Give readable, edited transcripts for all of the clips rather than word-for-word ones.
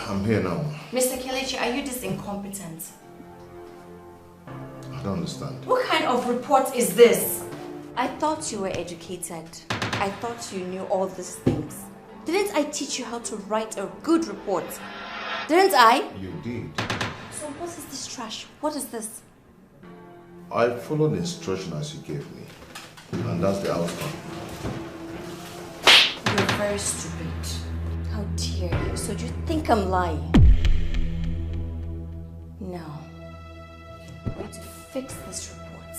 I'm here now. Mr. Kelechi, are you this incompetent? I don't understand. What kind of report is this? I thought you were educated. I thought you knew all these things. Didn't I teach you how to write a good report? Didn't I? You did. So what is this trash? What is this? I followed the instruction as you gave me. And that's the outcome. You're very stupid. How dare you? So do you think I'm lying? No. I'm going to fix this report.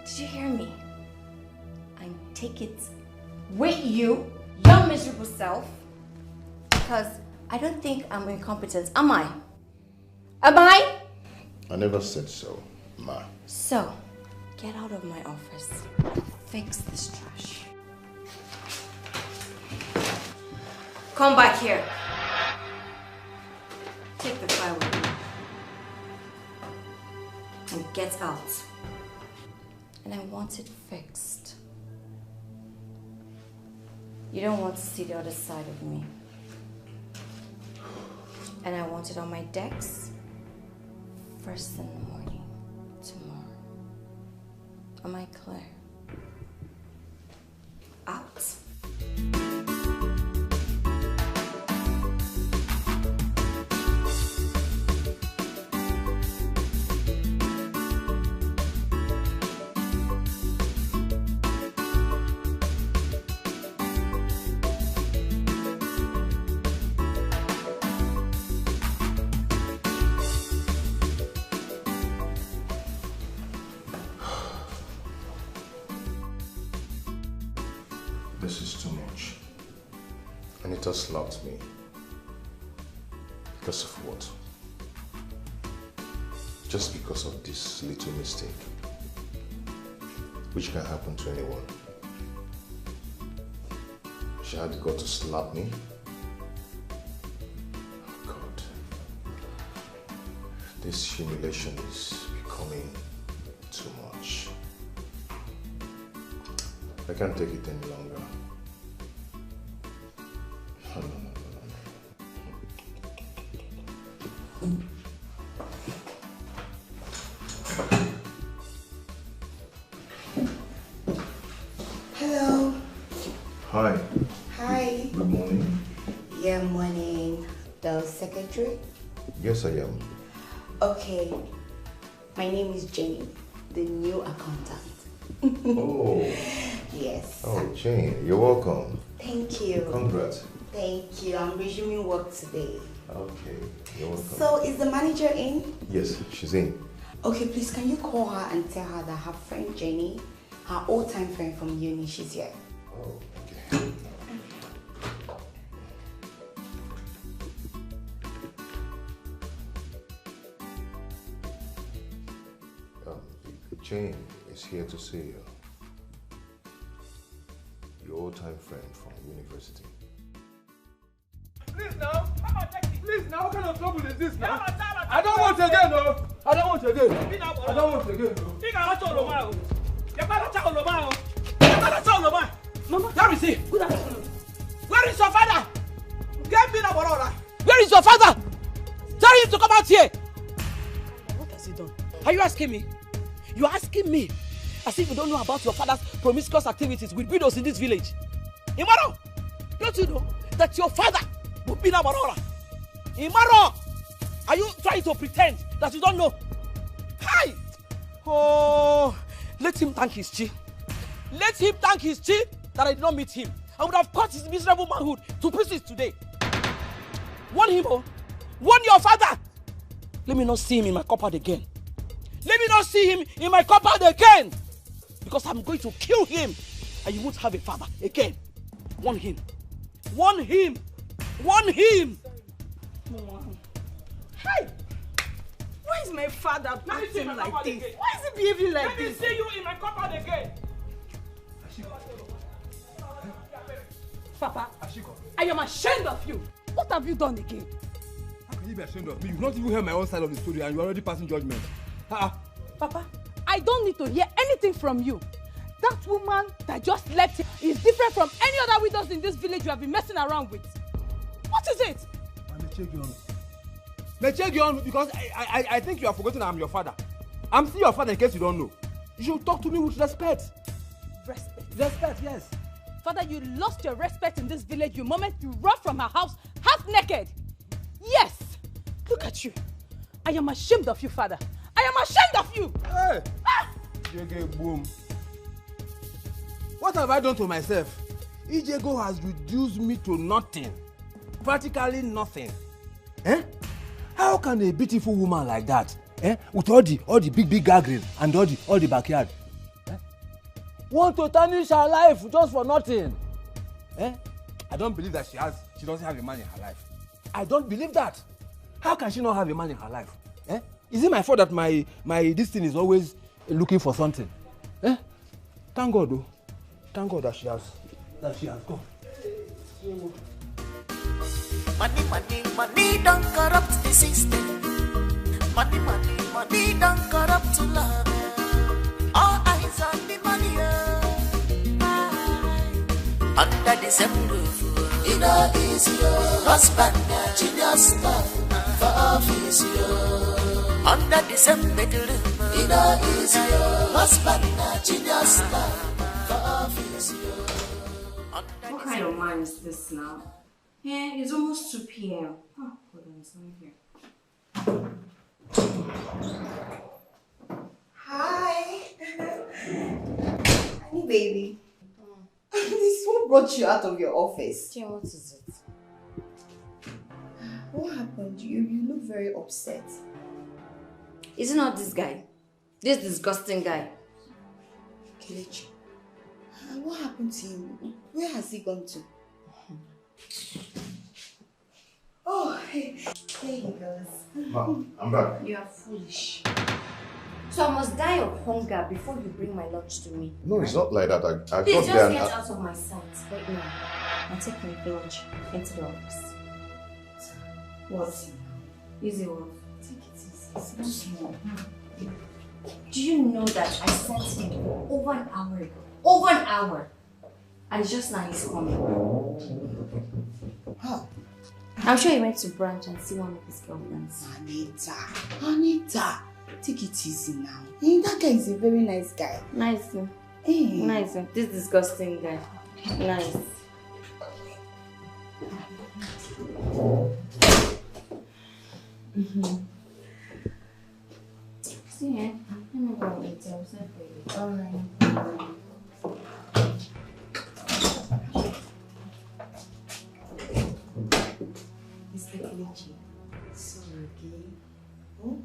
Did you hear me? And take it with you, your miserable self. Because I don't think I'm incompetent, am I? Am I? I never said so, Ma. So, get out of my office. Fix this trash. Come back here. Take the file with you. And get out. And I want it fixed. You don't want to see the other side of me. And I want it on my decks first in the morning tomorrow. Am I clear? Out. This is too much. Anita slapped me. Because of what? Just because of this little mistake. Which can happen to anyone. She had to go to slap me. Oh God. This humiliation is becoming too much. I can't take it any longer. Hello. Hi. Hi. Good morning. Yeah, morning. The secretary? Yes, I am. Okay. My name is Jenny, the new accountant. Oh. Yes. Oh, Jane, you're welcome. Thank you. Congrats. Thank you. I'm resuming work today. Okay, you're welcome. So, is the manager in? Yes, she's in. Okay, please, can you call her and tell her that her friend Jenny, her old-time friend from uni, she's here. Oh, okay. Jane is here to see you. Your old-time friend from university. Please now, please now, what kind of trouble is this now? I don't want again, no. I don't want again. I don't want again, no. Mama, let me see. Good afternoon. Where is your father? Get me now, Barora. Where is your father? Tell him to come out here. What has he done? Are you asking me? You're asking me as if you don't know about your father's promiscuous activities with widows in this village. Imaro, don't you know that your father would be Barora? Imaro, are you trying to pretend that you don't know? Hi! Oh, let him thank his chief. Let him thank his chief that I did not meet him. I would have cut his miserable manhood to pieces today. Warn him, oh. Warn your father. Let me not see him in my cupboard again. Let me not see him in my cupboard again. Because I'm going to kill him. And you won't have a father again. Warn him. Warn him. Warn him. Hey! Why is my father acting like this? Why is he behaving like this? Let me see you in my cupboard again. Papa, I am ashamed of you. What have you done again? How can you be ashamed of me? You've not even heard my own side of the story and you're already passing judgment. Papa, I don't need to hear anything from you. That woman that just left is different from any other widows in this village you have been messing around with. What is it? Because I think you have forgotten I'm your father. I'm still your father in case you don't know. You should talk to me with respect. Respect, yes. Father, you lost your respect in this village the moment you ran from her house half naked. Yes. Look at you. I am ashamed of you, Father. I am ashamed of you. Hey. Boom. What have I done to myself? Ijego has reduced me to nothing. Practically nothing. Eh? How can a beautiful woman like that, with all the big gathering and all the backyard, want to tarnish her life just for nothing? I don't believe that she doesn't have a man in her life. I don't believe that. How can she not have a man in her life? Is it my fault that my this thing is always looking for something? Thank God, though. Thank God that she has gone. Money don't corrupt the system. Money don't corrupt love. All eyes on the money. Under the same roof, it all is your husband, genius love for office. Under the same bedroom, it all is your husband, genius love for office. What kind of man is this now? Yeah, it's almost 2 p.m. Oh, hold on, it's not here. Hi. Honey, baby. This one brought you out of your office. Jane, what is it? What happened? You look very upset. Is it not this guy? This disgusting guy? Kelechi. What happened to him? Where has he gone to? Oh, hey. There he goes. Mom, I'm back. You are foolish. So I must die of hunger before you bring my lunch to me. No, it's not like that. I Please got just there get and out of my sight right now and take my lunch into the office. What? Easy one. Take it easy. It's not small. Do you know that I sent him over an hour ago? Over an hour! And just now he's coming. Huh. I'm sure he went to branch and see one of his girlfriends. Anita, take it easy now. Hey, that guy is a very nice guy. Nice. Hey. Nice. This disgusting guy. Nice. See here. Let me go and eat. I'll send for you. Alright. Mr. Kelechi, sorry, okay? Hmm?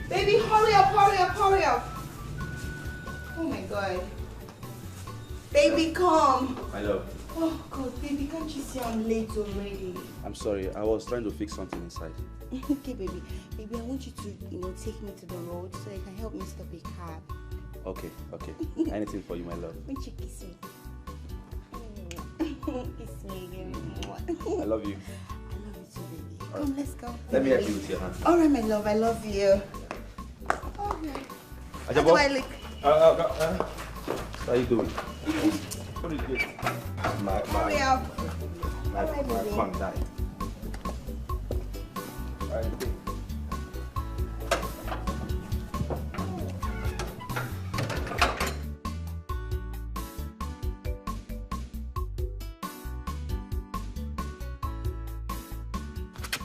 Baby, hurry up. Oh my God. Baby, come. I love. Oh God, baby, can't you see I'm late already? I'm sorry. I was trying to fix something inside. Okay, baby. Baby, I want you to, take me to the road so you can help me stop a cab. Okay. Anything for you, my love. Won't you kiss me? Kiss me again. I love you. I love you too, baby. Come, let's go. Let me help you with your hand. All right, my love. I love you. All right. How do Ajabo. I look? How are you doing? What is it? Hurry up. My phone died.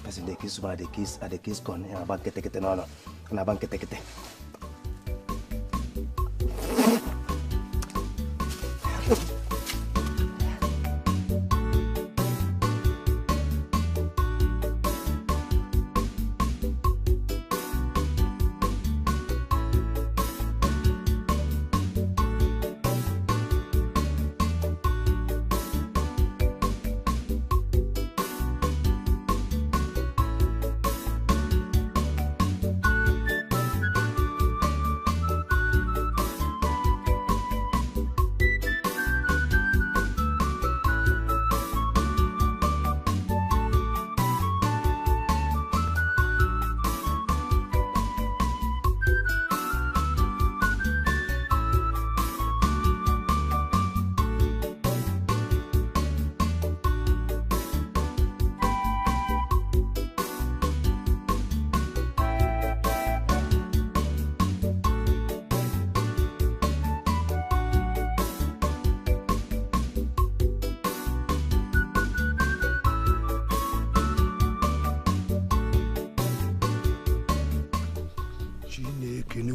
Kasi the kiss gone. Abang kete no. Abang kete.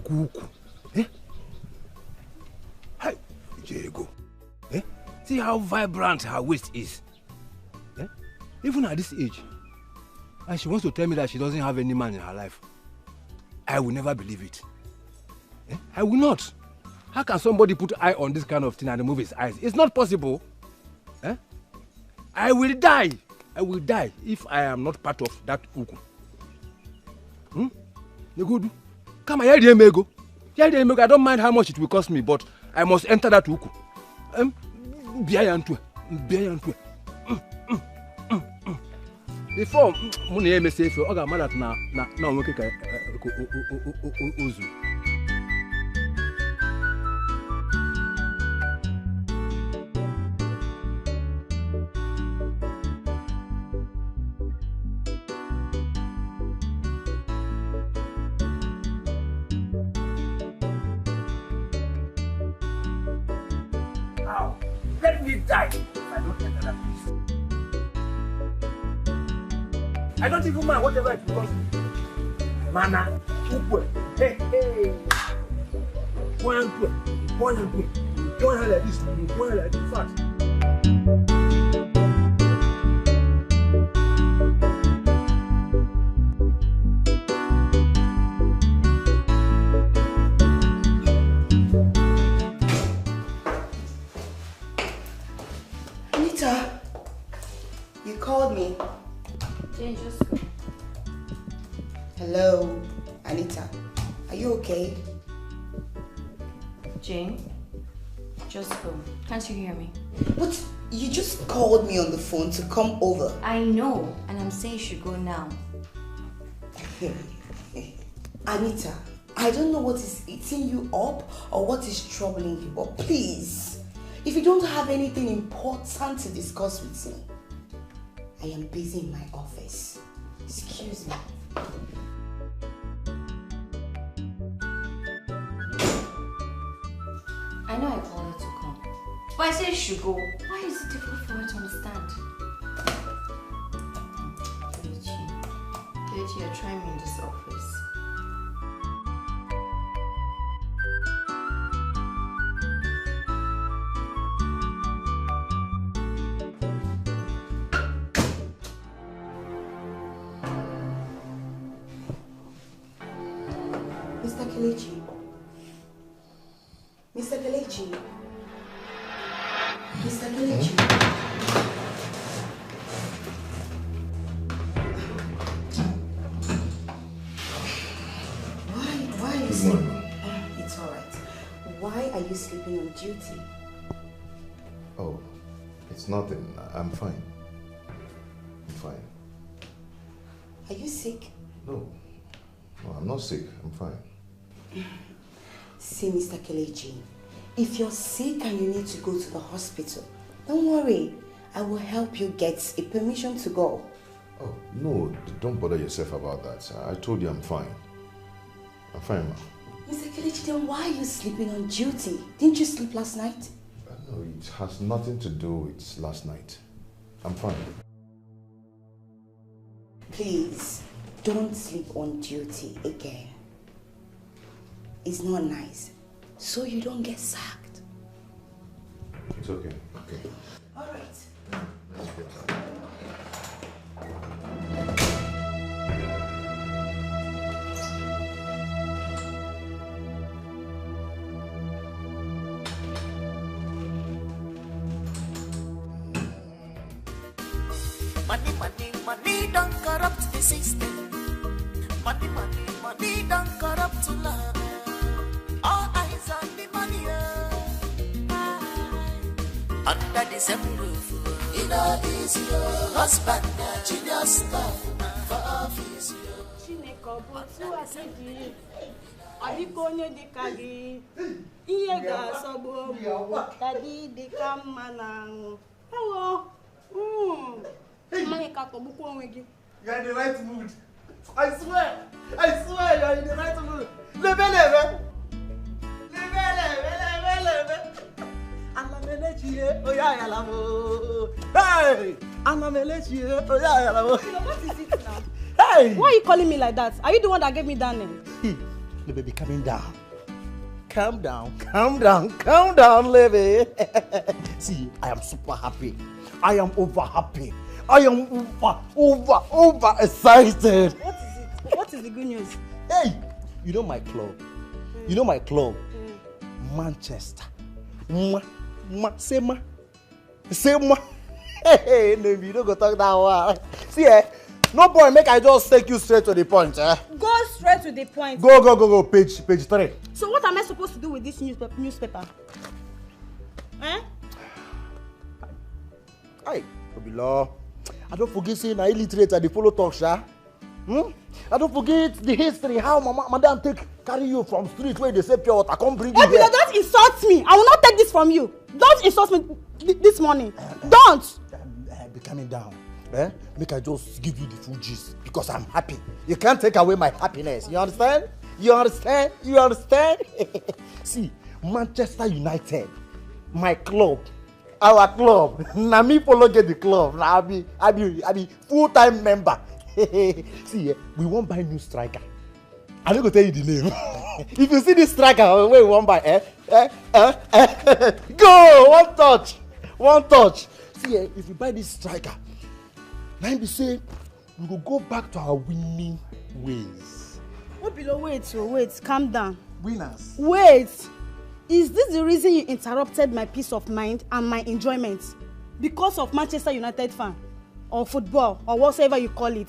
Kuku. Eh? Hi, Diego. Eh? See how vibrant her waist is. Eh? Even at this age. And she wants to tell me that she doesn't have any man in her life. I will never believe it. Eh? I will not. How can somebody put eye on this kind of thing and remove his eyes? It's not possible. Eh? I will die. I will die if I am not part of that uku. Hmm? Negudu, come here, Mego. I don't mind how much it will cost me, but I must enter that uku. Before money may say for other mother na working Uzu. Let me die if I don't enter that place. I don't even mind whatever it costs me. Mana, ukwe, hey. Point her like this, fast. You called me. Jane, just go. Hello, Anita. Are you okay? Jane, just go. Can't you hear me? But you just called me on the phone to come over. I know, and I'm saying you should go now. Anita, I don't know what is eating you up or what is troubling you, but please, if you don't have anything important to discuss with me, I am busy in my office. Excuse me. I know I called her to come, but I said you should go. Why is it difficult for her to understand? Kelechi, you're trying me in this office. Mr. Kelechi. Mr. Kelechi. Mr. Kelechi. Why are you sleeping? It's alright. Why are you sleeping on duty? Oh, it's nothing. I'm fine. I'm fine. Are you sick? No, I'm not sick. I'm fine. See, Mr. Kelechi, if you're sick and you need to go to the hospital, don't worry. I will help you get a permission to go. Oh, no, don't bother yourself about that. I told you I'm fine. I'm fine, ma. Mr. Kelechi, then why are you sleeping on duty? Didn't you sleep last night? No, it has nothing to do with last night. I'm fine. Please, don't sleep on duty again. It's not nice. So you don't get sacked. It's okay. Okay. All right. Let's go. Money don't corrupt the system. Money don't corrupt love. All eyes on the money. Under the same roof, it all is your husband, genius stuff for office. You're in the right mood. I swear you're in the right mood. Leve. Hey! What is it now? Hey! Why are you calling me like that? Are you the one that gave me that name? The baby, calming down. Calm down, calm down, calm down, Levy. See, I am super happy. I am over happy. I am over excited. What is it? What is the good news? Hey, you know my club? You know my club? Manchester. Say ma. Hey, no, you don't go talk that one. See, no boy, make I just take you straight to the point. Go straight to the point. Go. Page 3. So what am I supposed to do with this newspaper? Hey, Obilo. I don't forget saying I illiterate at the follow talk, sha. I don't forget the history, how madam carry you from street where they say pure water, come bring you here. Obilo, don't insult me. I will not take this from you. Don't insult me this morning. Don't. Be calming down. Make I just give you the full gist because I'm happy. You can't take away my happiness. You understand? You understand? See, Manchester United, my club, our club. Now me follow get the club. Now I be full-time member. See, we won't buy new striker. I'm not gonna tell you the name. If you see this striker, we won't buy. Go, one touch. See, if you buy this striker, now be say we will go back to our winning ways. Obilo, wait, calm down. Winners. Wait, is this the reason you interrupted my peace of mind and my enjoyment? Because of Manchester United fan? Or football, or whatever you call it?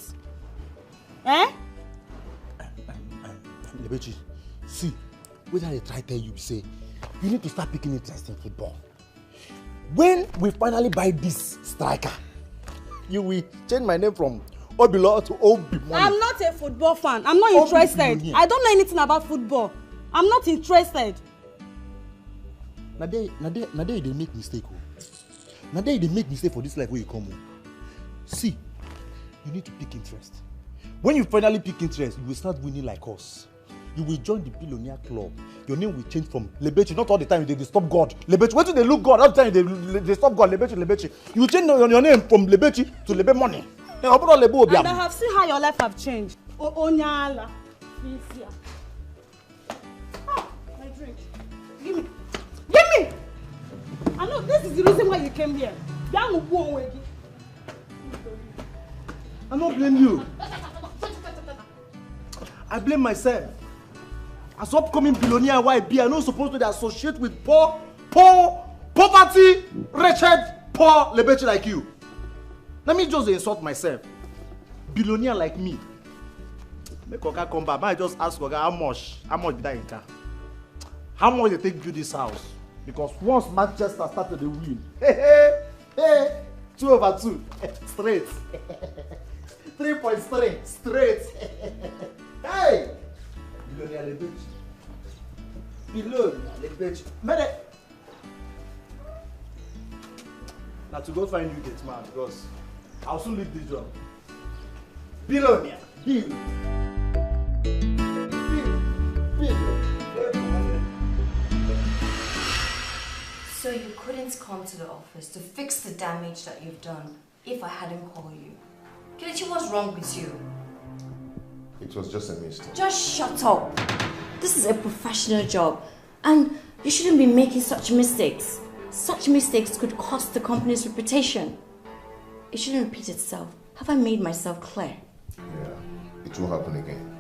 Lebechi, see, what I try to tell you, say, you need to start picking interest in football. When we finally buy this striker, you will change my name from Obilo to Obi Money. I'm not a football fan. I'm not interested. I don't know anything about football. I'm not interested. Now they make mistake. Now they make mistake for this life where you come home. See, you need to pick interest. When you finally pick interest, you will start winning like us. You will join the billionaire club. Your name will change from Lebechi. Not all the time they stop God. Lebechi. What do they look God? All the time they stop God. Lebechi. You will change your name from Lebechi to Lebe Money. And I have seen how your life have changed. Onyala. My drink. Give me. I know this is the reason why you came here. I don't blame you. I blame myself. As upcoming billionaire YB, I'm not supposed to associate with poverty, wretched, poor Lebechi like you. Let me just insult myself. Billionaire like me. Make Oga come back. I just ask Oga how much did that in car? How much they take build this house? Because once Manchester started the win, hey, 2/2, straight. 3.3, straight. Hey! Billionaire Lebechi. Now to go find you gate man because I'll soon leave this job. Billionaire. So you couldn't come to the office to fix the damage that you've done if I hadn't called you. Kelechi, what's wrong with you? It was just a mistake. Just shut up. This is a professional job and you shouldn't be making such mistakes. Such mistakes could cost the company's reputation. It shouldn't repeat itself. Have I made myself clear? Yeah, it will happen again.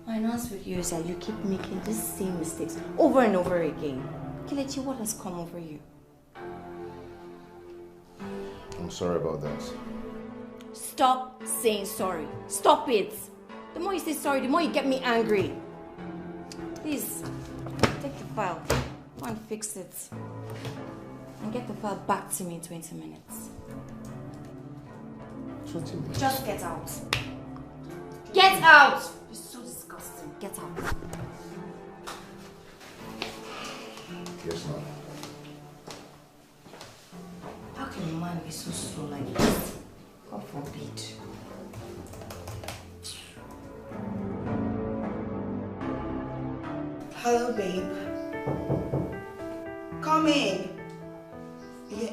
My announce with you is that you keep making these same mistakes over and over again. Kelechi, what has come over you? I'm sorry about that. Stop saying sorry. Stop it. The more you say sorry, the more you get me angry. Please, take the file. Go and fix it. And get the file back to me in 20 minutes. 20 minutes? Just get out. Get out! You're so disgusting. Get out. Yes, ma'am. How can a man be so slow like this? God forbid. Hello, babe. Come in. Yeah.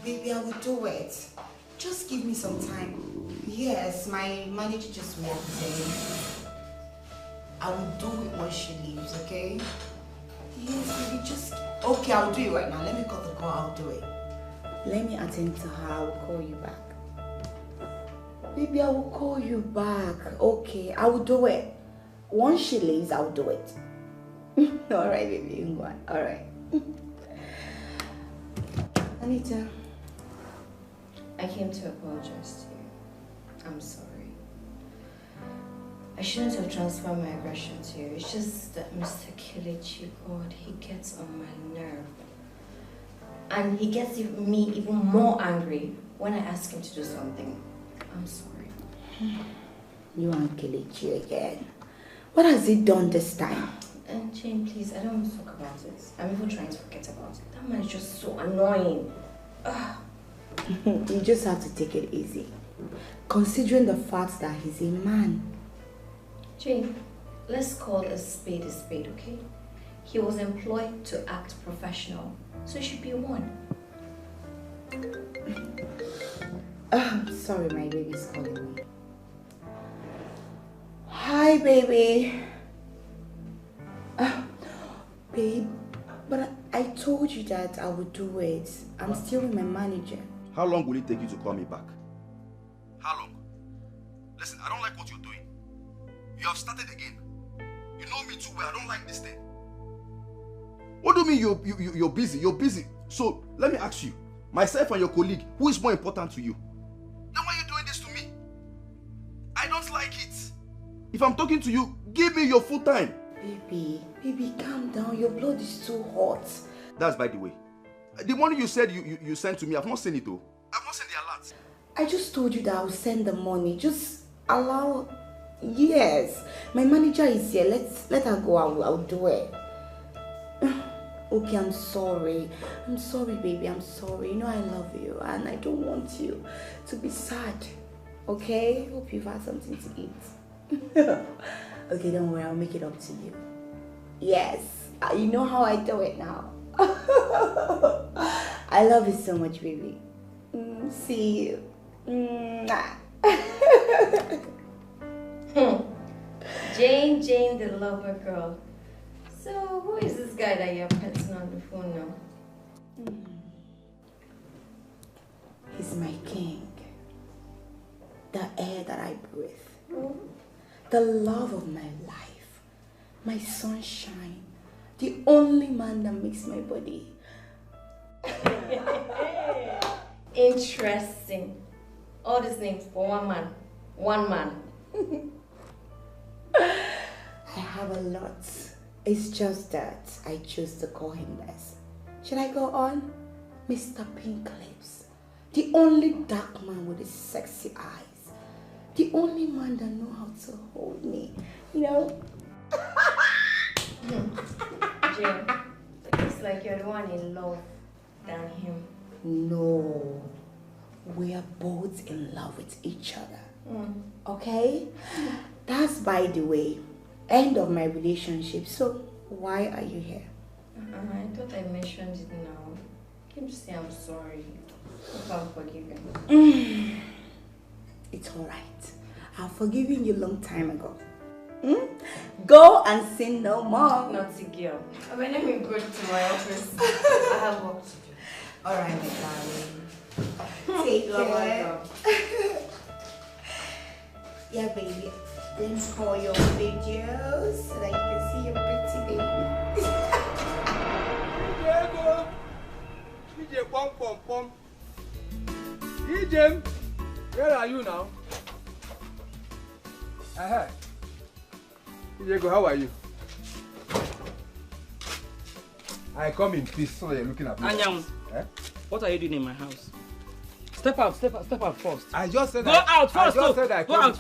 Baby, I will do it. Just give me some time. Yes, my manager just walked in. I will do it when she leaves, okay? Yes, baby, just... Okay, I'll do it right now. Let me call the girl, I'll do it. Let me attend to her, I will call you back. Baby, I will call you back. Okay, I will do it. Once she leaves, I'll do it. Alright, baby, alright. Anita. I came to apologize to you. I'm sorry. I shouldn't have transferred my aggression to you. It's just that Mr. Kelechi, God, he gets on my nerve. And he gets me even more angry when I ask him to do something. I'm sorry. You and Kelechi again. What has he done this time? And Jane, please, I don't want to talk about it. I'm even trying to forget about it. That man is just so annoying. You just have to take it easy. Considering the fact that he's a man. Jane, let's call a spade, okay? He was employed to act professional, so he should be one. Sorry, my baby's calling me. Hi, baby. Babe, but I told you that I would do it. I'm still with my manager. How long will it take you to call me back? How long? Listen, I don't like what you're doing. You have started again. You know me too well. I don't like this thing. What do you mean you're busy? You're busy. So, let me ask you. Myself and your colleague, who is more important to you? Then why are you doing this to me? I don't like it. If I'm talking to you, give me your full time. Baby, calm down. Your blood is too hot. That's by the way. The money you said you sent to me, I've not seen it though. I've not seen the alert. I just told you that I'll send the money. Just allow... Yes. My manager is here. Let her go. I'll do it. Okay, I'm sorry. I'm sorry, baby. I'm sorry. You know I love you and I don't want you to be sad. Okay? Hope you've had something to eat. Okay, don't worry. I'll make it up to you. Yes. You know how I do it now. I love you so much, baby. See you. Jane, the lover girl. So, who is this guy that you're petting on the phone now? He's my king. The air that I breathe. The love of my life. My sunshine. The only man that makes my body. Interesting. All these names for one man. One man. I have a lot. It's just that I choose to call him less. Should I go on? Mr. Pink Lips. The only dark man with his sexy eyes. The only man that knows how to hold me. You know? Jane, it's like you're the one in love than him. No. We are both in love with each other. Okay? That's by the way. End of my relationship. So, why are you here? I thought I mentioned it now. Can you say I'm sorry? Hope I'm forgiven. It's alright. I've forgiven you a long time ago. Go and sin no more. Naughty girl. Let me go to my office. I have work to do. Alright, my darling. Take care. Yeah, baby. Let me call your videos so that you can see your pretty baby. DJ, pom pom pom. DJ, where are you now? DJ, how are you? I come in peace, so you're looking at me. Anyam, what are you doing in my house? Step out first. I just said go out first.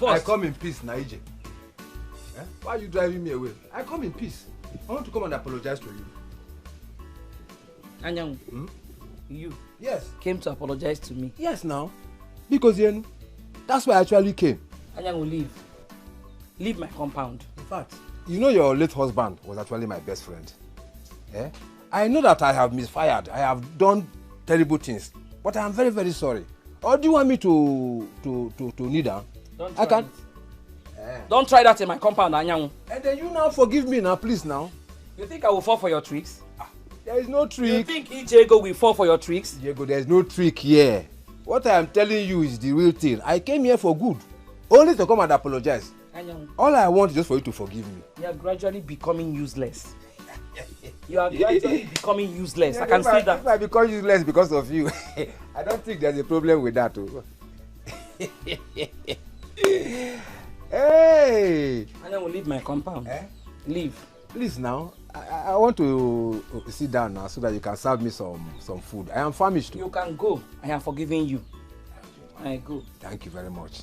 I come in peace, Naije. Why are you driving me away? I come in peace. I want to come and apologize to you. Anyam, you came to apologize to me. Yes, now. Because that's why I actually came. Anyam will leave my compound. In fact, you know your late husband was actually my best friend. I know that I have misfired. I have done terrible things. But I am very, very sorry. Or do you want me to kneel down? Don't I try can. Don't try that in my compound, Anyanwu. And then you now forgive me now, please now. You think I will fall for your tricks? There is no trick. You think Ijego will fall for your tricks? Diego, there is no trick here. What I am telling you is the real thing. I came here for good. Only to come and apologize. Anyanwu. All I want is just for you to forgive me. You are gradually becoming useless. You are gradually becoming useless. I can see that. If I become useless because of you, I don't think there's a problem with that. Oh. Hey! And I will leave my compound. Leave. Please now, I want to sit down now so that you can serve me some food. I am famished. You can go. I am forgiving you. I go. Thank you very much.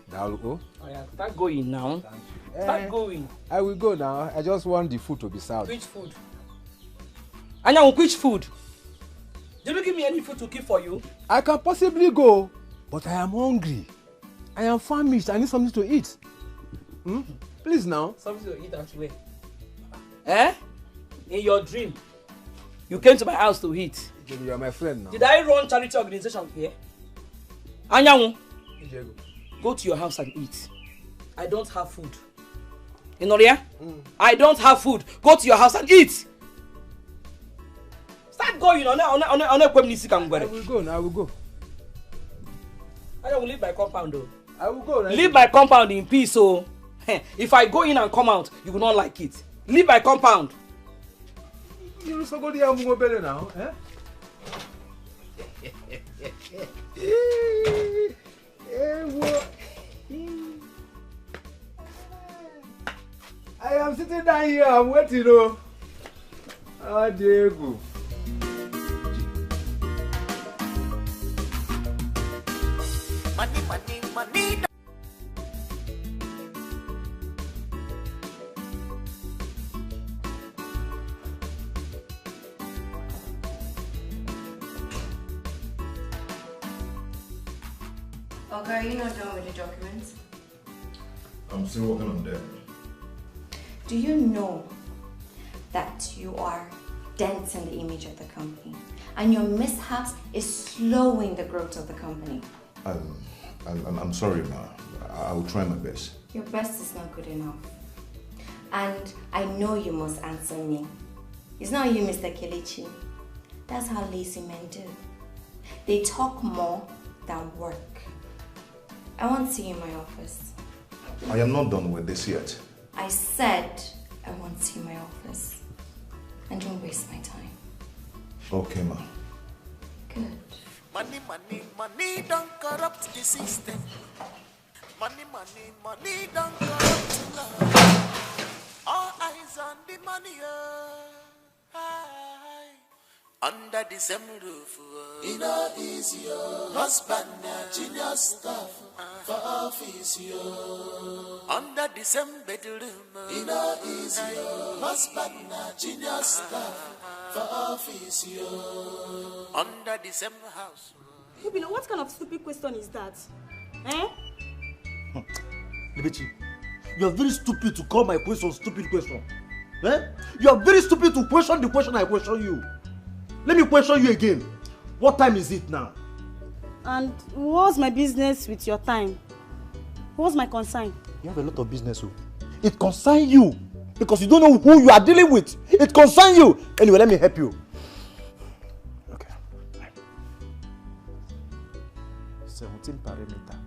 That will go. Oh, yeah. Start going now. Start going. I will go now. I just want the food to be served. Which food? Anyanwu, which food? Did you give me any food to keep for you? I can possibly go, but I am hungry. I am famished. I need something to eat. Please now. Something to eat at where? In your dream, you came to my house to eat. You are my friend now. Did I run charity organization here? Anyanwu, go to your house and eat. I don't have food. You know there? I don't have food. Go to your house and eat. Start going on. I will go now. I will go. I will leave my compound though. I will go. Leave my compound in peace. So, if I go in and come out, you will not like it. Leave my compound. You also go there now, I am sitting down here. I'm waiting. Oh, Diego. Money. Okay, are you not done with the documents? I'm still working on them. Do you know that you are denting the image of the company and your mishaps is slowing the growth of the company? I'm sorry, Ma. I will try my best. Your best is not good enough. And I know you must answer me. It's not you, Mr. Kelechi. That's how lazy men do. They talk more than work. I want to see you in my office. I am not done with this yet. I said I want to see you in my office. And don't waste my time. Okay, Ma. Good. Money don't corrupt the system. Money don't corrupt love. All eyes on the money. Under the same roof, it no easy. Husband, junior staff for office. Under the same bedroom, it no easy. Husband, junior staff for office. Under the same house. Ibino, what kind of stupid question is that? Libechi, you are very stupid to call my question stupid question. You are very stupid to question the question I question you. Let me question you again. What time is it now? And what's my business with your time? What's my concern? You have a lot of business. It concerns you because you don't know who you are dealing with. It concerns you. Anyway, let me help you. Okay. 17 perimeter.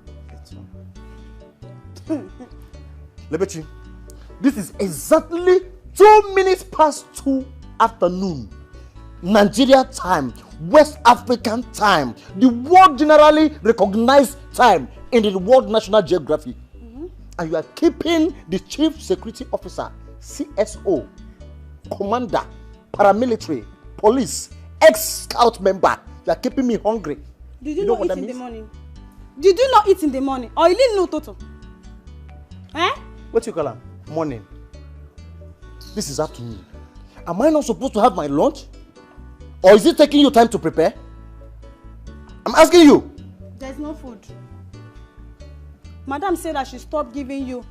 Lebechi, this is exactly 2 minutes past 2 afternoon. Nigeria time, West African time, the world generally recognized time in the World National Geography. And you are keeping the Chief Security Officer, CSO, Commander, Paramilitary, Police, ex-scout member. You are keeping me hungry. Did you not eat in the morning? Did you not eat in the morning? Or you didn't know Toto? What do you call him? Morning. This is afternoon. Am I not supposed to have my lunch? Or is it taking you time to prepare? I'm asking you. There's no food. Madam said I should stop giving you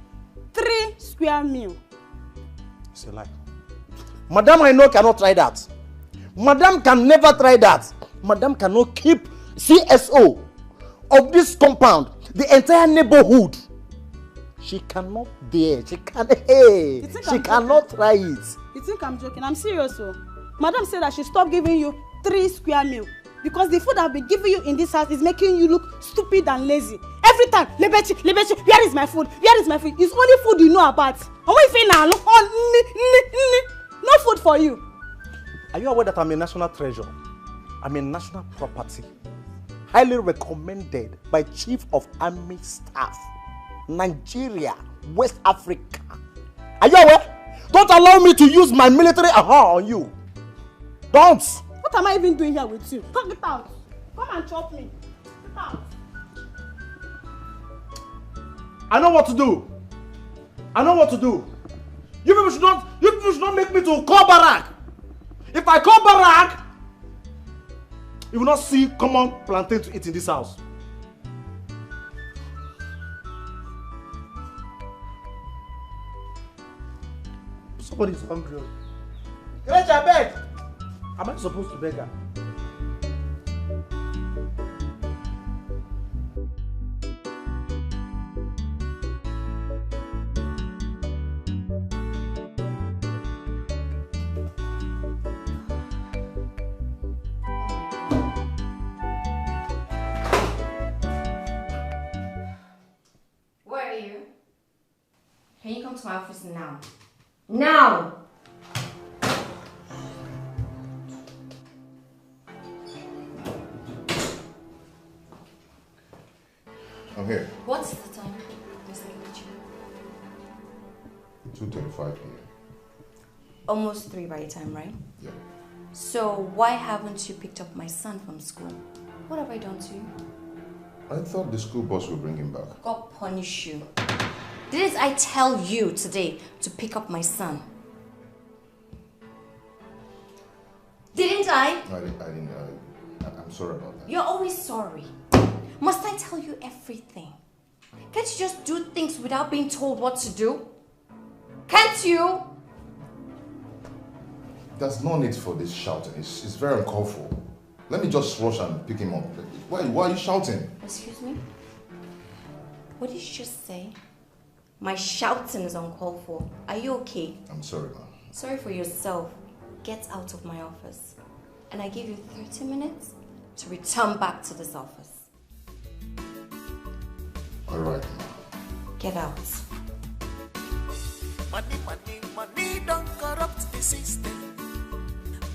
3 square meals. It's a lie. Madam, I know cannot try that. Madam can never try that. Madam cannot keep CSO of this compound, the entire neighborhood. She cannot dare. She can't. Hey, she cannot try it. You think I'm joking? I'm serious, so. Madam said that she stopped giving you 3 square meals because the food I've been giving you in this house is making you look stupid and lazy. Every time, Lebechi, where is my food? Where is my food? It's only food you know about. And what if now? No food for you. Are you aware that I'm a national treasure? I'm a national property. Highly recommended by Chief of Army Staff. Nigeria, West Africa. Are you aware? Don't allow me to use my military on you. Don't. What am I even doing here with you? Talk it out. Come and chop me. Get out. I know what to do. I know what to do. You people should not make me to call Barak. If I call Barak, you will not see common plantain to eat in this house. Somebody is hungry. Get your bed. Am I supposed to beg her? Where are you? Can you come to my office now? Now! I'm here. What's the time? 2:35 p.m. Almost 3 by the time, right? Yeah. So why haven't you picked up my son from school? What have I done to you? I thought the school bus would bring him back. God punish you. Didn't I tell you today to pick up my son? Didn't I? I'm sorry about that. You're always sorry. Must I tell you everything? Can't you just do things without being told what to do? Can't you? There's no need for this shouting. It's very uncalled for. Let me just rush and pick him up. Why are you shouting? Excuse me? What did you just say? My shouting is uncalled for. Are you okay? I'm sorry, ma'am. Sorry for yourself. Get out of my office. And I give you 30 minutes to return back to this office. All right, ma'am. Get out. Money don't corrupt the system.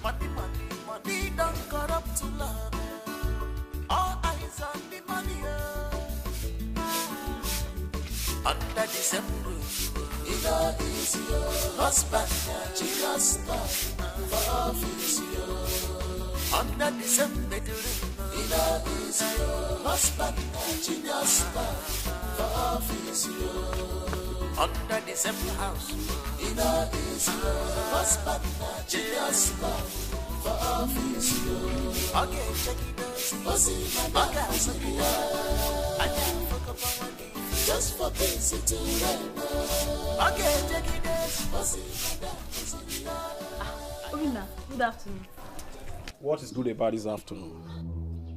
Money don't corrupt love. All eyes on the money. Under the same roof, it all is your husband, Jesus stuff for office. Under the same bedroom, it all is your husband, Jesus stuff for office. Under the same house, it all is your husband, Jesus stuff for office. Okay, check it out. Okay, I can't fuck up on my knee. Just for basic to run. Okay, check it out. Orina, good afternoon. What is good about this afternoon?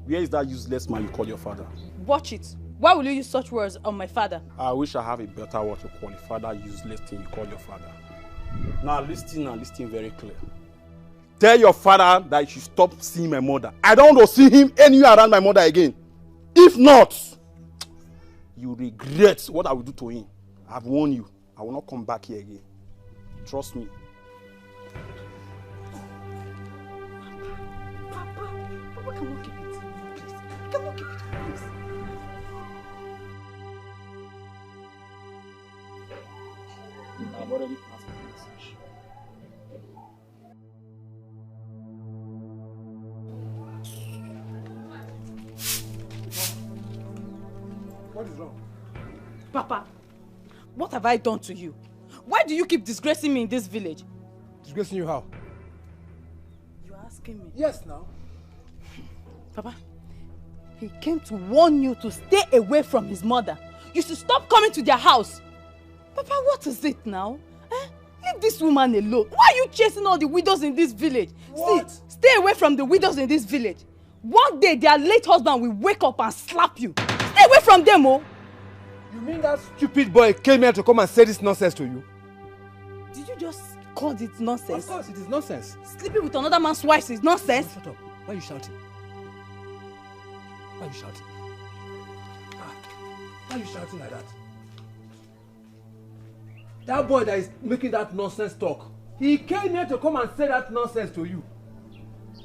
Where is that useless man you call your father? Watch it. Why will you use such words on my father? I wish I have a better word to qualify that useless thing you call your father. Now listen and listen very clear. Tell your father that he should stop seeing my mother. I don't want to see him anywhere around my mother again. If not, you regret what I will do to him. I've warned you. I will not come back here again. Trust me. Papa, cannot keep it, please. Cannot keep it, please. I've already passed my message. What is wrong? Papa, what have I done to you? Why do you keep disgracing me in this village? Disgracing you how? You're asking me? Yes, now. Papa, he came to warn you to stay away from his mother. You should stop coming to their house. Papa, what is it now? Leave this woman alone. Why are you chasing all the widows in this village? What? Stay away from the widows in this village. One day their late husband will wake up and slap you. Stay away from them, oh. You mean that stupid boy came here to come and say this nonsense to you? Did you just call it nonsense? Of course, it is nonsense. Sleeping with another man's wife is nonsense. Shut up. Why are you shouting? Why are you shouting? Why are you shouting like that? That boy that is making that nonsense talk, he came here to come and say that nonsense to you.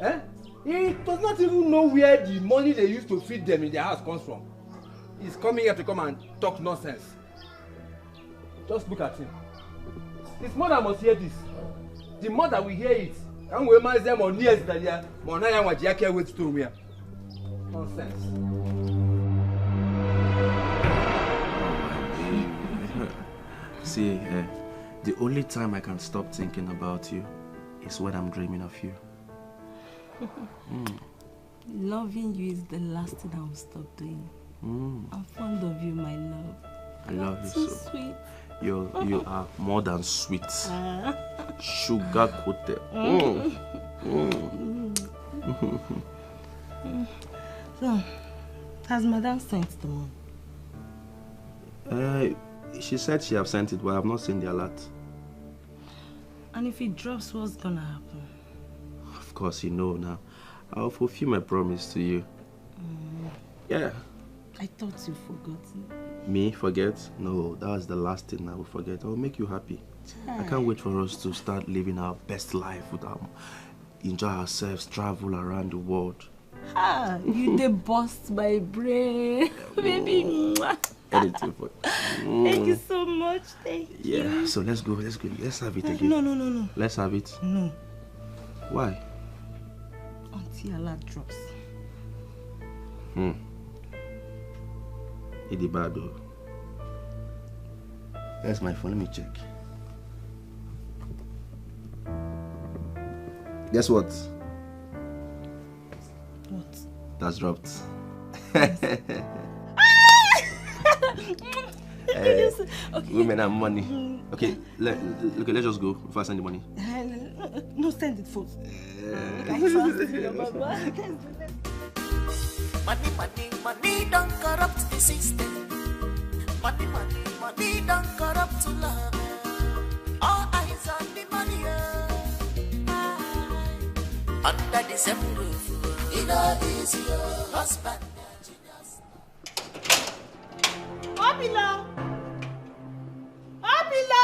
Eh? He does not even know where the money they used to feed them in their house comes from. He's coming here to come and talk nonsense. Just look at him. His mother must hear this. The mother will hear it. And we might say more nears than here. More now what you can't wait to me. Nonsense. See, the only time I can stop thinking about you is when I'm dreaming of you. Loving you is the last thing I will stop doing. I'm fond of you, my love. I love you so. so. Sweet. You are more than sweet. Sugar coated. So, has Madame sent the money? She said she have sent it, but I have not seen the alert. And if it drops, what's gonna happen? Of course, you know now. I'll fulfill my promise to you. Yeah. I thought you forgot. Me forget? No, that was the last thing I will forget. I will make you happy. I can't wait for us to start living our best life with enjoy ourselves, travel around the world. You dey bust my brain. Baby. Anything for Thank you so much. Thank you. Yeah, so let's go. Let's have it again. No. Let's have it. No. Why? Until alert drops. It's bad though. That's my phone. Let me check. Guess what? What? That's dropped. Okay. Women and money. Okay, let's just go before I send the money. No, send it first. Money don't corrupt the system. Money don't corrupt love. All eyes on the money. Under the same roof, it is your husband. Obila! Obila,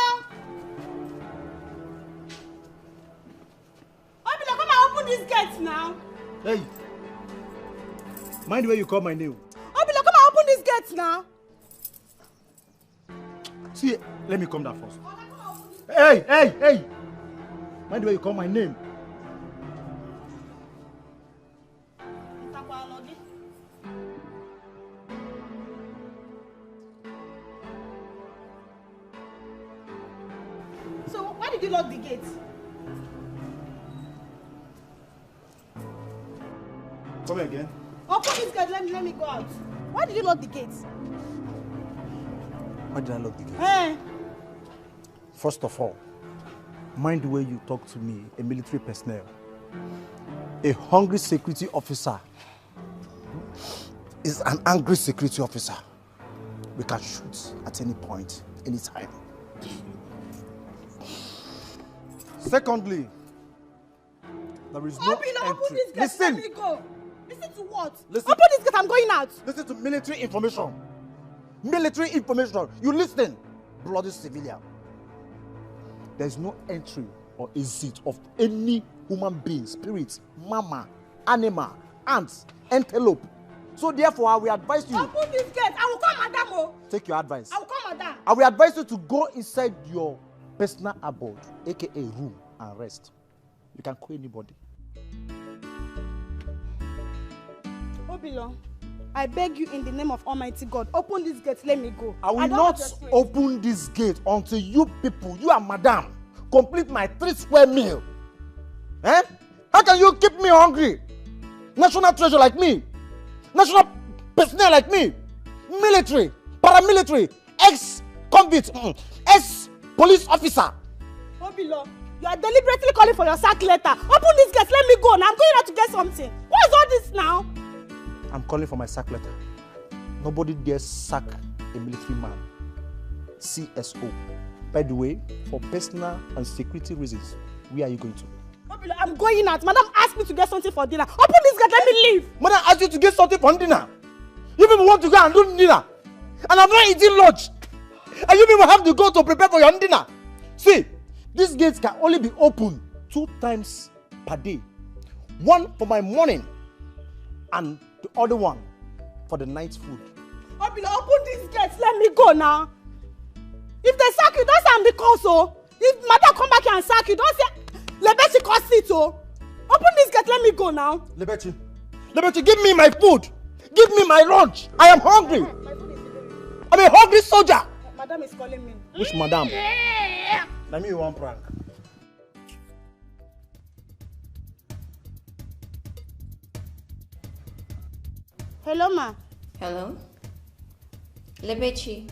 come and open these gates now. Hey! Mind where you call my name. Obila, come and open these gates now. See, let me come down first. Hey! Mind where you call my name. So, why did you lock the gate? Come again. Open this gate, let me go out. Why did you lock the gate? Why did I lock the gate? Hey. First of all, mind the way you talk to me, a military personnel. A hungry security officer is an angry security officer. We can shoot at any point, any time. Secondly, there is no entry. Open this gate, Listen! let me go. Listen to what? Listen. Open this gate, I'm going out. Listen to military information. Military information. You listen, bloody civilian. There is no entry or exit of any human being, spirit, mama, animal, ants, antelope. So therefore, I will advise you. Open this gate. I will call Madame. Take your advice. I will call Madame. I will advise you to go inside your personal abode, aka room, and rest. You can call anybody. Obilo, I beg you in the name of Almighty God, open this gate, let me go. I will not open this gate until you people, you and Madame, complete my 3 square meal. Eh? How can you keep me hungry? National treasure like me, national personnel like me, military, paramilitary, ex-convict, ex-police officer. Obilo, you are deliberately calling for your sack letter. Open this gate, let me go now. I'm going out to get something. What is all this now? I'm calling for my sack letter. Nobody dares sack a military man. CSO. By the way, for personal and security reasons, where are you going to? I'm going out. Madam asked me to get something for dinner. Open this gate, let me leave. Madam asked you to get something for dinner. You people want to go and do dinner. And I'm not eating lunch. And you people have to go to prepare for your dinner. See, these gates can only be opened 2 times per day. One for my morning and the other one for the night's food. Obilo, open these gates. Let me go now. If they sack you, don't say I'm the cause. Oh. If Madam come back here and sack you, don't say Lebechi cost it. Oh. Open this gate. Let me go now. Lebechi, give me my food. Give me my lunch. I am hungry. I'm a hungry soldier. Madam is calling me. Which madam? Let me one prank. Hello, ma. Hello? Lebechi,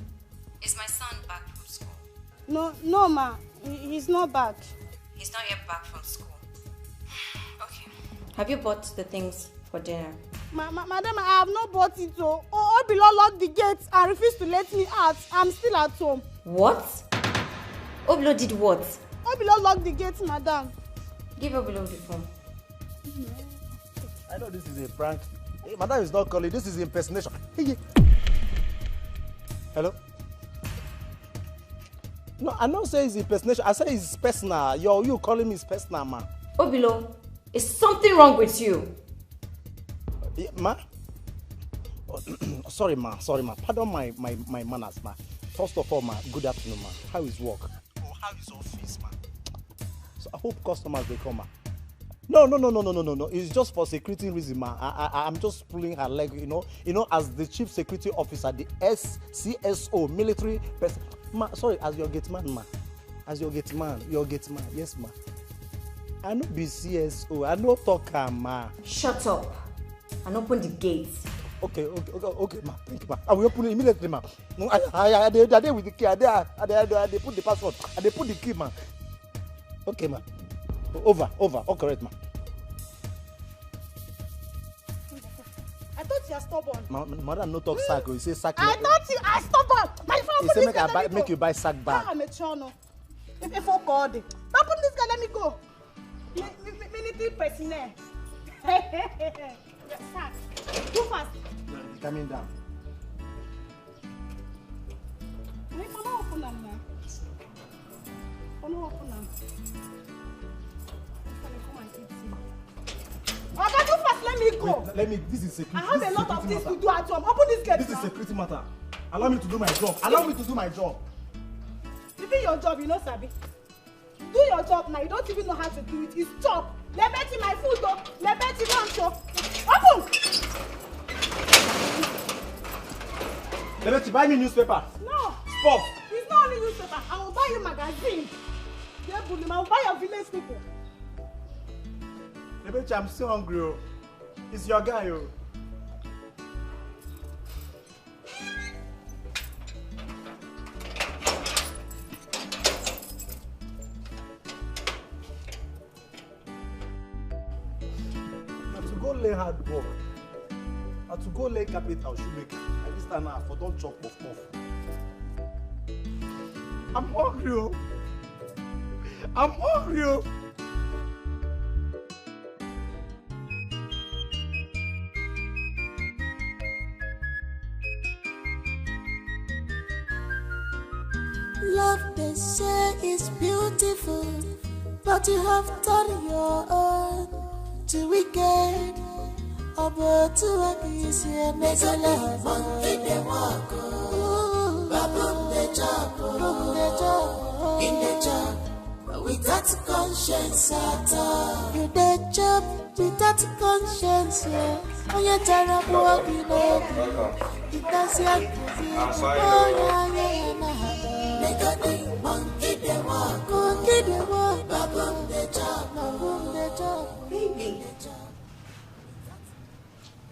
is my son back from school? No, ma. He's not back. He's not yet back from school. Okay. Have you bought the things for dinner? Madam, I have not bought it. Oh, Obilo locked the gates and refused to let me out. I'm still at home. What? Obilo did what? Obilo locked the gates, madam. Give Obilo the phone. I know this is a prank. Hey, madam is not calling. This is impersonation. Hey. Hello? No, I don't say it's impersonation. I say it's personal. You calling me is personal, ma. Obilo, is something wrong with you? Yeah, ma? Oh, sorry, ma. Pardon my manners, ma. First of all, ma, good afternoon, ma. How is work? Oh, how is office, ma? So I hope customers will come, ma. No. It's just for security reason, ma. I'm just pulling her leg, you know, as the chief security officer, the CSO, military person. Ma, sorry, as your gate man, ma. As your gate man, yes, ma. I no be CSO, I no talk, ma. Shut up and open the gates. Okay, ma. Thank you, ma. I will open it immediately, ma. No, I there with the key. I put the password. I put the key, ma. Okay, ma. Over. All correct, ma. I thought you are stubborn. Madam, no talk sack. You say sack. I thought you are stubborn. My phone. He say make you buy sack bag. I'm a channel. If you called it, don't put this guy. Let me go. Military personnel. Sack. Too fast. Coming down. Wait, Mama, open them now. Open them. Okay, too fast. Let me go. Wait, this is security. I have a lot of things to do at home. Open this gate. This is security matter. Allow me to do my job. Even your job, you know, Sabi. Do your job now. You don't even know how to do it. It's chop. Lebechi, my food, though. Lebechi, lunch, open. Lebechi, buy me newspaper. No. Stop. It's not only newspaper. I will buy you magazine. I will buy your village people. Lebechi, I'm still hungry. Oh. It's your guy. Oh. Lay hard work. And to go lay capital shoemaker. At this time now, for don't chop puff. I'm hungry. Love, they say, is beautiful, but you have done your own to wicked. About to a piece here, make a love. Monkey, they walk. Babum, they jump. In the job, but without conscience at all. You the job without conscience, yeah. On your terrible work, you know. It does your make a thing, monkey, they walk. Babum, they jump.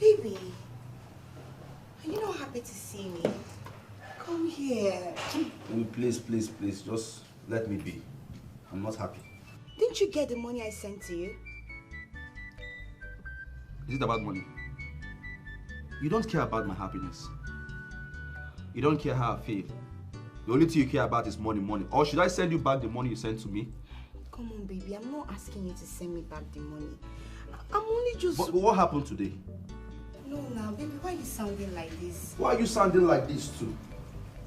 Baby, are you not happy to see me? Come here. Please, just let me be. I'm not happy. Didn't you get the money I sent to you? Is it about money? You don't care about my happiness. You don't care how I feel. The only thing you care about is money. Or should I send you back the money you sent to me? Come on, baby. I'm not asking you to send me back the money. I'm only just... But what happened today? No, now, baby, why are you sounding like this? Why are you sounding like this too?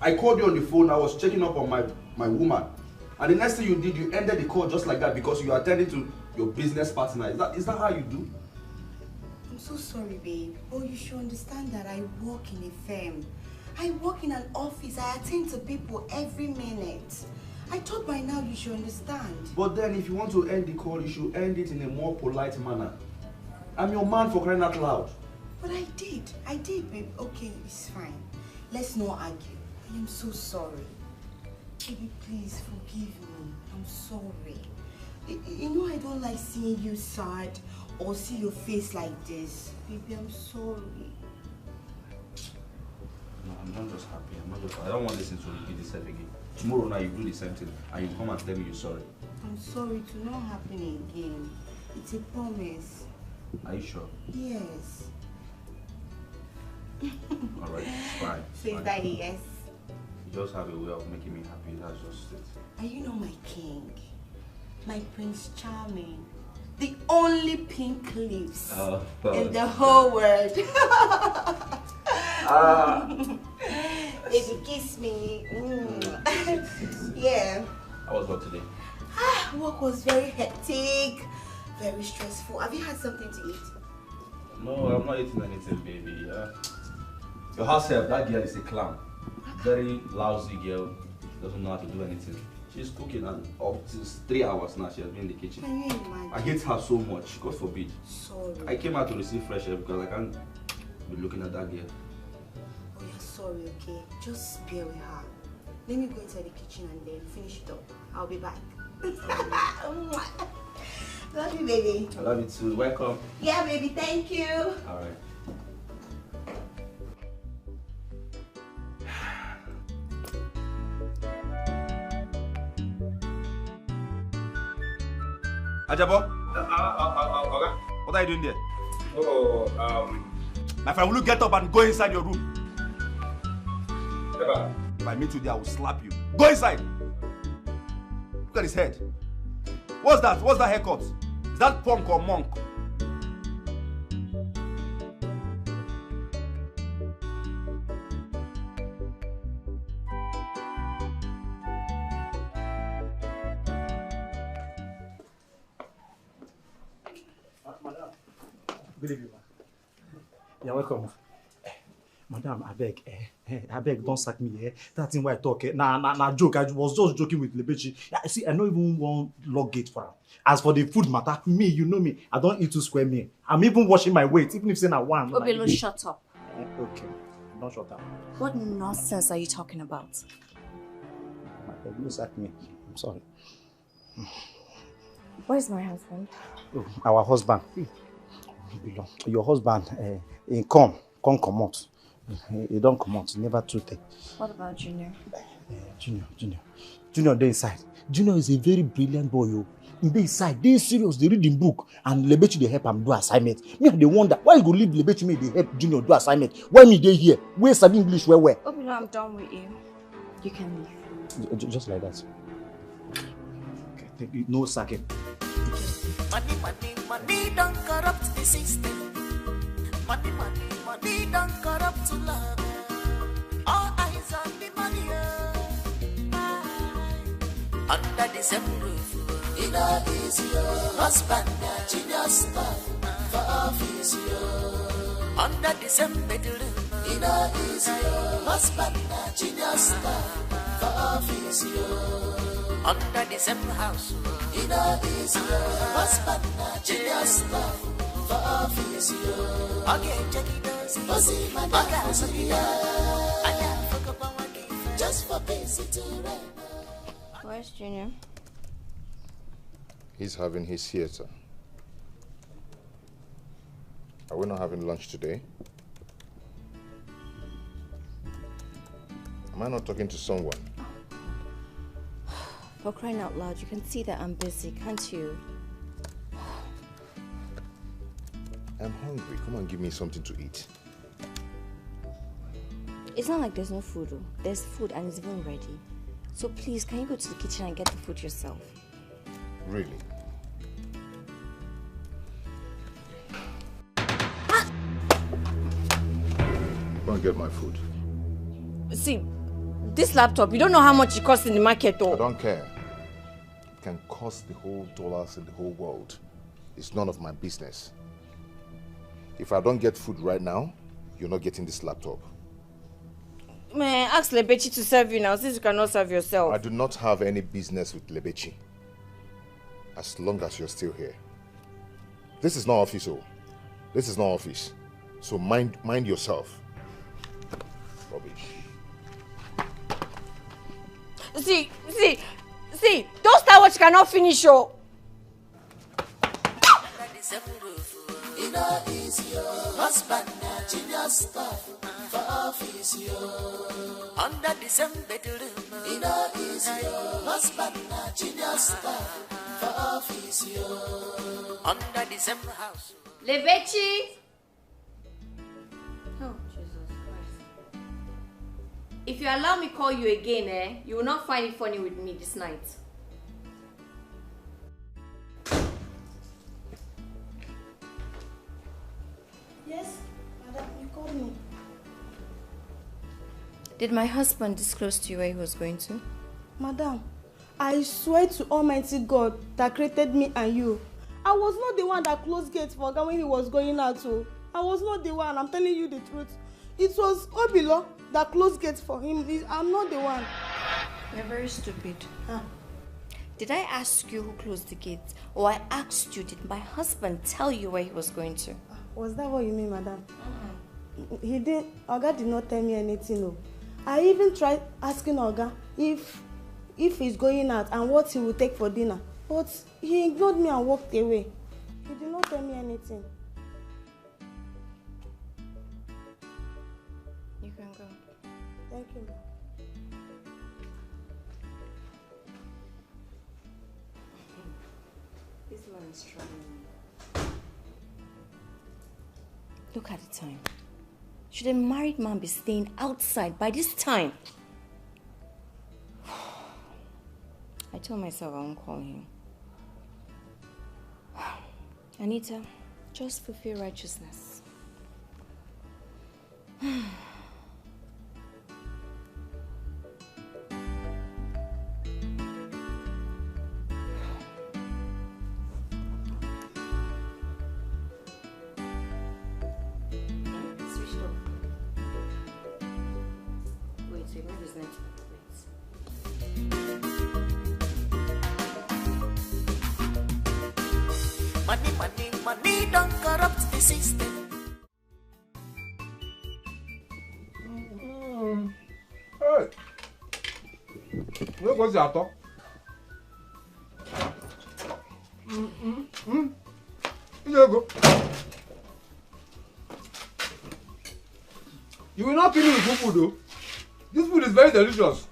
I called you on the phone. I was checking up on my woman. And the next thing you did, you ended the call just like that because you are attending to your business partner. Is that how you do? I'm so sorry, babe. But you should understand that I work in a firm. I work in an office. I attend to people every minute. I thought by now you should understand. But then if you want to end the call, you should end it in a more polite manner. I'm your man, for crying out loud. But I did, babe. Okay, it's fine. Let's not argue. I am so sorry. Baby, please forgive me. I'm sorry. You know I don't like seeing you sad or see your face like this. Baby, I'm sorry. No, I'm not just happy. I don't want this thing to repeat itself again. Tomorrow night you do the same thing and you come and tell me you're sorry. I'm sorry to not happen again. It's a promise. Are you sure? Yes. Alright, it's fine. Say that yes. You just have a way of making me happy, that's just it. And you know my king, my Prince Charming, the only pink lips in the whole world. Baby, kiss me. Yeah. How was work today? Work was very hectic, very stressful. Have you had something to eat? No, I'm not eating anything, baby. Your house help, that girl is a clown. Very lousy girl. Doesn't know how to do anything. She's cooking and up to 3 hours now she has been in the kitchen. Can you imagine? I hate her so much, God forbid. Sorry. I came out to receive fresh air because I can't be looking at that girl. Oh, you're sorry, okay? Just bear with her. Let me go inside the kitchen and then finish it up. I'll be back. Love you, baby. I love you too. Welcome. Yeah, baby. Thank you. All right. Ajabo? What are you doing there? My friend, will you get up and go inside your room? If I meet you there, I will slap you. Go inside! Look at his head. What's that? What's that haircut? Is that punk or monk? Good evening, ma. You're welcome. Madam, I beg, don't sack me. That thing why I talk. Nah, joke. I was just joking with Lebechi. See, I don't even want log gate for her. As for the food matter, me, you know me. I don't eat 2 square meal. I'm even washing my weight, even if saying I one. Obilo, shut up. Okay, don't shut up. What nonsense are you talking about? Don't sack me. I'm sorry. Where's my husband? Oh, our husband. Your husband, he come out. He don't come out. He never treated. What about Junior? Junior, they inside. Junior is a very brilliant boy. You. They inside. They serious. They reading book and Lebechi they help him do assignment. Me they wonder why you go leave Lebechi me they help Junior do assignment. Why me they here? Where's some English? Where? Obilo, I'm done with you. You can leave. Just like that. Okay, no sacking. Money don't corrupt the system. Money don't corrupt to love. All eyes on the money. Under the same roof, it is your husband, genius for office. Under the same bedroom, it is your husband, genius for office. Under the same house, it is your husband, genius for office. Okay, check it out. Just for basic to rent. Where's Junior? He's having his theater. Are we not having lunch today? Am I not talking to someone? For crying out loud, you can see that I'm busy, can't you? I'm hungry. Come and give me something to eat. It's not like there's no food, though. There's food and it's even ready. So please, can you go to the kitchen and get the food yourself? Really? Go and get my food. See, this laptop, you don't know how much it costs in the market, though. I don't care. It can cost the whole dollars in the whole world. It's none of my business. If I don't get food right now, you're not getting this laptop. Man, ask Lebechi to serve you now, since you cannot serve yourself. I do not have any business with Lebechi. As long as you're still here. This is not office, oh. This is not office. So mind yourself. Rubbish. See, don't start what you cannot finish, oh. Husband, genius stuff for office, yo. Under the same bedroom, husband, genius stuff for office, yo. Under the same house. Lebechi! Oh, Jesus Christ. If you allow me call you again, you will not find it funny with me this night. Yes, madam, you called me. Did my husband disclose to you where he was going to? Madam, I swear to Almighty God that created me and you, I was not the one that closed gates for Oga when he was going out. So I was not the one. I'm telling you the truth. It was Obilo that closed gates for him. I'm not the one. You're very stupid. Huh? Did I ask you who closed the gates? Or I asked you, did my husband tell you where he was going to? Was that what you mean, madam? He didn't. Oga did not tell me anything. No. I even tried asking Oga if he's going out and what he will take for dinner. But he ignored me and walked away. He did not tell me anything. You can go. Thank you. This one is troubling me. Look at the time. Should a married man be staying outside by this time? I told myself I won't call him. Anita, just fulfill righteousness. Money don't corrupt the system. Hey! Where was your talk? Here you go. You will not kill me with good food, though. This food is very delicious.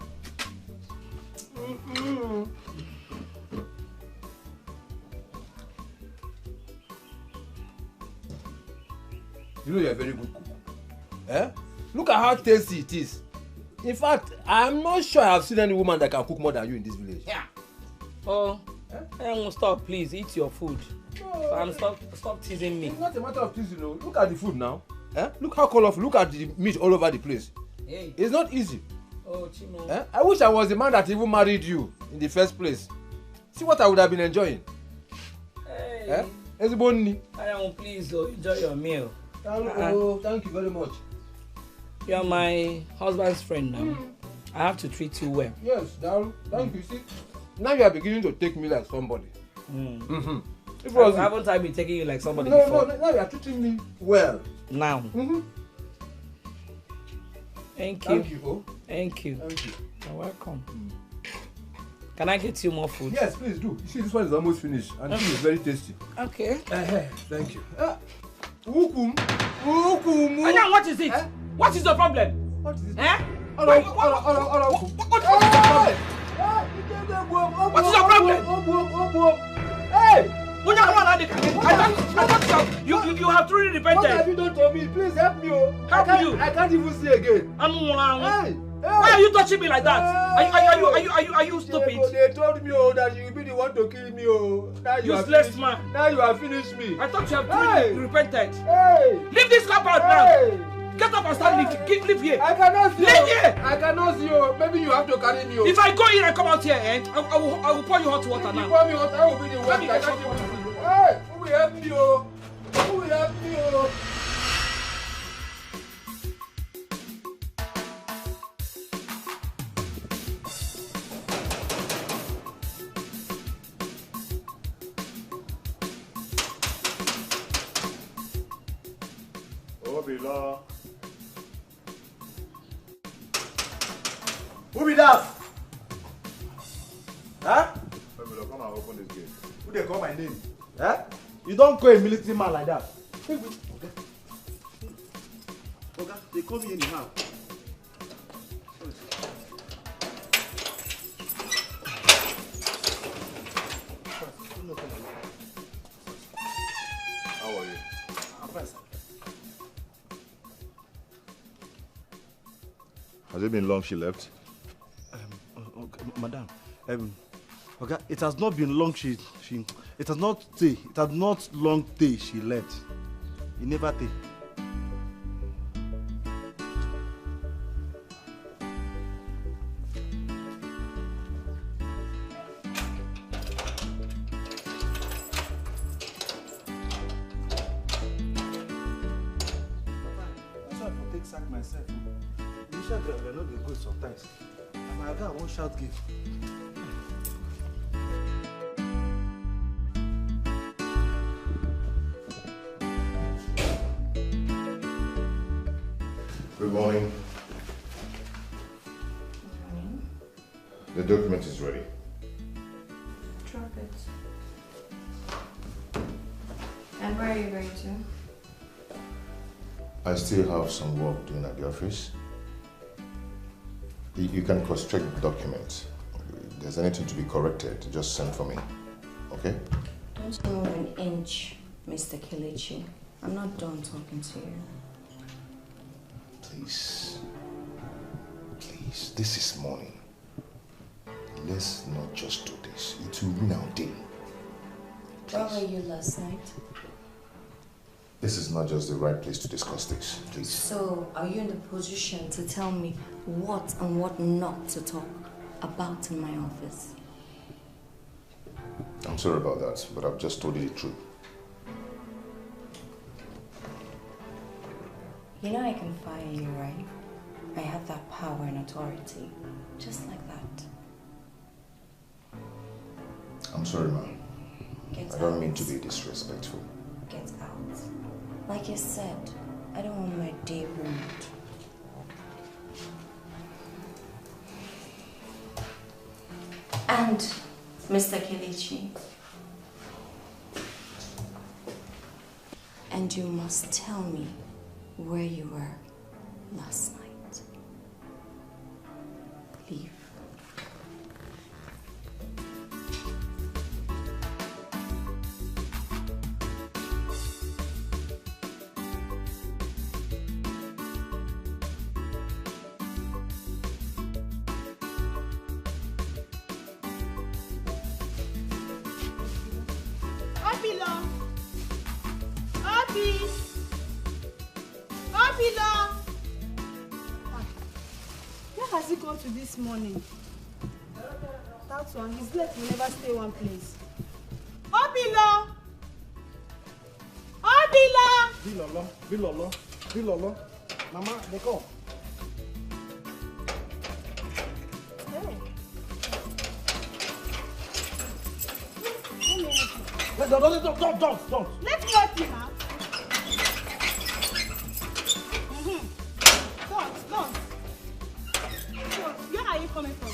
You know you're a very good cook. Eh? Look at how tasty it is. In fact, I'm not sure I have seen any woman that can cook more than you in this village. Yeah. Oh, stop, please. Eat your food. No. And stop teasing me. It's not a matter of teasing, you know. Look at the food now. Eh? Look how colorful. Look at the meat all over the place. Hey. It's not easy. Oh, Chino. Eh? I wish I was the man that even married you in the first place. See what I would have been enjoying. Hey. Eh? Eziboni. Please, enjoy your meal. Thank you very much. You are my husband's friend now. I have to treat you well. Yes, Daru. Thank you. See, now you are beginning to take me like somebody. Haven't I been taking you like somebody before? No, now you are treating me well. Now. Thank you. Thank you. You're welcome. Can I get you more food? Yes, please do. You see, this one is almost finished and it is very tasty. Okay. Thank you. Anya, what is it? What is the problem? What is it? What is your problem? Hey! I thought You have truly repented. What have you done to me? Please help me. Help you. I can't even see again. Hey. Why are you touching me like that? Are you stupid? They told me that you will be the one to kill me. Now you useless man. Now you have finished me. I thought you have truly repented. Hey. Leave this compound now. Get up and start lifting. Live here. I cannot see you. Live here. I cannot see you. Maybe you have to carry me. If I go in and come out here, I will pour you hot water now. You pour me hot, I will be the one. I can't even see. Hey, who will help me? Who will help me? Who be that? Huh? Come and open this gate. Who they call my name? Huh? You don't call a military man like that. Okay, they call me anyhow. How are you? I'm fine, sir. Has it been long she left? Madam, okay, it has not been long. It has not long day she left. It never take. That's why I take sack myself. Initial girl, we are not good sometimes. My guy won't shout give. Good morning. Good morning. The document is ready. Drop it. And where are you going to? I still have some work doing at the office. You can cross-check the document. If there's anything to be corrected, just send for me. Okay? Don't move an inch, Mr. Kelechi. I'm not done talking to you. Please. Please, this is morning. Let's not just do this. It will ruin our day. Where were you last night? This is not just the right place to discuss this, please. So, are you in the position to tell me what and what not to talk about in my office? I'm sorry about that, but I've just told you the truth. You know I can fire you, right? I have that power and authority. Just like that. I'm sorry, ma'am. Get I don't out. mean to be disrespectful. Get out. Like you said, I don't want my day ruined. And, Mr. Kelechi, and you must tell me where you were last night. Leave. To this morning. That one, his leg will never stay one place. Obilo! Obilo! Bilolo. Mama, they come. Hey. Don't. Let me help you now. Don't. Where are you coming from?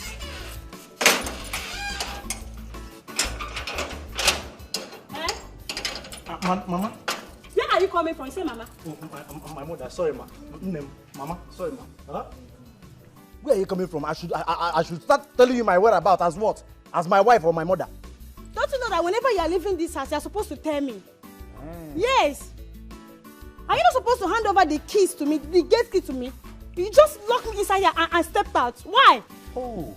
Mama? Where are you coming from? Say mama. My mother, sorry ma. Mama, sorry ma. Huh? Where are you coming from? I should start telling you my whereabouts as what? As my wife or my mother? Don't you know that whenever you are leaving this house, you are supposed to tell me? Yes. Are you not supposed to hand over the keys to me, the gate key to me? You just locked me inside here and stepped out. Why? Oh,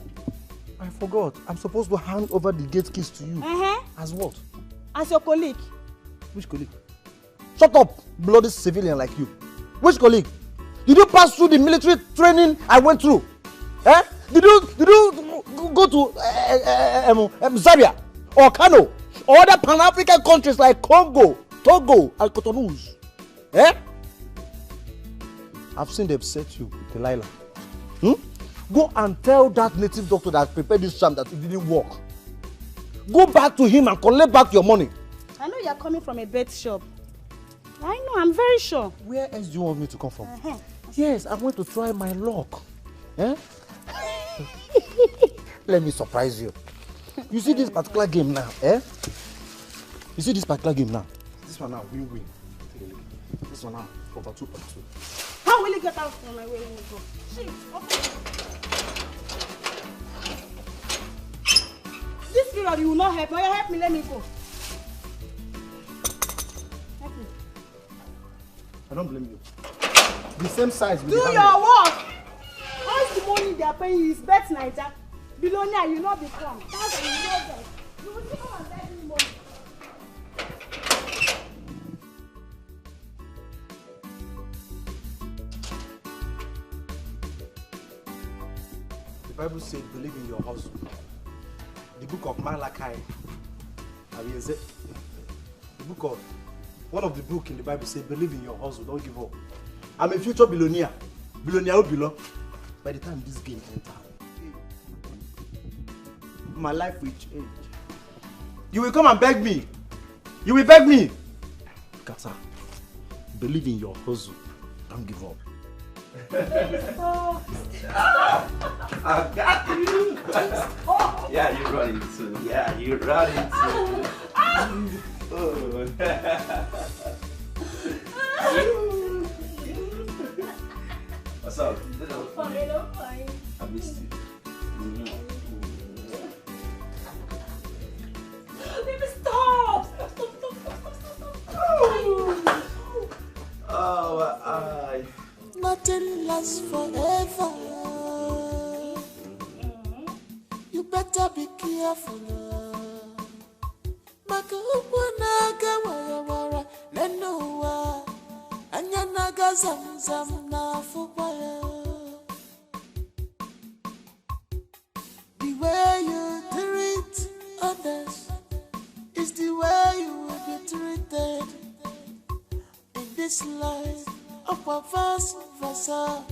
I forgot. I'm supposed to hand over the gate keys to you. As what? As your colleague. Which colleague? Shut up, bloody civilian like you. Which colleague? Did you pass through the military training I went through? Eh? Did you go to Zaria or Kano or other Pan-African countries like Congo, Togo, and Cotonou? Eh? I've seen them set you, Delilah. Go and tell that native doctor that prepared this sham that it didn't work. Go back to him and collect back your money. I know you're coming from a bait shop. I know, I'm very sure. Where else do you want me to come from? Yes, I want to try my luck. Eh? Let me surprise you. You see this particular game now, eh? You see this particular game now? This one now, win-win. This one now, over 2.2. How will you get out from my way? Let me go. Shit, okay. This period you will not help. Now you help me, let me go. Help me. I don't blame you. The same size with do the your work. All the money they are paying you is bet nighter. Billionaire, you not become. That's you know that. You will see how I'm getting money. The Bible says, believe in your hustle. The book of Malachi, one of the book in the Bible says, believe in your hustle, don't give up. I'm a future billionaire. Billionaire will belong. By the time this game enter, my life will change. You will come and beg me. You will beg me. Kasa, believe in your hustle, don't give up. I got you. Yeah, you run it too. Yeah, you run it too. What's up? Fine, I'm fine. I missed you. Baby, stop! Oh, my eye. Nothing lasts forever. You better be careful. Makaupanaga wara lenuwa anyanaga zamzam na fubaya. The way you treat others is the way you will be treated in this life. Up vice versa,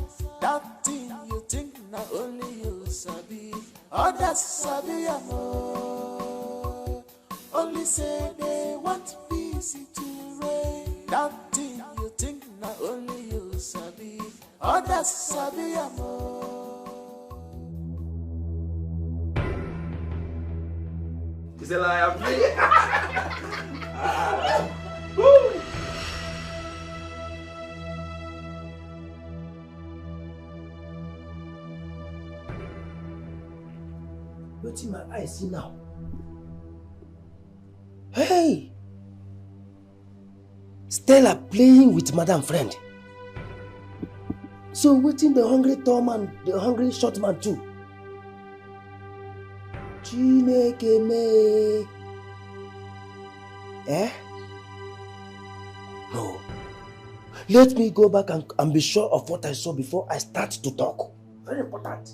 that thing you think not only you sabi, others sabi amor. Only say they want peace to reign. That thing you think not only you sabi, others sabi amor. Is it like I'm free? What's in my eyes see now? Hey! Stella playing with Madam Friend. So waiting the hungry tall man, the hungry short man too. Chineke me. Eh? No. Let me go back and be sure of what I saw before I start to talk. Very important.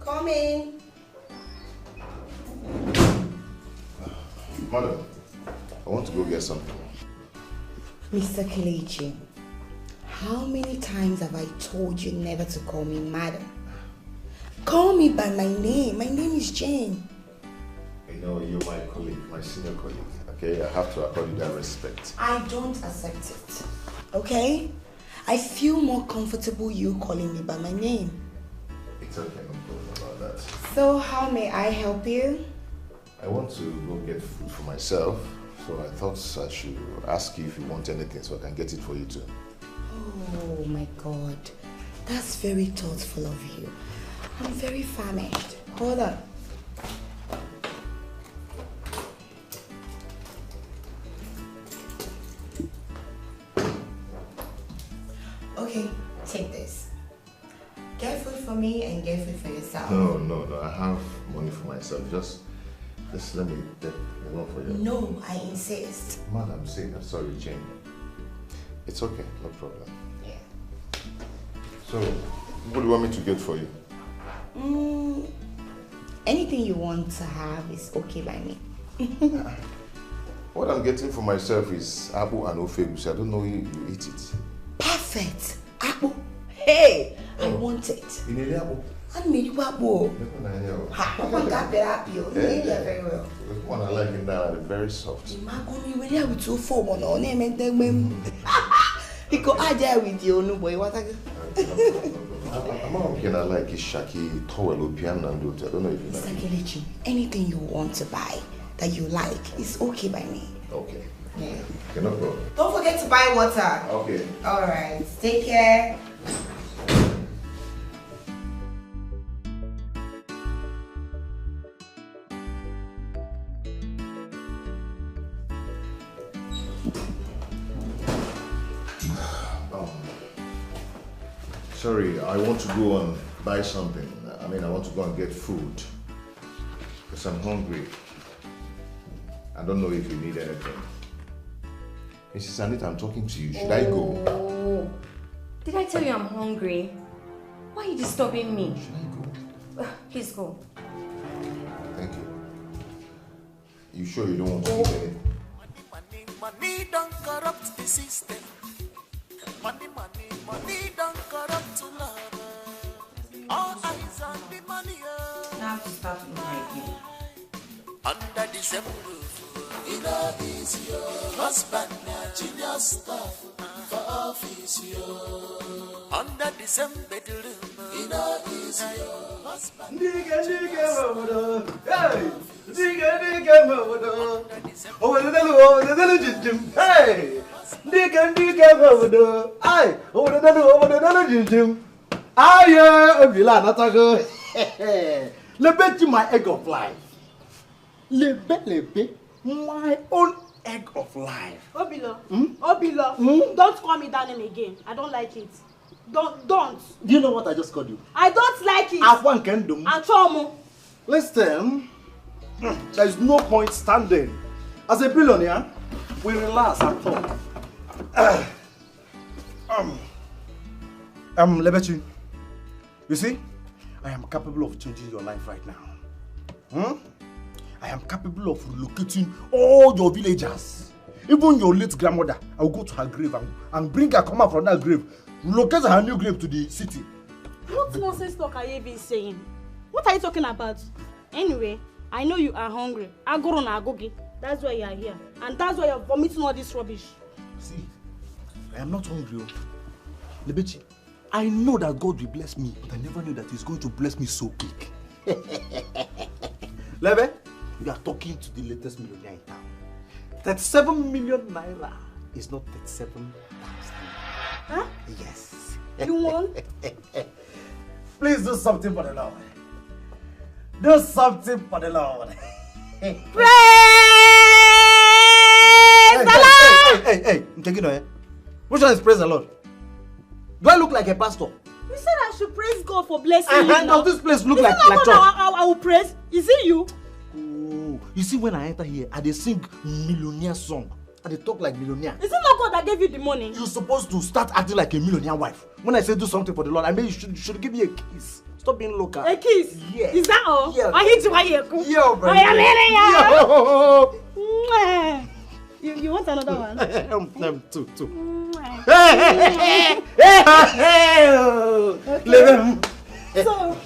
Come in. Madam, I want to go get something. Mr. Kelechi, how many times have I told you never to call me madam? Call me by my name. My name is Jane. You know, you're my colleague, my senior colleague. Okay, I have to accord you that respect. I don't accept it. Okay? I feel more comfortable you calling me by my name. It's okay, no problem about that. So how may I help you? I want to go get food for myself, so I thought I should ask you if you want anything so I can get it for you too. Oh my God, that's very thoughtful of you. I'm very famished. Hold on. Okay, take this. Get food for me and get food for yourself. No, I have money for myself. Just let me take the one for you. No, I insist. Madam, I'm sorry, Jane. It's okay, no problem. Yeah. So, what do you want me to get for you? Anything you want to have is okay by me. What I'm getting for myself is apple and ofegus. I don't know if you eat it. Perfect. Apple. Hey, I want it. You need apple? And me you apple. Ha, I want that apple. You need it very well. The one I like it now, they're very soft. Imagine we really with 2 4 1 on name and then he go add there with you, no boy. What I Can I like a shaki towel piano and do it? I don't know if you Mr. like. Kelechi, anything you want to buy that you like is okay by me. Okay. Yeah. Okay, no problem. Don't forget to buy water. Okay. Alright. Take care. Sorry, I want to go and buy something. I want to go and get food. Because I'm hungry. I don't know if you need anything. Mrs. Anita, I'm talking to you. Should I go? Did I tell you I'm hungry? Why are you disturbing me? Should I go? Please go. Thank you. You sure you don't want to eat anything? Money don't corrupt the system. Money don't corrupt to love. All eyes on the money. Now to start again. Under the same roof, it is your husband, genius stuff for office. Under the same bedroom, it is your husband. Hey! Lebeti my egg of life. Lebe, my own egg of life. Obilo, Obilo, don't call me that name again. I don't like it. Don't. Do you know what I just called you? I don't like it. Afwan Kendum. Achomo. Listen, there is no point standing. As a billionaire, we relax and talk. Lebechi, you see, I am capable of changing your life right now. I am capable of relocating all your villagers. Even your late grandmother, I will go to her grave and bring her come out from that grave, relocate her new grave to the city. What nonsense talk are you even saying? What are you talking about? Anyway, I know you are hungry. Agoro na agogi. That's why you are here. And that's why you are vomiting all this rubbish. See, I am not hungry. Lebechi, I know that God will bless me, but I never knew that He's going to bless me so quick. Lebe, you are talking to the latest millionaire in town. 37 million naira is not 37,000. Huh? Yes. You want? Please do something for the Lord. Do something for the Lord. Praise the Lord! Hey, Nkegino, which one is praise the Lord? Do I look like a pastor? You said I should praise God for blessing you. Now this place look like church. I will praise. Is it you? Oh, you see, when I enter here, they sing millionaire song. And they talk like millionaire. Is it not God that gave you the money? You're supposed to start acting like a millionaire wife. When I say do something for the Lord, I mean you should give me a kiss. Stop being local. A kiss? Yes. Is that all? Yes. I hate you. Yo, baby. You want another one? Two. So,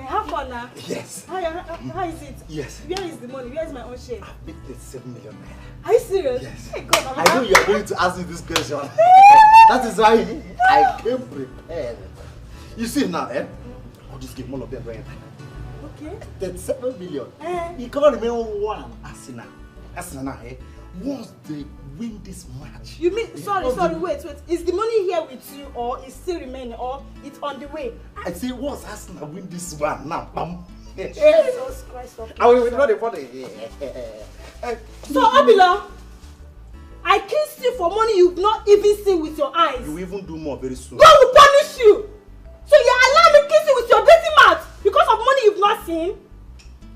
have fun now. Yes. How is it? Yes. Where is the money? Where is my own share? I made 37 million naira. Are you serious? Yes. Hey, God, I know you are going to ask me this question. That is why I came prepared. You see now, I'll just give all of them right. Okay. That's 7 million. You can't remain one. Arsenal, once they win this match. You mean, sorry, wait. Is the money here with you or is still remaining or it's on the way? I say once Arsenal win this one, now, Jesus Christ. Okay. I will not afford it. So, Abila, I kissed you for money you've not even seen with your eyes. You will even do more very soon. God will punish you. So you allow me kiss you with your dirty mouth because of money you've not seen?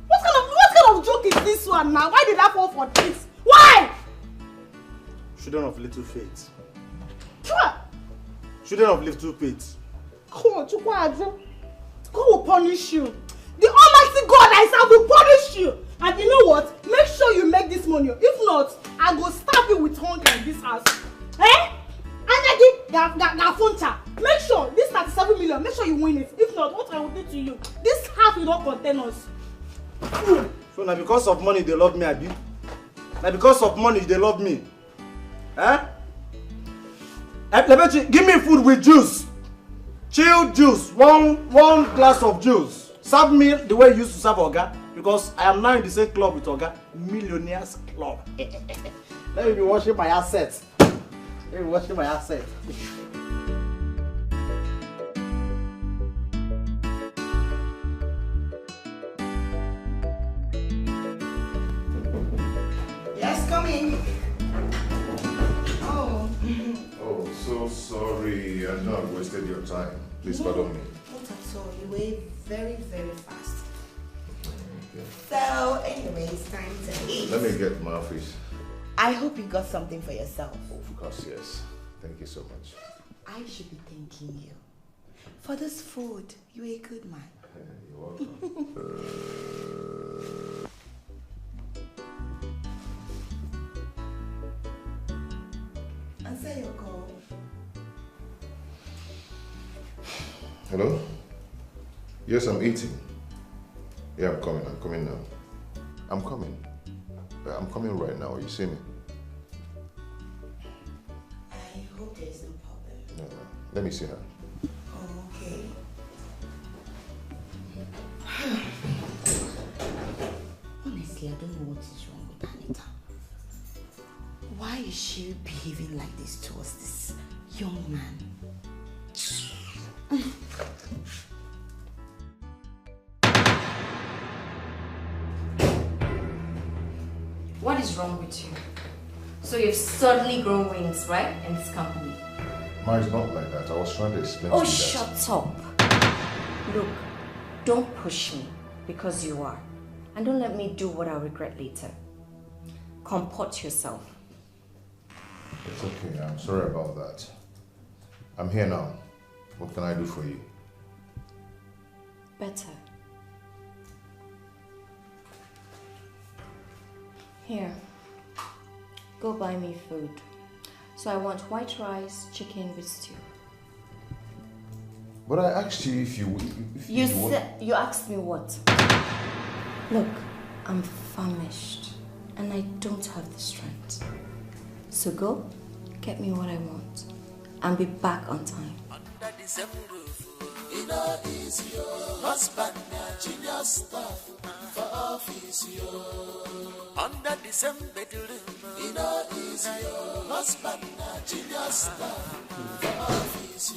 What kind of joke is this one now? Why did I fall for this? Why? Children of little faith. Sure. Children of little faith. God will punish you. The Almighty God I serve will punish you. And you know what? Make sure you make this money. If not, I go stab you with hunger in this house. Make sure this 37 million, make sure you win it. If not, what I will do to you? This house will not contain us. So now because of money they love me, Abi? Now because of money they love me? Give me food with juice. Chilled juice. One glass of juice. Serve me the way you used to serve Oga. Because I am now in the same club with Oga. Millionaires Club. Let me be washing my assets. Yes, come in. Oh. Oh, so sorry. I know I've wasted your time. Please pardon me. Not at all. You were very, very fast. Okay. So, anyway, it's time to eat. Let me get my office. I hope you got something for yourself. Of course, yes. Thank you so much. I should be thanking you for this food. You're a good man. You're welcome. Answer your call. Hello? Yes, I'm eating. Yeah, I'm coming now. I'm coming right now. You see me? I hope there's no problem. No. Let me see her. Oh, okay. Honestly, I don't know what is wrong with Anita. Why is she behaving like this towards this young man? What is wrong with you? So you've suddenly grown wings, right? In this company. Ma, it's not like that. I was trying to explain Oh, to you shut up. Look, don't push me because you are. And don't let me do what I'll regret later. Comport yourself. It's okay. I'm sorry about that. I'm here now. What can I do for you? Better. Here. Go buy me food. So I want white rice, chicken with stew. But I asked you if you You asked me what? Look, I'm famished and I don't have the strength. So go, get me what I want and be back on time. Under the same roof, it all is your husband, junior stuff for office, under the same bedroom, it all is your husband, junior stuff for office,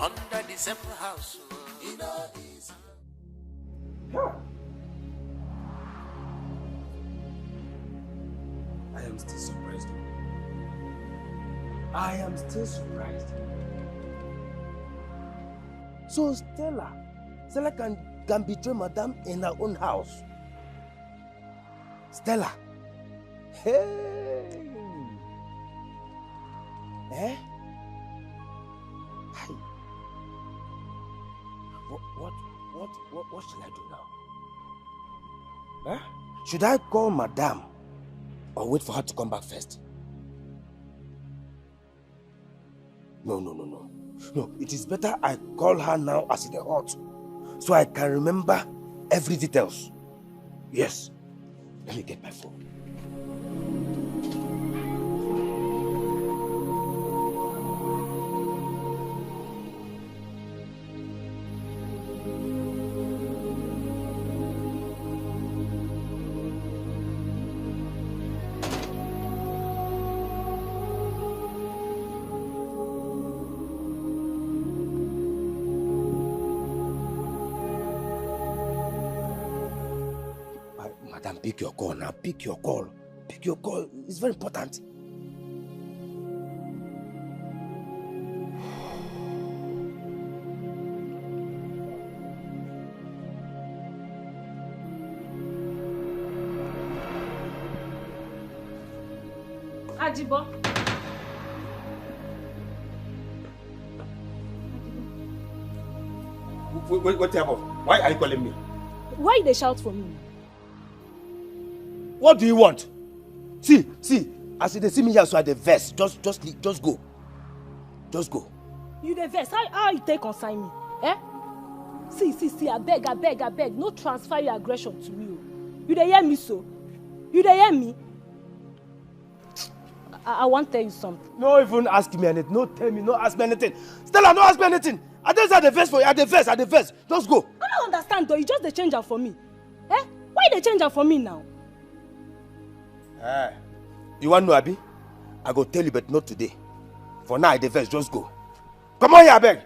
under the same house, it all is I am still surprised. I am still surprised. So Stella can betray Madame in her own house. Stella. Hey. Eh? Hey. What shall I do now? Huh? Should I call Madame or wait for her to come back first? No. No, it is better I call her now as in the hot, so I can remember every details. Yes. Let me get my phone. Madam, pick your call now. Pick your call. Pick your call. It's very important. Ajibo. What type of? Why are you calling me? Why they shout for me? What do you want? See, as they see me here, so I the verse. Just go. Just go. You the verse. How you take consign me? Eh? See, I beg. No transfer your aggression to me. You dey hear me so? You dey hear me? I want to tell you something. No even ask me anything. No tell me. No ask me anything. Stella, no ask me anything. I just had the verse for you. At the verse. Just go. I don't understand though. You just the change her for me. Eh? Why they change her for me now? You want to know, Abi? I go tell you, but not today. For now, the verse. Just go. Come on here, I beg.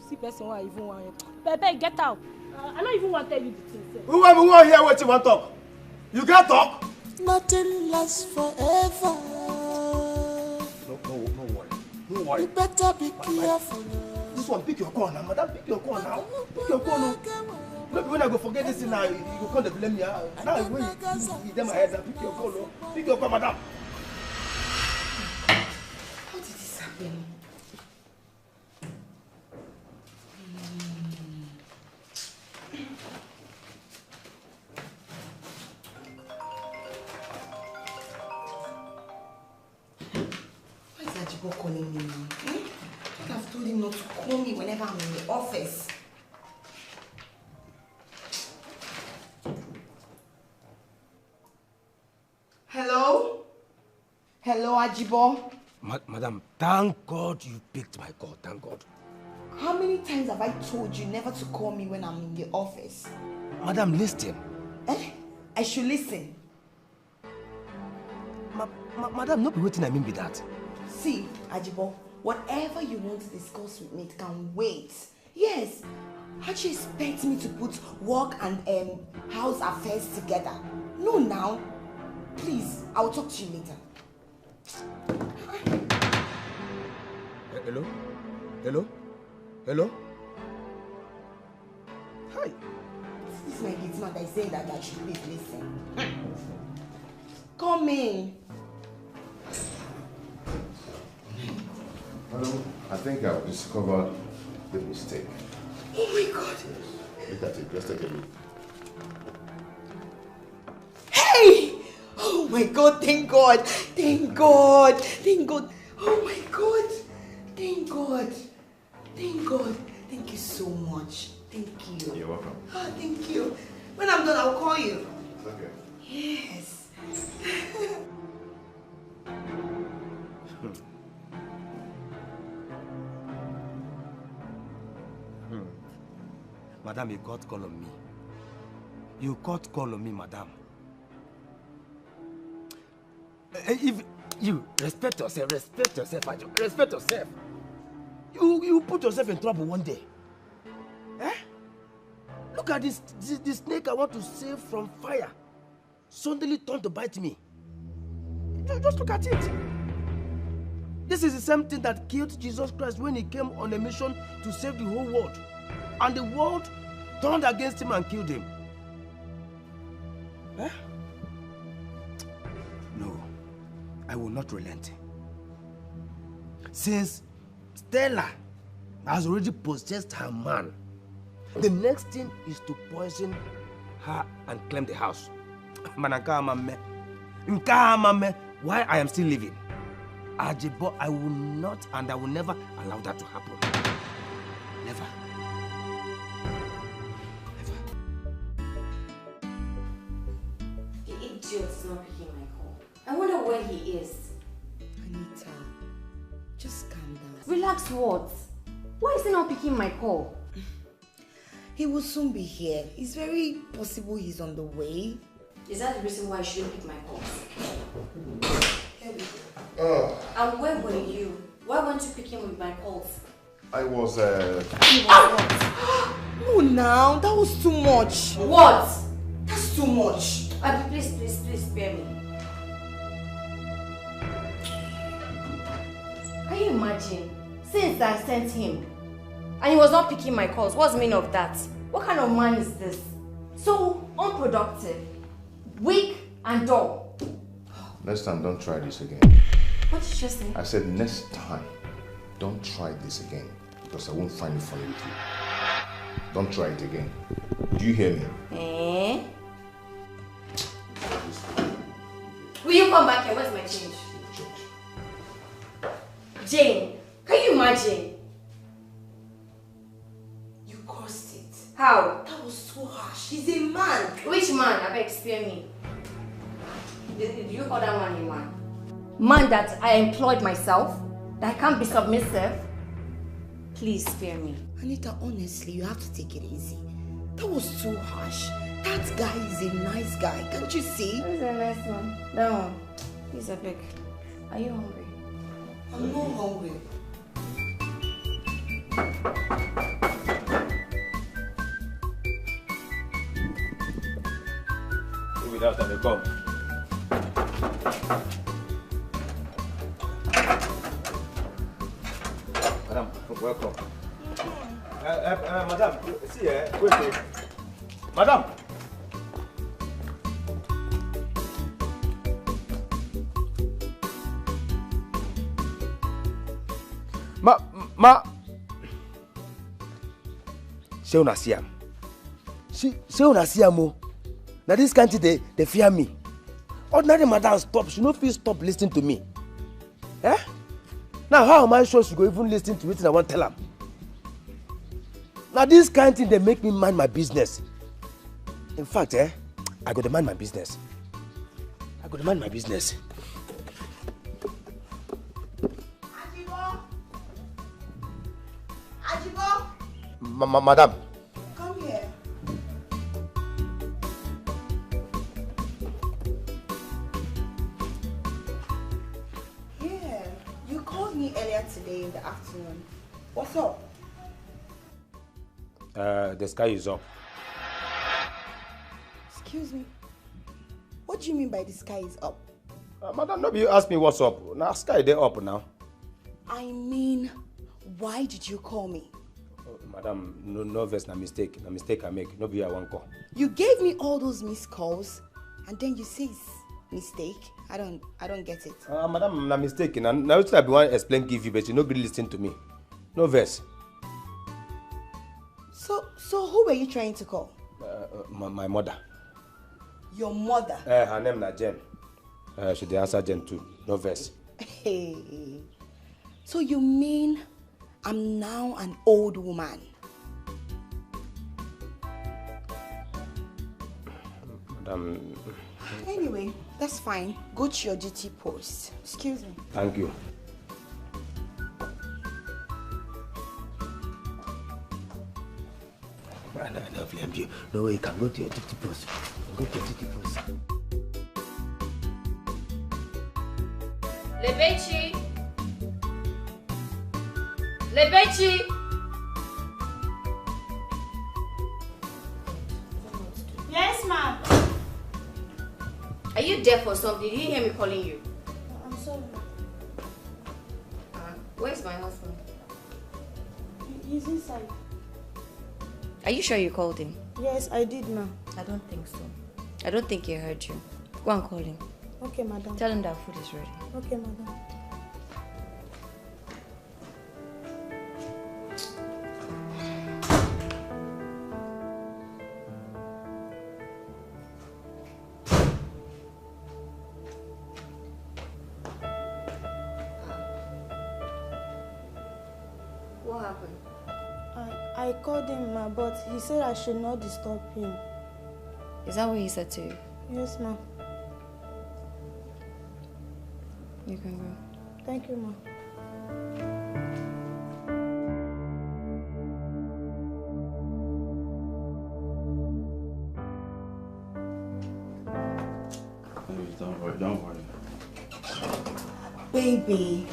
See person who I even want you. Bebe, get out. I don't even want to tell you the thing. Who want hear what you want to talk? You can't talk. Nothing lasts forever. No worry. You better be careful. This one, pick your call now, madam. Pick your call now. Pick your call now. Look, when I go forget this thing now, you go call the blame me. Now when you get my head, now pick your call now. Pick your call, madam. How did this happen? Why is Ajibo calling me now? I have told him not to call me whenever I'm in the office. Hello? Hello, Ajibo? Madam, thank God you picked my call. Thank God. How many times have I told you never to call me when I'm in the office? Madam, listen. I should listen. Madam, not be waiting I mean be that. See, Ajibo, whatever you want to discuss with me, it can wait. Yes. How do you expect me to put work and house affairs together? No, now. Please, I'll talk to you later. Hello? Hi. This is my gate man that is saying that I should please listen. Come in. Hello. I think I've discovered the mistake. Oh my God. Look at it. Just take a look. Hey! Oh my God, thank God. Thank God. Thank God. Oh my God. Thank God. Thank God. Thank you so much. Thank you. You're welcome. Oh, thank you. When I'm done, I'll call you. Okay. Yes. Madam, you got call on me. You got call on me, madam. If you respect yourself, Ajo. Respect yourself. You put yourself in trouble one day. Look at this snake I want to save from fire. Suddenly turned to bite me. Just look at it. This is the same thing that killed Jesus Christ when he came on a mission to save the whole world. And the world turned against him and killed him. No, I will not relent. Since Stella has already possessed her man, the next thing is to poison her and claim the house. Why I am still living? Ajibo, I will not and I will never allow that to happen. Never. The idiot's not picking my call. I wonder where he is. Anita, just calm down. Relax what? Why is he not picking my call? He will soon be here. It's very possible he's on the way. Is that the reason why I shouldn't pick my calls? And where were you? Why weren't you picking with my calls? I was, No, now, that was too much. What? That's too much. Abby, please spare me. Can you imagine? Since I sent him, and he was not picking my calls, what's the meaning of that? What kind of man is this? So unproductive, weak and dull. Next time, don't try this again. What did you just say? I said next time, don't try this again because I won't find it funny with you. Don't try it again. Do you hear me? Eh? Will you come back here? Where's my change? Jane, can you imagine? You cursed it. How? That was so harsh. He's a man. Which man? I beg, spare me. Did you call that man a man? Man that I employed myself? That I can't be submissive? Please spare me. Anita, honestly, you have to take it easy. That was too harsh. That guy is a nice guy. Can't you see? He's a nice one. That one. He's a big. Are you hungry? I'm not hungry. Without having come. Madam, welcome. Madam, see wait. Madam. Say una see am. Say una see am o. Now this country they fear me. Ordinary madam stop. She no fit stop listening to me. Eh? Now how am I sure she go even listen to wetin I wan tell am? Now this kind thing they make me mind my business. In fact, I go to mind my business. Ajibo! Madam. Come here. Yeah, you called me earlier today in the afternoon. What's up? The sky is up. Excuse me. What do you mean by the sky is up? Madam, nobody ask me what's up. Now sky they up now. I mean, why did you call me? Madam, no verse, na mistake I make. Nobody I want call. You gave me all those missed calls, and then you say it's mistake. I don't get it. Madam, na mistake. Now it's like I want to explain, give you, but you no really listen to me. No verse. So who were you trying to call? My mother. Your mother? Her name na Jen. She dey answer Jen too. No verse. Hey. So you mean I'm now an old woman? Madam. Anyway, that's fine. Go to your duty post. Excuse me. Thank you. I don't blame you. No way, you can go to your duty post. Go to your duty post. Lebechi! Lebechi! Yes, ma'am. Are you deaf or something? Did you hear me calling you? I'm sorry. Where's my husband? He's inside. Are you sure you called him? Yes, I did, ma'am. I don't think so. I don't think he heard you. Go and call him. Okay, madam. Tell him that food is ready. Okay, madam. What happened? I called him, ma, but he said I should not disturb him. Is that what he said to you? Yes, ma'am. You can go. Thank you, ma'am. Don't worry. Baby,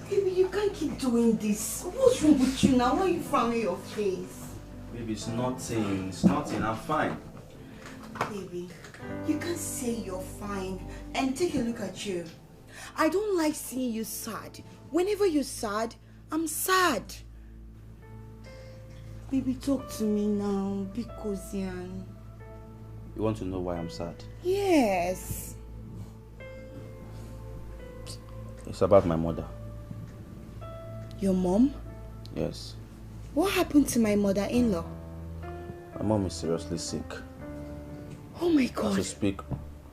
you can't keep doing this. What's wrong with you now? Why are you frowning your face? Baby, it's nothing. I'm fine. Baby, You can't say you're fine and take a look at you. I don't like seeing you sad. Whenever you're sad, I'm sad. Baby, talk to me now. Be cozy. You want to know why I'm sad? Yes. It's about my mother. Your mom? Yes. What happened to my mother-in-law? My mom is seriously sick. Oh my God. As we speak,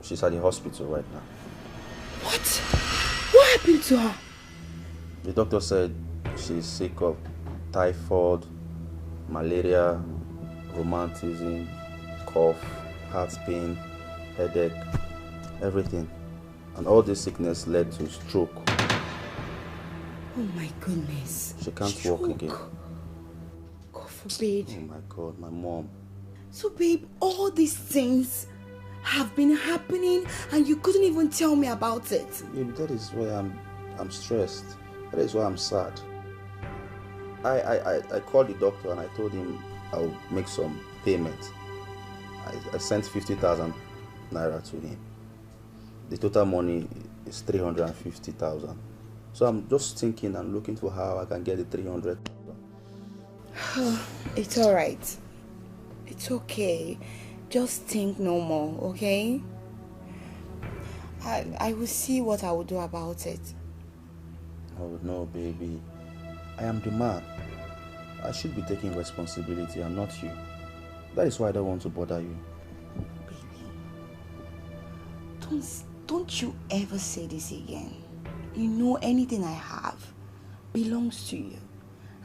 she's at the hospital right now. What? What happened to her? The doctor said she's sick of typhoid, malaria, rheumatism, cough, heart pain, headache, everything. And all this sickness led to stroke. Oh my goodness. She can't walk again. God forbid. Oh my God, my mom. So babe, all these things have been happening and you couldn't even tell me about it. Yeah, that is why I'm stressed. That is why I'm sad. I called the doctor and I told him I'll make some payment. I sent 50,000 naira to him. The total money is 350,000. So I'm just thinking and looking for how I can get the 300,000. It's alright. It's okay. Just think no more, okay? I will see what I will do about it. Oh no, baby. I am the man. I should be taking responsibility and not you. That is why I don't want to bother you. Baby, don't you ever say this again. You know anything I have belongs to you.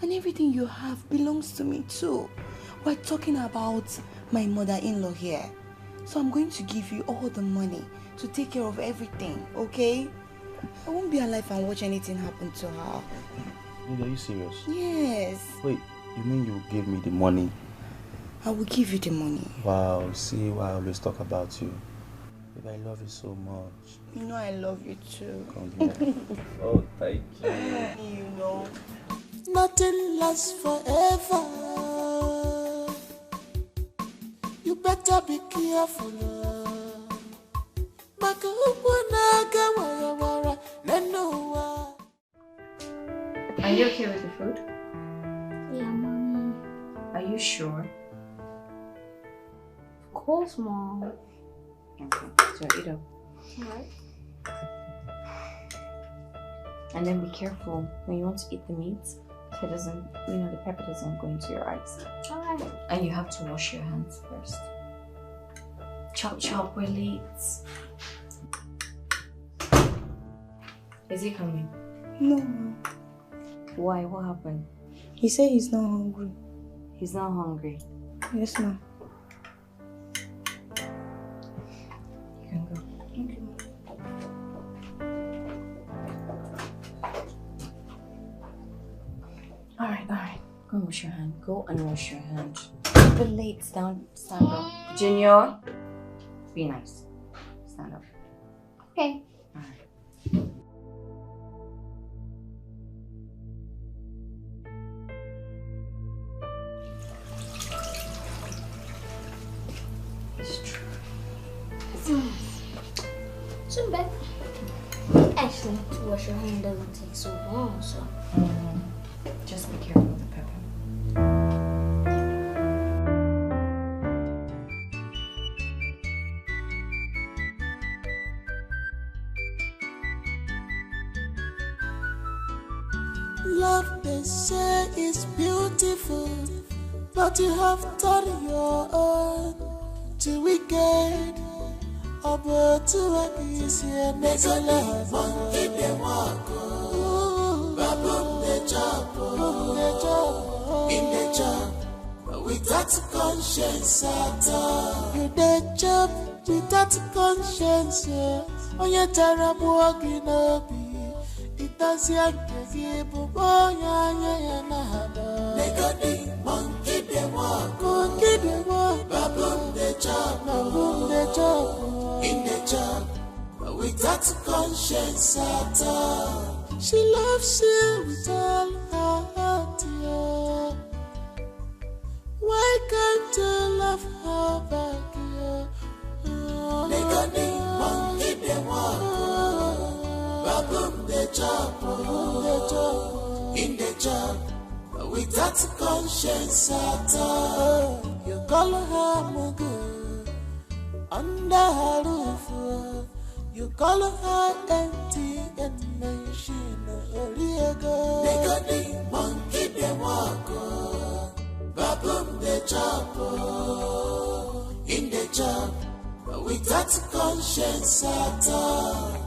And everything you have belongs to me too. We're talking about my mother-in-law here. So I'm going to give you all the money to take care of everything, okay? I won't be alive and watch anything happen to her. Are you serious? Yes. Wait, you mean you gave me the money? I will give you the money. Wow, see why I always talk about you. Baby, I love you so much. You know I love you too. Come here. Oh, thank you. You know. Nothing lasts forever. You better be careful. Are you okay with the food? Yeah, Mommy. Are you sure? Of course, Mom. Okay, so eat up. Alright. And then be careful when you want to eat the meat, so it doesn't, the pepper doesn't go into your eyes. Alright. And you have to wash your hands first. Chop chop, we're late. Is he coming? No. Why? What happened? He said he's not hungry. He's not hungry. Yes, ma'am. You can go. Okay. Alright. Go and wash your hand. Go and wash your hand. You're late. Stand up. Junior, be nice. Stand up. Okay. Alright. Too bad. Actually, to wash your hand doesn't take so long, so. Just be careful with the pepper. Love, they say, is beautiful, but you have turned your own to wicked. About to a piece here, make a love. Monkey, they walk. Baboon, they jump. In the job, without conscience at all. You they jump without conscience. On your terrible walking up. It does young give a boy, Negodi, monkey, they walk. Monkey, they walk. Baboon, they jump. Baboon, they jump. In the job, without conscience at all. She loves you with all her heart, yeah. Why can't you love her back, yeah? monkey they walk, baboon they chop, in the job, without conscience at all. You call her mugu, under her roof, you call her empty and machine. The monkey they walk, baboon they chop, in the job, without conscience at all.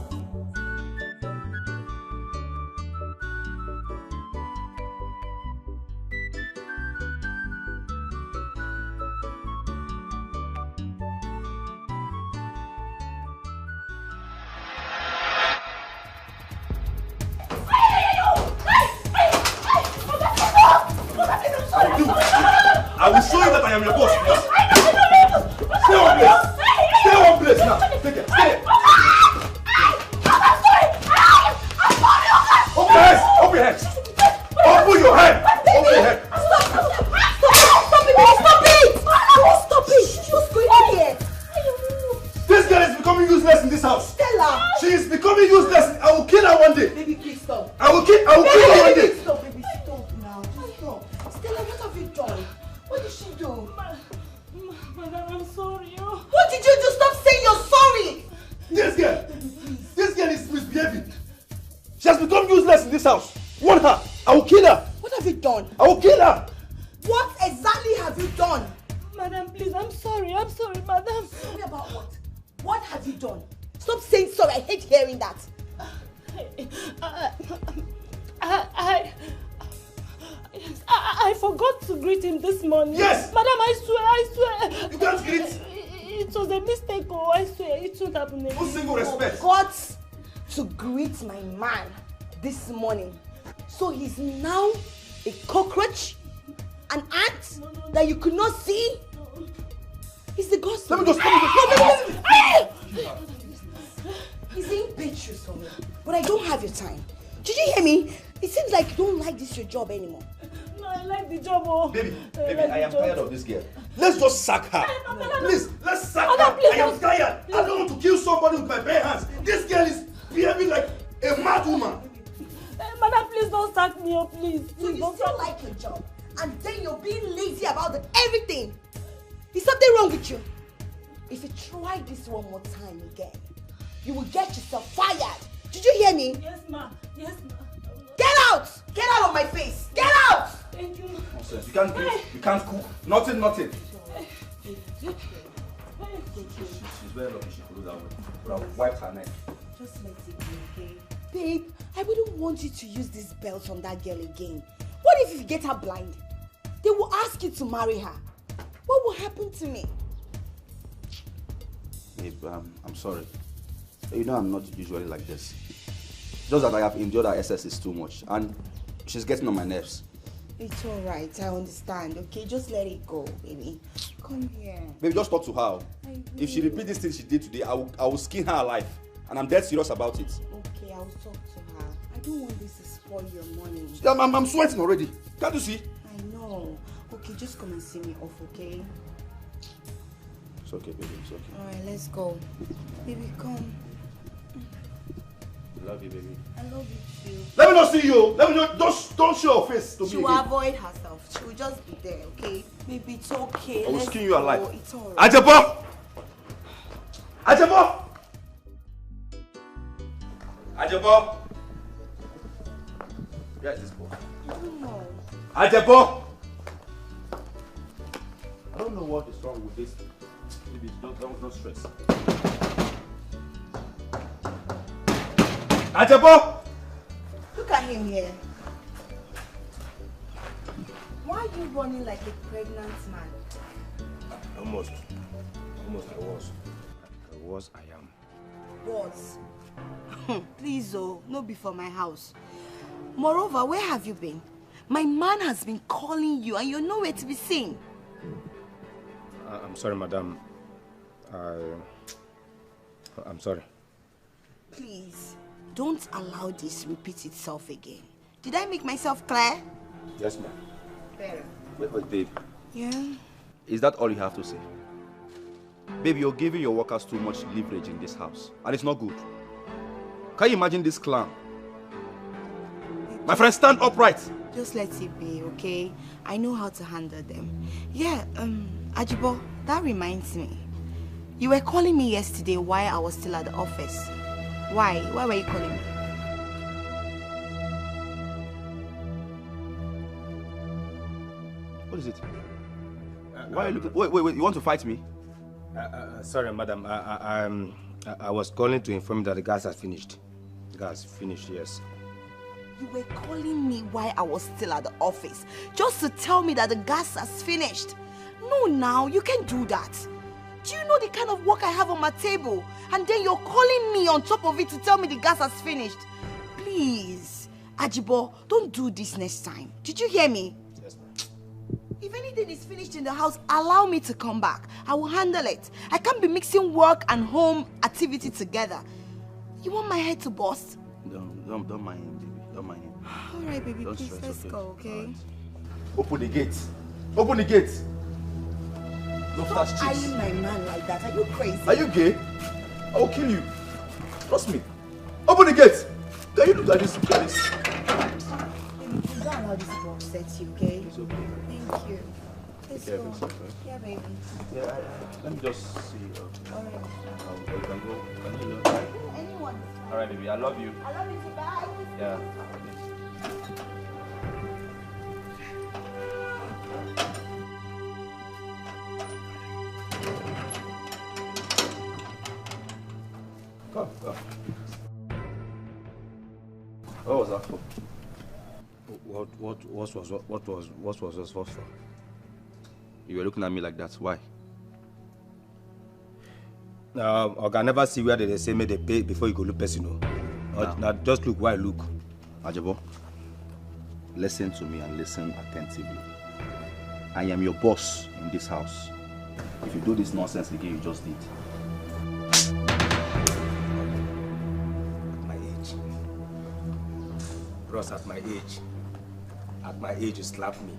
I will show you that I am your boss. Yes? Stay one place. Stay one place now. Take it. Stay there. Open your head. Open your head. Open your head. Stop it! What's going on here? This girl is becoming useless in this house. Stella! She is becoming useless. I will kill her one day. Baby, please stop. I will kill her one day. Stop, baby, stop now. Just stop. Stella, what have you done? What did she do? Madam, I'm sorry. What did you do? Stop saying you're sorry! This girl is misbehaving. She has become useless in this house. Want her? I will kill her. What have you done? I will kill her. What exactly have you done? Madam, please, I'm sorry, madam. Sorry about what? What have you done? Stop saying sorry. I hate hearing that. I forgot to greet him this morning. Yes! Madam, I swear. You can't greet. It was a mistake, I swear. It shouldn't happen again. No single respect. Forgot to greet my man this morning. So he's now a cockroach? An ant that you could not see? He's the gospel. Let me just He's saying pictures for me, but I don't have your time. Did you hear me? It seems like you don't like this your job anymore. No, I like the job. Baby, I am tired of this girl. Let's just sack her. Please, let's sack her. I am tired. I don't want to kill somebody with my bare hands. This girl is behaving like a mad woman. Madam, please don't sack me up, please. So you still like your job, and then you're being lazy about everything. Is something wrong with you? If you try this one more time again, you will get yourself fired. Did you hear me? Yes, ma'am. Yes, ma'am. Get out! Get out of my face! Get out! Thank you. Nonsense. You can't greet. You can't cook. Nothing. She's very lucky she could do that way. But I would wipe her neck. Just let it be, okay? Babe, I wouldn't want you to use this belt on that girl again. What if you get her blind? They will ask you to marry her. What will happen to me? Babe, I'm sorry. You know I'm not usually like this. Just that I have endured her excesses too much. And she's getting on my nerves. It's alright, I understand, okay? Just let it go, baby. Come here. Baby, just talk to her. If she repeats this thing she did today, I will skin her alive. And I'm dead serious about it. Okay, I'll talk to her. I don't want this to spoil your morning. I'm sweating already. Can't you see? I know. Okay, just come and see me off, okay? It's okay, baby. It's okay. Alright, let's go. Baby, come. I love you, baby. I love you too. Let me not see you. Let me not. Don't show your face to me. She will avoid herself. She will just be there, okay? Baby, it's okay. I will skin you alive. It's alright. Ajabo! Ajabo! Ajabo! Where is this boy? I don't know. Ajabo! I don't know what is wrong with this. Baby, don't stress. Ajabo! Look at him here. Why are you running like a pregnant man? Almost I was. I am. Was? Please, oh, no before my house. Moreover, where have you been? My man has been calling you and you're nowhere to be seen. I'm sorry, madam. I'm sorry. Please, don't allow this repeat itself again. Did I make myself clear? Yes, ma'am. Better. Wait, babe. Yeah? Is that all you have to say? Baby, you're giving your workers too much leverage in this house. And it's not good. Can you imagine this clown? My friend, stand upright. Just let it be, okay? I know how to handle them. Yeah, Ajibo, that reminds me. You were calling me yesterday while I was still at the office. Why? Why were you calling me? What is it? Why are you looking? Wait, you want to fight me? Sorry, madam. I was calling to inform you that the gas has finished. The gas finished, yes. You were calling me while I was still at the office just to tell me that the gas has finished. No, now, you can't do that. Do you know the kind of work I have on my table? And then you're calling me on top of it to tell me the gas has finished. Please, Ajibo, don't do this next time. Did you hear me? Yes, ma'am. If anything is finished in the house, allow me to come back. I will handle it. I can't be mixing work and home activity together. You want my head to burst? Don't mind him, baby. Don't mind him. All right, baby, Don't please, stress, let's go, okay? Right. Open the gate. Open the gate. Don't Stop touch cheeks. eyeing my man like that. Are you crazy? Are you gay? I will kill you. Trust me. Open the gate. Can you look at this? Look at this. Don't allow this to upset you, okay? It's okay. Thank you. Let's Take care go. of yourself, Yeah, baby. Yeah, let me just see. All right. You can go. Can you Anyone. All right, baby. I love you. I love you too. Bye. Yeah. Come. What was that for? What was this for? You were looking at me like that. Why? I can never see where they say me they pay before you go look person. Now just look where I look. Ajabo, listen to me and listen attentively. I am your boss in this house. If you do this nonsense again, you just did. At my age. Bros, at my age, you slap me.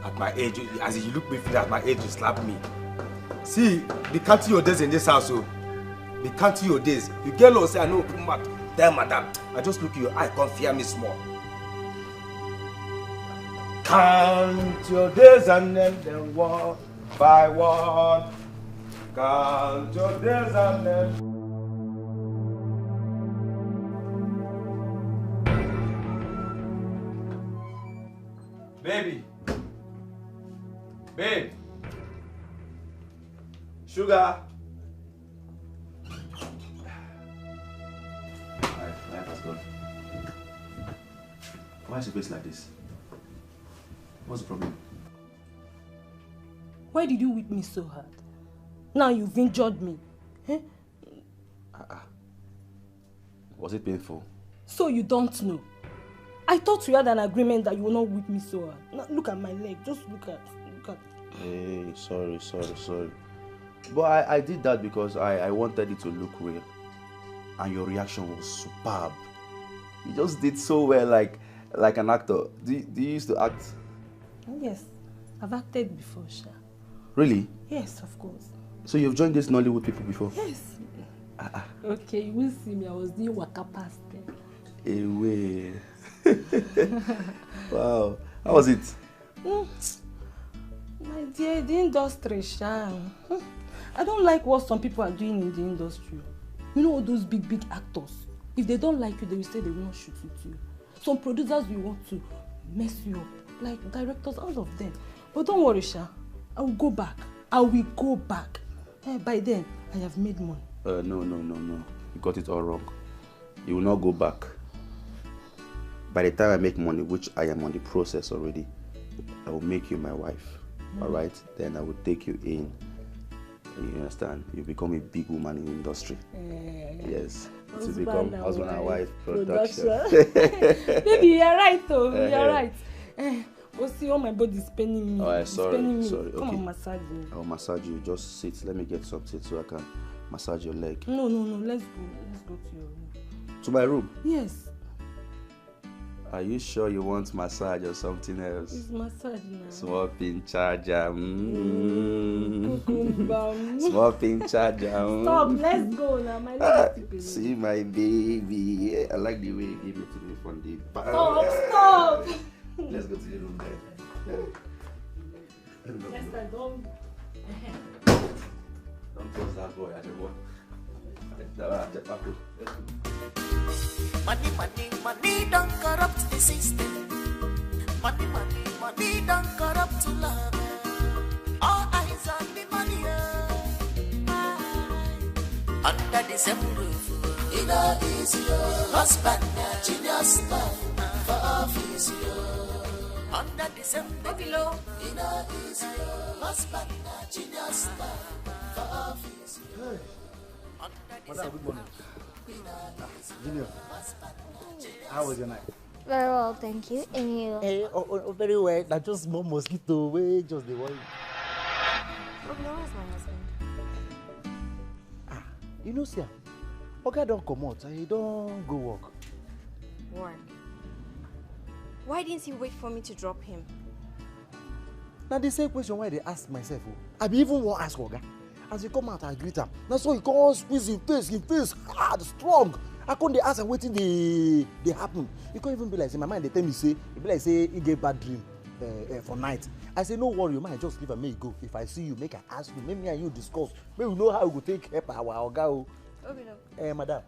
At my age, as you look me, at my age, you slap me. See, be counting your days in this house, so be counting your days. You get lost, say I know, come back. Tell madam, I just look at your eye, can't fear me small. Count your days and then one by one. Count your days and then. Baby. Babe. Sugar. Life has gone. Why is your face like this? What's the problem? Why did you whip me so hard? Now you've injured me. Eh? Was it painful? So you don't know. I thought we had an agreement that you will not whip me so hard. Now look at my leg. Just look at. Hey, sorry. But I did that because I wanted it to look real. And your reaction was superb. You just did so well like an actor. Do you used to act? Yes, I've acted before, Sha. Really? Yes, of course. So you've joined these Nollywood people before? Yes. Okay, you will see me. I was doing waka past them. Away. Wow. How was it? My dear, the industry, Sha. I don't like what some people are doing in the industry. You know all those big actors? If they don't like you, they will say they will not shoot with you. Some producers will want to mess you up. Like directors, all of them. But don't worry, Sha. I will go back. By then, I have made money. No. You got it all wrong. You will not go back. By the time I make money, which I am on the process already, I will make you my wife. Alright? Then I will take you in. You understand? You become a big woman in the industry. Yes. To become husband and wife production. Baby, you're right though. You're right. See, all my body is paining me. Oh, sorry. Come on, massage me. I'll massage you. Just sit. Let me get something so I can massage your leg. No. Let's go to your room. To my room? Yes. Are you sure you want massage or something else? It's massage now. Small pin charger. Small pin charger. Stop, let's go now. My leg is see my baby. I like the way you gave it to me from the back. Stop. Let's go to the room then. Yes, don't close that boy. Money, money, money don't corrupt the system. Money, money, money don't corrupt love. All eyes on the money. Under the same roof, it all is your husband, genius love for office. Under the same below, it all is your husband, genius love for office. Madam, good morning. Junior, how was your night? Very well, thank you. And you? Hey, very well. That's just more mosquito. We just the worry. Oh, no, where's my husband? You know, sir, okay, don't come out. I don't go work. Work? Why didn't he wait for me to drop him? Now the same question why they ask myself. I be even want ask Oga. As he come out, I greet him. Now so he come squeeze his face hard, strong. I couldn't ask him waiting they happen. He can't even be like, say, my mind they tell me say, he be like say he get bad dream for night. I say no worry, you might just leave and make go. If I see you, make I ask you, maybe me and you discuss. Maybe we know how we go take help our Oga. Okay, madam.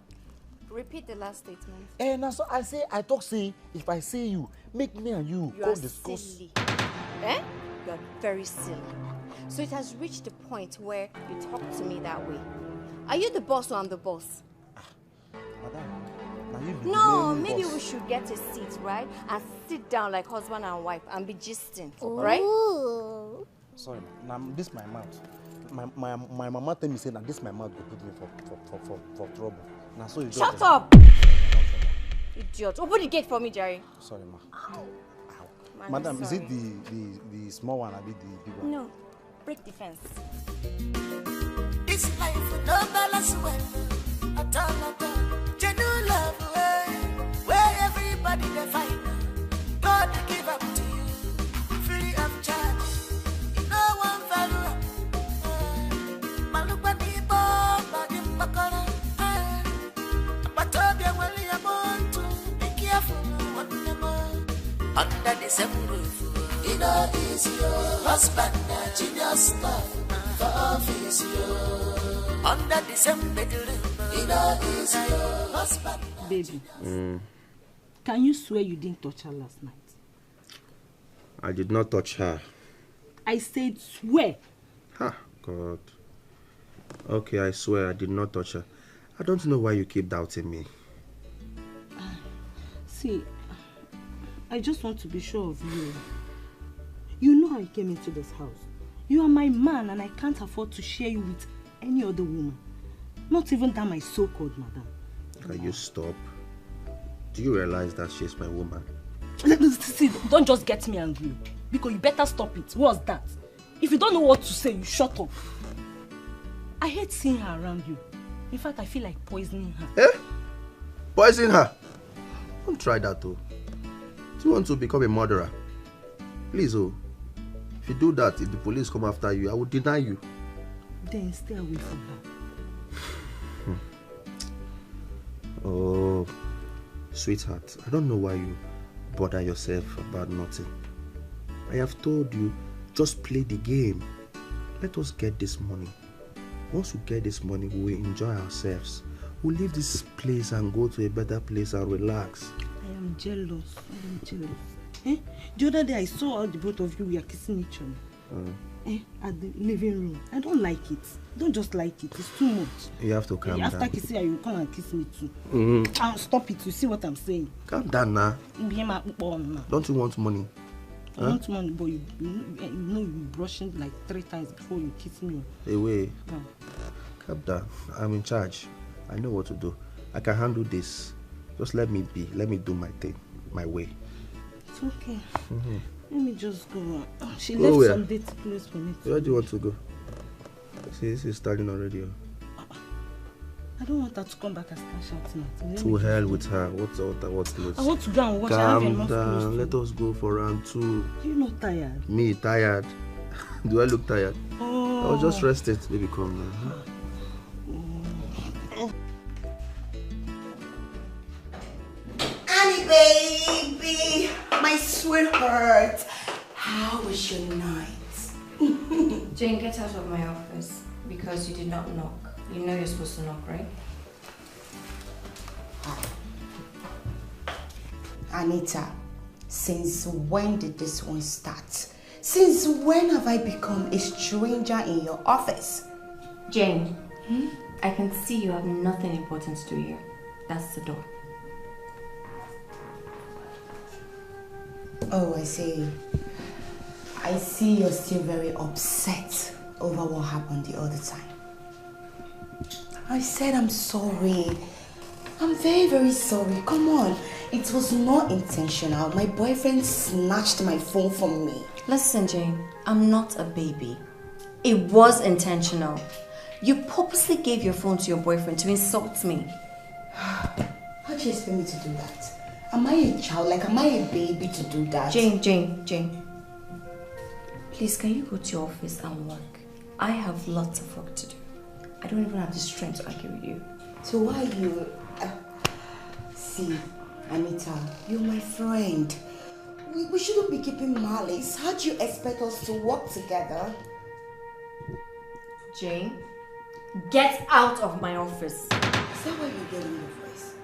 Repeat the last statement. Now so I talk say if I see you, make me and you go discuss. Silly. You are very silly. So it has reached the point where you talk to me that way. Are you the boss or I'm the boss? Madam, no, maybe we should get a seat, right? And sit down like husband and wife and be gisting, right? Sorry, now this my mouth. My mama tell me say that this my mouth will put me for trouble. Now so you shut up! Idiot. Open the gate for me, Jerry. Sorry, ma. Ow. Madam, is it the small one or the big one? No. Break the fence. This life no balance well. At all. Genuine love where everybody they find. God give up to you. Free of charge. No one value. Malupa nipo bagim bakora. But Toby will want to be careful one more. Under the same roof. It all is your husband, genius love for office. Under the same bedroom. It all is your husband. Baby, can you swear you didn't touch her last night? I did not touch her. I said swear. God. Okay, I swear I did not touch her. I don't know why you keep doubting me. See, I just want to be sure of you. You know how I came into this house. You are my man and I can't afford to share you with any other woman. Not even that my so-called madam. Can you stop? Do you realize that she's my woman? See, don't just get me angry. Because you better stop it. What's that? If you don't know what to say, you shut up. I hate seeing her around you. In fact, I feel like poisoning her. Eh? Poison her? Don't try that though. Do you want to become a murderer? Please, if you do that, if the police come after you, I will deny you. Then stay away from her. Oh, sweetheart, I don't know why you bother yourself about nothing. I have told you, just play the game. Let us get this money. Once we get this money, we will enjoy ourselves. We'll leave this place and go to a better place and relax. I am jealous. The other day I saw how the both of you were kissing each other. At the living room. I don't like it. Don't just like it. It's too much. You have to calm down. After kissing her, you come and kiss me too. Stop it. You see what I'm saying? Calm down now. Don't you want money? I want money, but you know you're brushing like 3 times before you kiss me. Away. Calm down. I'm in charge. I know what to do. I can handle this. Just let me be. Let me do my thing, my way. It's okay. Let me just go. She left some date place for me. Where do you want to go? See, this is starting already. I don't want her to come back and start shouting at me. To hell with her. What's I want to go and watch. I have enough clothes. Calm down. Let us go for round 2. You're not tired? Me, tired? Do I look tired? Oh. I was just rested. Baby, come now. Annie, baby, my sweetheart, how was your night? Jane, get out of my office because you did not knock. You know you're supposed to knock, right? Anita, since when did this one start? Since when have I become a stranger in your office? Jane, I can see you have nothing important to do here. That's the door. Oh, I see. I see you're still very upset over what happened the other time. I said I'm sorry. I'm very, very sorry. Come on. It was not intentional. My boyfriend snatched my phone from me. Listen, Jane, I'm not a baby. It was intentional. You purposely gave your phone to your boyfriend to insult me. How do you expect me to do that? Am I a child? Like, am I a baby to do that? Jane. Please, can you go to your office and work? I have lots of work to do. I don't even have the strength to argue with you. So why you... See, Anita, you're my friend. We shouldn't be keeping malice. How do you expect us to work together? Jane, get out of my office. Is that why you're getting your voice?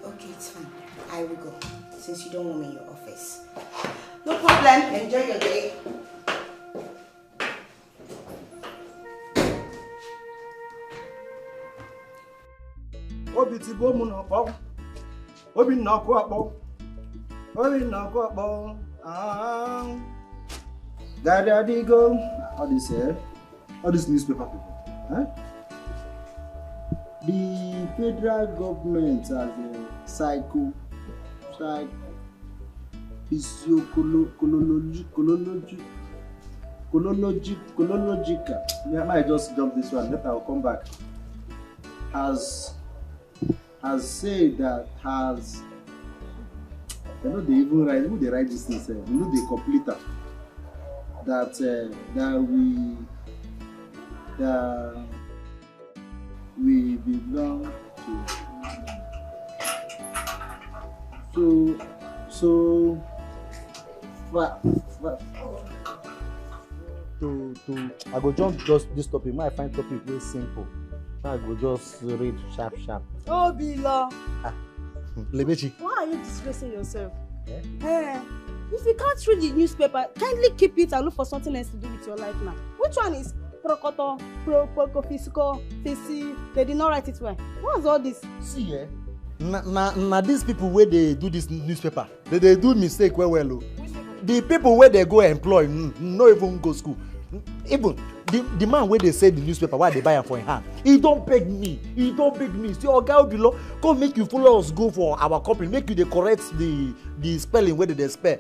Okay, it's fine. I will go, since you don't want me in your office. No problem. Enjoy your day. Obi ti bo mu na po. Obi na ko apo. Obi na ko apo. Daddy go. All this newspaper people. Huh? The federal government has a psychological. I might just jump this one. Later I'll come back. Has said that they know they even write. Who they write this thing? They know they complete that. That we belong to. So. I go jump just this topic. My find topic very simple. I go just read sharp. Oh, Bila. Lebechi. Why are you disgracing yourself? Hey, if you can't read the newspaper, kindly keep it and look for something else to do with your life now. Which one is Prokoto, Physical, Fisi? They did not write it well. What's all this? See, na these people where they do this newspaper, they do mistake well. The people where they go employ, no even go school. Even the man where they say the newspaper, why they buy am for him hand, he don't beg me. See, Oga below, come make you follow us go for our company, make you they correct the spelling where they spell.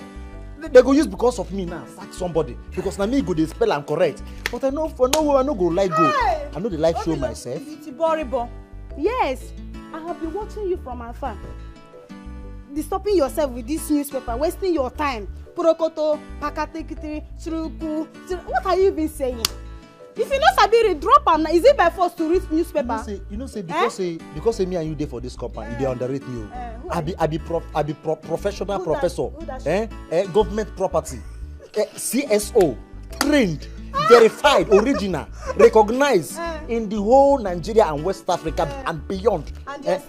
They go use because of me now, sack somebody. Because now me go they spell and correct. But I know for no way I no go like go. I know they like show myself. It's horrible. Yes, I have been watching you from afar. Disturbing yourself with this newspaper, wasting your time. Prokoto, Pakatekitiri, Churuku. What are you even saying? If you know Sabiri, drop and is it by force to read newspaper? You know say because me and you there for this company, they underrate me. I be professional professor. Government property. CSO, trained, verified, original, recognized in the whole Nigeria and West Africa and beyond.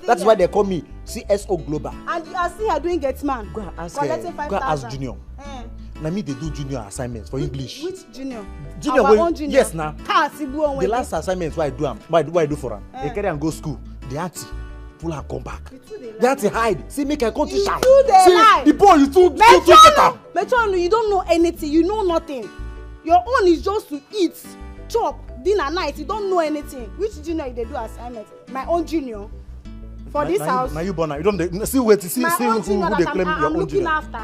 That's why they call me CSO Global. And you are still doing Gateman. Go ask Junior. Now me they do junior assignments for English. Which junior? Junior, our own junior. Yes, now. The last assignments why I do am, why I do for them. They carry and go school. The auntie pull and come back. The auntie hide. See, make her come teach am. See, the boy you too Metron, you don't know anything. You know nothing. Your own is just to eat, chop, dinner, night. You don't know anything. Which junior they do assignments? My own junior. For this house. Now you born now. You don't see where to see who they claim your own junior. I'm looking after.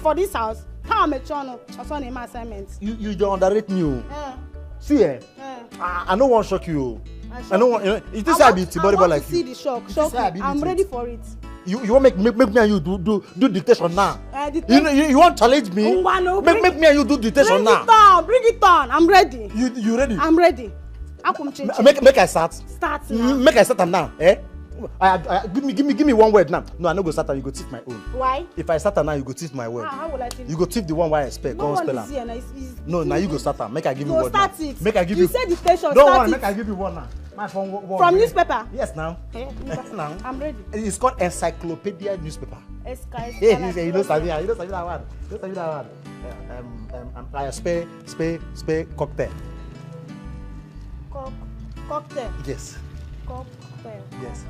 For this house. How am I trying to my assignments? You don't underrate me. See, I no want shock you. I don't want. It is I be Tibori boy like you. I want to see the shock. Shock me. I'm ready for it. You want make me and you do dictation now? You want challenge me? Make me and you do dictation now. Bring it on. I'm ready. You ready? I'm ready. Make I start. Start now. Make I start am now. Give me one word now. No, I no go start am. You go teach my own. Why? If I start am now, you go teach my word. How will I teach? You go teach the one why I spell. No Come spell am. No, now you go start am. Make I give you word now. Start it. Make I give you. You said dictation. Don't worry. Make I give you one now. My phone. From newspaper. Yes, now. Now. I'm ready. It's called encyclopedia newspaper. You don't study that. You don't study that one. You don't study that one. I spell cocktail. Cocktail. Yes. Cocktail. Yes.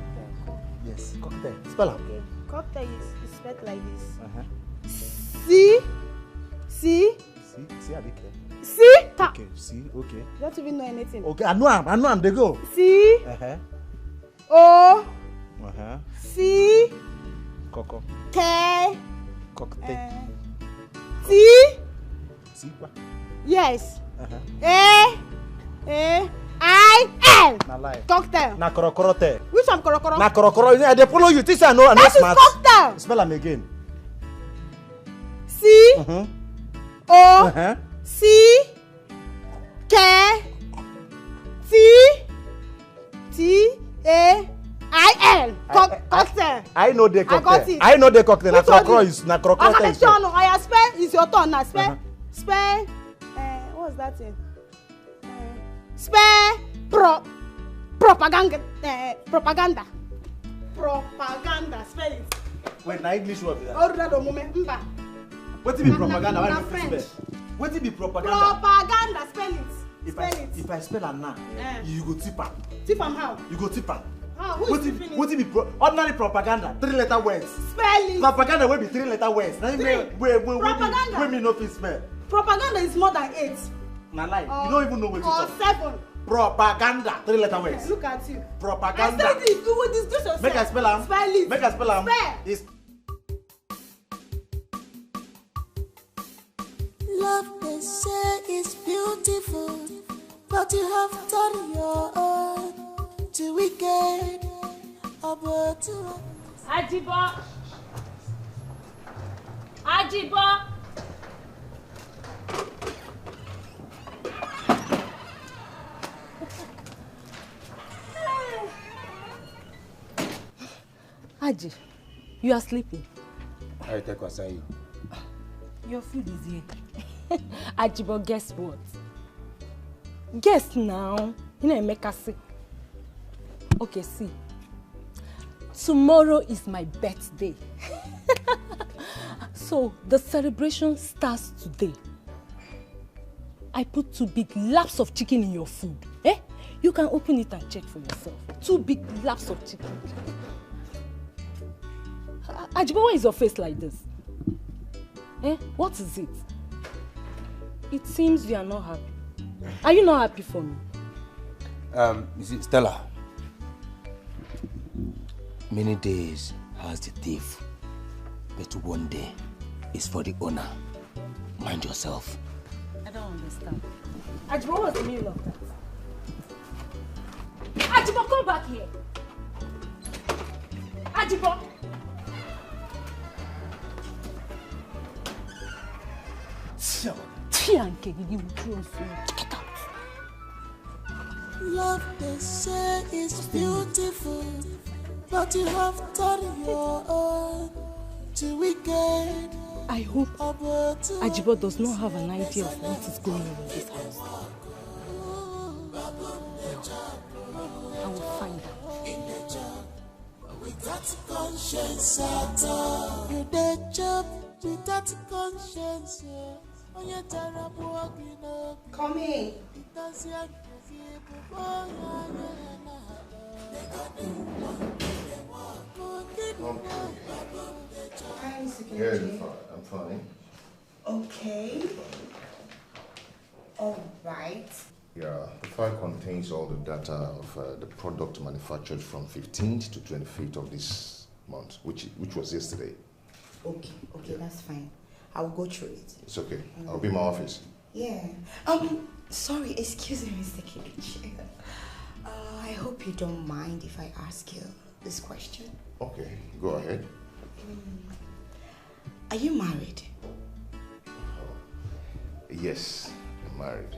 Yes. Cocktail. Spell it. Okay. Cocktail is spelled like this. See, I be clear. See? Okay. See. Okay. You don't even know anything. Okay. I know I'm. They go. See. O. C. Coco. T. Cocktail. T. See what? Yes. A-I-L. Na lie. Cocktail. Na korokorote. Which one korokoro? Na korokoro. I dey follow you. This I know. That is cocktail. Spell am again. C. O. C. K. T. A-I-L. Cocktail. I know the cocktail. I got it. I know the cocktail. Na korokoro is na korokorote is. I spell. It's your turn now. Spell. Spell. What's that thing? Spell propaganda. Propaganda. Spell it. Wait, na English word be that? What be propaganda? Why you French? What be propaganda? Propaganda. Spell it. If I spell am now, you go tip am. Tip am how? You go tip am. How? Who is tipping it? What be ordinary propaganda? 3-letter words. Spell it. Propaganda will be 3-letter words. Propaganda. Where me no fit spell. Propaganda is more than 8. Na lie. You don't even know what you talk. Or 7. Propaganda. 3-letter words. Look at you. Propaganda. I said it. Do this yourself. Make I spell am. Spell it. Make I spell am. Spell. It's Love they say is beautiful, but you have done your own. Too wicked, about to. Ajibo. Aji, you are sleeping. I take Wasai. Your food is here. Ajibo, guess what? Guess now. You know, make us sick. Okay, see. Tomorrow is my birthday. So the celebration starts today. I put 2 big laps of chicken in your food. You can open it and check for yourself. 2 big laps of chicken. Ajibo, why is your face like this? What is it? It seems you are not happy. Are you not happy for me? You see, Stella. Many days has the thief, but one day is for the owner. Mind yourself. I don't understand. Ajibo, what's the meaning of that? Ajibo, come back here. Ajibo. Get out. Love they say is beautiful, but you have done your own. Too wicked. I hope Ajibo does not have an idea of what is going on in this house. I will find out. Without conscience at all. You the job without conscience. Come in. Yeah, I'm fine. Okay. All right. Yeah, the file contains all the data of the product manufactured from 15th to 25th of this month, which was yesterday. Okay, that's fine. I'll go through it. It's okay. I'll be in my office. Yeah. Sorry, excuse me, Mr. Kilichi. I hope you don't mind if I ask you this question. Okay, go ahead. Are you married? Yes, I'm married.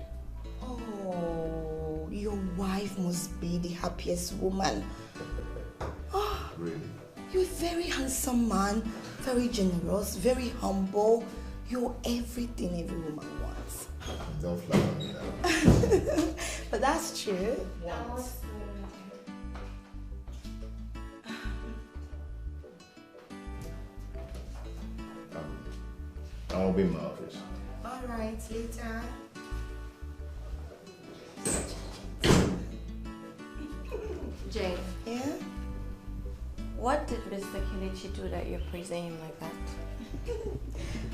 Oh, your wife must be the happiest woman. Oh, Really? you're a very handsome man, very generous, very humble. You're everything every woman wants. Don't flatter me now. But that's true. I'll be in my office. Alright, later. Jane. Yeah? What did Mr. Kelechi do that you're praising him like that?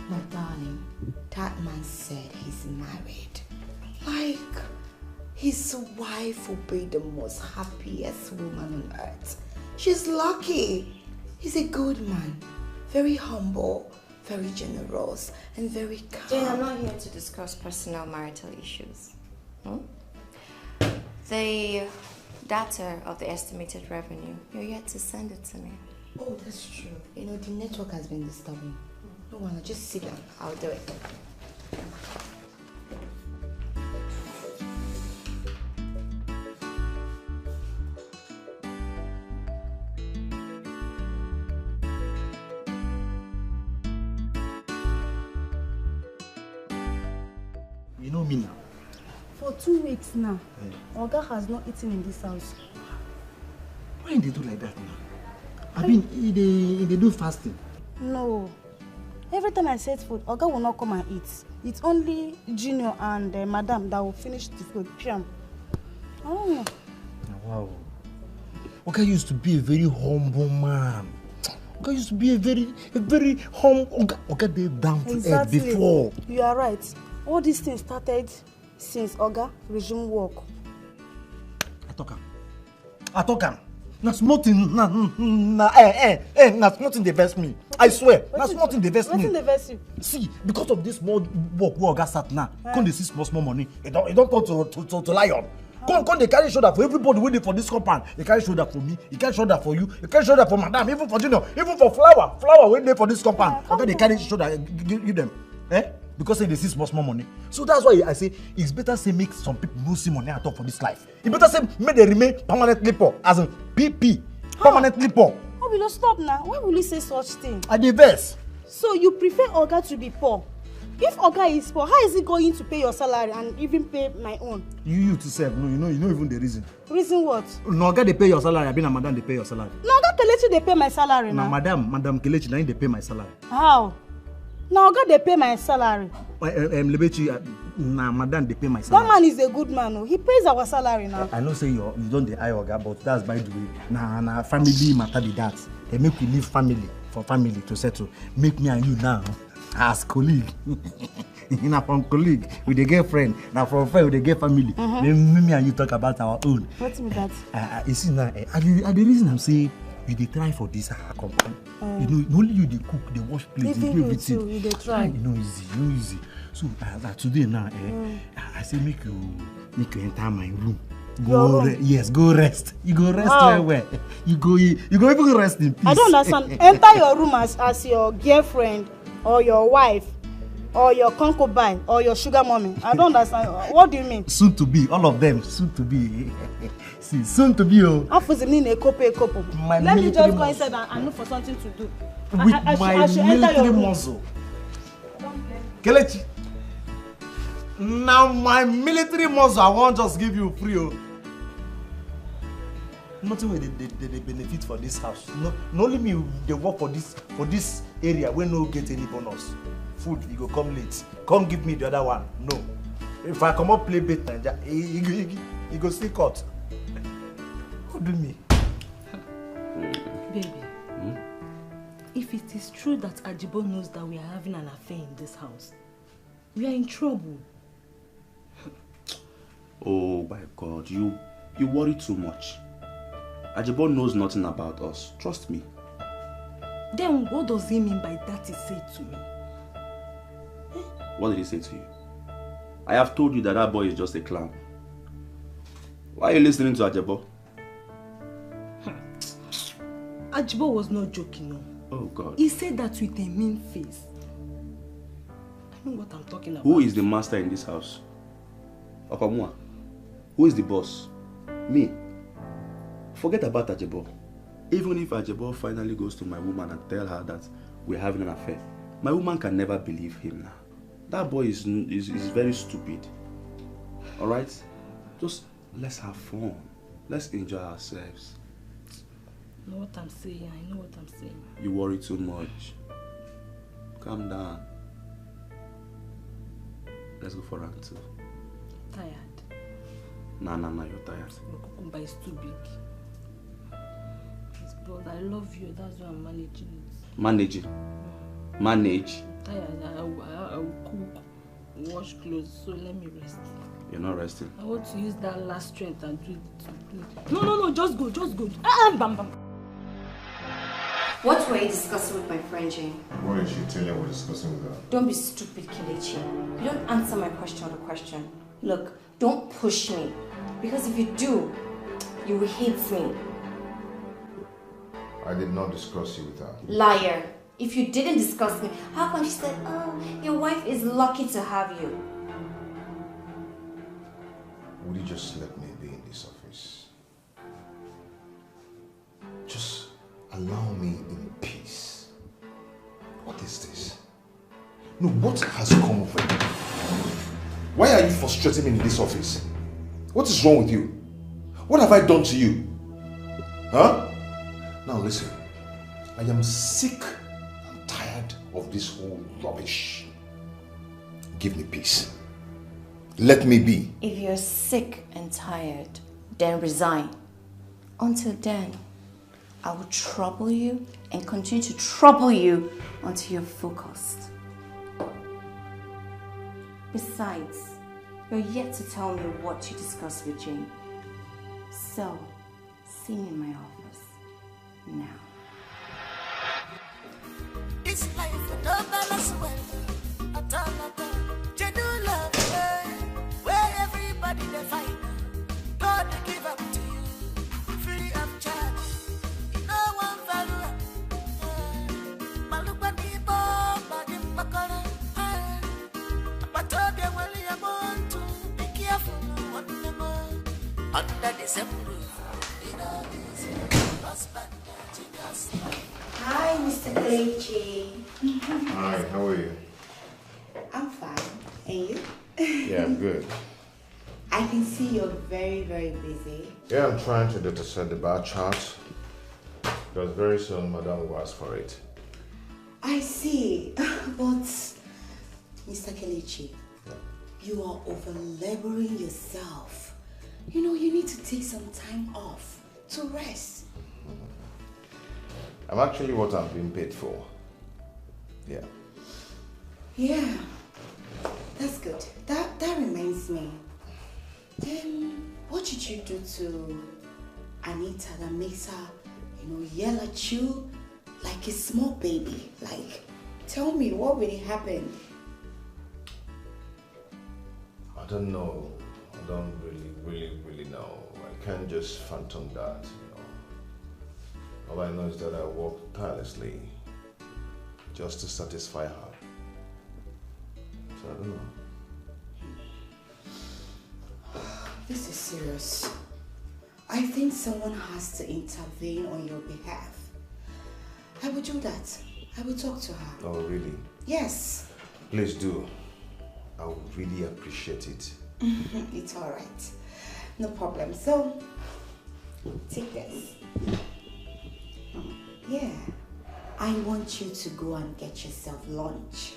My darling, that man said he's married. Like, his wife will be the most happiest woman on earth. She's lucky. He's a good man. Very humble, very generous, and very calm. Jane, I'm not here to discuss personal marital issues. The data of the estimated revenue, you're yet to send it to me. Oh, that's true. You know, the network has been disturbing. No one, just sit down. I'll do it. You know me now. For 2 weeks now, Oga has not eaten in this house. Why they do like that now? I mean, they do fasting. No. Every time I set food, Oga will not come and eat. It's only Junior and Madam that will finish the food. Piam. I don't know. Wow. Oga used to be a very humble man. Oga used to be a very humble. Oga they down to earth before. You are right. All these things started since Oga resumed work. I talk am. Na small thing, na small thing dey vex me. I swear, na small thing dey vex me. Wetin dey vex you? See, because of this small work wey Oga start now, come dey see small money. It don't turn to lion. Come dey carry shoulder for everybody wey dey for this compound. He carry shoulder for me, he carry shoulder for you, he carry shoulder for Madam, even for Junior, even for Flower wey dey for this compound. Oga dey carry shoulder give them. Because they see small money. So that's why I say it's better say make some people no see money at all for this life. It better say make they remain permanently poor, as in PP, permanently poor. Oh, we don't stop now. Why will you say such thing? I dey vex. So you prefer Oga to be poor? If Oga is poor, how is he going to pay your salary and even pay my own? You to serve, no, you know even the reason. Reason what? No, Oga they pay your salary, I been a Madam they pay your salary. No, Oga Kelechi they pay my salary now. Madam Kelechi now they pay my salary. How? Now Oga they pay my salary. Lebechi, Madam they pay my salary. That man is a good man. Oh. He pays our salary now. I know say you don't the eye Oga, but that's by the way. Nah, family matter be that. They make we leave family for family to settle. Make me and you now as colleague. Now from colleague with the girlfriend, now from friend with the girl family. Then me and you talk about our own. What's with that? You see now, the reason I'm saying you dey try for this company. You know, only you dey cook, dey wash plates, dey do everything. Too, you dey try. You know easy. So today now, I say make you enter my room. Go rest. You go rest where? You go even rest in peace. I don't understand. Enter your room as your girlfriend or your wife or your concubine or your sugar mommy. I don't understand. What do you mean? Soon to be, all of them. Soon to be. See, soon to be. Oh. Let me just go inside and look for something to do. With my military muscle. Kelechi. Now my military muscle, I won't just give you free. Oh. Nothing where they benefit for this house. No only me they work for this area where no get any bonus. Food, you go come late. Come give me the other one. No. If I come up play bet Naija, you go still cut. Who do me? Baby, if it is true that Ajibo knows that we are having an affair in this house, we are in trouble. Oh my God, you worry too much. Ajibo knows nothing about us. Trust me. Then what does he mean by that he said to me? What did he say to you? I have told you that boy is just a clown. Why are you listening to Ajibo? Ajibo was not joking, no. Oh God. He said that with a mean face. I know what I'm talking about. Who is the master in this house? Okamua. Who is the boss? Me. Forget about Ajibo. Even if Ajibo finally goes to my woman and tell her that we're having an affair, my woman can never believe him now. That boy is very stupid. Alright? Just let's have fun. Let's enjoy ourselves. I know what I'm saying. I know what I'm saying. You worry too much. Calm down. Let's go for round 2. Tired. Nah, you're tired. Kukumba is too big. Yes, but I love you. That's why I'm managing it. Managing? Manage? I'm tired. I will cook, wash clothes, so let me rest. You're not resting? I want to use that last strength and do it. No, just go. Bam. What were you discussing with my friend Jane? What did she tell you we're discussing with her? Don't be stupid, Kelechi. You don't answer my question with a question. Look, don't push me. Because if you do, you will hate me. I did not discuss you with her. Liar. If you didn't discuss me, how come she said, oh, your wife is lucky to have you? Would you just let me be in this office? Just allow me in peace. What is this? No, what has come over you? Why are you frustrating me in this office? What is wrong with you? What have I done to you? Huh? Now listen, I am sick and tired of this whole rubbish. Give me peace. Let me be. If you're sick and tired, then resign. Until then, I will trouble you and continue to trouble you until you're focused. Besides, you're yet to tell me what you discussed with Jane. So, see me in my office now. This life will not balance well. At all. Genuine love, where everybody they find. God they give up to you, free of charge. No one value. Malupa di bomba di makara. But all they will want to be careful on them. Under December, Hi, Mr. Kelechi. Hi, how are you? I'm fine. And you? Yeah, I'm good. I can see you're very, very busy. Yeah, I'm trying to dataset the bar chart. Because very soon, Madam will ask for it. I see. But, Mr. Kelechi, you are over-laboring yourself. You know, you need to take some time off to rest. I'm actually what I'm being paid for. Yeah. Yeah, that's good. That reminds me. What did you do to Anita that makes her, yell at you like a small baby? Like, tell me, what really happened? I don't know. I don't really know. I can't just phantom that, All I know is that I work tirelessly just to satisfy her. So I don't know. This is serious. I think someone has to intervene on your behalf. I will do that. I will talk to her. Oh, really? Yes. Please do. I would really appreciate it. It's all right. No problem. So, take this. Yeah. I want you to go and get yourself lunch.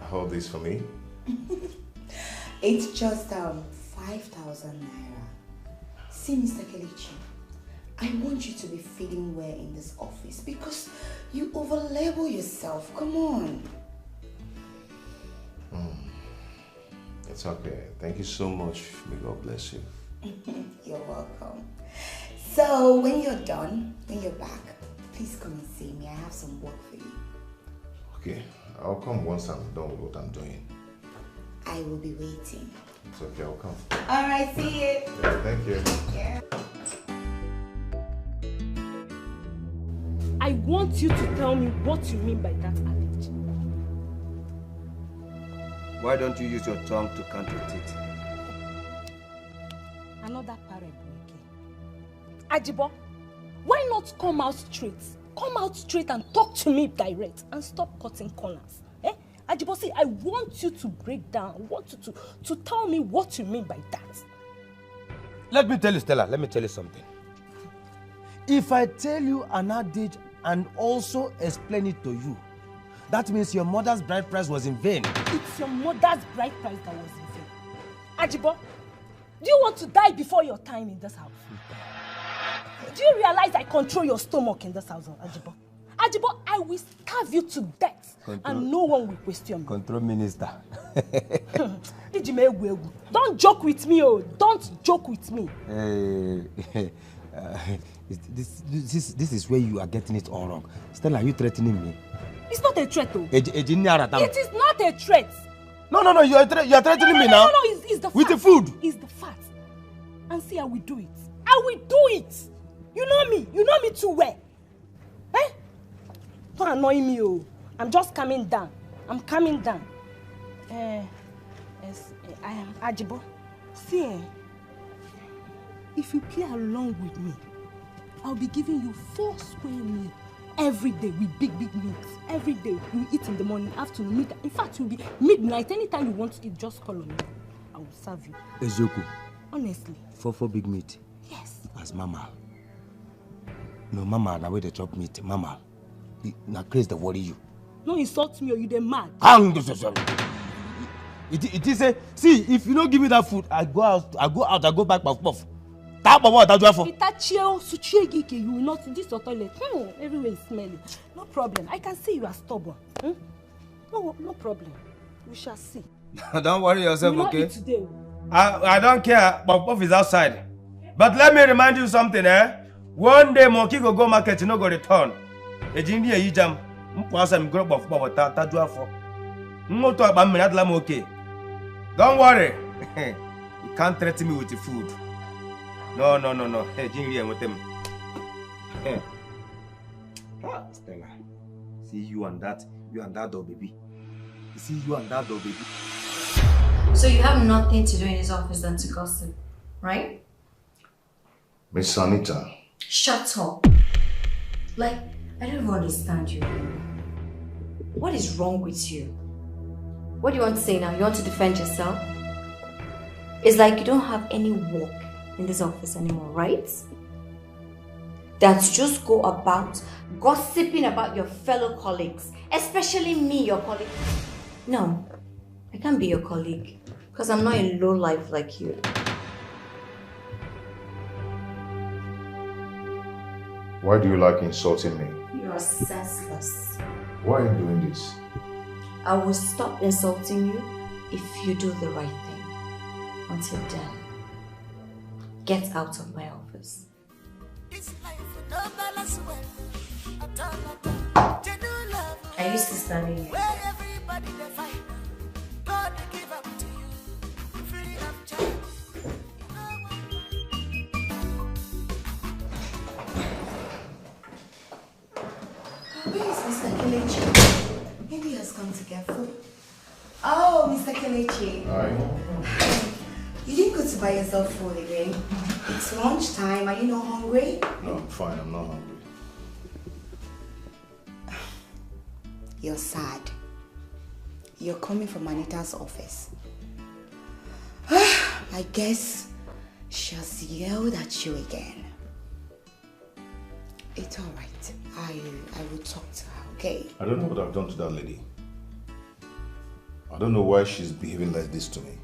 Hold this for me. It's just 5,000 naira. See, Mr. Kelechi, I want you to be feeling well in this office because you overlabel yourself. Come on. It's okay. Thank you so much. May God bless you. You're welcome. So when you're done, when you're back, please come and see me. I have some work for you. Okay. I'll come once I'm done with what I'm doing. I will be waiting. It's okay, I'll come. Alright, see you. Yeah, thank you. Yeah. I want you to tell me what you mean by that adage. Why don't you use your tongue to count your teeth? Another parable again. Ajibo, why not come out straight? Come out straight and talk to me direct and stop cutting corners. Eh? Ajibo, see, I want you to break down. I want you to tell me what you mean by that. Let me tell you, Stella, let me tell you something. If I tell you an adage and also explain it to you, that means your mother's bride price was in vain. It's your mother's bride price that was in vain. Ajibo, do you want to die before your time in this house? Do you realize I control your stomach in this house, Ajibo? Ajibo, I will starve you to death and no one will question me. Control minister. Don't joke with me, oh. Don't joke with me. This is where you are getting it all wrong. Stella, are you threatening me? It's not a threat, though. It is not a threat. No, you are threatening me now. No, it's the fact. With the food. It's the fact. And see, I will do it. I will do it. You know me. You know me too well. Eh? Don't annoy me, oh. I'm just coming down. I'm coming down. Yes, I am Ajibo. See, if you play along with me, I'll be giving you 4 square meals every day with big meals. Every day you eat in the morning, afternoon, midnight. In fact, you'll be midnight. Anytime you want to eat, just call on me. I will serve you. Ezoku. Honestly. 4 big meat. Yes. As mama. No, mama, now where they chop meat. Mama. Now crazy the worry you. No insult me or you they mad. It is a see, if you don't give me that food, I go out, I go back puff. Tap of what I do for? You will not this your toilet. Everywhere is smelly. No problem. I can see you are stubborn. No problem. We shall see. Don't worry yourself, okay? Today. I don't care. Puff is outside. But let me remind you something, eh? One day monkey go market, you no go return. A jindy a jam. Mpwasa grow of Bob Tadua for. Moto about me, I'm okay. Don't worry. You can't threaten me with the food. No. Hey, jindy and with them. Stella. See you and that dog baby. See you and that dog baby. So you have nothing to do in his office than to gossip, right? Miss Anita. Shut up. Like, I don't even understand you. What is wrong with you? What do you want to say now? You want to defend yourself? It's like you don't have any work in this office anymore, right? That you just go about gossiping about your fellow colleagues, especially me, your colleague. No, I can't be your colleague because I'm not a low life like you. Why do you like insulting me? You are senseless. Why are you doing this? I will stop insulting you if you do the right thing. Until then, get out of my office. I used to study here. Where is Mr. Kelechi? Maybe he has come to get food. Oh, Mr. Kelechi. Hi. You didn't go to buy yourself food again. It's lunchtime. Are you not hungry? No, I'm fine. I'm not hungry. You're sad. You're coming from Anita's office. I guess she has yelled at you again. It's alright. I will talk to her, okay? I don't know what I've done to that lady. I don't know why she's behaving like this to me.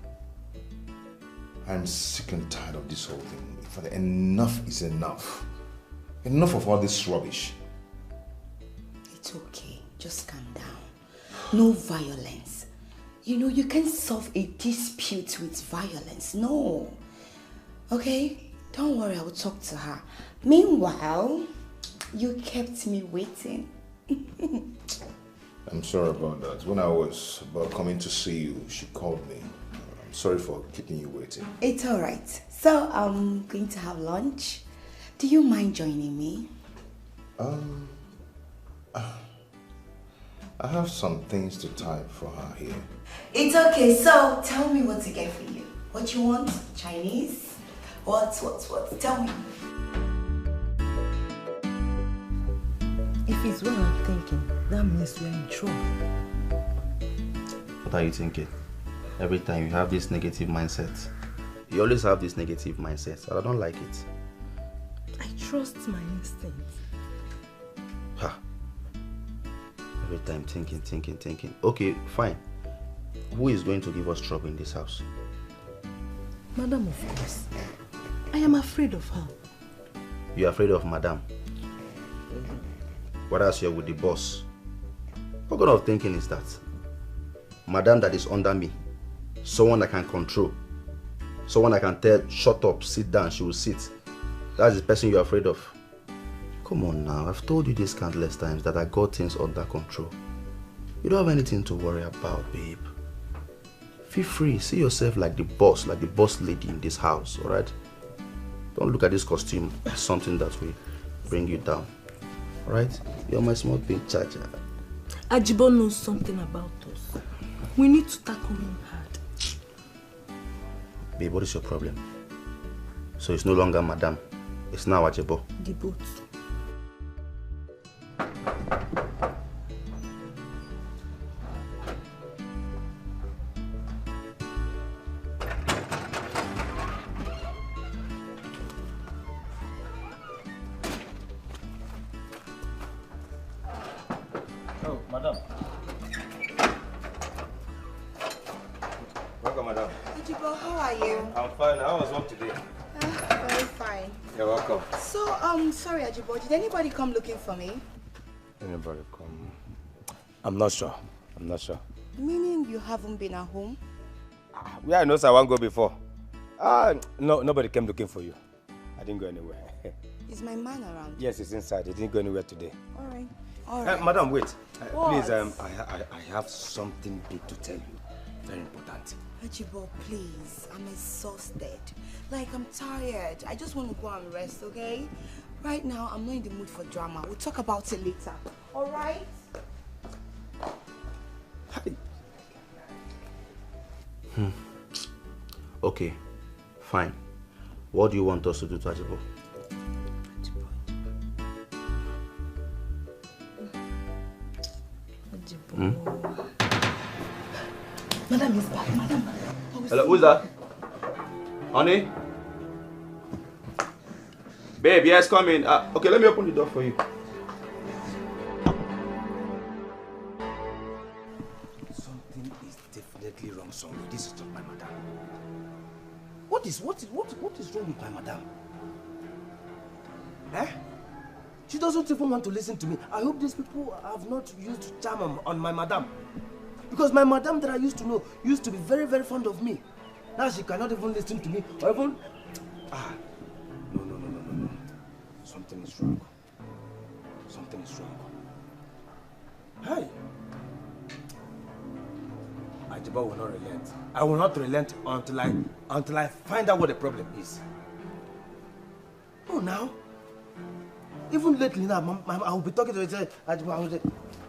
I'm sick and tired of this whole thing. Enough is enough. Enough of all this rubbish. It's okay. Just calm down. No violence. You know, you can't solve a dispute with violence. No. Okay? Don't worry, I will talk to her. Meanwhile, you kept me waiting. I'm sorry about that. When I was about coming to see you, she called me. I'm sorry for keeping you waiting. It's alright. So I'm going to have lunch. Do you mind joining me? I have some things to type for her here. It's okay. So tell me what to get for you. What you want? Chinese? What? Tell me. If it's what I'm thinking, that means we're in trouble. What are you thinking? Every time you have this negative mindset. You always have this negative mindset, and I don't like it. I trust my instincts. Ha. Every time thinking. Okay, fine. Who is going to give us trouble in this house? Madam, of course. I am afraid of her. You're afraid of Madam? Whereas you're with the boss. What kind of thinking is that? Madam that is under me. Someone I can control. Someone I can tell, shut up, sit down, she will sit. That's the person you're afraid of. Come on now, I've told you this countless times that I got things under control. You don't have anything to worry about, babe. Feel free, see yourself like the boss lady in this house, alright? Don't look at this costume as something that will bring you down. Alright? You're my small pink charger. Ajibo knows something about us. We need to tackle him hard. Babe, what is your problem? So it's no longer Madam. It's now Ajibo. The boat. Oh, madam. Welcome, madam. Ajibo, how are you? I'm fine. How was work today? Very fine. You're welcome. So, sorry, Ajibo, did anybody come looking for me? Anybody come? I'm not sure. Meaning you haven't been at home? Where I know I won't go before. No, nobody came looking for you. I didn't go anywhere. Is my man around? Yes, he's inside. He didn't go anywhere today. All right. Madam, wait. What? Please, I have something big to tell you. Very important. Ajibo, please. I'm exhausted. Like, I'm tired. I just want to go and rest, okay? Right now, I'm not in the mood for drama. We'll talk about it later. All right? Okay, fine. What do you want us to do to Ajibo? Madam is back. Madam. Hello, who's that? Onny? Babe, yes, come in. Okay, let me open the door for you. Something is definitely wrong somewhere. This is not my madam. What is wrong with my madam? Eh? She doesn't even want to listen to me. I hope these people have not used charm on my madam. Because my madam that I used to know used to be very, very fond of me. Now she cannot even listen to me or even... No. Something is wrong. Hey! Ajibo will not relent. I will not relent until I find out what the problem is. Oh, now? Even lately now, I will be talking to her and say, Ajibo,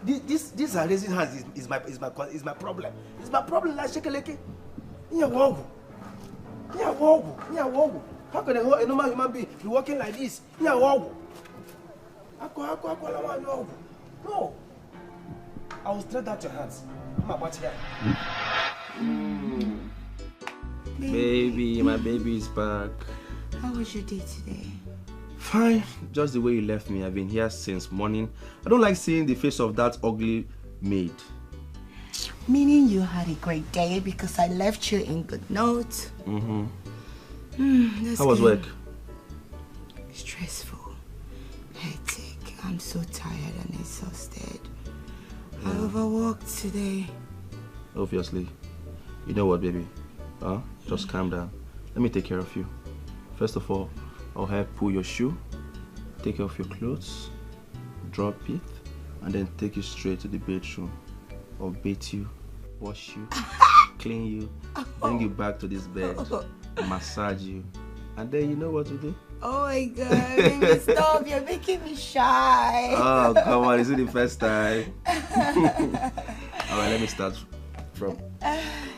this are raising hands is my problem. It's my problem like Shekeleke. How can a normal human being be walking like this? No. I will straight out your hands. Baby, my baby is back. How was your day today? Fine, just the way you left me. I've been here since morning. I don't like seeing the face of that ugly maid. Meaning you had a great day because I left you in good notes. How was work? Stressful, hectic. I'm so tired and exhausted. I overworked today. Obviously. You know what, baby? Just calm down. Let me take care of you. First of all, I'll help pull your shoe, take off your clothes, drop it, and then take you straight to the bedroom. I'll bathe you, wash you, clean you, bring you back to this bed, massage you, and then you know what to do? Oh my God, baby, stop. You're making me shy. Oh, come on. Is it the first time? Alright, let me start from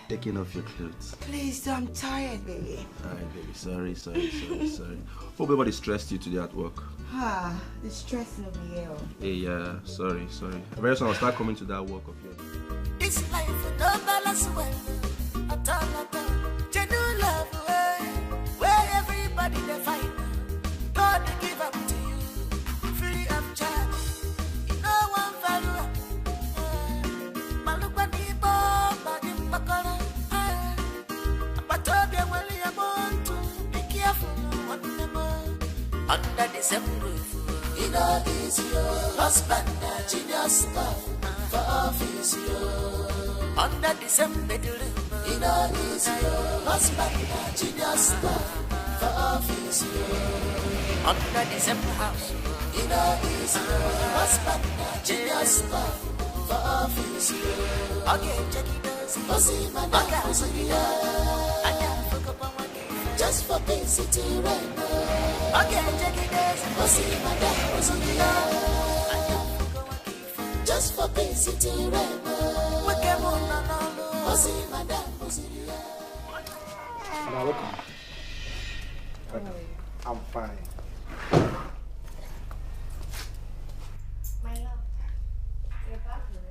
taking off your clothes. Please, I'm tired, baby. Alright, baby. Sorry. Hope everybody stressed you today at work. The stress over here. Hey, yeah, sorry. Very soon I'll start coming to that work of yours. This life no balance well. At all. Genuine love, where everybody they fight. God give up to you, free of charge. No one value. Malukani Boba Dimbakara. But I want to be careful one more. Under the same roof, it all is your husband, genius stuff for office. Under the same bedroom, it all is your husband, genius stuff for office. Under the same house, it all is your husband, genius stuff for office. Okay, check it out. Just for basic right now. Okay, check it out. Just for basic right now. Welcome. I'm fine. My love, you're back here.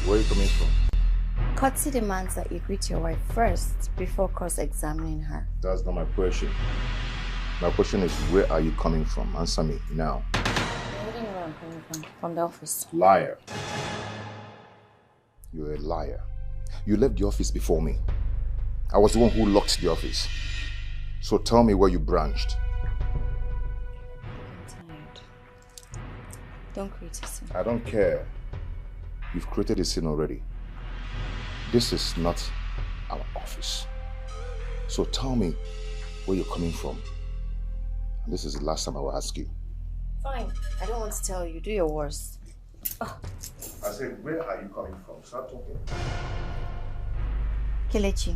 Where are you coming from? Courtesy demands that you greet your wife first before cross-examining her. That's not my question. My question is, where are you coming from? Answer me now. I wouldn't know where I'm coming from the office. Liar. You're a liar. You left the office before me. I was the one who locked the office. So tell me where you branched. I'm tired. Don't create a scene. I don't care. You've created a scene already. This is not our office. So tell me where you're coming from. This is the last time I will ask you. Fine. I don't want to tell you. Do your worst. I said, where are you coming from? Start talking. Kelechi,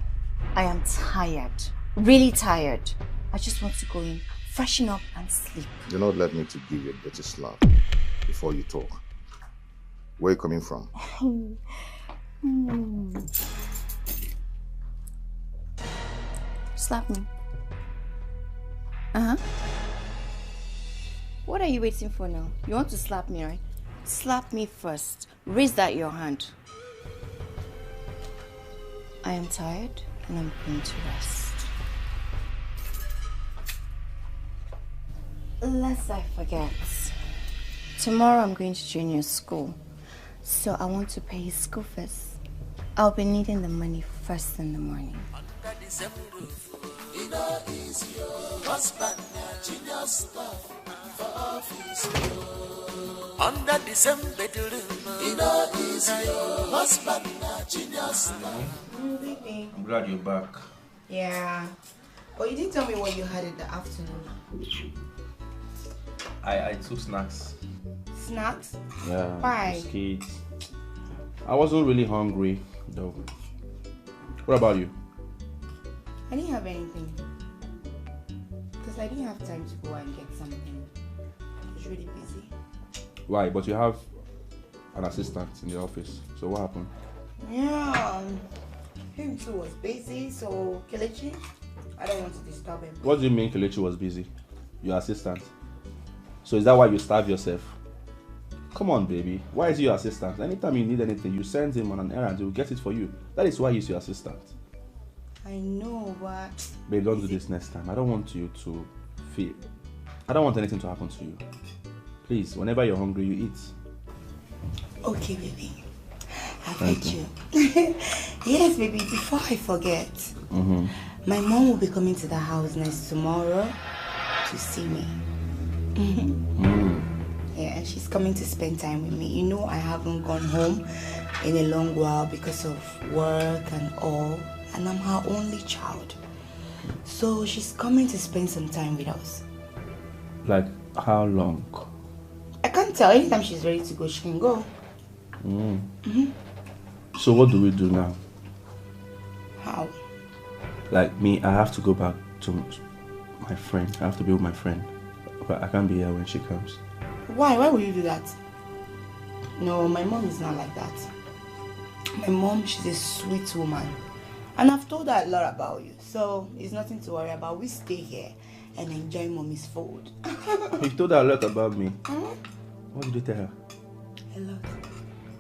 I am tired. Really tired. I just want to go in, freshen up and sleep. Do not let me to give you a dirty slap before you talk. Where are you coming from? Slap me. Uh-huh. What are you waiting for now? You want to slap me, right? Slap me first. Raise that your hand. I am tired and I'm going to rest. Lest I forget. Tomorrow I'm going to junior school. So I want to pay his school fees. I'll be needing the money first in the morning. Under the same roof, it all is your husband, genius stuff for office. Under the same bedroom, it all is your husband, genius stuff. Baby. I'm glad you're back. Yeah. But you didn't tell me what you had in the afternoon. I took snacks. Snacks? Yeah. Why? Biscuits. I wasn't really hungry though. What about you? I didn't have anything. Because I didn't have time to go and get something. I was really busy. Why? But you have an assistant in the office. So what happened? Yeah. Him too was busy, so Kelechi, I don't want to disturb him. What do you mean Kelechi was busy? Your assistant. So is that why you starve yourself? Come on, baby. Why is he your assistant? Anytime you need anything, you send him on an errand, he will get it for you. That is why he's your assistant. I know, but... Babe, don't do this next time. I don't want you to feel... I don't want anything to happen to you. Please, whenever you're hungry, you eat. Okay, baby. I've heard you. Yes, baby, before I forget, my mom will be coming to the house next tomorrow to see me. Yeah, and she's coming to spend time with me. You know, I haven't gone home in a long while because of work and all, and I'm her only child. So she's coming to spend some time with us. Like, how long? can't tell. Anytime she's ready to go, she can go. So what do we do now? How? Like me, I have to go back to my friend. I have to be with my friend. But I can't be here when she comes. Why? Why would you do that? No, my mom is not like that. My mom, she's a sweet woman. And I've told her a lot about you. So it's nothing to worry about. We stay here and enjoy mommy's food. You told her a lot about me. What did you tell her? A lot.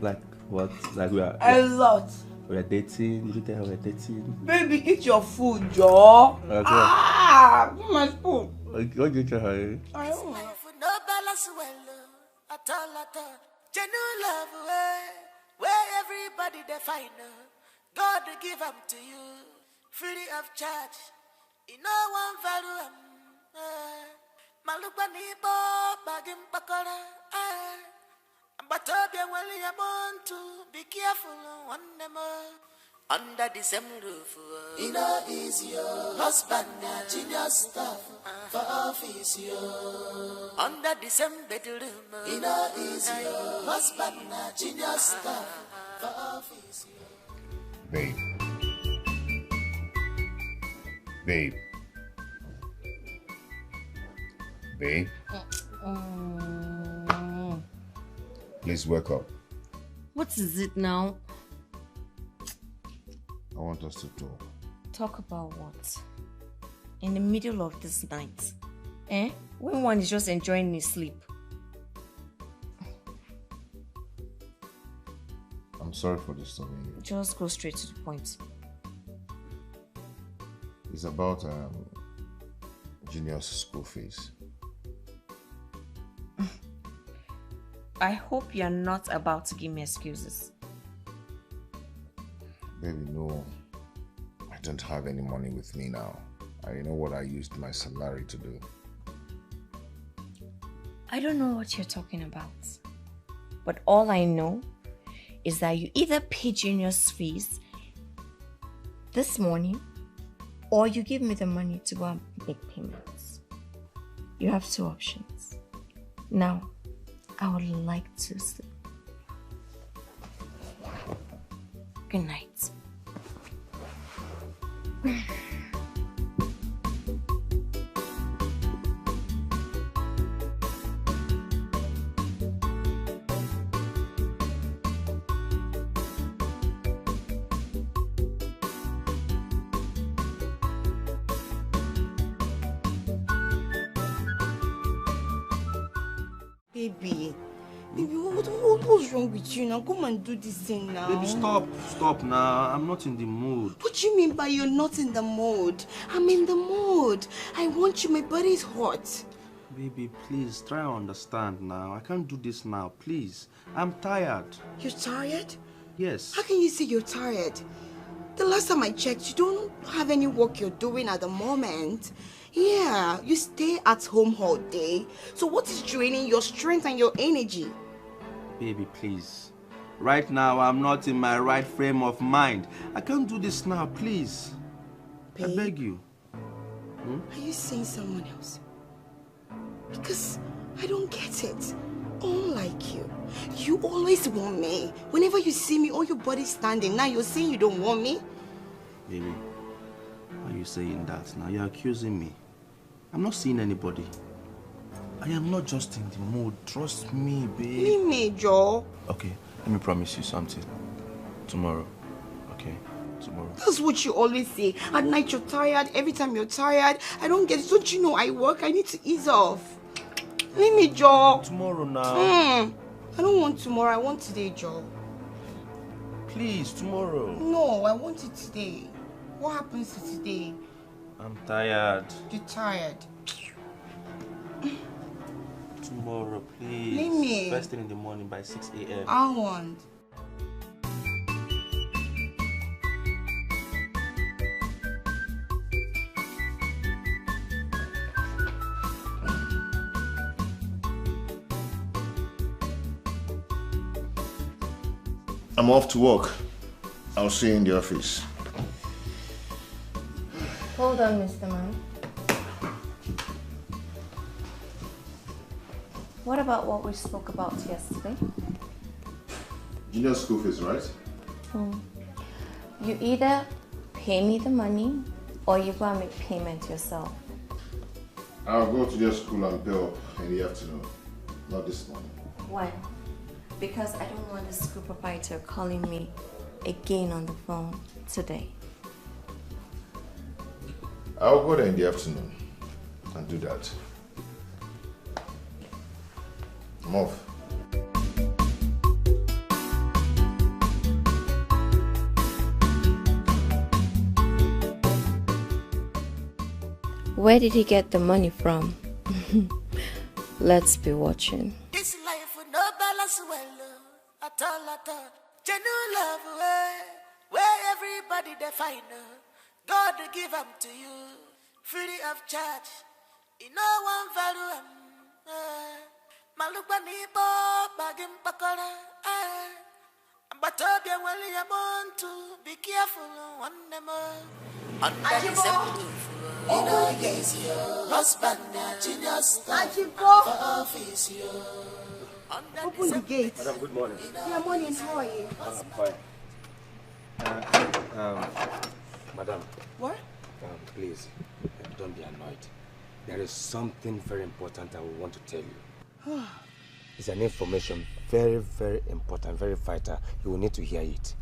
Like what? Like A lot. We are dating. Did you tell her we are dating? Baby, eat your food, Joe. Okay. Ah, my spoon. What did you tell her? I don't know. No balance well, at all. Genuine love, where everybody they find. God will give them to you, free of charge. You know one value. Malupa nipo bagim pakora. But Tobian William to be careful one more. Under the same roof, you know, is your husband, genius stuff for office. Under the same bedroom, you know, is your husband, genius stuff for office. Babe. Babe. Babe. Please wake up. What is it now? I want us to talk. Talk about what? In the middle of this night? When one is just enjoying his sleep. I'm sorry for disturbing you. Just go straight to the point. It's about Junior's school fees. I hope you're not about to give me excuses. Baby, no. I don't have any money with me now. I know what I used my salary to do. I don't know what you're talking about. But all I know is that you either pay Junior's fees this morning or you give me the money to go and make payments. You have two options. Now, I would like to sleep. Good night. Baby, what's wrong with you now? Come and do this thing now. Baby, stop now. I'm not in the mood. What do you mean by you're not in the mood? I'm in the mood. I want you, my body's hot. Baby, please, try and understand now. I can't do this now, please. I'm tired. You're tired? Yes. How can you say you're tired? The last time I checked, you don't have any work you're doing at the moment. Yeah, you stay at home all day. So what is draining your strength and your energy? Baby, please. Right now, I'm not in my right frame of mind. I can't do this now, please. Babe, I beg you. Are you saying someone else? Because I don't get it. Unlike you. You always want me. Whenever you see me, all your body's standing. Now you're saying you don't want me? Baby, why are you saying that now? You're accusing me. I'm not seeing anybody. I am not just in the mood. Trust me, babe. Me, Major. Okay, let me promise you something. Tomorrow, okay? Tomorrow. That's what you always say. At night you're tired. Every time you're tired. I don't get it. Don't you know I work? I need to ease off. Leave me, Joe. Tomorrow now. I don't want tomorrow. I want today, Joe. Please, tomorrow. No, I want it today. What happens to today? I'm tired. You're tired. Tomorrow, please. Leave me. First thing in the morning by 6 a.m. I want. I'm off to work. I'll see you in the office. Hold on, Mr. Man. What about what we spoke about yesterday? Junior school fees, right? You either pay me the money or you go and make payment yourself. I'll go to their school and pay up in the afternoon, not this morning. Why? Because I don't want the school proprietor calling me again on the phone today. I'll go there in the afternoon and do that. I'm off. Where did he get the money from? Let's be watching. This life with no balance well, at all. Genuine love, where everybody they find God to give up to you, free of charge. In no one value, Malubani Bob, Bagim Pakora, but Toby William want to be careful one more. Husband, Open the gate. Madam, good morning. Yeah, morning. How are you? Fine. Madam. What? Please, don't be annoyed. There is something very important I want to tell you. It's an information very, very important, very vital. You will need to hear it.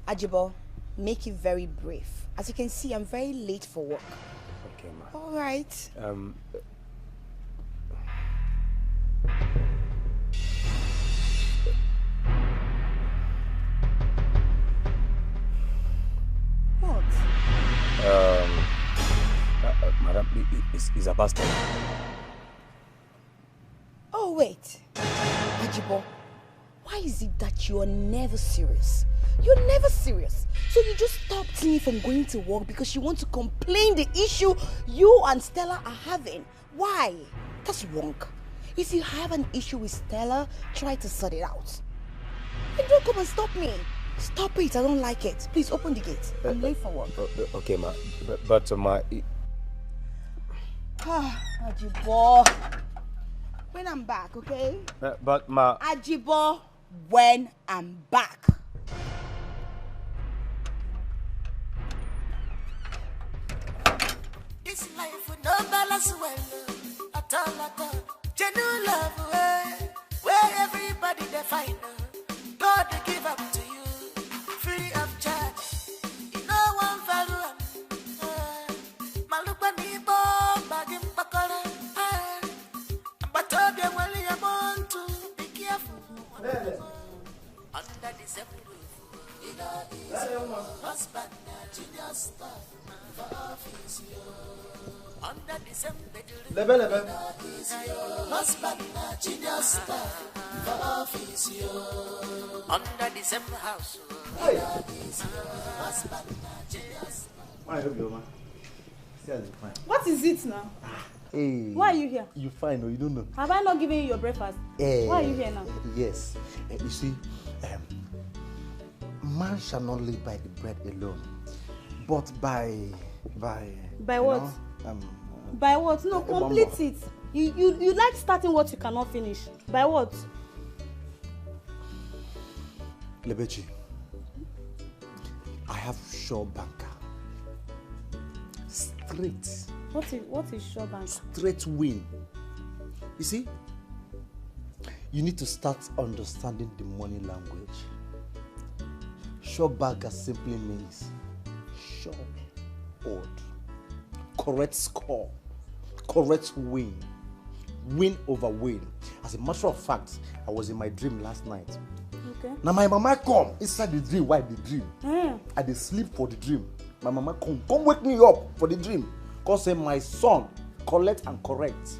Ajibo, make it very brief. As you can see, I'm very late for work. Okay, ma. All right. What? Madam, it's a bastard. Oh, wait. Ajibo, why is it that you are never serious? You're never serious. So you just stopped me from going to work because you want to complain the issue you and Stella are having. Why? That's wrong. If you have an issue with Stella, try to sort it out. And don't come and stop me. Stop it. I don't like it. Please open the gate. I'm late for work. Okay, ma. But ma... Ajibo. When I'm back, okay? But ma... Ajibo, when I'm back. This life with no balance well, at all. Genuine love, where everybody they find God to give up to you, free of charge. In no one value, Malubani Bob, Bagim Pakora, but Toby William want to be careful. Under the same roof, husband, junior stuff. Under the same bedroom, husband, genius for office, under the same house, husband, genius. I hope you're man. Fine. What is it now? Hey. Why are you here? You fine, or you don't know? Have I not given you your breakfast? Why are you here now? Yes. You see, man shall not live by the bread alone, but by what? By what? No, complete it. You like starting what you cannot finish. By what? Lebechi, I have sure banker. Straight. What is sure banker? Straight win. You see, you need to start understanding the money language. Sure banker simply means sure odd. Correct score, correct win, win over win. As a matter of fact, I was in my dream last night. Okay. Now my mama come inside the dream. Why the dream? I dey sleep for the dream. My mama come wake me up for the dream. Cause say my son collect and correct,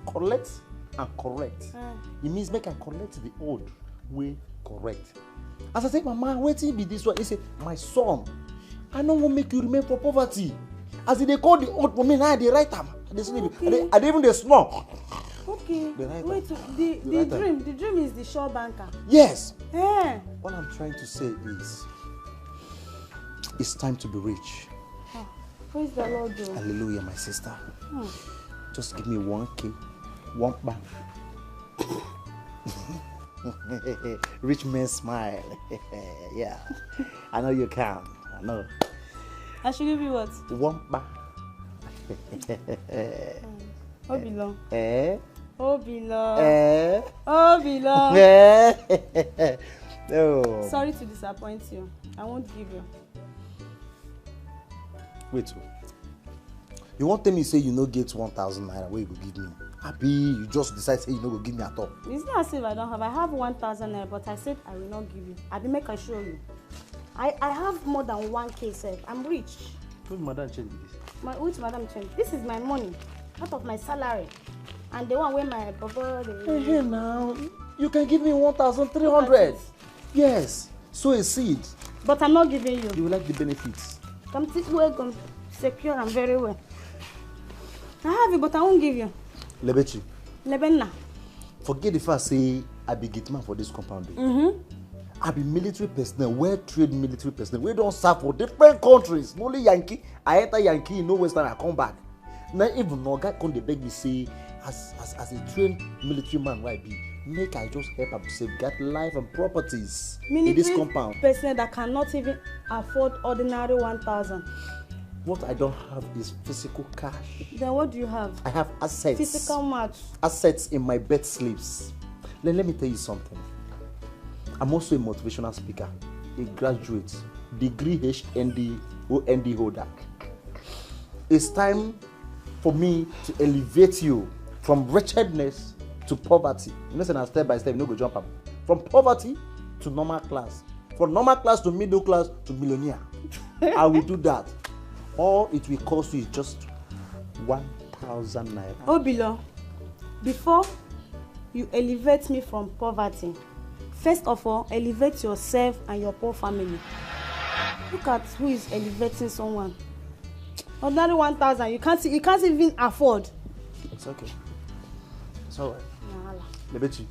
collect and correct. It means make I collect the old way correct. As I say, mama, wetin be this one? He say, my son, I no wan make you remain for poverty. As they call the old for me, now they write am. They sleep. Okay. And even they snore. Okay. Wait, the dream is the sure banker. Yes. Yeah. What I'm trying to say is, it's time to be rich. Praise the Lord. Hallelujah, my sister. Just give me 1K, one bang, Rich men smile. Yeah. I know you can. I know. I should give you what? Wampa. Obilo. Obilo. Obilo. No. Sorry to disappoint you. I won't give you. Wait. You won't tell me say you no get 1,000 naira where you go give me? Happy, you just decide say you no go give me at all. It's not as if I don't have. I have 1,000 naira, but I said I will not give you. I will make I show you. I have more than 1K self. I'm rich. Which madam change this? Which madam change? This is my money, out of my salary, and the one where my papa. Hey, now you can give me 1,300. Yes, sow a seed. But I'm not giving you. You will like the benefits. Come this way, come secure and very well. I have it, but I won't give you. Lebechi. Lebenna. Forget the fact say I be gate man for this compound. I be military personnel, well-trained military personnel. We don't serve for different countries. Not only Yankee. I enter Yankee, no Western, I come back. Now even no guy come they beg me say, as a trained military man, why be? Make I just help them safeguard life and properties in this compound. Person that cannot even afford ordinary 1,000. What I don't have is physical cash. Then what do you have? I have assets. Physical match. Assets in my bed slips. Let me tell you something. I'm also a motivational speaker, a graduate, degree HND, OND holder. It's time for me to elevate you from wretchedness to poverty. You know, say step by step, you know, go jump up. From poverty to normal class. From normal class to middle class to millionaire. I will do that. All it will cost you is just 1,000 naira. Obilo, before you elevate me from poverty, first of all, elevate yourself and your poor family. Look at who is elevating someone. Ordinary 1,000, you can't even afford. It's okay. It's alright. Lebechi,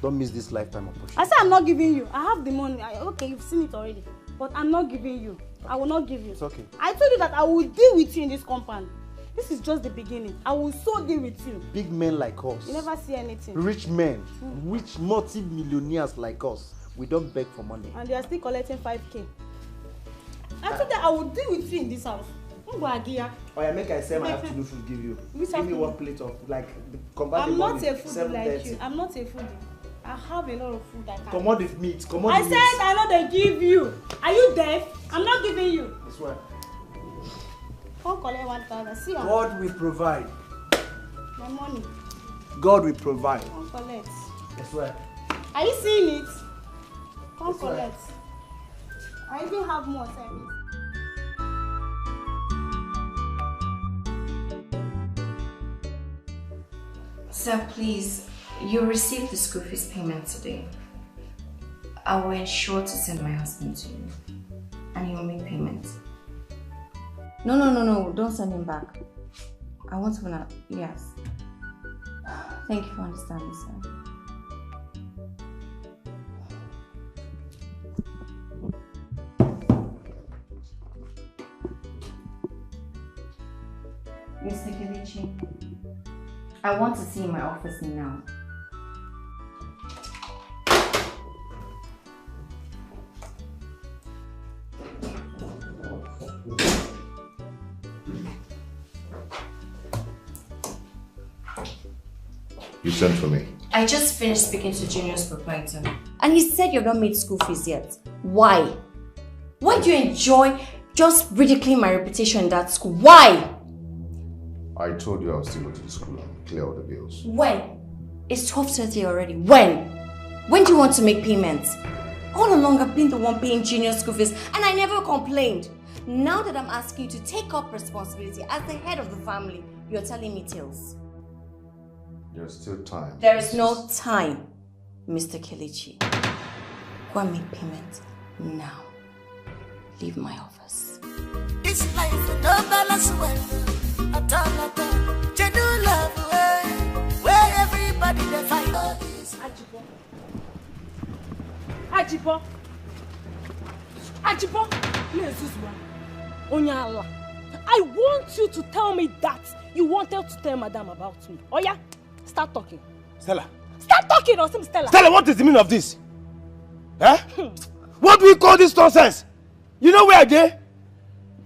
don't miss this lifetime opportunity. I said I'm not giving you. I have the money. Okay, you've seen it already. But I'm not giving you. I will not give you. It's okay. I told you that I will deal with you in this compound. This is just the beginning. I will so deal with you. Big men like us. You never see anything. Rich men, rich multi-millionaires like us. We don't beg for money. And they are still collecting 5K. I told you I will deal with you in this house. Oh yeah, make I say my afternoon food give you. Give me one plate of like convert I'm the not money, a foodie like 7:30. you. I'm not a foodie. I have a lot of food I can. Commodity meat, commodity I said I know they give you. Are you deaf? I'm not giving you. That's why. Come collect 1,000. See how. God will provide. My money. God will provide. Come collect. That's why. Are you seeing it? Come That's collect. I even have more service. Sir, please, you received the school fees payment today. I will ensure to send my husband to you, and he will make payment. No, don't send him back. I want to know. Yes. Thank you for understanding, sir. Mr. Kelechi, I want to see you in my office now. You sent for me. I just finished speaking to Junior's proprietor, and he said you've not made school fees yet. Why? Why do you enjoy just ridiculing my reputation in that school? Why? I told you I was still going to the school and clear all the bills. When? It's 12:30 already. When? When do you want to make payments? All along I've been the one paying Junior's school fees, and I never complained. Now that I'm asking you to take up responsibility as the head of the family, you're telling me tales. There's still time. There is no time, Mr. Kelechi. Go and make payment now. Leave my office. This life no balance well at all. Genuine love where everybody they find is. Ajibo, Onyala, I want you to tell me that you wanted to tell Madam about me. Oh yeah? Start talking. Stella, Stop talking, Osim Stella. Stella, what is the meaning of this? Huh? What do we call this nonsense? You know where I dey?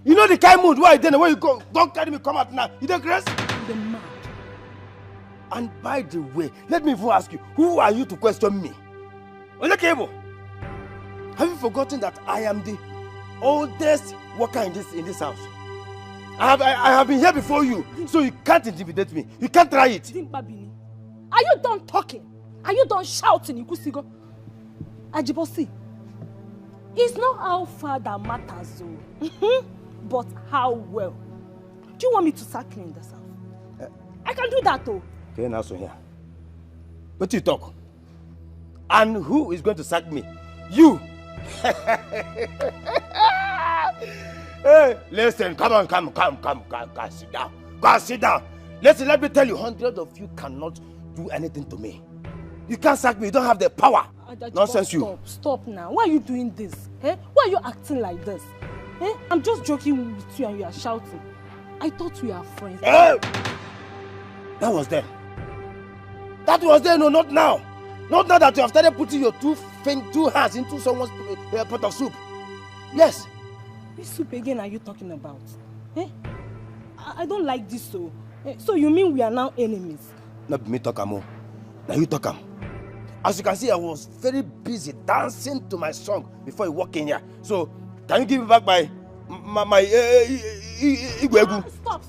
You know the kind mood where I dey, where you go, don't carry me, come out now. You don't crazy? You're mad. And by the way, let me even ask you, who are you to question me? Cable, have you forgotten that I am the oldest worker in this house? I have been here before you, so you can't intimidate me. You can't try it. Are you done talking? Are you done shouting, Ikusigo? Ajibosi, it's not how far that matters, though, but how well. Do you want me to sack you in this house? I can do that, though. Okay, now so here. What you talk? And who is going to sack me? You! Hey, listen, come on, come, sit down. Go sit down. Listen, let me tell you, hundreds of you cannot do anything to me. You can't sack me, you don't have the power. Nonsense, you. Stop now. Why are you doing this? Eh? Why are you acting like this? Eh? I'm just joking with you and you are shouting. I thought we are friends. Hey! That was then. That was then, no, not now. Not now that you have started putting your two hands into someone's pot of soup. Yes. Which soup again are you talking about? Eh? I don't like this, so. So you mean we are now enemies? Not me talk more. Now you talk. As you can see, I was very busy dancing to my song before you walk in here. So, can you give me back my Igwegu? Stop.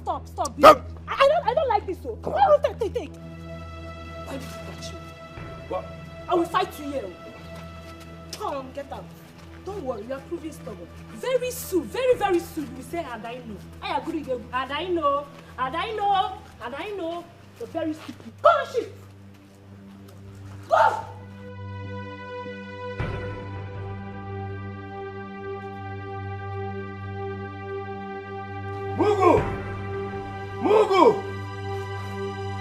Go. I don't like this, so. Come on. Take. Why did you touch me? What? I will fight you here. Come on, get out. Don't worry, you are proving stubborn. Very soon, very soon, you will say, and I know. I agree, and I know. You're very stupid. Go on, shift. Go! Mugu!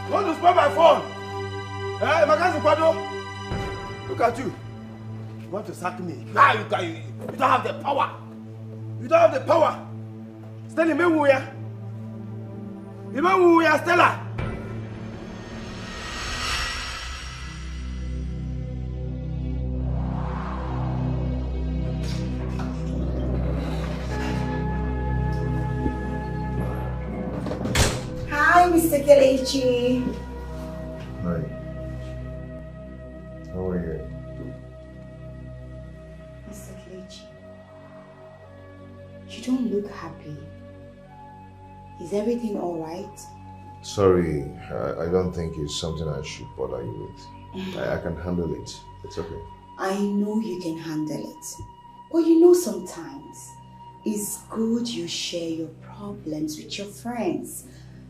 You want to spoil my phone? Eh, Magazi Kwado? Look at you. You want to sack me? You don't have the power. You don't have the power. Stella, Stella. Hi, Mr. Kelechi. Hi. How are you? Mr. Kelechi, you don't look happy. Is everything all right? Sorry, I don't think it's something I should bother you with. I can handle it. It's okay. I know you can handle it. But you know sometimes it's good you share your problems with your friends.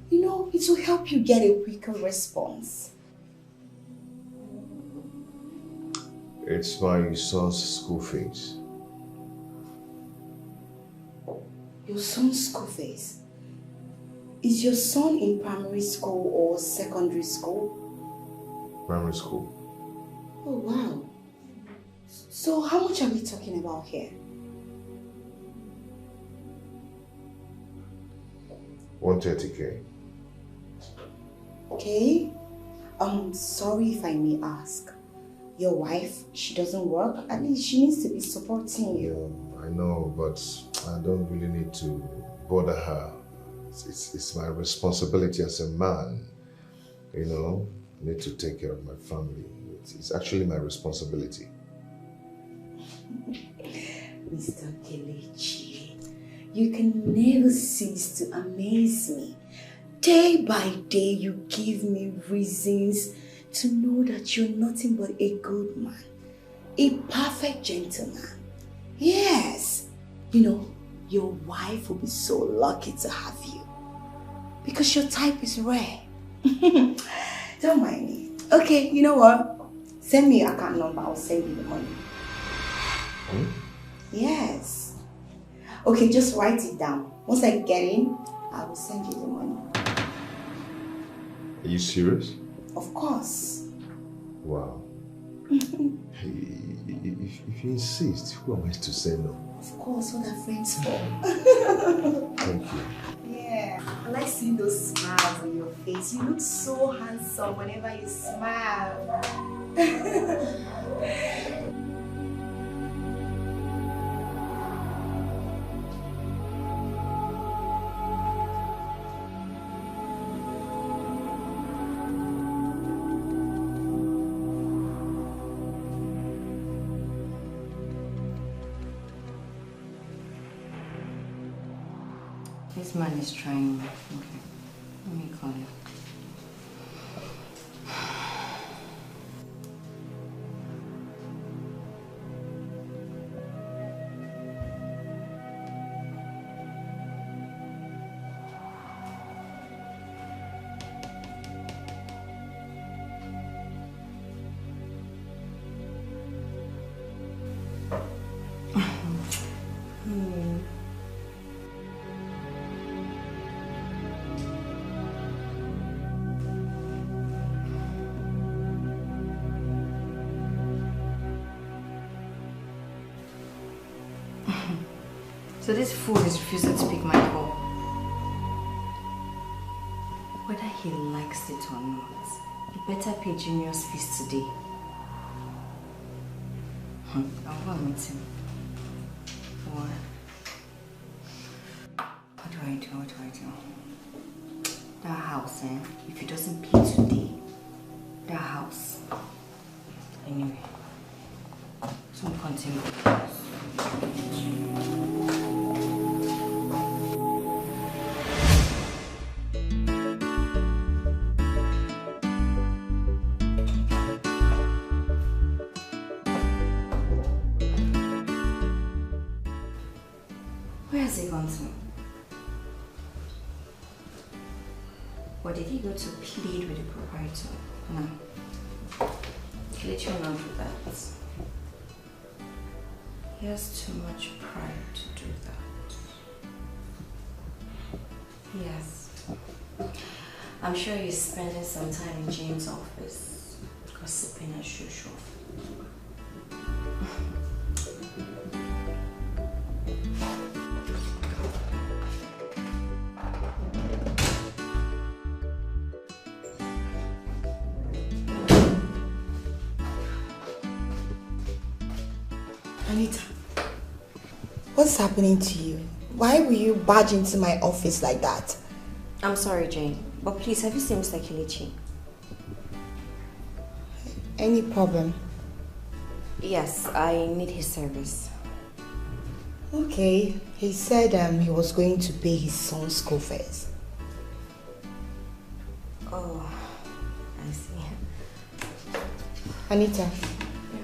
You know, it will help you get a quicker response. It's my son's school fees. Your son's school fees? Is your son in primary school or secondary school? Primary school. Oh, wow. So how much are we talking about here? 130K. Okay. Sorry if I may ask. Your wife, she doesn't work? At least she needs to be supporting you. I know, but I don't really need to bother her. It's my responsibility as a man. You know, I need to take care of my family. It's actually my responsibility. Mr. Kelechi, you can never cease to amaze me. Day by day, you give me reasons to know that you're nothing but a good man, a perfect gentleman. Yes, you know, your wife will be so lucky to have you because your type is rare. Don't mind me. Okay, you know what? Send me your account number, I'll send you the money. Yes. Okay, just write it down. Once I get in, I will send you the money. Are you serious? Of course. Wow. If you insist, who am I to say no? Of course, what are friends for? Thank you. Yeah. I like seeing those smiles on your face. You look so handsome whenever you smile. This man is trying. Okay. Let me call him. So this fool is refusing to pick my call. Whether he likes it or not, he better pay Junior's fees today. I'll go and meet him. What do I do? What do I do? That house, if he doesn't pay today, that house. Anyway, so we'll continue. Where has he gone to? Or did he go to plead with the proprietor? No. Kelechi will not do that. He has too much pride to do that. Yes. I'm sure he's spending some time in James' office, gossiping as usual. Anita, what's happening to you? Why will you barge into my office like that? I'm sorry, Jane, but please, have you seen Mr. Kelechi? Any problem? Yes, I need his service. Okay, he said he was going to pay his son's school fees. Oh, I see. Anita,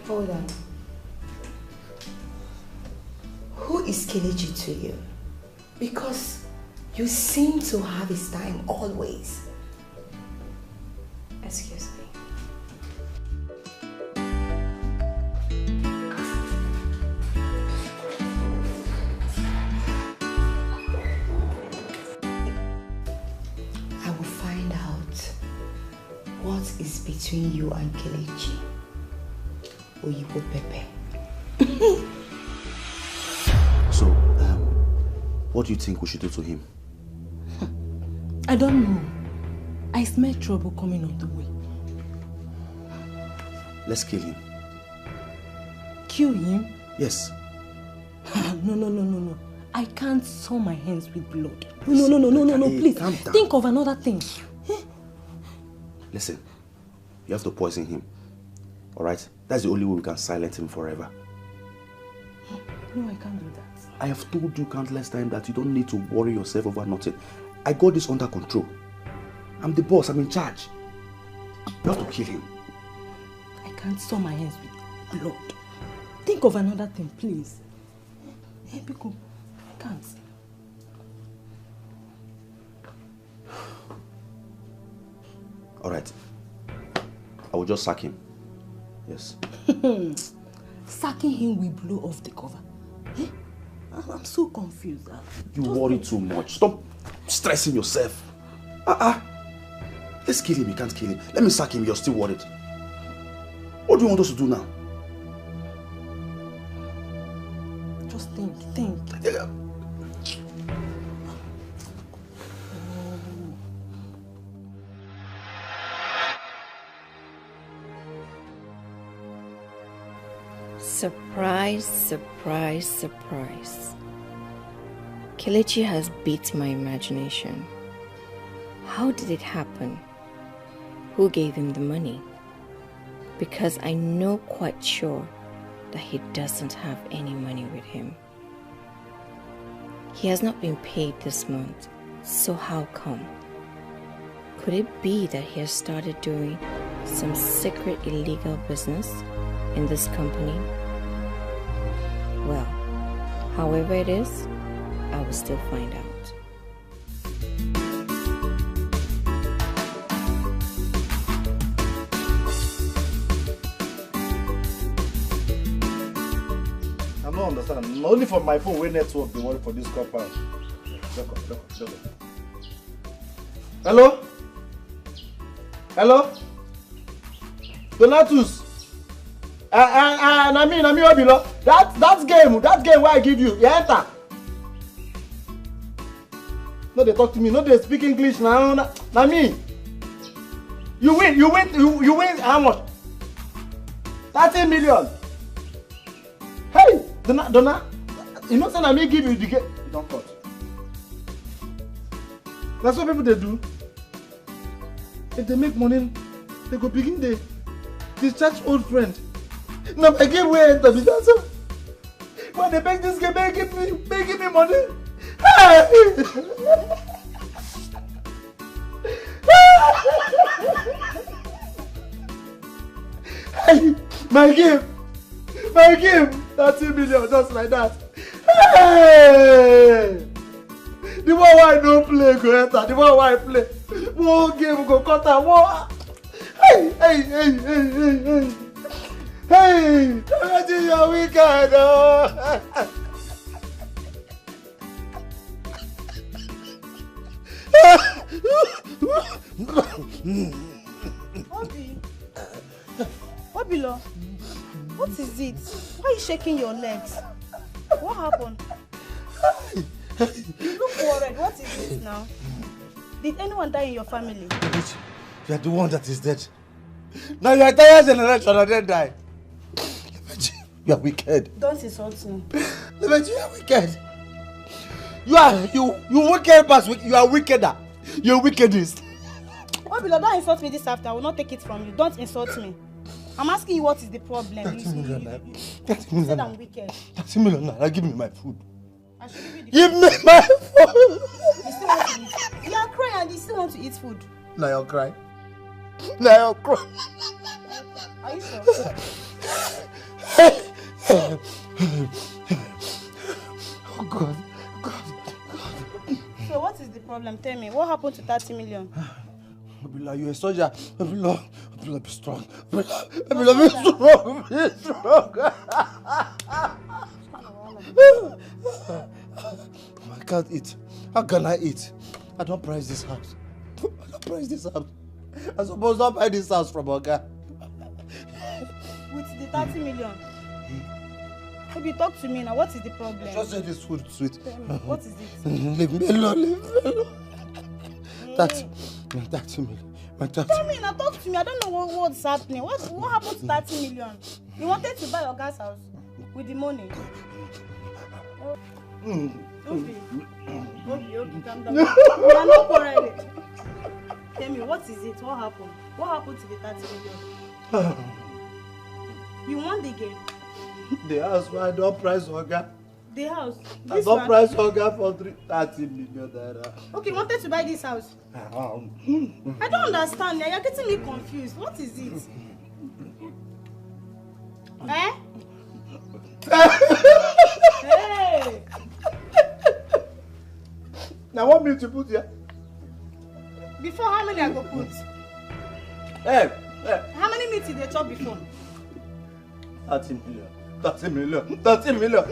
hold on. Who is Kelechi to you? Because you seem to have his time always. Excuse me. I will find out what is between you and Kelechi. Oyibo Pepe. So, what do you think we should do to him? I don't know. I smell trouble coming on the way. Let's kill him. Kill him? Yes. No. I can't soil my hands with blood. No, please. Calm down. Think of another thing. Listen, you have to poison him. Alright? That's the only way we can silence him forever. No, I can't do that. I have told you countless times that you don't need to worry yourself over nothing. I got this under control. I'm the boss, I'm in charge. You have to kill him. I can't soil my hands with blood. Think of another thing, please. Hey, Biko, I can't. Alright. I will just sack him. Yes. Sacking him will blow off the cover. Eh? I'm so confused. You worry too much. Stop stressing yourself. Let's kill him. You can't kill him. Let me sack him. You're still worried. What do you want us to do now? Just think. Surprise, surprise, surprise. Kelechi has beat my imagination. How did it happen? Who gave him the money? Because I know quite sure that he doesn't have any money with him. He has not been paid this month, so how come? Could it be that he has started doing some secret illegal business in this company? Well, however it is, I will still find out. I don't understand. Only for my phone, where network they worry for this compound. Hello? Hello? Donatus? Nami Obilo. That game where I give you enter. No, they talk to me. No, they speak English now. Nami. You win how much? 30 million. Hey, Donna. You know, son, I may give you the game. You don't cut. That's what people they do. If they make money, they go begin the discharge old friend. Now I give way enter because when they make this game, they give me money. Hey! Hey! My game, 30 million, just like that. Hey! The one why I don't play go enter, the one why I play. More game go cut out more. Hey! Hey! Imagine your weekend. Oh. Obilo, what is it? Why are you shaking your legs? What happened? You look worried. What is this now? Did anyone die in your family? You are the one that is dead. Now your entire generation are dead die. You are wicked. Don't insult me. You are wicked. You wicked bastard. You are wickeder. You're wickedest. Obilo, don't insult me this after. I will not take it from you. Don't insult me. I'm asking you what is the problem. You said I'm wicked. 30 million naira. Give me my food. I should give you the Give food. me my food. You still want to eat. You are crying and you still want to eat food. Now you're crying. Now you're crying. Are you sure? Oh God. So what is the problem? Tell me. What happened to 30 million? Obila, you're a soldier. Obila, be strong. Obila, be strong. Be strong. I can't eat. How can I eat? I don't price this house. I don't price this house. I'm supposed to buy this house from Oga. With the 30 million? Maybe talk to me now. What is the problem? Just say this food sweet. Tell me, what is it? Leave me alone. Leave me alone. 30 million. My 30. Tell me now. Talk to me. I don't know what's happening. What happened to 30 million? You wanted to buy your gas house with the money. Okay, calm down. We are not quarreling. Tell me, what is it? What happened? What happened to the 30 million? You won the game. The house where I don't price Oga. The house? I don't price Oga for 30 million naira. Okay, you wanted to buy this house? I don't understand. You're getting me confused. What is it? Eh? Hey! Now what meat you put here? Before, how many I go put? Hey! How many meat did they chop before? 30 million. 30 million. 30 million.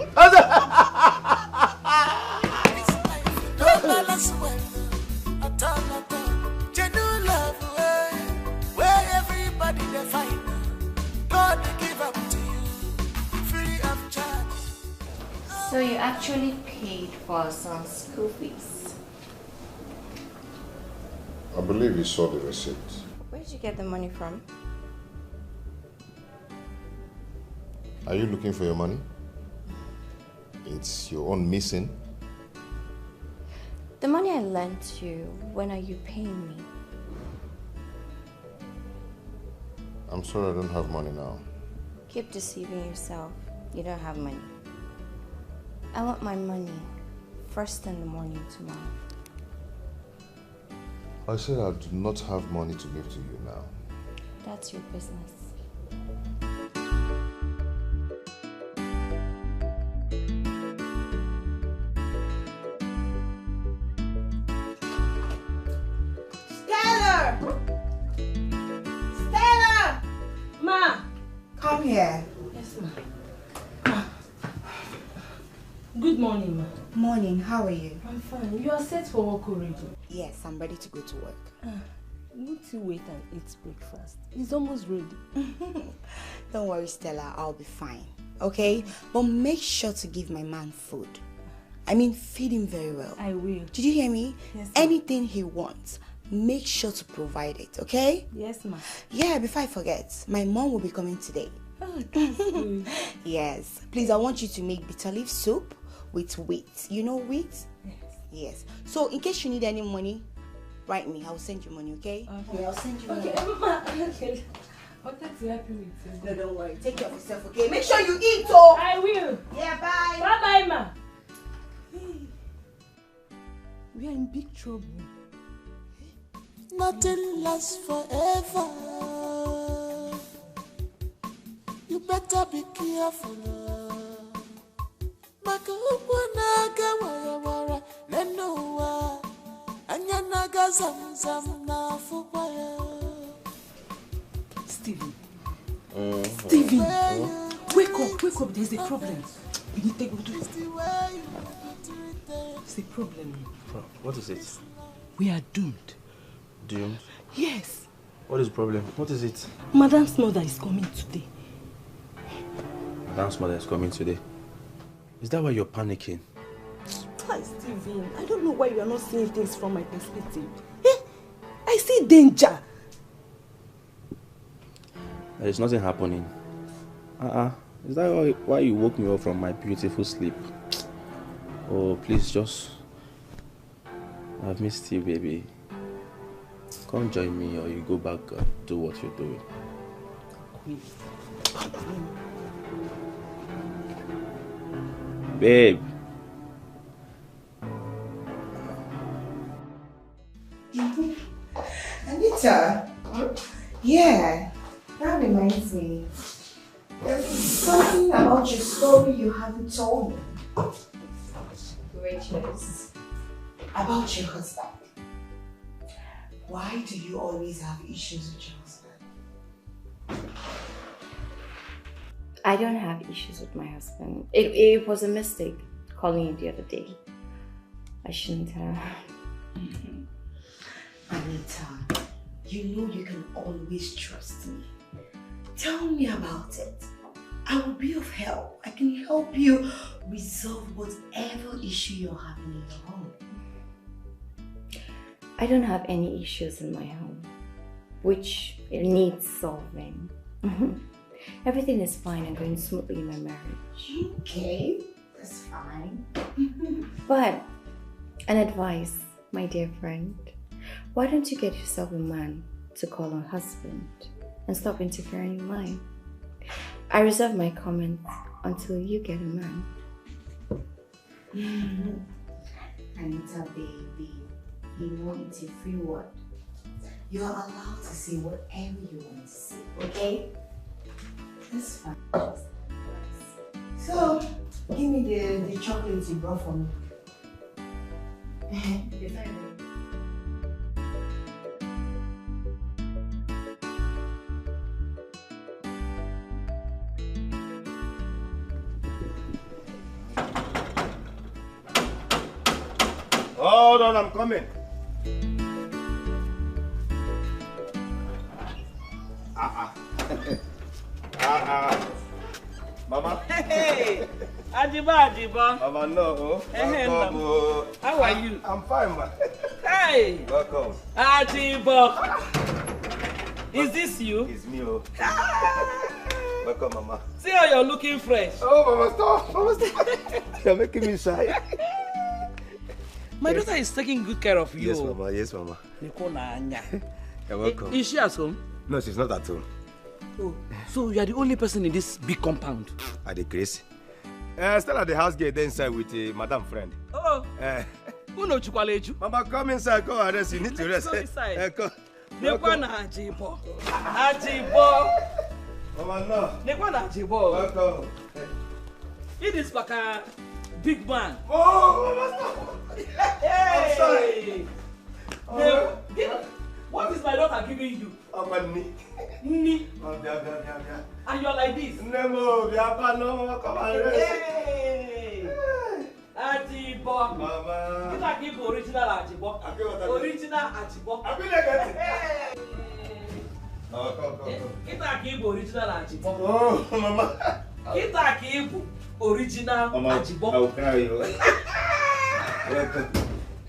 Genuine love, where everybody they find. God give up to you, free of charge. So you actually paid for our son's school fees? I believe you saw the receipt. Where did you get the money from? Are you looking for your money? It's your own missing. The money I lent you, when are you paying me? I'm sorry I don't have money now. Keep deceiving yourself. You don't have money. I want my money first in the morning tomorrow. I said I do not have money to give to you now. That's your business. Stella! Stella! Ma! Come here. Yes, ma. Good morning, ma. Morning, how are you? I'm fine. You are set for work already? Yes, I'm ready to go to work. Won't you wait and eat breakfast? It's almost ready. Don't worry, Stella, I'll be fine. Okay? But make sure to give my man food. I mean, feed him very well. I will. Did you hear me? Yes, ma. Anything he wants, make sure to provide it, okay? Yes, ma. Yeah, before I forget, my mom will be coming today. Oh, that's good. Yes. Please, I want you to make bitter leaf soup with wheat. You know wheat? Yes. Yes. So, in case you need any money, write me. I'll send you money, okay? Okay, I'll send you okay, money. ma. Okay. What to help you with? No, don't worry. Take care of yourself, okay? Make sure you eat, oh! I will. Yeah, bye. Bye-bye, ma. Hey. We are in big trouble. Nothing lasts forever. You better be careful. Maka naga wara wara nenowa anya naga zam na fubaya. Stephen. Stephen. Wake up. There's a problem. You need to go to. It's a problem. What is it? We are doomed. Doomed? Yes. What is the problem? What is it? Madam's mother is coming today. Madam's mother is coming today. Is that why you're panicking? Hi, Stephen. I don't know why you are not seeing things from my perspective. I see danger. There is nothing happening. Is that why you woke me up from my beautiful sleep? Oh, please just... I've missed you, baby. Come join me or you go back and do what you're doing. Babe. Anita? Yeah, that reminds me. There's something about your story you haven't told me. Which is about your husband. Why do you always have issues with your husband? I don't have issues with my husband. It was a mistake calling you the other day. I shouldn't have. Anita, you know you can always trust me. Tell me about it. I will be of help. I can help you resolve whatever issue you're having in your home. I don't have any issues in my home, which needs solving. Everything is fine and going smoothly in my marriage. Okay, that's fine. But an advice, my dear friend. Why don't you get yourself a man to call a husband and stop interfering in mine? I reserve my comments until you get a man. Anita, baby, you know it's a free word. You are allowed to say whatever you want to say, okay? That's fine. So, give me the chocolates you brought for me. Hold on, I'm coming. Mama. Hey, Adiba. Mama, no. Welcome. How are you? I'm fine, ma. Hey. Welcome. Adiba. Is this you? It's me, oh. Welcome, Mama. See how you're looking fresh. Oh, Mama, stop. Mama, stop. You're making me shy. My daughter is taking good care of you. Yes, Mama. Yes, Mama. You're welcome. Is she at home? No, she's not at home. Oh, so you are the only person in this big compound? At the Grace. Still at the house gate inside with Madam friend. Oh. Who knows you? Mama, come inside. Come and rest. You need to rest. Come inside. Come. Nekwana Ajibo. Ajibo. Mama, no. Nekwana Ajibo. Welcome. It is like a big man. Oh, Mama, stop. Hey. I'm sorry. What is my daughter giving you? Ni. And you're like this. No, come and rest. Hey. Ajibo. Mama. Kita give original Ajibo. Original Ajibo. Hey. Oh, come. Kita give original Ajibo. Oh, Mama. Kita give original Ajibo. I will carry you.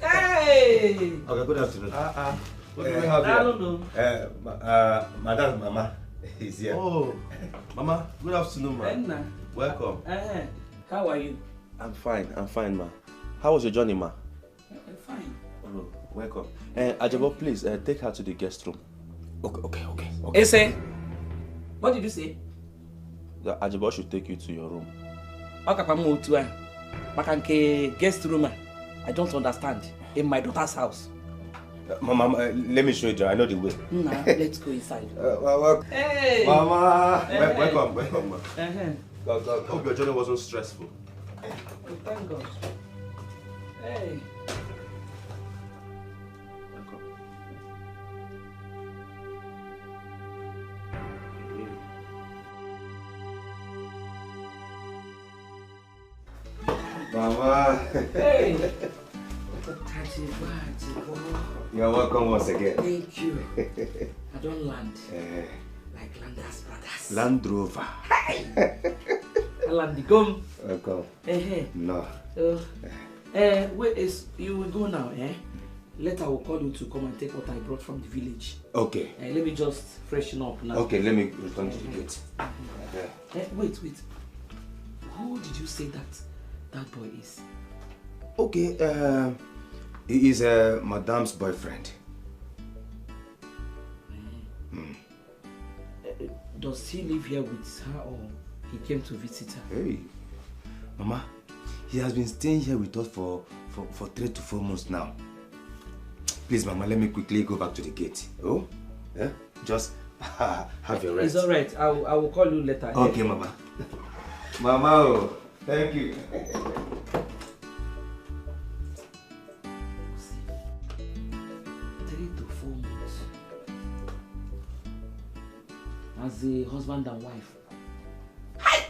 Hey. Okay, good afternoon. What do we have here? I don't know. Madam, Mama is here. Oh, Mama, good afternoon, ma. Enna. Welcome. How are you? I'm fine, ma. How was your journey, ma? I'm fine. Oh, welcome. Ajabo, please take her to the guest room. Okay. Ese, what did you say? The Ajabo should take you to your room. Bakanke guest room. I don't understand. In my daughter's house. Mama, let me show you. I know the way. Nah, let's go inside. Hey! Mama! Hey. Welcome. Go. Hope your journey wasn't stressful. Oh, thank God. Hey. Mama! Hey! You're welcome once again. Thank you. I don't land like Landers brothers. Land Rover. Hey! I land the gum. Welcome. No. Wait, you will go now, eh? Later I will call you to come and take what I brought from the village. Okay. Let me just freshen up now. Okay, let me return to the gate. Wait. Who did you say that boy is? Okay, he is Madame's boyfriend. Does he live here with her or he came to visit her? Hey, Mama, he has been staying here with us for 3 to 4 months now. Please, Mama, let me quickly go back to the gate. Oh? Yeah? Just have your rest. It's alright. I will call you later. Okay, Mama. Mama, thank you. 3 to 4 months. As a husband and wife. Hi!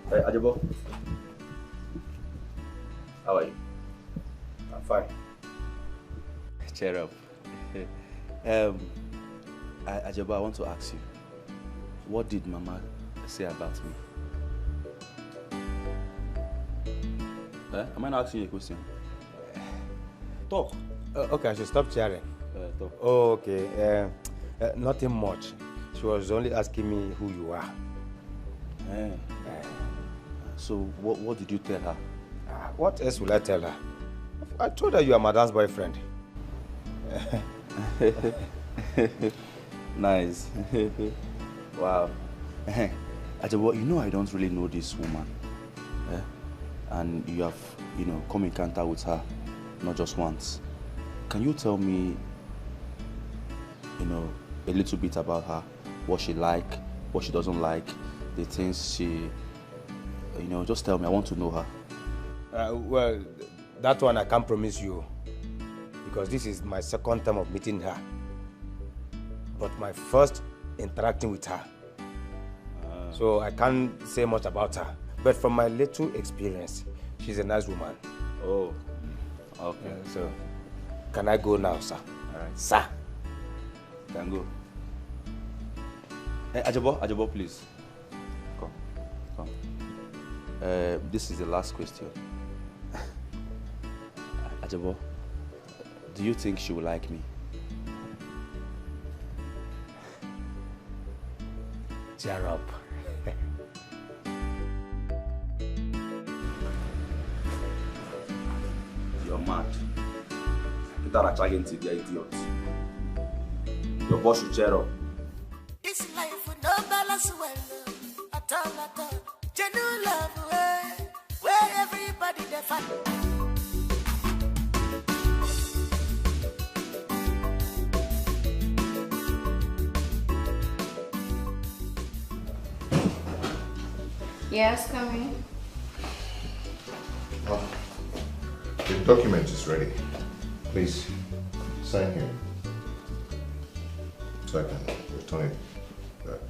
Hey, Ajabo. How are you? I'm fine. Cheer up. Ajabo, I want to ask you, what did Mama say about me? Am I not asking you a question? Talk. Okay, I should stop cheering. Talk. Oh, okay. Nothing much. She was only asking me who you are. So, what did you tell her? What else will I tell her? I told her you are Madame's boyfriend. Nice. Wow. Ajabo, you know I don't really know this woman. And you have, come in contact with her, not just once. Can you tell me, a little bit about her? What she like, what she doesn't like, the things she, just tell me. I want to know her. Well, that one I can't promise you, because this is my second time of meeting her. But my first interacting with her. So I can't say much about her. But from my little experience, she's a nice woman. Oh, Okay. So, can I go now, sir? All right. Sir. You can go. Hey, Ajabo, please. Come. This is the last question. Ajabo, do you think she will like me? Cheer up. You're mad. Get that trying to be an idiot. Your boss should cheer up. This life will no balance well at all. Genuine love where everybody they fight. Yes, come in. Oh, the document is ready. Please, sign here. So I can return it back.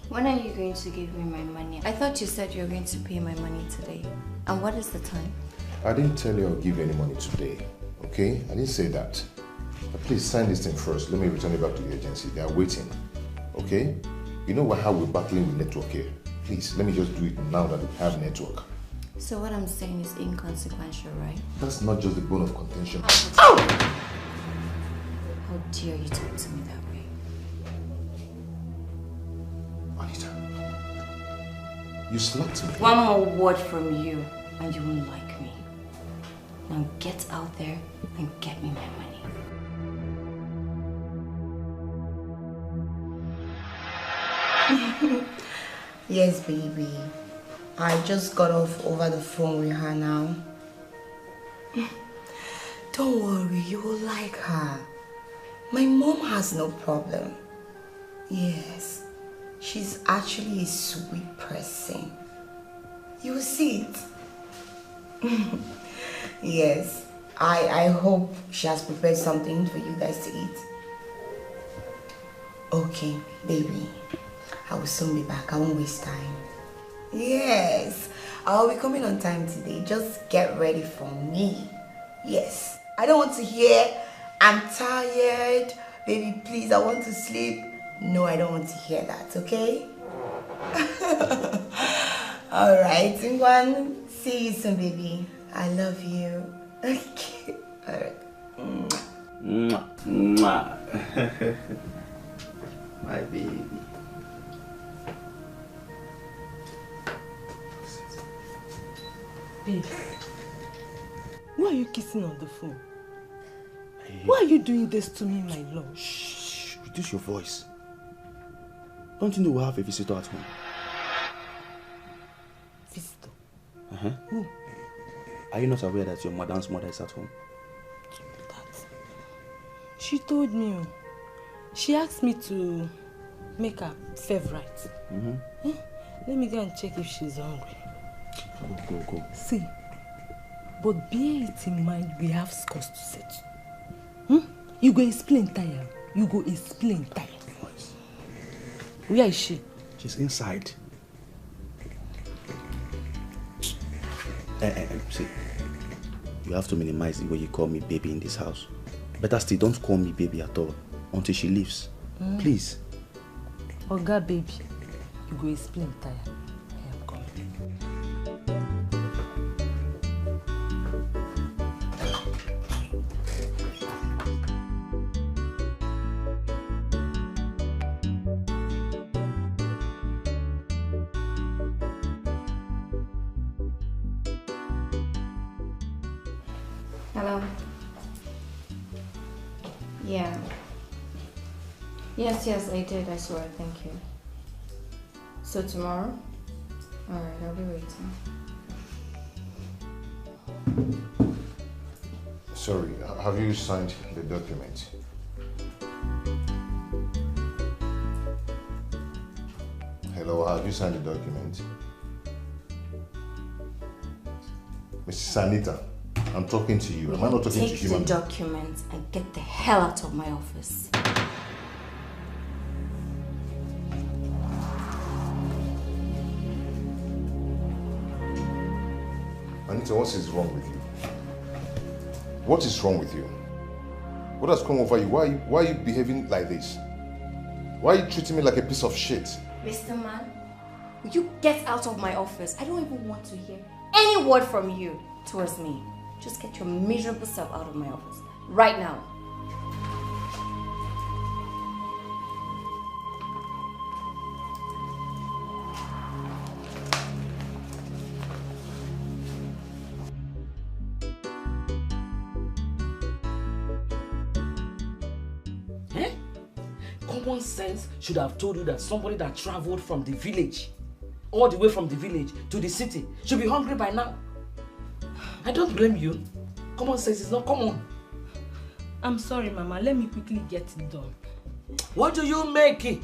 When are you going to give me my money? I thought you said you were going to pay my money today. And what is the time? I didn't tell you I'll give you any money today, okay? I didn't say that. But please sign this thing first. Let me return it back to the agency. They are waiting, okay? You know how we're battling with network here. Please, let me just do it now that we have network. So what I'm saying is inconsequential, right? That's not just the bone of contention. How dare you talk to me that way? Anita, you slapped me. One more word from you and you won't like me. Now get out there and get me my money. Yes, baby. I just got off over the phone with her now. Don't worry, you will like her. My mom has no problem. Yes, she's actually a sweet person. You will see it. Yes, I hope she has prepared something for you guys to eat. Okay, baby. I will soon be back. I won't waste time. Yes, I'll be coming on time today. Just get ready for me. Yes, I don't want to hear, I'm tired. Baby, please, I want to sleep. No, I don't want to hear that, okay? Alright, Ngwan. See you soon, baby. I love you. Okay. Alright. Mwah. Mwah. My baby. Babe, why are you kissing on the phone? Hey. Why are you doing this to me, my love? Shh, reduce your voice. Don't you know we have a visitor at home? Visitor? Uh-huh. Who? Are you not aware that your madam's mother is at home? That. She told me. She asked me to make her favorite. Mm-hmm. Let me go and check if she's hungry. Go. See, but bear it in mind, we have scores to settle. You go explain tire. You go explain tire. Where is she? She's inside. See, you have to minimize the way you call me baby in this house. Better still, don't call me baby at all until she leaves. Please. Oga baby, you go explain tire. I am coming. Hello? Yeah. Yes, I did. I saw it. Thank you. So tomorrow? Alright, I'll be waiting. Sorry, have you signed the document? Hello, have you signed the document? Mrs. Anita, I'm talking to you. Am I not talking to you? Take the document and get the hell out of my office. Anita, what is wrong with you? What is wrong with you? What has come over you? Why are you behaving like this? Why are you treating me like a piece of shit? Mr. Man, will you get out of my office? I don't even want to hear any word from you towards me. Just get your miserable self out of my office. Right now. Common sense should have told you that somebody that traveled from the village, all the way from the village to the city, should be hungry by now. I don't blame you. Common sense is not common. I'm sorry, Mama. Let me quickly get it done. What do you make it?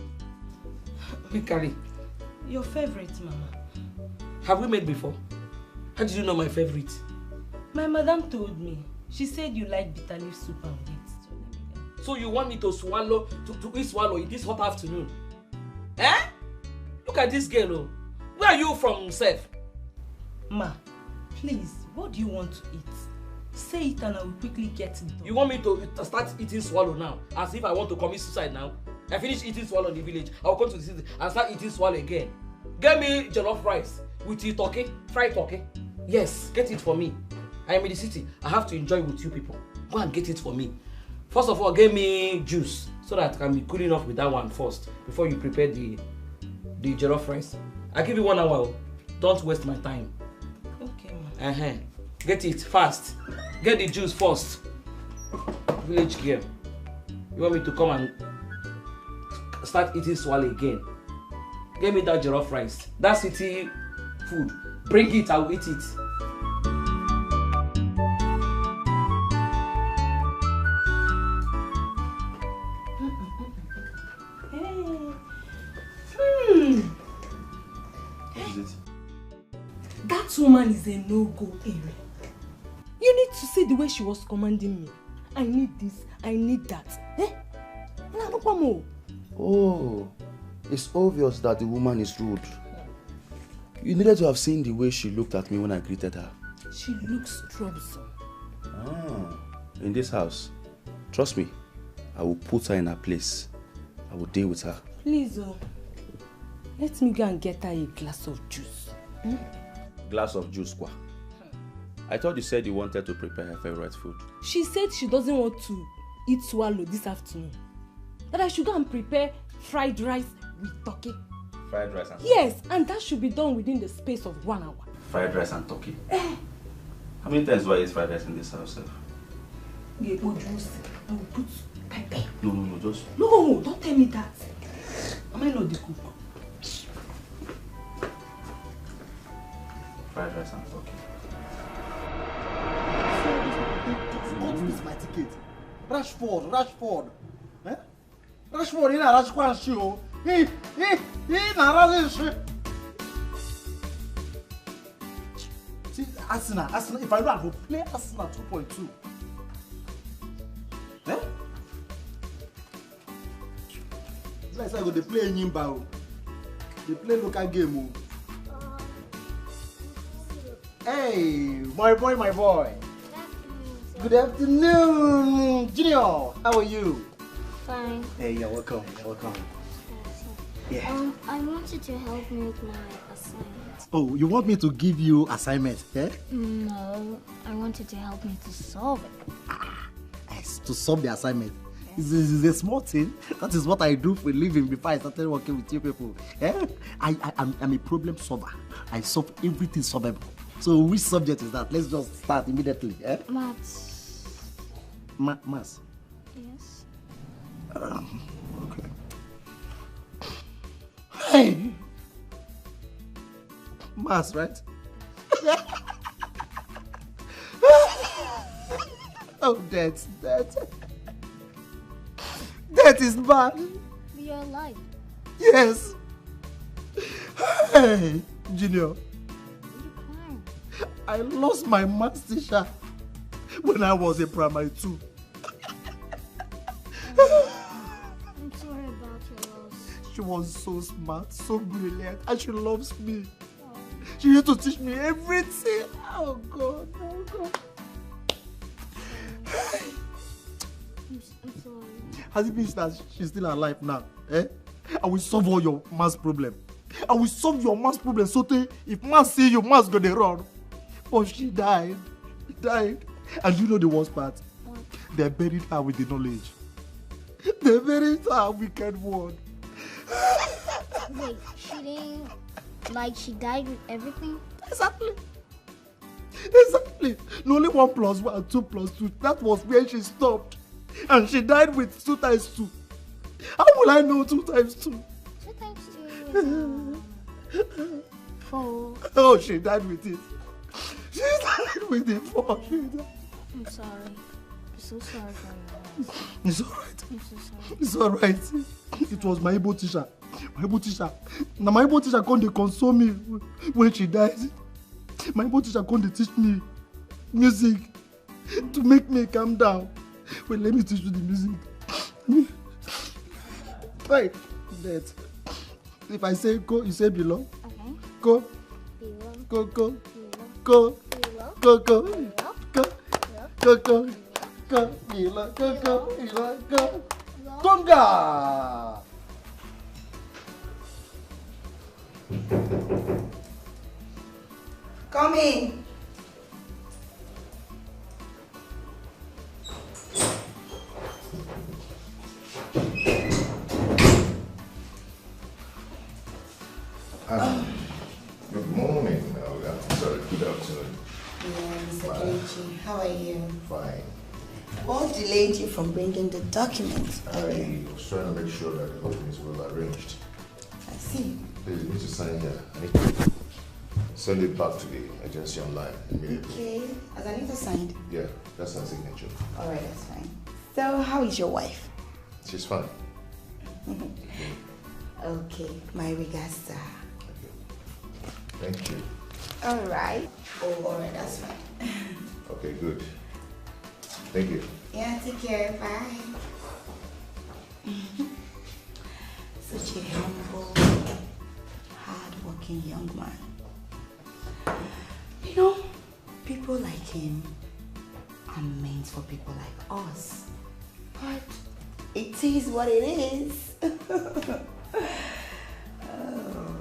Mikari. Your favorite, Mama. Have we met before? How did you know my favorite? My madam told me. She said you like bitter leaf soup and wheat. So you want me to swallow, to eat swallow in this hot afternoon? Eh? Look at this girl, oh. Where are you from, Seth? Ma, please, what do you want to eat? Say it and I will quickly get it done. You want me to start eating swallow now? As if I want to commit suicide now? I finish eating swallow in the village. I'll come to the city and start eating swallow again. Get me jollof rice with the turkey, fried turkey. Yes, get it for me. I am in the city. I have to enjoy with you people. Go and get it for me. First of all, give me juice so that I can be cool enough with that one first before you prepare the jollof rice. I give you 1 hour. Don't waste my time. Okay, ma. Get it fast. Get the juice first. Village girl. You want me to come and start eating swallow again? Give me that jollof rice. That city food. Bring it, I will eat it. That woman is a no-go area. You need to see the way she was commanding me. I need this, I need that. Oh, it's obvious that the woman is rude. You needed to have seen the way she looked at me when I greeted her. She looks troublesome. In this house, trust me, I will put her in her place. I will deal with her. Please, let me go and get her a glass of juice. Glass of juice, kwa. I thought you said you wanted to prepare her favorite food. She said she doesn't want to eat swallow this afternoon. That I should go and prepare fried rice with turkey. Fried rice and turkey? Yes, and that should be done within the space of 1 hour. Fried rice and turkey? How many times do I eat fried rice in this house, sir? I will put pepper. No, just... No, don't tell me that. Am I not the cook? Fried rice and turkey. Don't miss my ticket. Rashford. Eh? Rashford, na Rashford show. He na Rashford. See, Arsenal. If I know, I will play Arsenal 2.2. Eh? It's like they play Nyimba. They play local game. Hey, my boy. Good afternoon, Junior. How are you? Fine. Hey, you're welcome. Yeah. I wanted to help me with my assignment. Oh, you want me to give you assignment, eh? No, I wanted to help me to solve it. Yes, to solve the assignment. This is a small thing. That is what I do for a living before I started working with you people. Eh? I'm a problem solver. I solve everything solvable. So which subject is that? Let's just start immediately. Eh? Maths. Maths? Yes. Okay. Hey! Maths, right? Oh, that is bad. You're alive. Yes. Hey, Junior. I lost my maths teacher when I was in primary 2. I'm sorry about your loss. She was so smart, so brilliant, and she loves me. She used to teach me everything. Oh God, oh God. I'm sorry. Has it been that she's still alive now? Eh? I will solve all your mass problem. I will solve your mass problem. So if mass see you, mass gonna run. But she died. She died. And you know the worst part? What? They buried her with the knowledge. They buried her wicked word. Wait, she didn't... Like, she died with everything? Exactly. Exactly. No, only 1 + 1 and 2 + 2. That was where she stopped. And she died with 2 × 2. How will I know 2 × 2? 2 × 2 is 4. Oh, she died with it. She died with it. 4. She died. I'm sorry. I'm so sorry for your loss. It's alright. I'm so sorry. It's alright. It was my Igbo teacher. My Igbo teacher. Now my Igbo teacher come to console me when she died. My Igbo teacher come to teach me music to make me calm down. Wait, let me teach you the music. Right. That. If I say go, you say below. Okay. Go. Below. Go, go. Below. Go. Below. Go, go. Below. Go. Go, go. Go. Below. Go, go. Below. Go. Conga. Come in. Good morning. Sorry, good afternoon. Yeah, Mr. Kelechi, how are you? Fine. What delayed you from bringing the documents? I was trying to make sure that the whole thing is well arranged. I see. Please, you need to sign here. I need to send it back to the agency online immediately. Okay. Has Anita signed? Yeah, that's her signature. Alright, that's fine. So, how is your wife? She's fine. Okay, my regards to her. Thank you. Alright. Oh, alright, that's fine. Okay, good. Thank you. Yeah, take care. Bye. Such a humble, hard-working young man. You know, people like him are meant for people like us. But it is what it is. Oh.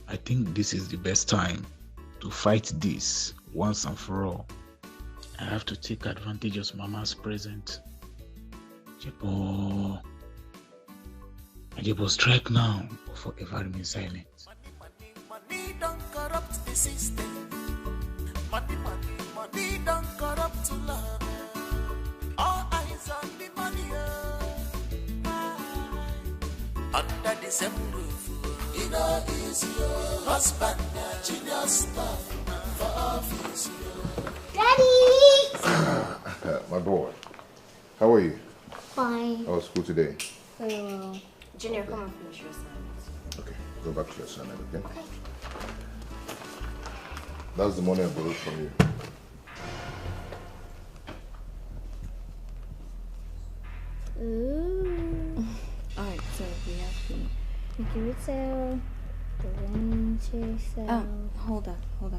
I think this is the best time to fight this once and for all. I have to take advantage of Mama's present. Jebo, strike now or forever remain silent. Money don't corrupt the system. Money don't corrupt love. All eyes on the money. Under the same roof. You know it's your husband, genius stuff for office. Daddy! My boy, how are you? Fine. How was school today? Very well. Junior, come and finish your assignment. Okay, go back to your assignment, okay? That's the money I borrowed from you. Ooh. Alright, so we have the... Mickey Retail, the Vinci sale. Hold on. Wow.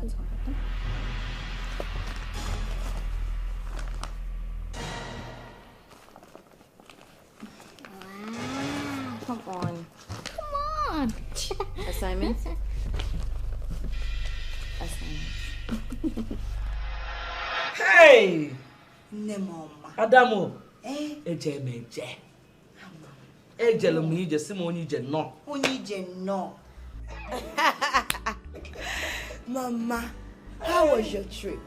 Come on. Come on. Assignments? Hey! Nemoma. Adamu. Eje meje. Eje lo mi je Simoni je no. Only no. Mama, how was your trip?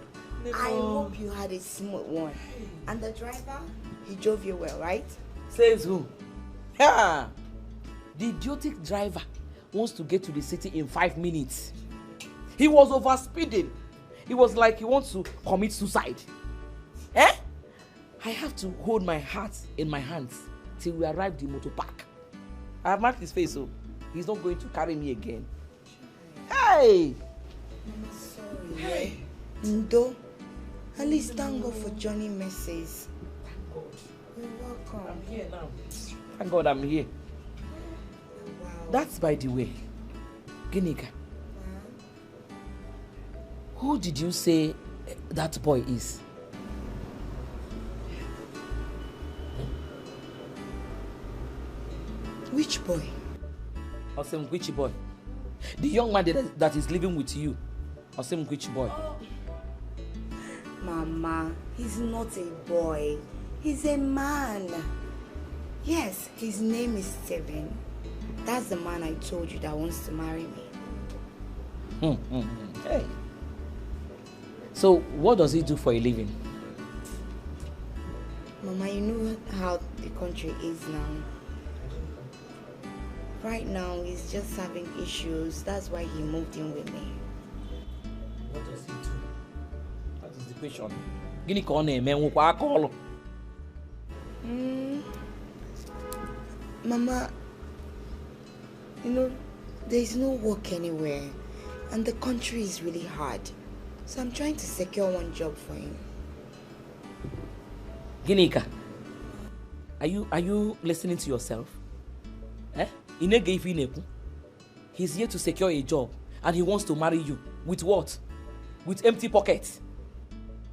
I hope you had a smooth one. And the driver, he drove you well, right? Says who? Yeah. The idiotic driver wants to get to the city in 5 minutes. He was overspeeding. It was like he wants to commit suicide. Eh? I have to hold my heart in my hands till we arrive the motor park. I have marked his face, so he's not going to carry me again. Hey! I'm sorry. Hey. Ndo, at least thank God for Johnny Messays. Thank God. You're welcome. I'm here now. Thank God I'm here. That's by the way. Ginika. Who did you say that boy is? Which boy? Osem which boy? The young man that is living with you. Osem which boy? Mama, he's not a boy. He's a man. Yes, his name is Steven. That's the man I told you that wants to marry me. Hey. So, what does he do for a living? Mama, you know how the country is now. Right now, he's just having issues. That's why he moved in with me. What does he do? That is the question. Gini ka ọ na-eme nwụkwa aka ọlụ? Mama, you know, there's no work anywhere. And the country is really hard. So I'm trying to secure one job for him. Ginika, are you listening to yourself? Eh? He's here to secure a job and he wants to marry you. With what? With empty pockets.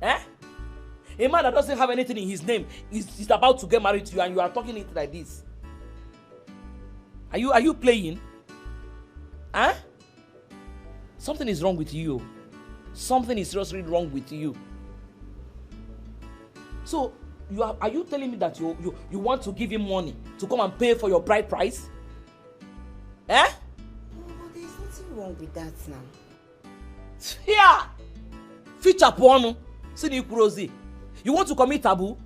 Eh? A man that doesn't have anything in his name is about to get married to you and you are talking it like this. Are you playing? Huh? Something is wrong with you. Something is seriously wrong with you. So, are you telling me that you want to give him money to come and pay for your bride price? Eh? No, there's nothing wrong with that now. Yeah! Feature porno. Sini. You want to commit taboo?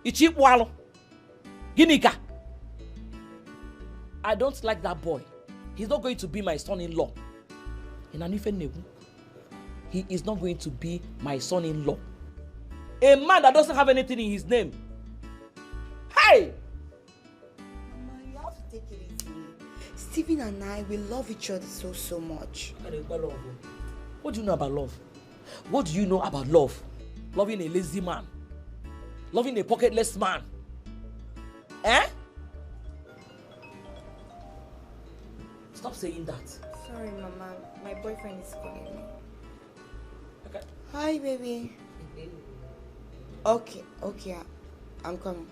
Ichi walo. Ginika. I don't like that boy. He's not going to be my son-in-law. He is not going to be my son-in-law. A man that doesn't have anything in his name. Hey! Mama, you have to take it easy. Stephen and I, we love each other so much. What do you know about love? What do you know about love? Loving a lazy man. Loving a pocketless man. Eh? Stop saying that. Sorry, Mama. My boyfriend is calling me. Okay. Hi, baby. Okay, I'm coming.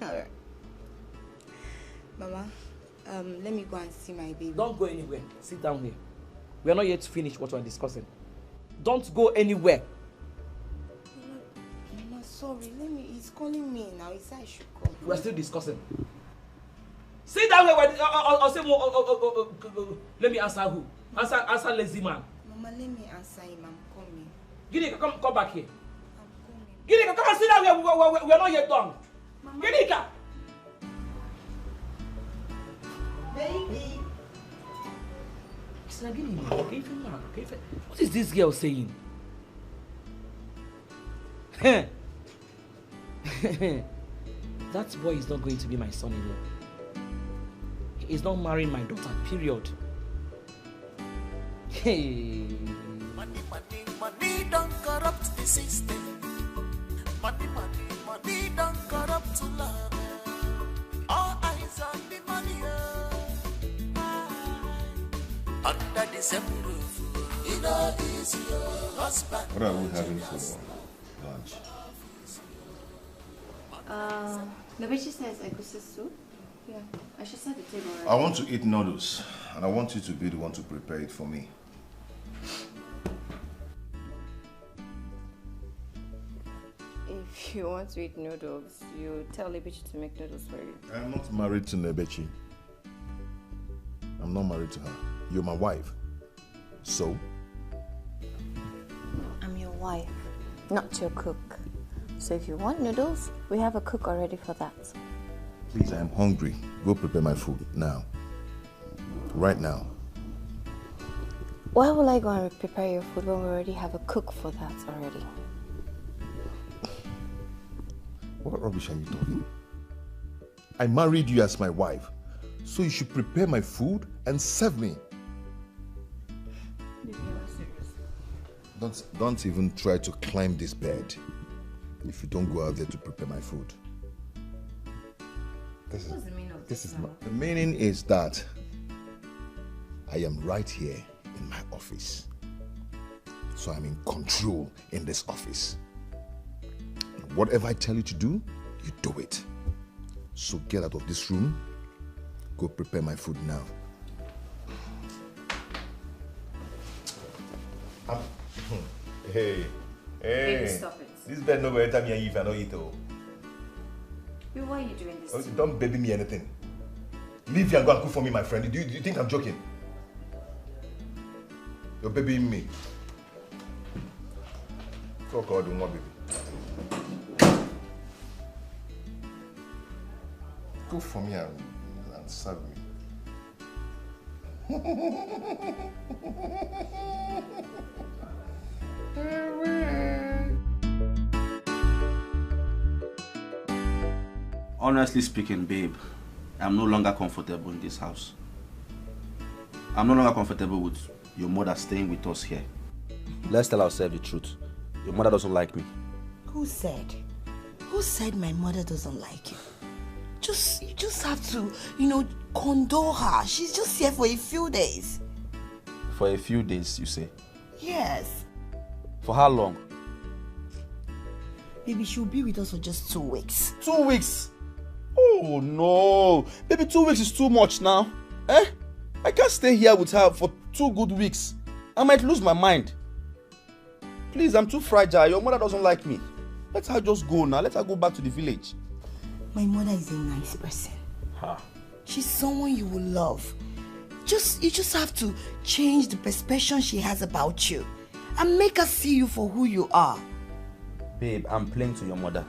Alright. Mama, let me go and see my baby. Don't go anywhere. Sit down here. We are not yet to finish what we are discussing. Don't go anywhere. Mama, sorry. He's calling me now. He said I should come. We are still discussing. Sit down here. I'll say, let me answer who? Answer lazy man. Mama, let me answer him. I'm coming. Ginika, come back here. Ginika, come and sit down here. We are not yet done. Mama. Ginika! Baby! What is this girl saying? That boy is not going to be my son-in-law. He is not marrying my daughter, period. Hey. Money don't corrupt the system. Money don't corrupt love. All eyes on the money. Under the same roof, it all is your husband. What are we having for lunch? The bitch says egusi soup. Yeah, I should set the table right. I want to eat noodles, and I want you to be the one to prepare it for me. If you want to eat noodles, you tell Lebechi to make noodles for you. I'm not married to Lebechi. I'm not married to her. You're my wife. So? I'm your wife, not your cook. So if you want noodles, we have a cook already for that. Please, I am hungry. Go prepare my food now. Right now. Why will I go and prepare your food when we already have a cook for that already? What rubbish are you talking? I married you as my wife, so you should prepare my food and serve me. Don't even try to climb this bed if you don't go out there to prepare my food. This is, What's the meaning of this this is now? not. The meaning is that I am right here in my office. So I'm in control in this office. Whatever I tell you to do, you do it. So get out of this room. Go prepare my food now. Hey. Baby, stop it. This bed no go enter me and you if I don't eat. Why are you doing this? Oh, don't baby me anything. Leave here and go and cook for me, my friend. Do you think I'm joking? You're babying me. Fuck God, don't want baby. Cook for me and serve me. Honestly speaking, babe, I'm no longer comfortable in this house. I'm no longer comfortable with your mother staying with us here. Let's tell ourselves the truth. Your mother doesn't like me. Who said? Who said my mother doesn't like you? You just have to, condole her. She's just here for a few days. For a few days, you say? Yes. For how long? Baby, she'll be with us for just 2 weeks. 2 weeks? Oh no. Baby, 2 weeks is too much now. I can't stay here with her for 2 good weeks. I might lose my mind. Please, I'm too fragile. Your mother doesn't like me. Let her just go now. Let her go back to the village. My mother is a nice person. She's someone you will love. You just have to change the perception she has about you and make her see you for who you are. Babe, I'm playing to your mother,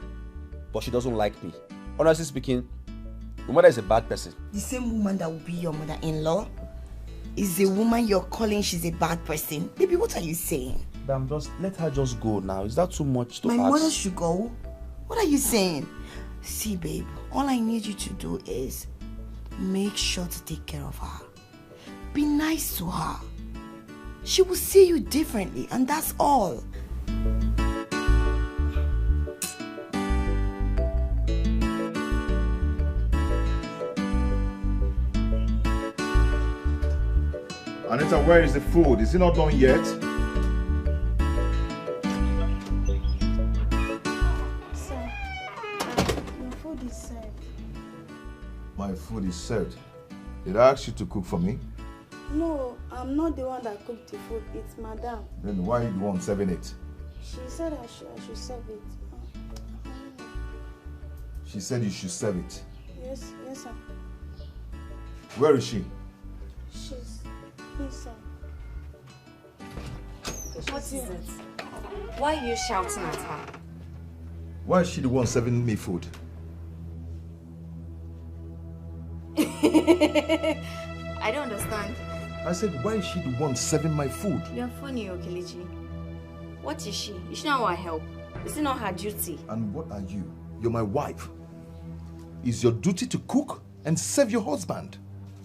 but she doesn't like me. Honestly speaking, your mother is a bad person. The same woman that will be your mother-in-law is the woman you're calling she's a bad person. Baby, what are you saying? Let her just go now. Is that too much to ask? My mother should go? What are you saying? See, babe, all I need you to do is make sure to take care of her. Be nice to her. She will see you differently, and that's all. Anita, where is the food? Is it not done yet? Sir, your food is served. My food is served. Did I ask you to cook for me? No, I'm not the one that cooked the food. It's Madame. Then why are you the one serving it? She said I should serve it. She said you should serve it. Yes, sir. Where is she? She's inside. What is it? Why are you shouting at her? Why is she the one serving me food? I don't understand. I said, why is she the one serving my food? You're funny, Okelechi. What is she? Is she not our help? Is it not her duty? And what are you? You're my wife. It's your duty to cook and serve your husband.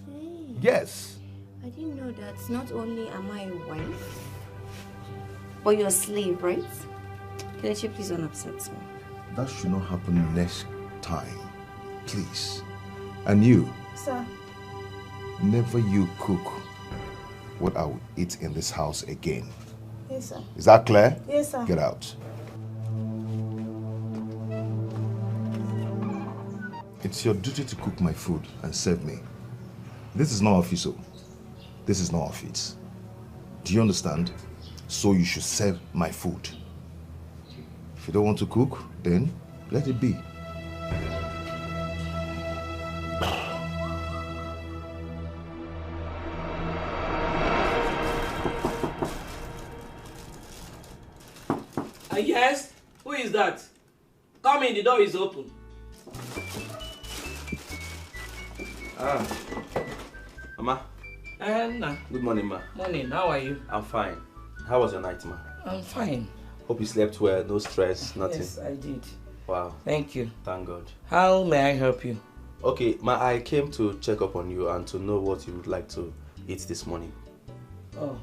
Hey. Yes. I didn't know that not only am I a wife, but you're a slave, right? Kelechi, please don't upset me. That should not happen next time. Please. And you, Sir. never you cook what I will eat in this house again. Yes, sir. Is that clear? Yes, sir. Get out. It's your duty to cook my food and serve me. This is not official. This is not office. Do you understand? So you should serve my food. If you don't want to cook, then let it be. Yes? Who is that? Come in, the door is open. Mama. Nah. Good morning, ma. Morning, how are you? I'm fine. How was your night, ma? I'm fine. Hope you slept well, no stress, nothing. Yes, I did. Wow. Thank you. Thank God. How may I help you? Okay, ma, I came to check up on you and to know what you would like to eat this morning. Oh,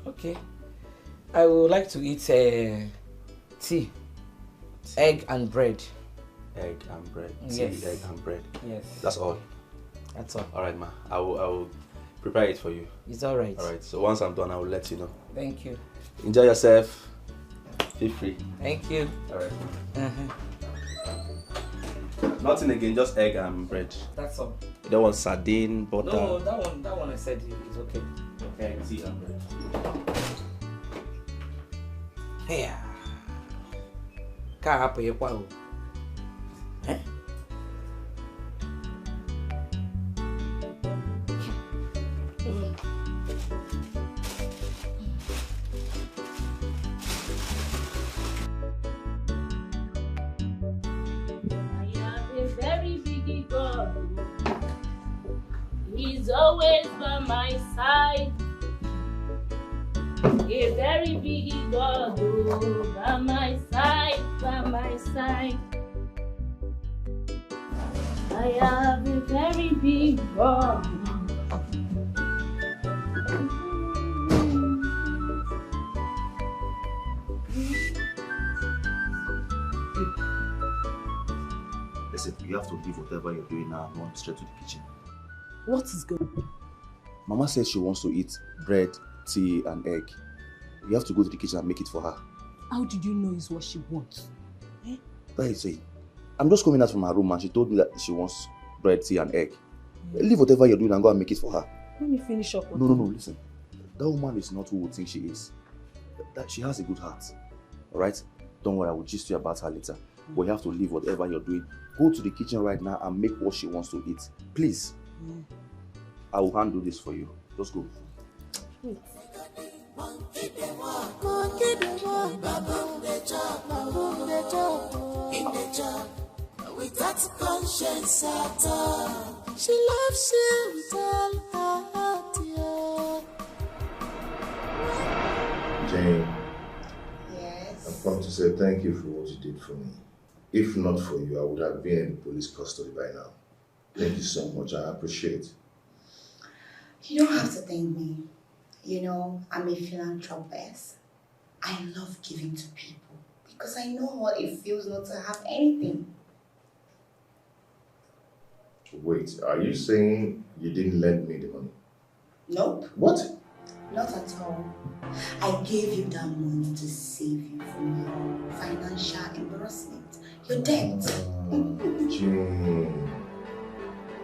okay. I would like to eat tea, egg and bread. egg and bread. Yes. Tea, egg and bread. Yes. That's all. That's all. All right, ma. I will prepare it for you. It's all right. All right. So once I'm done, I will let you know. Thank you. Enjoy yourself. Feel free. Thank you. All right. Nothing again, just egg and bread. That's all. You don't want sardine, butter? No, that one I said is okay. Egg, tea and bread. Yeah. Ka hapụ ịkwa o. Eh? He's always by my side. A very big God, oh, by my side, by my side. I have a very big God. Listen, you have to leave whatever you're doing now and run straight to the kitchen. What is going on? Mama says she wants to eat bread, tea, and egg. You have to go to the kitchen and make it for her. How did you know it's what she wants? Eh? That is it. I'm just coming out from her room and she told me that she wants bread, tea, and egg. Leave whatever you're doing and go and make it for her. Let me finish up. No, listen. That woman is not who we think she is. That she has a good heart. Alright? Don't worry, I will gist you about her later. But you have to leave whatever you're doing. Go to the kitchen right now and make what she wants to eat. Please. I will handle this for you. Just go. Wait. Without conscience at all, she loves you with all her heart, yeah. Jane. Yes. I've come to say thank you for what you did for me. If not for you, I would have been in police custody by now. Thank you so much. I appreciate it. You don't have to thank me. You know, I'm a philanthropist. I love giving to people because I know what it feels not to have anything. Wait, are you saying you didn't lend me the money? Nope. What? Not at all. I gave you that money to save you from your financial embarrassment, your debt.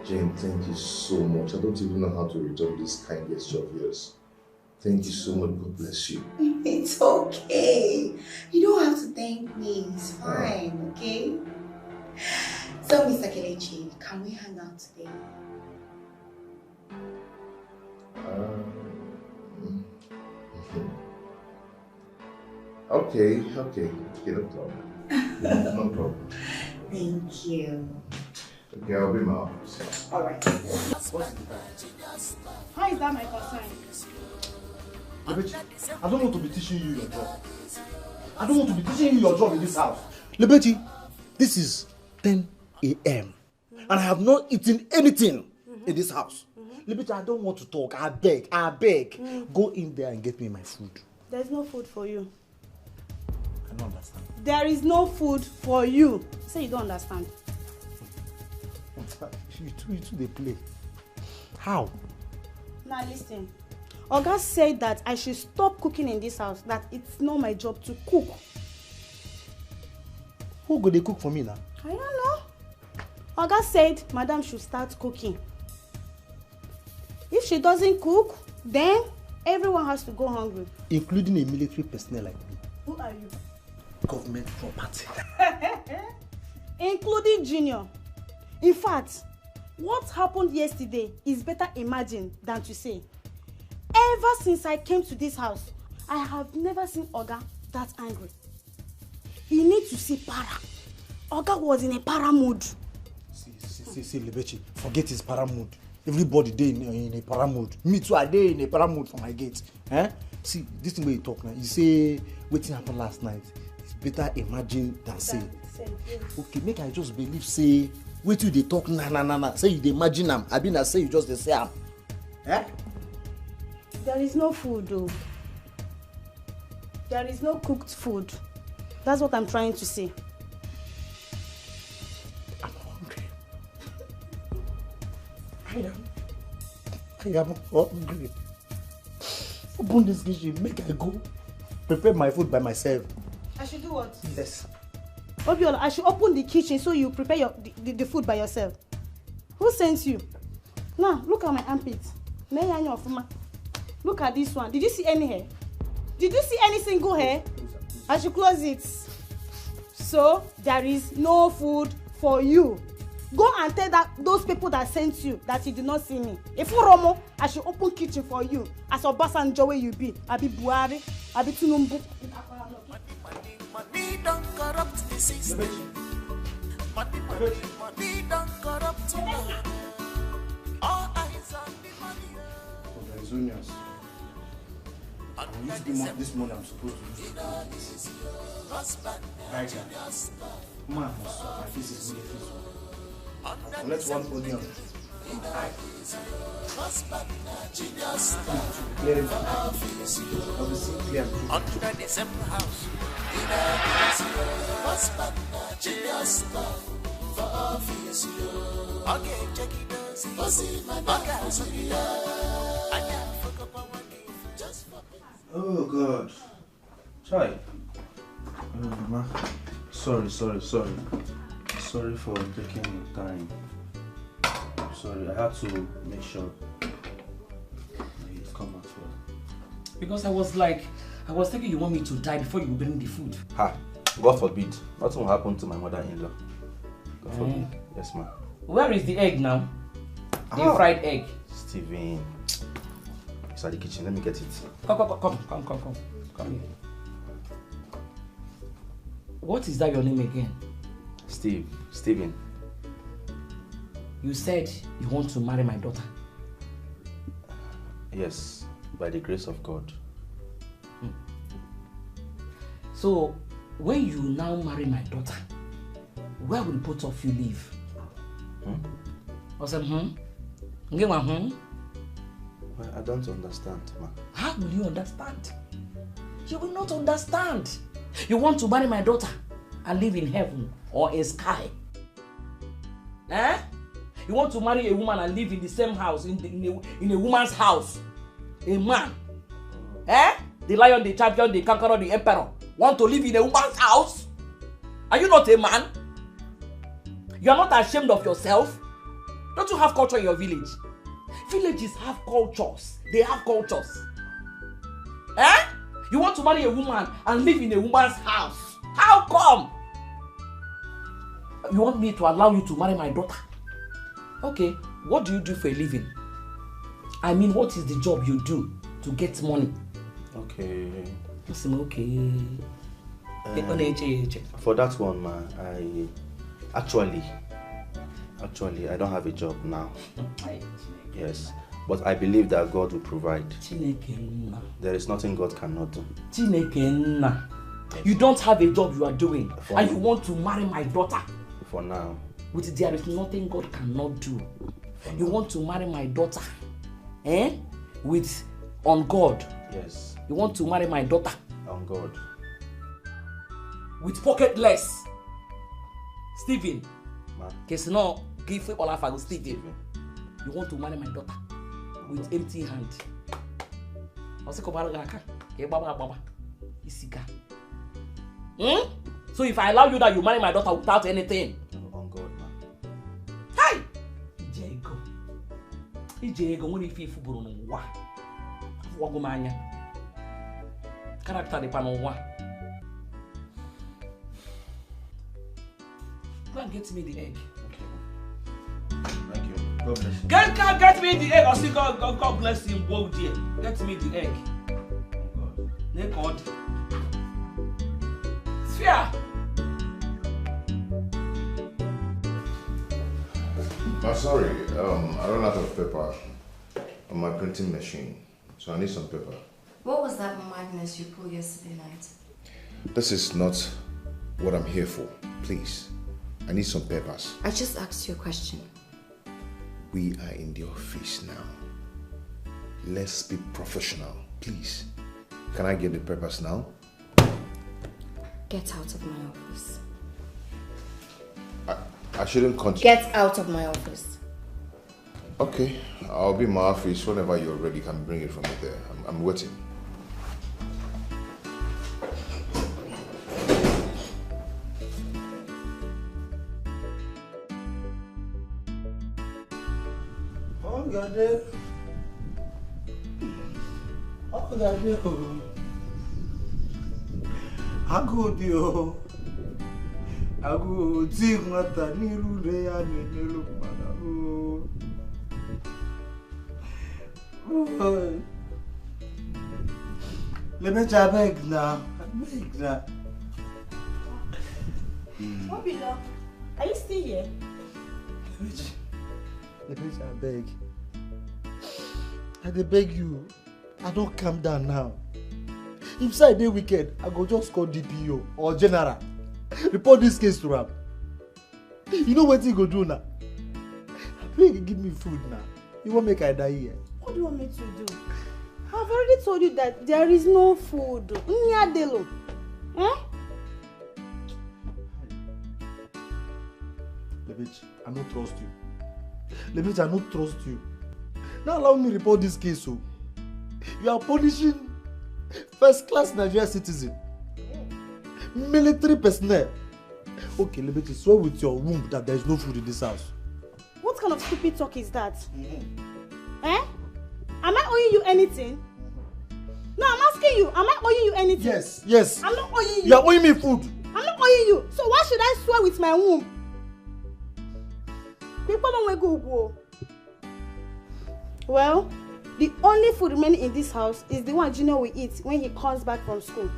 Jane, thank you so much. I don't even know how to return this kind gesture of yours. Thank you so much. God bless you. It's okay. You don't have to thank me. It's fine, okay? So, Mr. Kelechi, can we hang out today? Okay, no problem. No problem. Thank you. Okay, I'll be in my office. All right. How is that my concern? Lebechi, I don't want to be teaching you your job. I don't want to be teaching you your job in this house. Lebechi, this is 10 a.m. and I have not eaten anything in this house. Lebechi, I don't want to talk. I beg. Go in there and get me my food. There's no food for you. I don't understand. There is no food for you. Say you don't understand. You two they play. How? Now listen. Oga said that I should stop cooking in this house, that it's not my job to cook. Who go they cook for me now? I don't know. Oga said Madam should start cooking. If she doesn't cook, then everyone has to go hungry. Including a military personnel like me. Who are you? Government property. Including Junior. In fact, what happened yesterday is better imagined than to say. Ever since I came to this house, I have never seen Oga that angry. He needs to see para. Oga was in a para mood. See, Lebechi, forget his para mood. Everybody dey in a para mood. Me too, I dey in a para mood for my gate. See, this thing where you talk now, you say wetin happen last night. It's better imagine than say. Okay, make I just believe say wetin you dey talk na. Say you dey imagine am. Abi na say you just dey say am. There is no food though. There is no cooked food. That's what I'm trying to say. I am hungry. Open this kitchen, make I go prepare my food by myself. I should do what? Yes. Obiola, I should open the kitchen so you prepare the food by yourself. Who sent you? Now, look at my armpits. Look at this one. Did you see any hair? Did you see any single hair? I should close it. So, there is no food for you. Go and tell those people that sent you that you did not see me. If you Romo, I should open kitchen for you. As Obasanjo where you be. I be Buhari. I be Tunumbu. Money don't corrupt the system. Money don't corrupt money. All eyes on the money. There is unions. This morning I'm supposed to use right now. Man, this is really feasible. Let's one onion. Under the same house. Oh God. Try. Ma. Sorry for taking your time. Sorry, I had to make sure it come out well. Because I was thinking you want me to die before you bring the food. Ha! God forbid. Nothing will happen to my mother-in-law. God forbid. Yes, ma'am. Where is the egg now? The fried egg. Steven. It's at the kitchen. Let me get it. Come here. What is that your name again? Steven. You said you want to marry my daughter. Yes, by the grace of God. So, when you now marry my daughter, where will both of you live? I said, I don't understand, ma. How will you understand? You will not understand. You want to marry my daughter and live in heaven or in sky? Eh? You want to marry a woman and live in the same house, in a woman's house? A man? Eh? The lion, the champion, the conqueror, the emperor want to live in a woman's house? Are you not a man? You are not ashamed of yourself? Don't you have culture in your village? Villages have cultures. They have cultures. Eh? You want to marry a woman and live in a woman's house? How come? You want me to allow you to marry my daughter? Okay, what do you do for a living? I mean, what is the job you do to get money? Okay. Okay. For that one, ma, Actually, I don't have a job now. Yes, but I believe that God will provide. There is nothing God cannot do. You don't have a job you are doing, and you want to marry my daughter? For now. There is nothing God cannot do. You want to marry my daughter? Eh? On God? Yes. You want to marry my daughter? On God. With pocketless? Steven. No, give all of Steven. You want to marry my daughter with empty hand? So if I allow you that you marry my daughter without anything? On God, man. Hey! Ijego when if you go no wa. Wagumanya. Character de panwa. Go and get me the egg. Okay. Thank you. God bless you. Get me the egg. Or see God bless him. Go dear. Get me the egg. God. Sphere. I'm sorry. I ran out of paper on my printing machine, so I need some paper. What was that madness you pulled yesterday night? This is not what I'm here for. Please. I need some papers. I just asked you a question. We are in the office now. Let's be professional, please. Can I get the papers now? Get out of my office. I shouldn't continue. Get out of my office. Okay, I'll be in my office whenever you're ready. You can bring it from there. I'm waiting. Oh, God, oh, God, Agodio. Ago tingata niru de ya nelu mana. Let me try beg now. Beg now. Obilo, are you still here? Let me try beg. I dey beg you. I don't calm down now. If say dey wicked, I go just call DPO or general. Report this case to him. You know what he go do now? Please give me food now. You won't make I die here. What do you want me to do? I've already told you that there is no food. Nyadelo. Eh? Lebech, I don't trust you. Lebech, I don't trust you. Now allow me report this case. So you are punishing first-class Nigerian citizen. Military personnel. Okay, Lebech, swear with your womb that there is no food in this house. What kind of stupid talk is that? Eh? Am I owing you anything? No, I'm asking you. Am I owing you anything? Yes, yes. I'm not owing you. You are owing me food. I'm not owing you. So why should I swear with my womb? Well, the only food remaining in this house is the one Junior will eat when he comes back from school.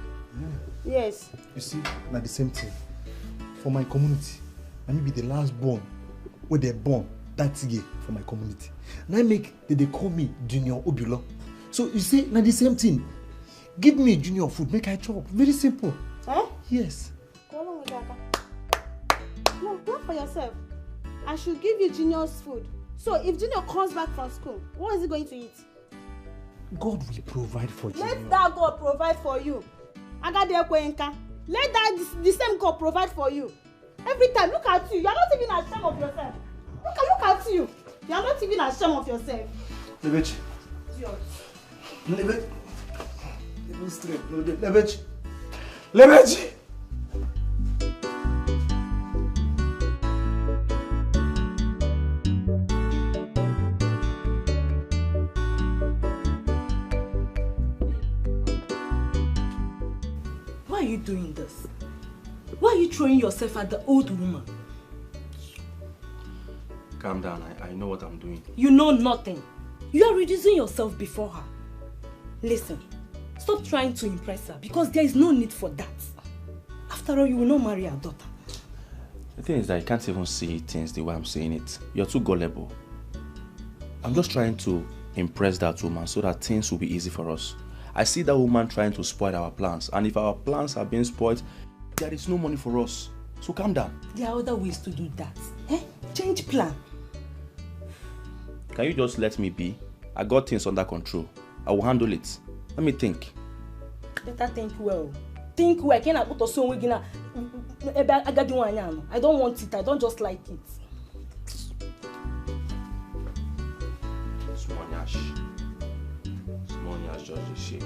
Yes. You see, not the same thing. For my community, I may be the last born where they born that year for my community. And I make they call me Junior Obilo. So you see, not the same thing. Give me Junior food, make I chop. Very simple. Eh? Yes. Go along with that. No, not for yourself. I should give you Junior's food. So if Junior comes back from school, what is he going to eat? God will provide for Junior. Let that God provide for you. Let that the same God provide for you. Every time, look at you. You are not even ashamed of yourself. Look at you. You are not even ashamed of yourself. Lebech. Lebech. Lebech straight. Lebech. Lebech. Why are you doing this? Why are you throwing yourself at the old woman? Calm down, I know what I'm doing. You know nothing. You are reducing yourself before her. Listen, stop trying to impress her because there is no need for that. After all, you will not marry her daughter. The thing is that you can't even see things the way I'm saying it. You're too gullible. I'm just trying to impress that woman so that things will be easy for us. I see that woman trying to spoil our plans, and if our plans are being spoiled, there is no money for us. So calm down. There are other ways to do that. Change plan. Can you just let me be? I got things under control. I will handle it. Let me think. Better think well. Think well. I don't want it. I don't just like it. Small nyash. Small nyash just a shake.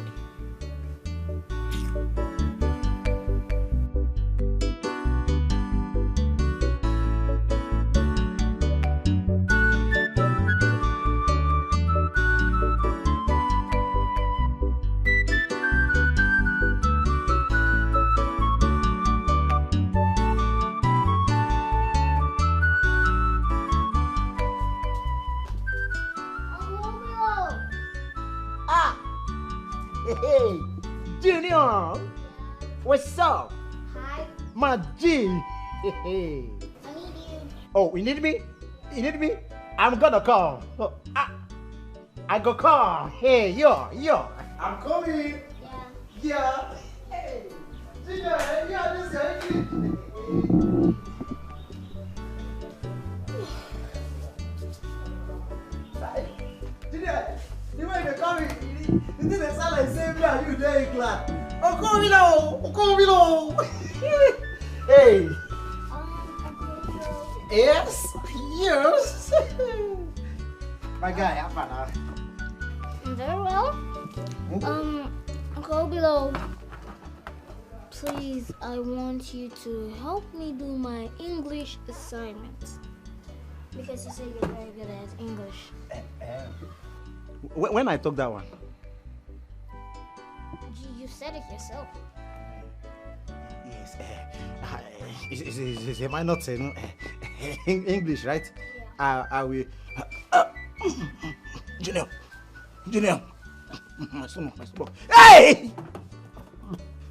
Hey, Junior. What's up? Hi. My G. Hey. I need you. Oh, you need me? You need me? I'm gonna call. Oh, I go call. Hey, yo. I'm coming. Yeah. Hey, Junior, this guy. Junior, you want to call me? You didn't sound like same man. You there in class. Come below. Hey. Yes. My guy, how far now? Very well. Uncle Below, please, I want you to help me do my English assignment. Because you say you're very good at English. When I talk that one? You said it yourself. Yes. Am I not saying English, right? Yeah. I will. Junior. My stomach. Hey!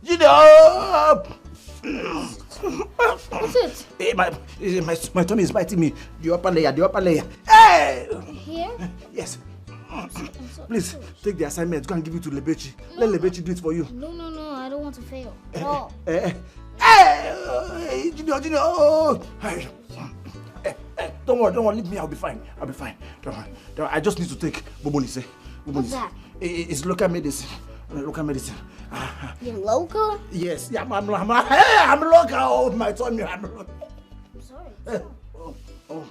Junior! What's it? Hey, my tummy is biting me. The upper layer. Hey! Here? Yes. Please, take the assignment. Go and give it to Lebechi. Let Lebechi do it for you. No, I don't want to fail. No. Hey, Junior. Oh. Hey. Don't worry, leave me. I'll be fine. Don't worry. I just need to take Bobonise. What's that? It's local medicine. You're local? Yes. Yeah, I'm local. Oh, my tummy. I'm local. I'm sorry. Oh.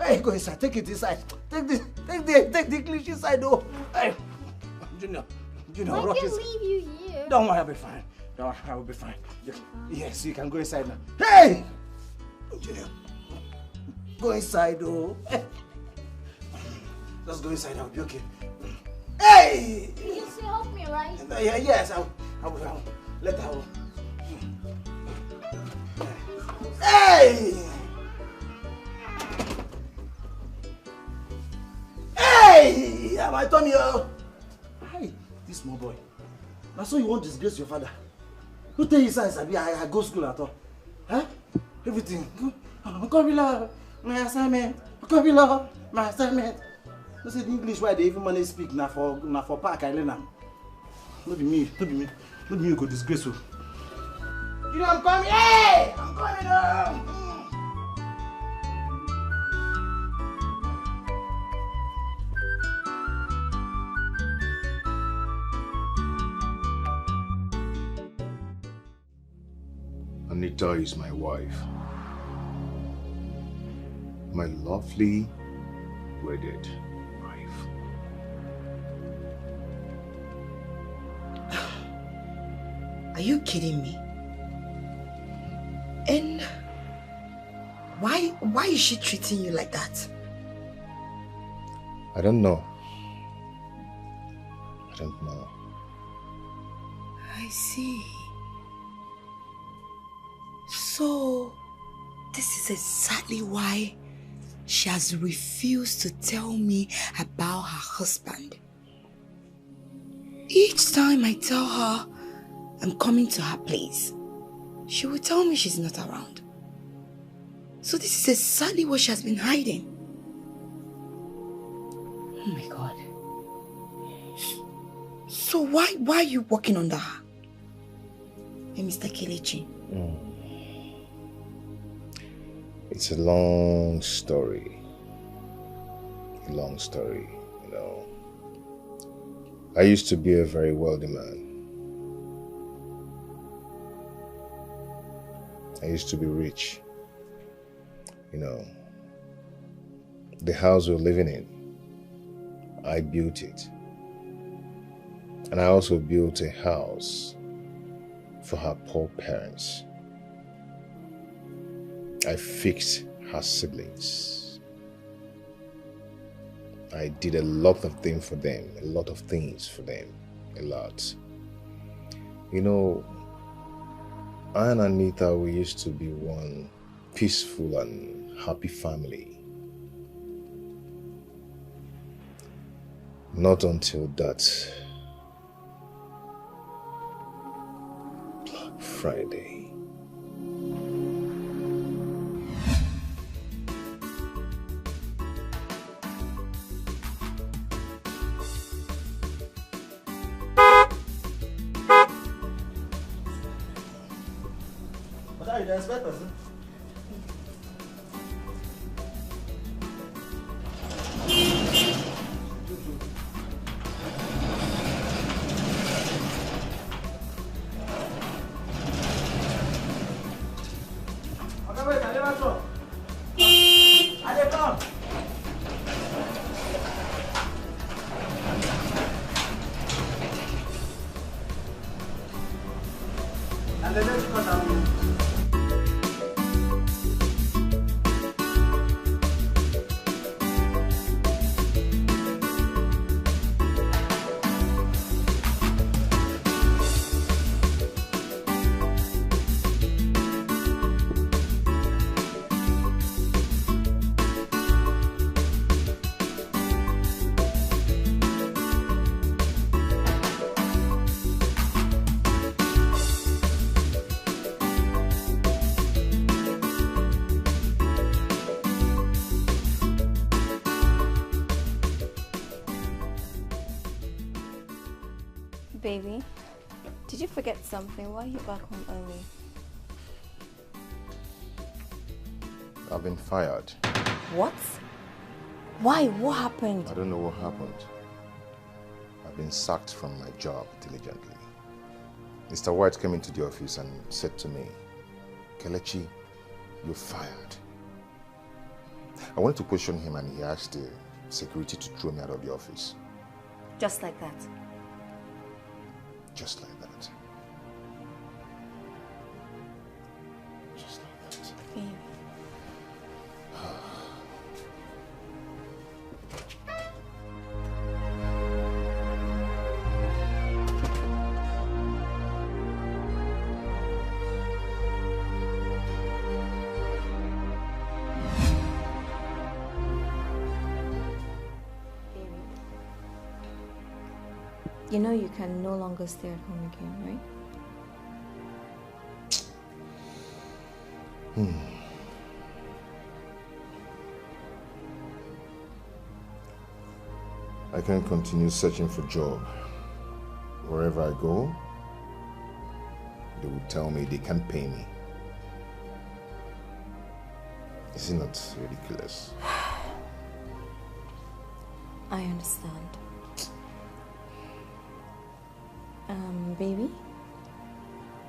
Hey, go inside. Take it inside. Take the English inside. Oh. Hey. Junior. I can leave you here. Don't worry, I'll be fine. I will be fine. Yes, you can go inside now. Hey! Junior. Go inside, oh. Just go inside, I'll be okay. Hey! You still help me, right? Yes, I will. Let her. Hey! Hey! My tummy, oh. Hi, this small boy. Now, so you won't disgrace your father. Who tell you size? I go school at all. Huh? Everything. Kabila, my assignment. Kabila, my assignment. You say the English why they even manage speak now for park I learn am. Not be me who go disgrace you. You know I'm coming. Hey! I'm coming up. Anita is my wife. My lovely wedded wife. Are you kidding me? And why is she treating you like that? I don't know. I see. So, this is exactly why she has refused to tell me about her husband. Each time I tell her I'm coming to her place, she will tell me she's not around. So this is exactly what she has been hiding. Oh my God. So why are you working under her? Hey, Mr. Kelechi. It's a long story, you know. I used to be a very wealthy man. I used to be rich, you know. The house we're living in, I built it. And I also built a house for her poor parents. I fixed her siblings. I did a lot of things for them, a lot. You know, I and Anita, we used to be one peaceful and happy family. Not until that Black Friday. You expect us? Baby, did you forget something? Why are you back home early? I've been fired. What? Why? What happened? I don't know what happened. I've been sacked from my job diligently. Mr. White came into the office and said to me, Kelechi, you're fired. I wanted to question him and he asked the security to throw me out of the office. Just like that? Just like that. Just like that. Baby. You know you can no longer stay at home again, right? I can't continue searching for a job. Wherever I go, they will tell me they can't pay me. Is it not ridiculous? I understand. Baby,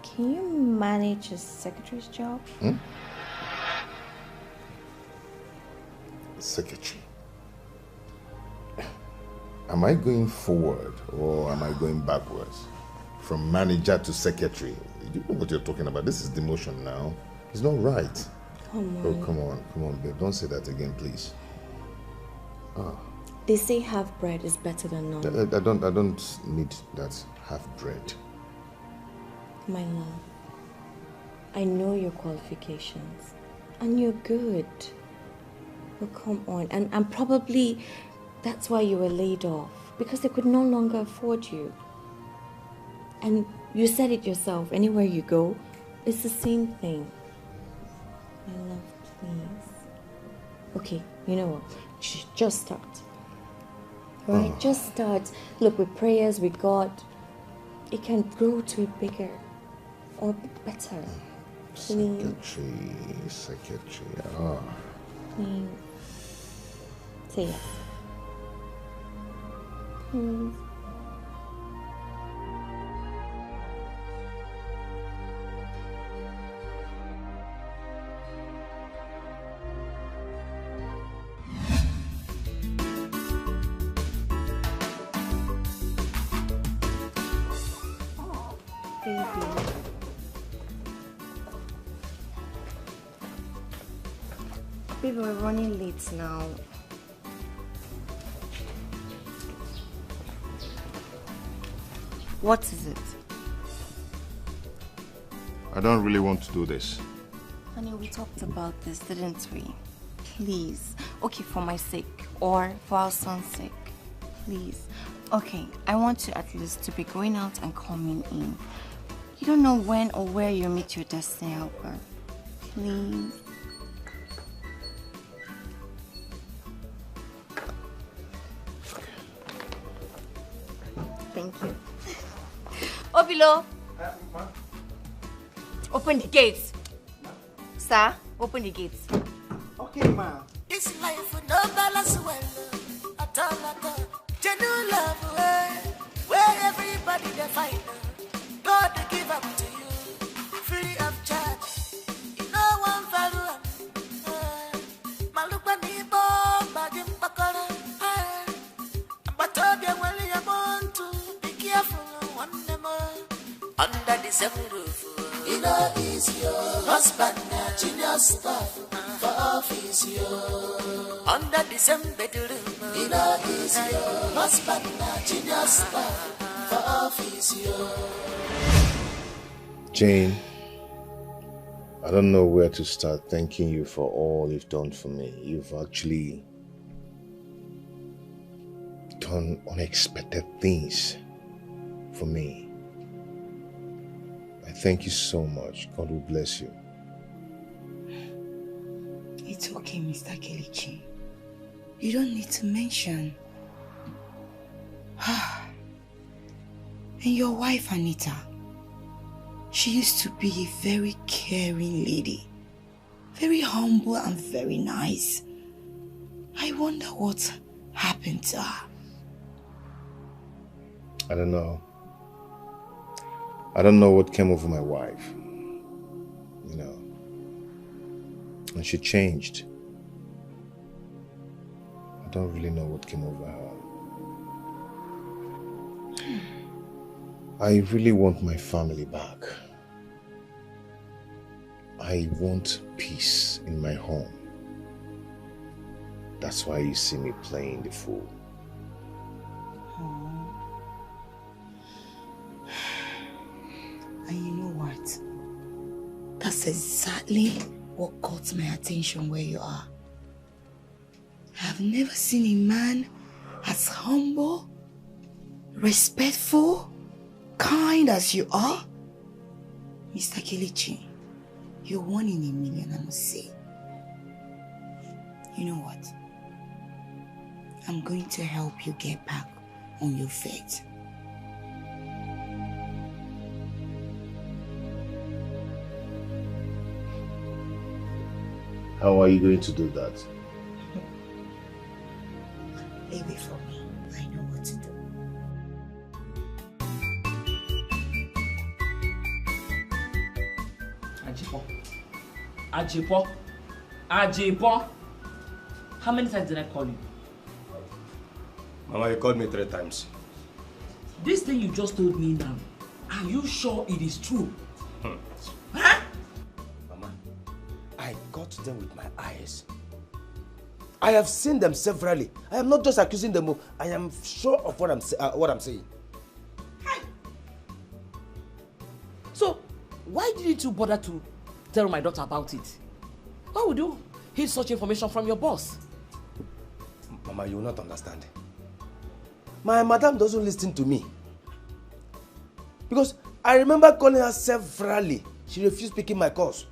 can you manage a secretary's job? Secretary. Am I going forward or am I going backwards? From manager to secretary. You know what you're talking about. This is demotion now. It's not right. Come on. Oh, come on, babe. Don't say that again, please. They say half bread is better than none. I don't need that half bread. My love, I know your qualifications and you're good. But come on, and probably that's why you were laid off, because they could no longer afford you. And you said it yourself, anywhere you go, it's the same thing. My love, please. Okay, you know what? Just start. Right? Just start. Look, with prayers, with God, it can grow to be bigger or better. Please. Secretary. Please. Say yes. Please. Baby, we're running late now. What is it? I don't really want to do this. Honey, we talked about this, didn't we? Please. Okay, for my sake or for our son's sake. Please. Okay, I want you at least to be going out and coming in. You don't know when or where you'll meet your destiny helper. Please. Thank you. Obilo! Open the gates. Sir, open the gates. Okay, ma'am. This life no balance well at all. Genuine love where everybody they find. God they give up to you, free of charge. You know one value. Malupa ni bo bagim pakora. But obia when you want to be careful one more. Under the same roof, it is office, yo. Husband, genius staff for office, yo. Under the same bedroom, in office, yo. Husband, genius staff for office, yo. Jane, I don't know where to start thanking you for all you've done for me. You've actually done unexpected things for me. I thank you so much. God will bless you. It's okay, Mr. Kelechi. You don't need to mention. And your wife, Anita, she used to be a very caring lady. Very humble and very nice. I wonder what happened to her. I don't know. I don't know what came over my wife. You know. And she changed. I don't really know what came over her. I really want my family back. I want peace in my home. That's why you see me playing the fool. And you know what? That's exactly what caught my attention where you are. I've never seen a man as humble, respectful, kind as you are. Mr. Kelechi, you're one in a million, I must say. You know what? I'm going to help you get back on your feet. How are you going to do that? Leave it for me. I know what to do. Ajipo. How many times did I call you? Mama, you called me 3 times. This thing you just told me now, are you sure it is true? Mama, I got them with my eyes. I have seen them severally. I am not just accusing them. I am sure of what I'm saying. So, why didn't you bother to tell my daughter about it? Why would you hide such information from your boss? Mama, you will not understand. My madam doesn't listen to me. Because I remember calling her severally. She refused picking my calls.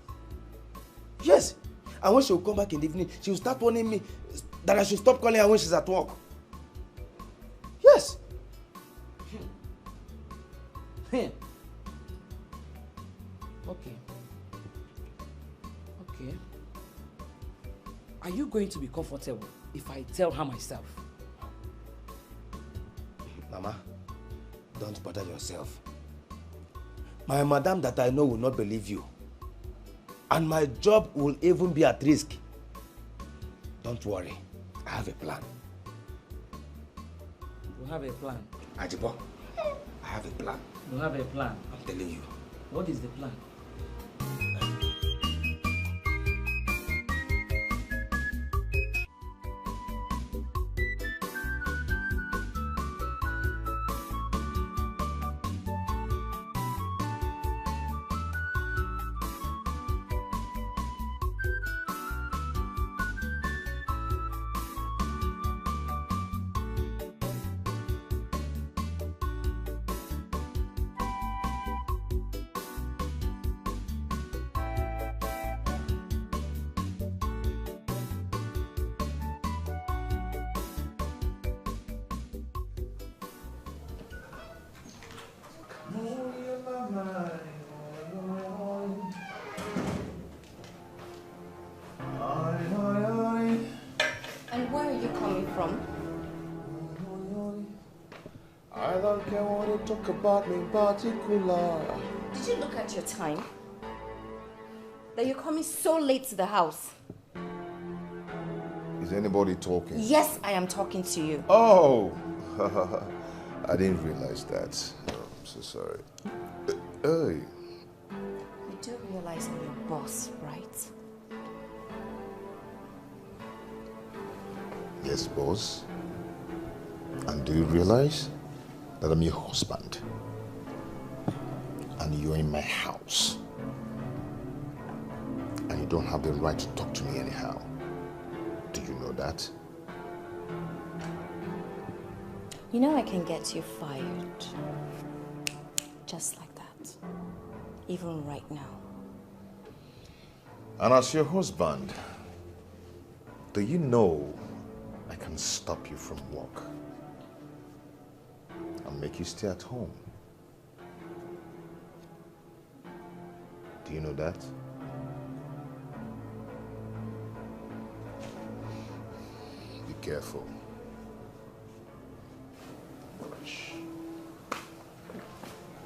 Yes. And when she will come back in the evening, she will start warning me that I should stop calling her when she's at work. Yes. Okay. Are you going to be comfortable if I tell her myself? Mama, don't bother yourself. My madam that I know will not believe you. And my job will even be at risk. Don't worry, I have a plan. You have a plan? Ajibo, I have a plan. You have a plan? I'm telling you. What is the plan? And where are you coming from? I don't care what you talk about me in particular. Did you look at your time? That you're coming so late to the house. Is anybody talking? Yes, I am talking to you. Oh! I didn't realize that. Oh, I'm so sorry. Hey. You do realize your boss, right? Yes, boss. And do you realize that I'm your husband? And you're in my house. And you don't have the right to talk to me anyhow. Do you know that? You know I can get you fired. Just like that. Even right now. And as your husband, do you know I can stop you from work and make you stay at home? Do you know that? Be careful.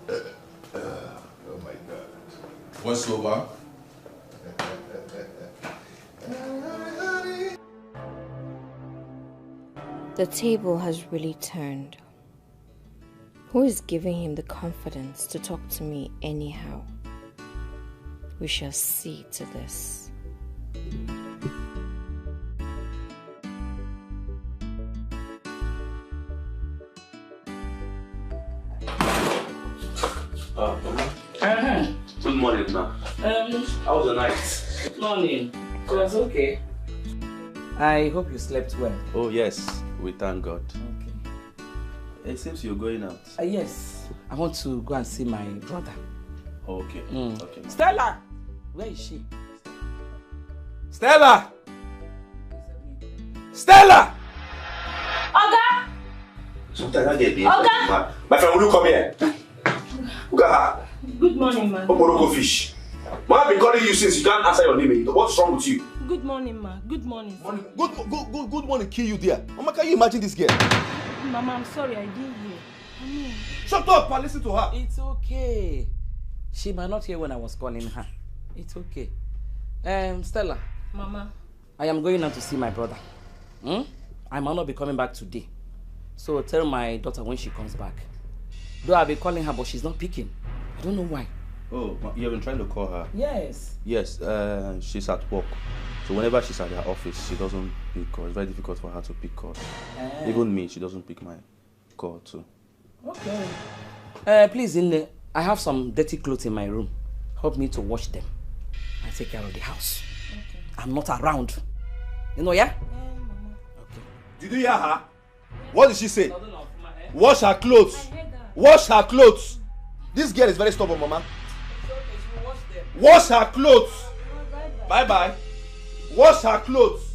Oh my God. What's over? The table has really turned. Who is giving him the confidence to talk to me anyhow? We shall see to this. Good morning, ma. How was the night? Good morning. It was okay. I hope you slept well. Oh, yes. We thank God. Okay. It seems you're going out. Yes. I want to go and see my brother. Okay. Okay. Stella! Where is she? Stella! Stella! Oga! Sometimes I get Oga! My friend, will you come here? Look at her. Good morning, ma. Oporoko fish. Ma, I've been calling you since you can't answer your name. What's wrong with you? Good morning, ma. Good morning. Good morning, kill you there. Mama, can you imagine this girl? Mama, I'm sorry, I didn't hear. Shut up and listen to her. It's okay. She might not hear when I was calling her. It's okay. Stella. Mama. I am going out to see my brother. I might not be coming back today. So tell my daughter when she comes back. Though I'll be calling her, but she's not picking. I don't know why. Oh, you have been trying to call her? Yes. Yes, she's at work. So whenever she's at her office, she doesn't pick calls. It's very difficult for her to pick calls. Even me, she doesn't pick my call too. Okay. Please, I have some dirty clothes in my room. Help me to wash them. I take care of the house. Okay. I'm not around. You know, yeah? Okay. Did you hear her? What did she say? Wash her clothes. Wash her clothes. This girl is very stubborn, Mama. It's okay, she will wash them. Wash her clothes. Bye-bye. Wash her clothes.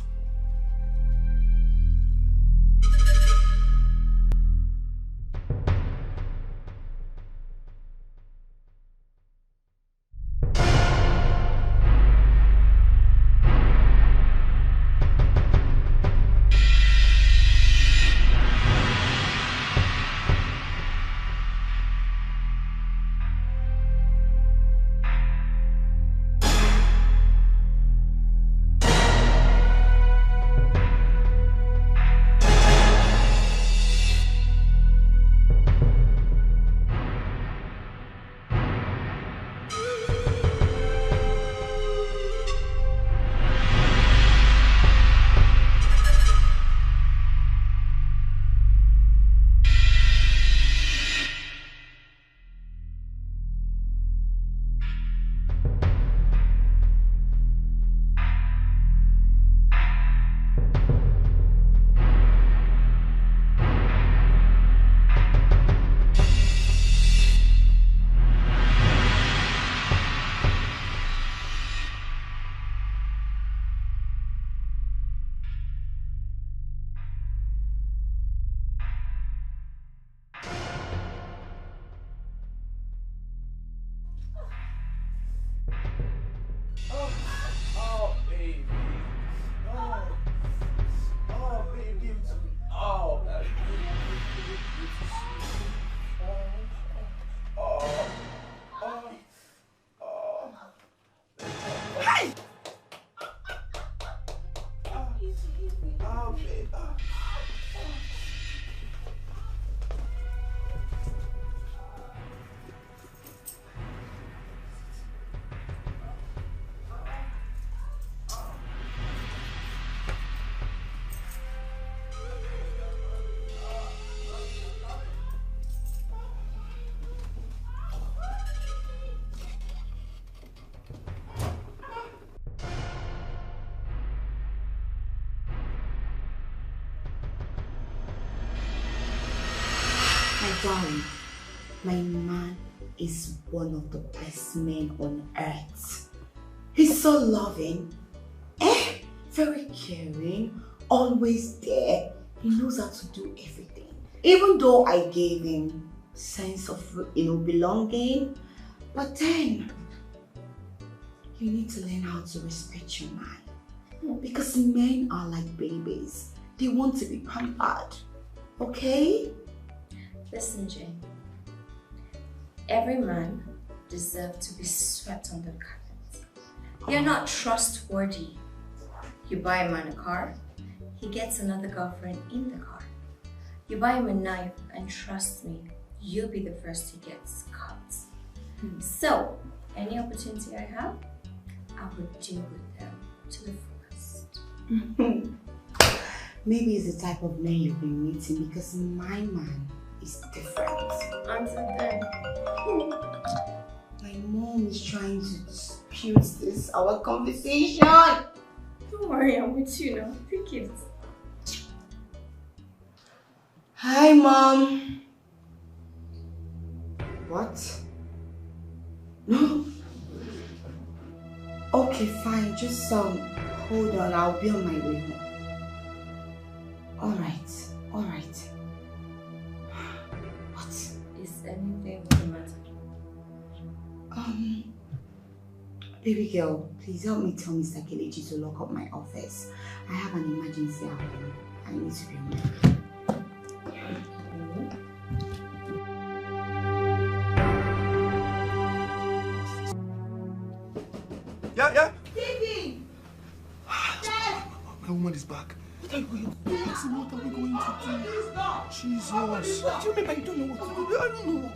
darling, my man is one of the best men on earth. He's so loving, very caring, always there. He knows how to do everything. Even though I gave him sense of belonging, but then you need to learn how to respect your man. Because men are like babies. They want to be pampered. Okay? Listen, Jane. Every man deserves to be swept under the carpet. You're not trustworthy. You buy a man a car, he gets another girlfriend in the car. You buy him a knife, and trust me, you'll be the first he gets cut. So, any opportunity I have, I would deal with them to the fullest. Maybe it's the type of man you've been meeting, because my man is different. Until then. My mom is trying to dispute our conversation. Don't worry, I'm with you now. Take it. Hi, Mom. What? No. Okay, fine. Just hold on. I'll be on my way home. All right. What? Is anything the matter? Baby girl, please help me tell Mr. Kelechi to lock up my office. I have an emergency at home. I need to be home. Yeah? Baby! My woman is back. What are you going to do? What are we going to do? Jesus. What do you mean by you don't know what to do? I don't know.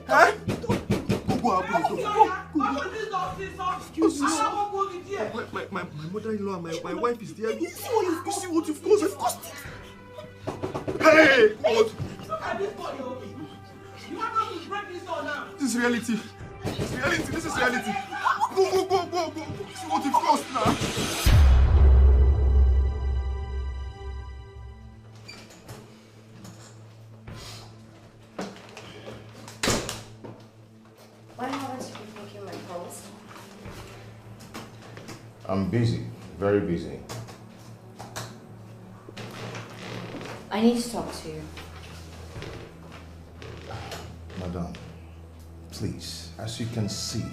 Huh? Excuse me. My mother-in-law and my wife is there. You see what you've caused? You've caused it. Hey! God. Look at this body, okay? You want us to break this door now? This is reality. This is reality. Go. See what you've caused now. Why haven't you been making my calls? I'm busy, very busy. I need to talk to you. Madam, please, as you can see,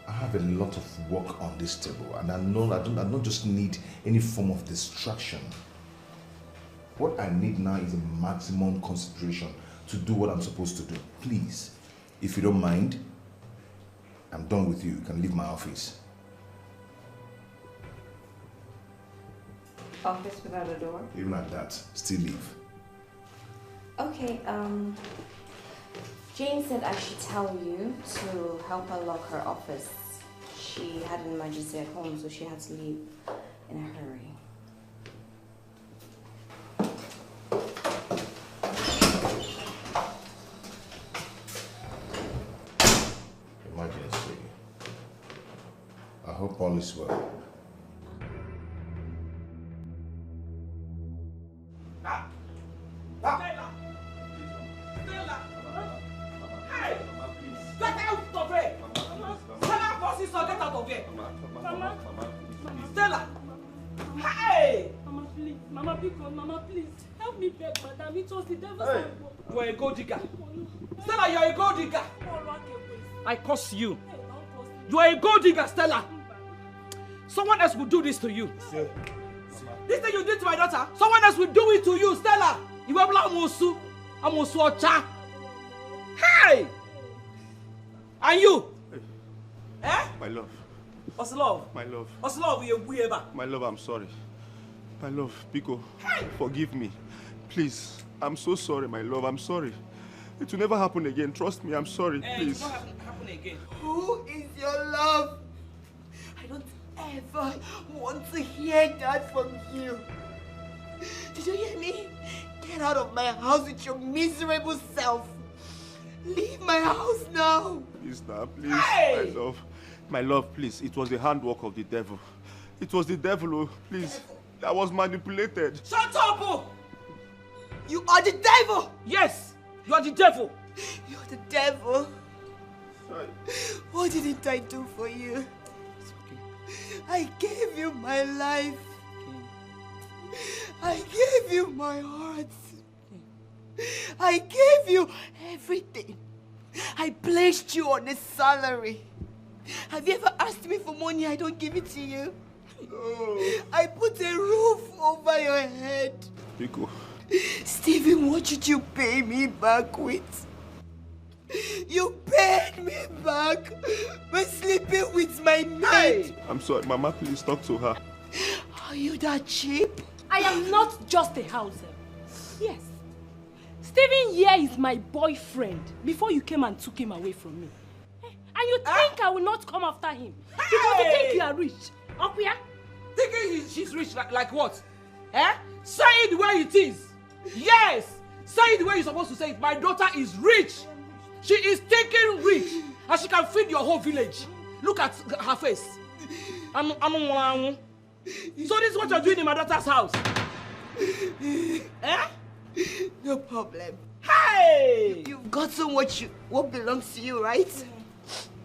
I have a lot of work on this table, and I don't just need any form of distraction. What I need now is a maximum concentration to do what I'm supposed to do. Please, if you don't mind, I'm done with you. You can leave my office. Office without a door? Even at that, still leave. Okay, Jane said I should tell you to help her lock her office. She had an emergency at home, so she had to leave in a hurry. Emergency. I hope all is well. Mama, please, help me beg, madam. It was the devil's hand. You are a gold digger. Stella, you are a gold digger. I curse you. You are a gold digger, Stella. Someone else will do this to you. This thing you did to my daughter, someone else will do it to you, Stella. You will Amosu Ocha. Hey! And you? Eh? My love. What's love? My love. What's love? My love, I'm sorry. My love, Biko, forgive me. Please, I'm so sorry, my love, I'm sorry. It will never happen again. Trust me, I'm sorry, please. It will not happen again. Who is your love? I don't ever want to hear that from you. Did you hear me? Get out of my house with your miserable self. Leave my house now. Please now, please, my love. My love, please. It was the handwork of the devil. It was the devil, oh, please. I was manipulated. Shut up! Oh. You are the devil! Yes, you are the devil. You're the devil. Sorry. What didn't I do for you? It's okay. I gave you my life. I gave you my heart. I gave you everything. I placed you on a salary. Have you ever asked me for money? I don't give it to you. No. I put a roof over your head. Rico. Stephen, what did you pay me back with? You paid me back by sleeping with my maid. I'm sorry, Mama, please talk to her. Are you that cheap? I am not just a house help. Yes. Stephen here is my boyfriend before you came and took him away from me. And you think I will not come after him? Because you think you are rich. Okuya? Thinking she's rich like what? Eh? Say it the way it is. Yes! Say it the way you're supposed to say it. My daughter is rich. She is thinking rich. And she can feed your whole village. Look at her face. So this is what you're doing in my daughter's house. Eh? No problem. Hey! You've gotten what belongs to you, right?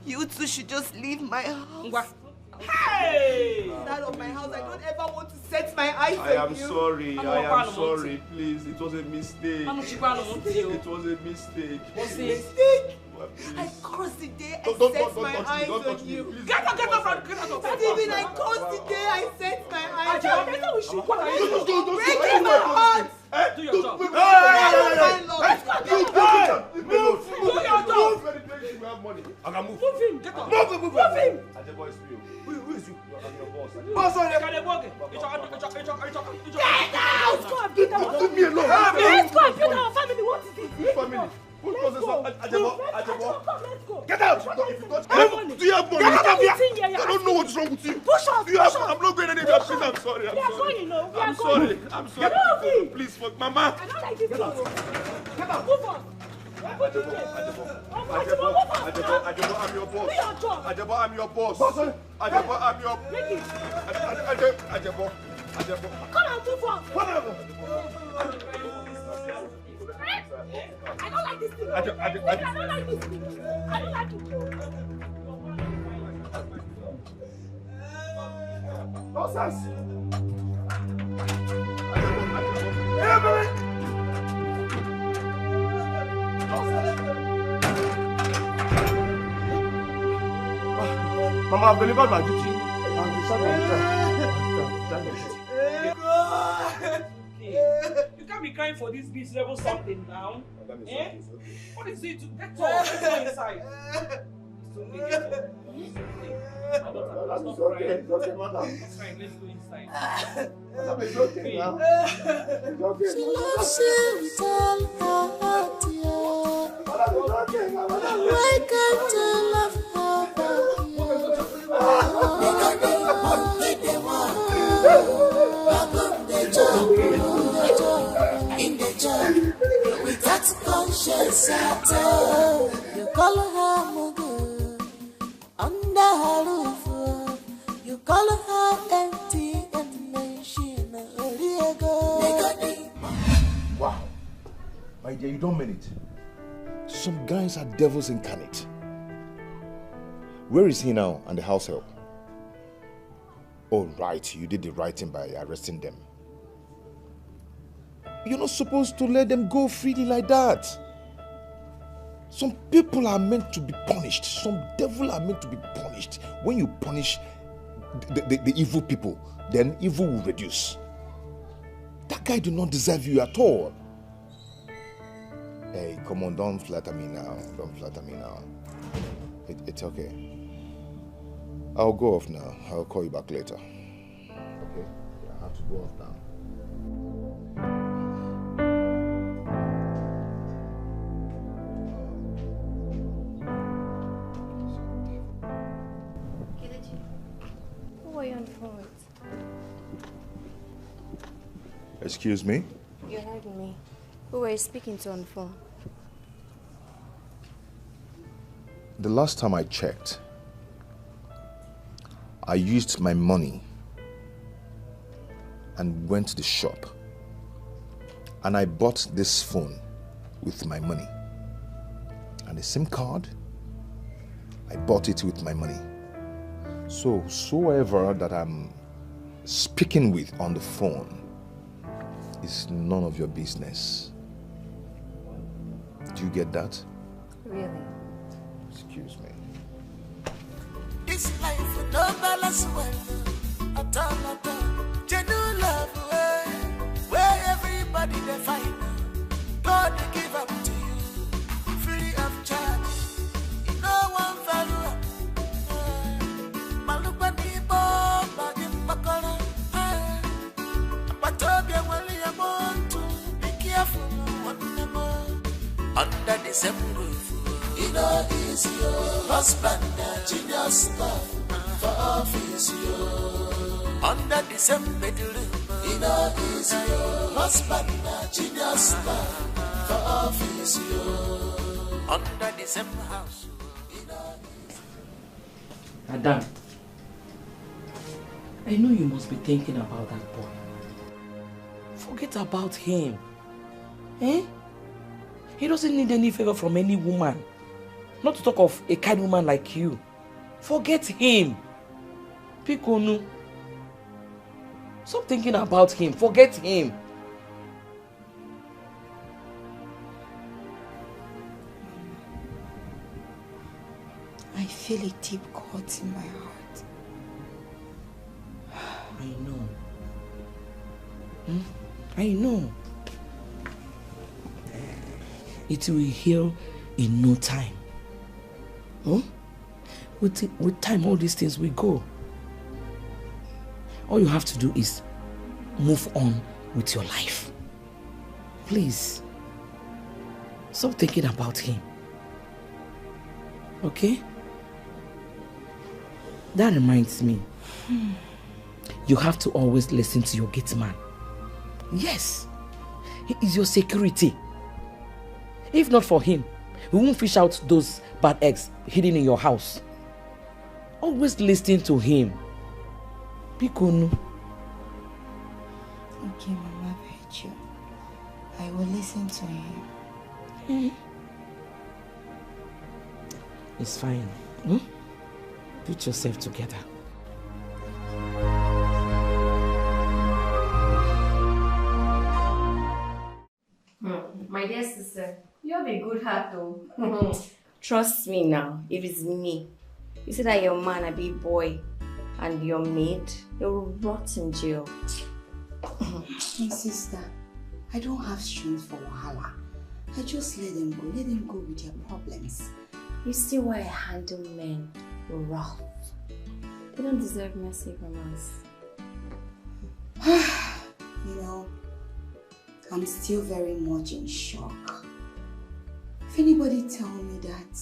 You two should just leave my house. Hey! Out of my house. I don't ever want to set my eyes I on am you. sorry. I am sorry. Please, it was a mistake. It was a mistake. Mistake? I cursed the day I set my eyes on you. Get out of Stephen, I cursed the day I set my eyes on you. Don't breaking my heart. Do your job. Move! I can move. Move him. Get up. Move him. Who is you? I'm your boss. Boss, get out! Let's go and beat our Leave me alone. Let's go and beat our family. What is this? Family. Who calls this one? Ajebo. Let's go. Get out! If you touch do you have money? Get out of here. I don't know what's wrong with you. Push us. Do you have? I'm not going anywhere. Please, I'm sorry. We are going, no. We are I'm going. sorry. I'm sorry. Get out of here. Please, fuck, Mama. I don't like this. Get out. Move on. Ajebo, I'm your boss. Do your job. Ajebo, I'm your boss. Ajebo, I'm your. Ajebo. Come on, move on. Whatever. I don't like this thing. I don't like this thing. I don't like it. Nonsense. Mama, I've delivered my duty. You can't be crying for this miserable something now. Eh? What is it? Get up. Let's go inside. It's okay. It's okay, madam. It's fine. Let's go inside. Madam, it's okay now. It's okay. She loves you with all her heart, yeah. Madam, it's okay now, madam. Why can't you love her back, yeah? Make a day, monkey, they want. Babum, they jump, in the jump. Without conscience at all. You call her Mugu. Under her roof. You call her empty and machine. Wow. My dear, you don't mean it. Some guys are devils incarnate. Where is he now and the house help? Oh, right. You did the right thing by arresting them. You're not supposed to let them go freely like that. Some people are meant to be punished. Some devil are meant to be punished. When you punish the evil people, then evil will reduce. That guy do not deserve you at all. Hey, come on, don't flatter me now. Don't flatter me now. It's okay. I'll go off now. I'll call you back later. Okay? I have to go off now. Who are you on the phone with? Excuse me? You heard me. Who were you speaking to on the phone? The last time I checked, I used my money and went to the shop and I bought this phone with my money. And the SIM card, I bought it with my money. So, whoever that I'm speaking with on the phone is none of your business. Do you get that? Really? Excuse me. This life with no balance well. At all. Genuine love, where everybody they find. God they give up to you, free of charge. You know one value. Malupa di bomba di makora. But Toby William want to be careful. Under the same roof, you know is your husband, genius love for office. Under the same bedroom, you know is your husband, genius love for office. Under the same house, Madam, I know you must be thinking about that boy. Forget about him. Eh? He doesn't need any favor from any woman. Not to talk of a kind woman like you. Forget him. Pikonu. Stop thinking about him. Forget him. I feel a deep cut in my heart. I know. I know. It will heal in no time. With time, all these things will go. All you have to do is move on with your life. Please. Stop thinking about him. Okay? That reminds me. You have to always listen to your gate man. Yes. He is your security. If not for him, we won't fish out those bad eggs hidden in your house. Always listen to him. Pikonu. Okay, Mama, I've heard you. I will listen to him. It's fine. Put yourself together. My dear sister, you have a good heart though. Trust me now, if it's me, you say that your man, a big boy, and your maid, they will rot in jail. My sister, I don't have strength for wahala. I just let them go. Let them go with their problems. You see why I handle men rough. They don't deserve mercy from us. You know, I'm still very much in shock. If anybody tell me that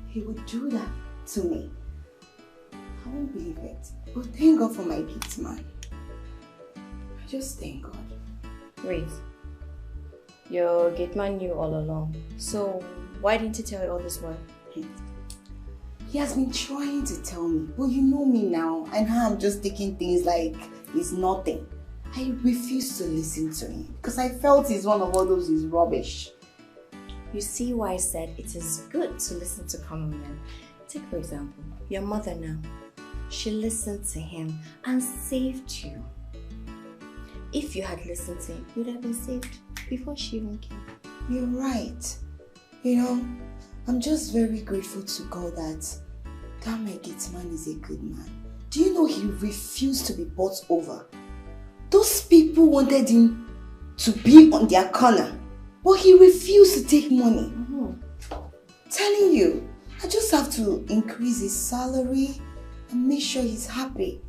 he would do that to me, I won't believe it. But thank God for my gate man. I just thank God. Wait. Your gate man knew all along. So why didn't he tell you all this while? He has been trying to tell me, but you know me now, and how I'm just taking things like it's nothing. I refused to listen to him because I felt he's one of all those is rubbish. You see why I said it is good to listen to common men. Take for example, your mother now. She listened to him and saved you. If you had listened to him, you would have been saved before she even came. You're right. You know, I'm just very grateful to God that my gate man is a good man. Do you know he refused to be bought over? Those people wanted him to be on their corner, but he refused to take money. Telling you, I just have to increase his salary and make sure he's happy.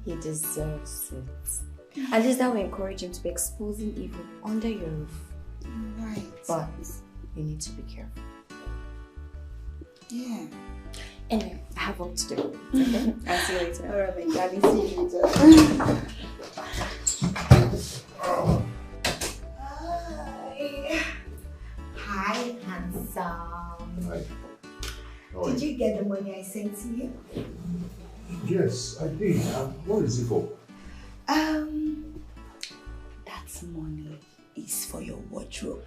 He deserves it. At least that will encourage him to be exposing evil under your roof. You're right. But you need to be careful. Yeah. Anyway, I have work to do. Okay? I'll see you later. Alright, my darling. See you later. Hi, handsome. Hi. Did you get the money I sent to you? Yes, I did. What is it for? This money is for your wardrobe.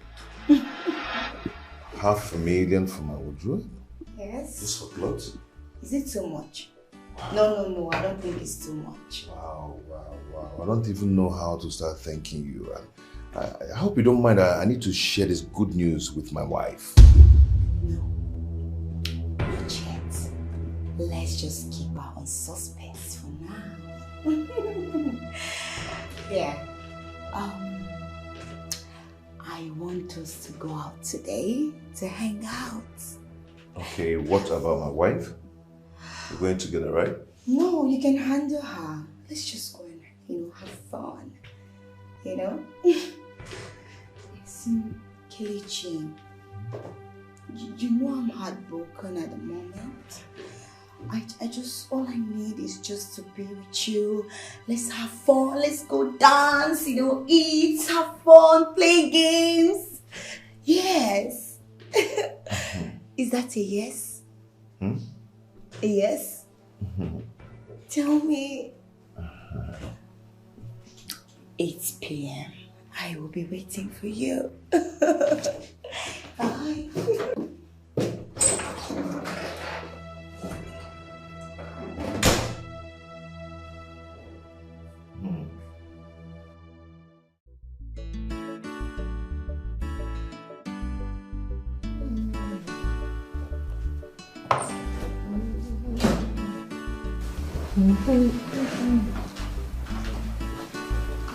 $500,000 for my wardrobe? Yes. Just for clothes? Is it too much? No, I don't think it's too much. Wow. I don't even know how to start thanking you. I hope you don't mind. I need to share this good news with my wife. No. Not yet. Let's just keep her on suspense for now. Yeah. I want us to go out today to hang out. Okay, what about my wife? We're going together, right? No, you can handle her. Let's just go and, have fun. Listen, Kelechi, you know I'm heartbroken at the moment. All I need is just to be with you. Let's have fun. Let's go dance, eat, have fun, play games. Yes. Is that a yes? A yes? Tell me. 8 p.m. I will be waiting for you. Bye.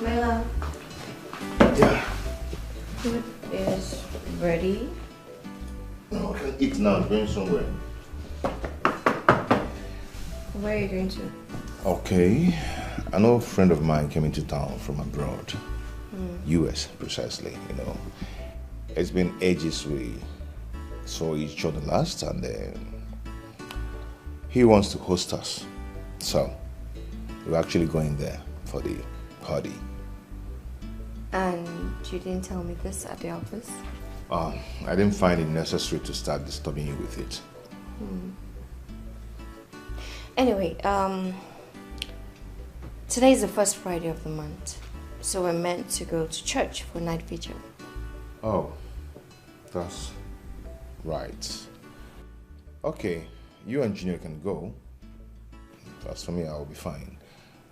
My love. Yeah. Food is ready. No, I can eat now. I'm going somewhere. Where are you going to? Okay. I know a friend of mine came into town from abroad. US, precisely, It's been ages we saw each other last, and he wants to host us. So, we're actually going there for the party. And you didn't tell me this at the office? I didn't find it necessary to start disturbing you with it. Anyway, today is the first Friday of the month, so we're meant to go to church for night vigil. Oh, that's right. Okay, you and Junior can go. As for me, I'll be fine.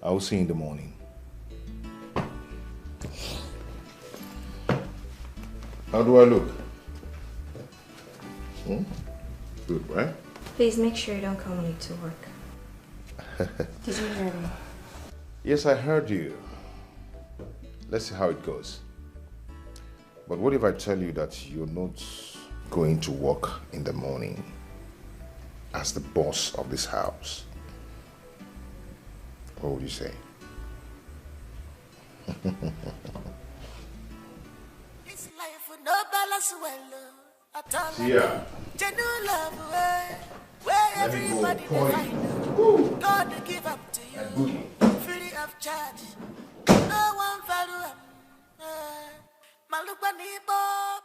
I will see you in the morning. How do I look? Good, right? Please make sure you don't come late to work. Did you hear me? Yes, I heard you. Let's see how it goes. But what if I tell you that you're not going to work in the morning as the boss of this house? What would you say? Yeah. Let me go point. God to give up to you, free of charge. No one value. Malukani Bob.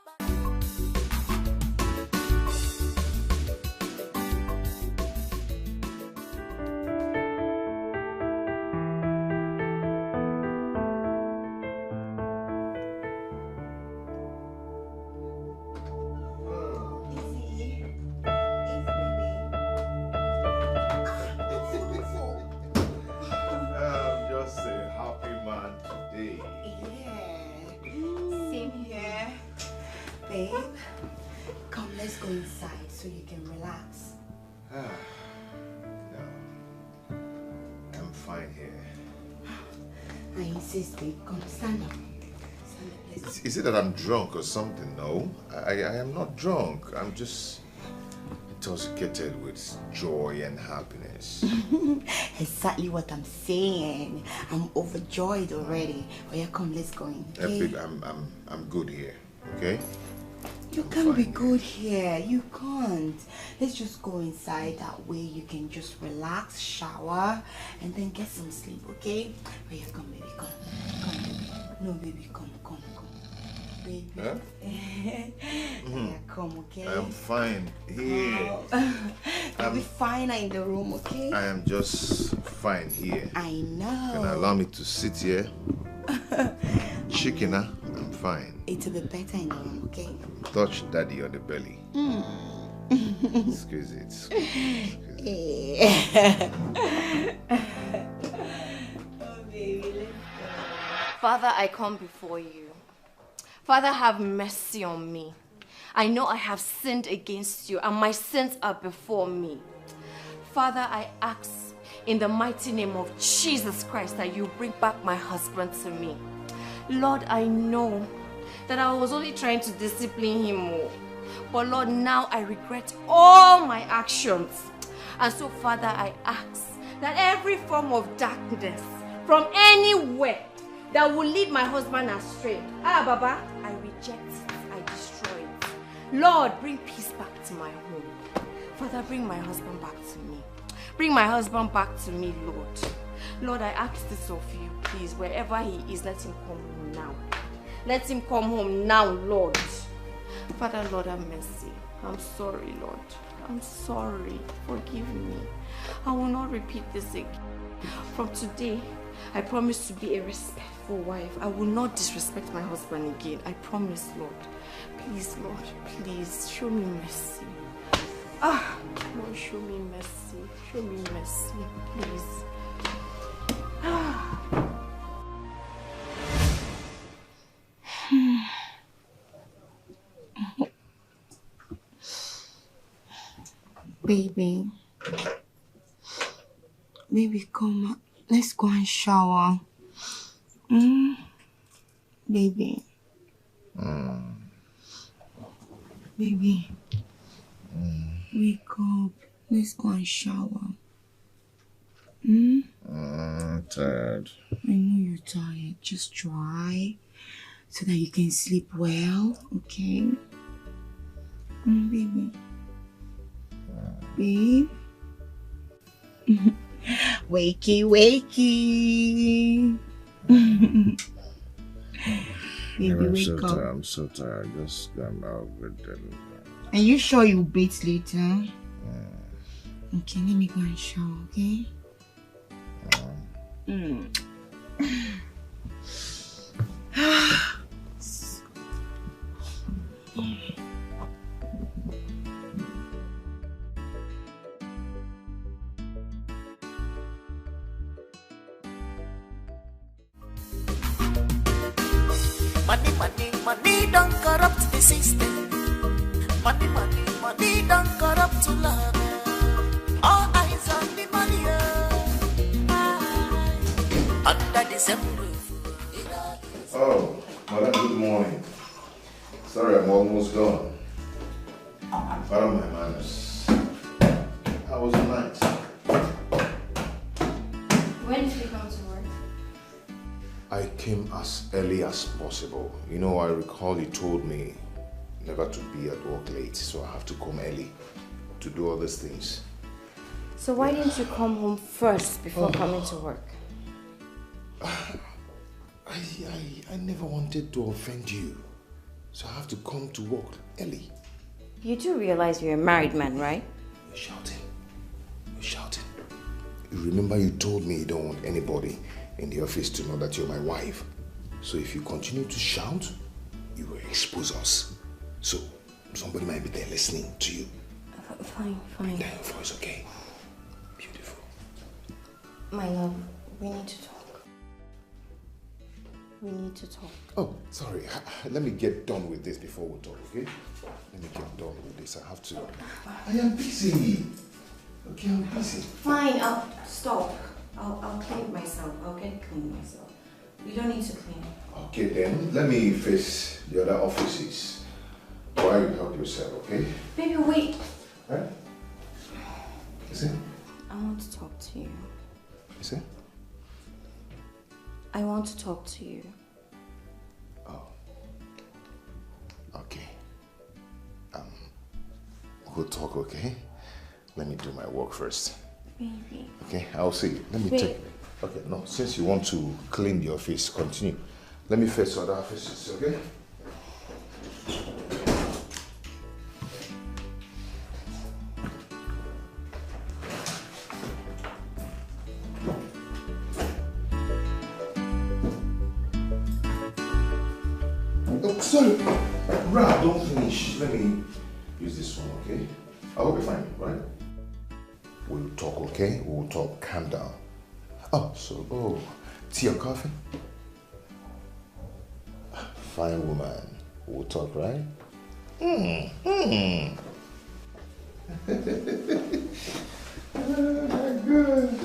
Babe, come, let's go inside so you can relax. No, I'm fine here. I insist, babe. Come, stand up. Is it that I'm drunk or something? No, I am not drunk. I'm just intoxicated with joy and happiness. Exactly what I'm saying. I'm overjoyed already. Oh yeah, come, let's go in. Okay? Epic, I'm good here. Okay. You can't be good here. You can't. Let's just go inside. That way you can just relax, shower, and then get some sleep, okay? Oh yeah, come, baby, come. Come, baby. No, baby, come. Baby. Huh? Yeah, come, okay? I am fine here. You'll be fine in the room, okay? I am just fine here. I know. Can you allow me to sit here? Chicken, huh? I'm fine. It will be better in the room, okay? Touch daddy on the belly. Squeeze it. Squeeze it. Oh, baby, let's go. Father, I come before you. Father, have mercy on me. I know I have sinned against you, and my sins are before me. Father, I ask in the mighty name of Jesus Christ that you bring back my husband to me. Lord, I know that I was only trying to discipline him more. But Lord, now I regret all my actions. And so, Father, I ask that every form of darkness from anywhere that will lead my husband astray, Baba, I reject it, I destroy it. Lord, bring peace back to my home. Father, bring my husband back to me. Bring my husband back to me, Lord. Lord, I ask this of you, please. Wherever he is, let him come home now. Let him come home now, Lord. Father, Lord, have mercy. I'm sorry, Lord. I'm sorry. Forgive me. I will not repeat this again. From today, I promise to be a respectful wife. I will not disrespect my husband again. I promise, Lord. Please, Lord, please, show me mercy. Lord, show me mercy. Show me mercy, please. Baby, come. Let's go and shower. Baby. Baby. Wake up. Let's go and shower. I'm tired. I know you're tired. Just try so that you can sleep well, okay? Baby. Babe. Wakey, wakey. Baby, wake up. I'm so tired. Just come out with them. Are you sure you'll bathe later? Okay, let me go and shower, okay? Money don't corrupt the system. Money don't corrupt to love. All eyes on the money. Under the same roof. Oh, madam, good morning. Sorry, I'm almost gone. Pardon my manners. How was the night? When did you come to work? I came as early as possible. You know, I recall you told me never to be at work late, so I have to come early to do all these things. So why didn't you come home first before coming to work? I never wanted to offend you, so I have to come to work early. You do realize you're a married man, right? You're shouting. You're shouting. You remember you told me you don't want anybody in the office to know that you're my wife. So if you continue to shout, you will expose us. So somebody might be there listening to you. Fine. Then your voice, okay? Beautiful. My love, we need to talk. We need to talk. Oh, sorry. Let me get done with this before we talk, okay? Let me get done with this. I have to. I am busy. Okay, I'm busy. Fine, I'll stop. I'll clean it myself. I'll get it cleaned myself. You don't need to clean. Okay, then let me face the other offices while you help yourself, okay? Baby, wait. Huh? Is it? I want to talk to you. Is it? I want to talk to you. Oh. Okay. We'll talk, okay? Let me do my work first. Baby. Okay, I'll see you. Let me take. Okay, no, since you want to clean the office, continue. Let me face other offices, okay? sorry. Ra, don't finish. Let me use this one, okay? I hope you're fine, right? We'll talk, okay? We'll talk. Calm down. Oh, tea or coffee? Fine woman. We'll talk, right? Oh my God.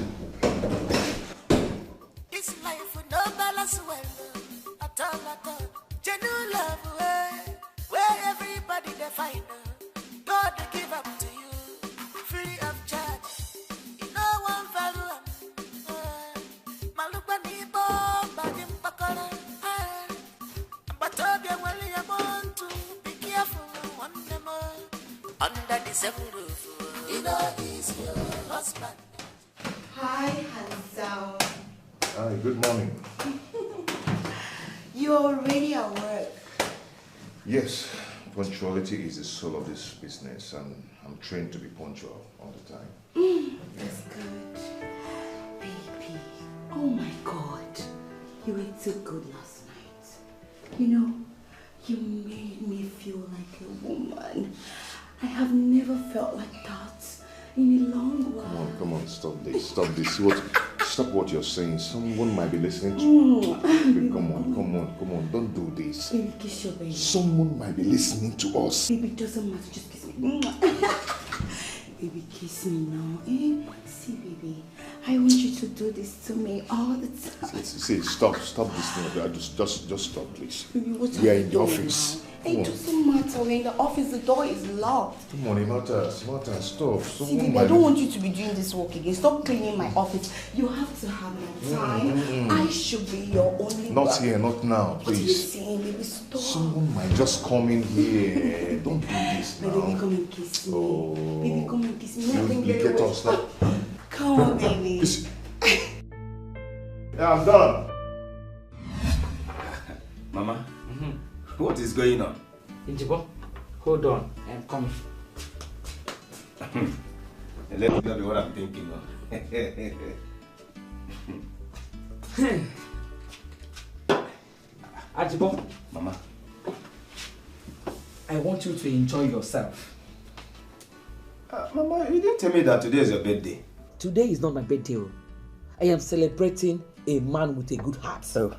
This life with no balance well, at all. Genuine love, where everybody they find. God they give up to you, free of charge. You know one value. Malupa ni bomba ni mpakara. But obia wali ya montu, be careful one more. Under the same roof, you know he's your husband. Hi, handsome. Hi, good morning. You're already at work. Yes, punctuality is the soul of this business, and I'm trained to be punctual all the time. That's good. Baby, oh my God. You ate so good last night. You know, you made me feel like a woman. I have never felt like that in a long while. Come on, stop this. Stop what you're saying. Someone might be listening to Baby, come on, don't do this. Baby, kiss your baby. Someone might be listening to us. Baby, it doesn't matter, just kiss me. Baby, kiss me now. See, baby, I want you to do this to me all the time. See, stop this thing. Just stop, please. Baby, what We are are you in the doing office. now? It doesn't matter. We're in the office. The door is locked. Come on, Imata, stop. See, baby, I don't want you to be doing this work again. Stop cleaning my office. You have to have my time. I should be your only Not wife. here, not now, What are you please. saying, baby? Stop. Someone might just come in here. Don't do this now. Baby, come and kiss me. Oh. Baby, come and kiss me. You Nothing very get well. us now. Come on, baby. Yeah, I'm done. Mama, what is going on? Injibo, hold on, I'm coming. Let me tell you what I'm thinking of. Ajibo, Mama, I want you to enjoy yourself. Mama, you didn't tell me that today is your birthday. Today is not my birthday. I am celebrating a man with a good heart. Oh.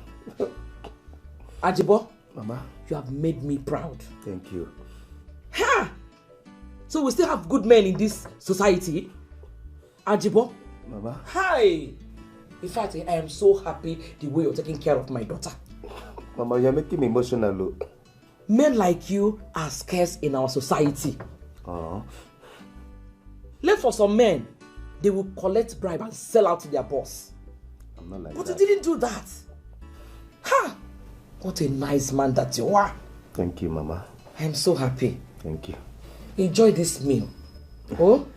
Ajibo, Mama, you have made me proud. Thank you. Ha! So we still have good men in this society? Ajibo? Mama? Hi! In fact, I am so happy the way you're taking care of my daughter. Mama, you're making me emotional. Men like you are scarce in our society. Left for some men, they will collect bribe and sell out to their boss. I'm not like But that. you didn't do that. Ha! What a nice man that you are. Thank you, Mama. I am so happy. Thank you. Enjoy this meal. Oh,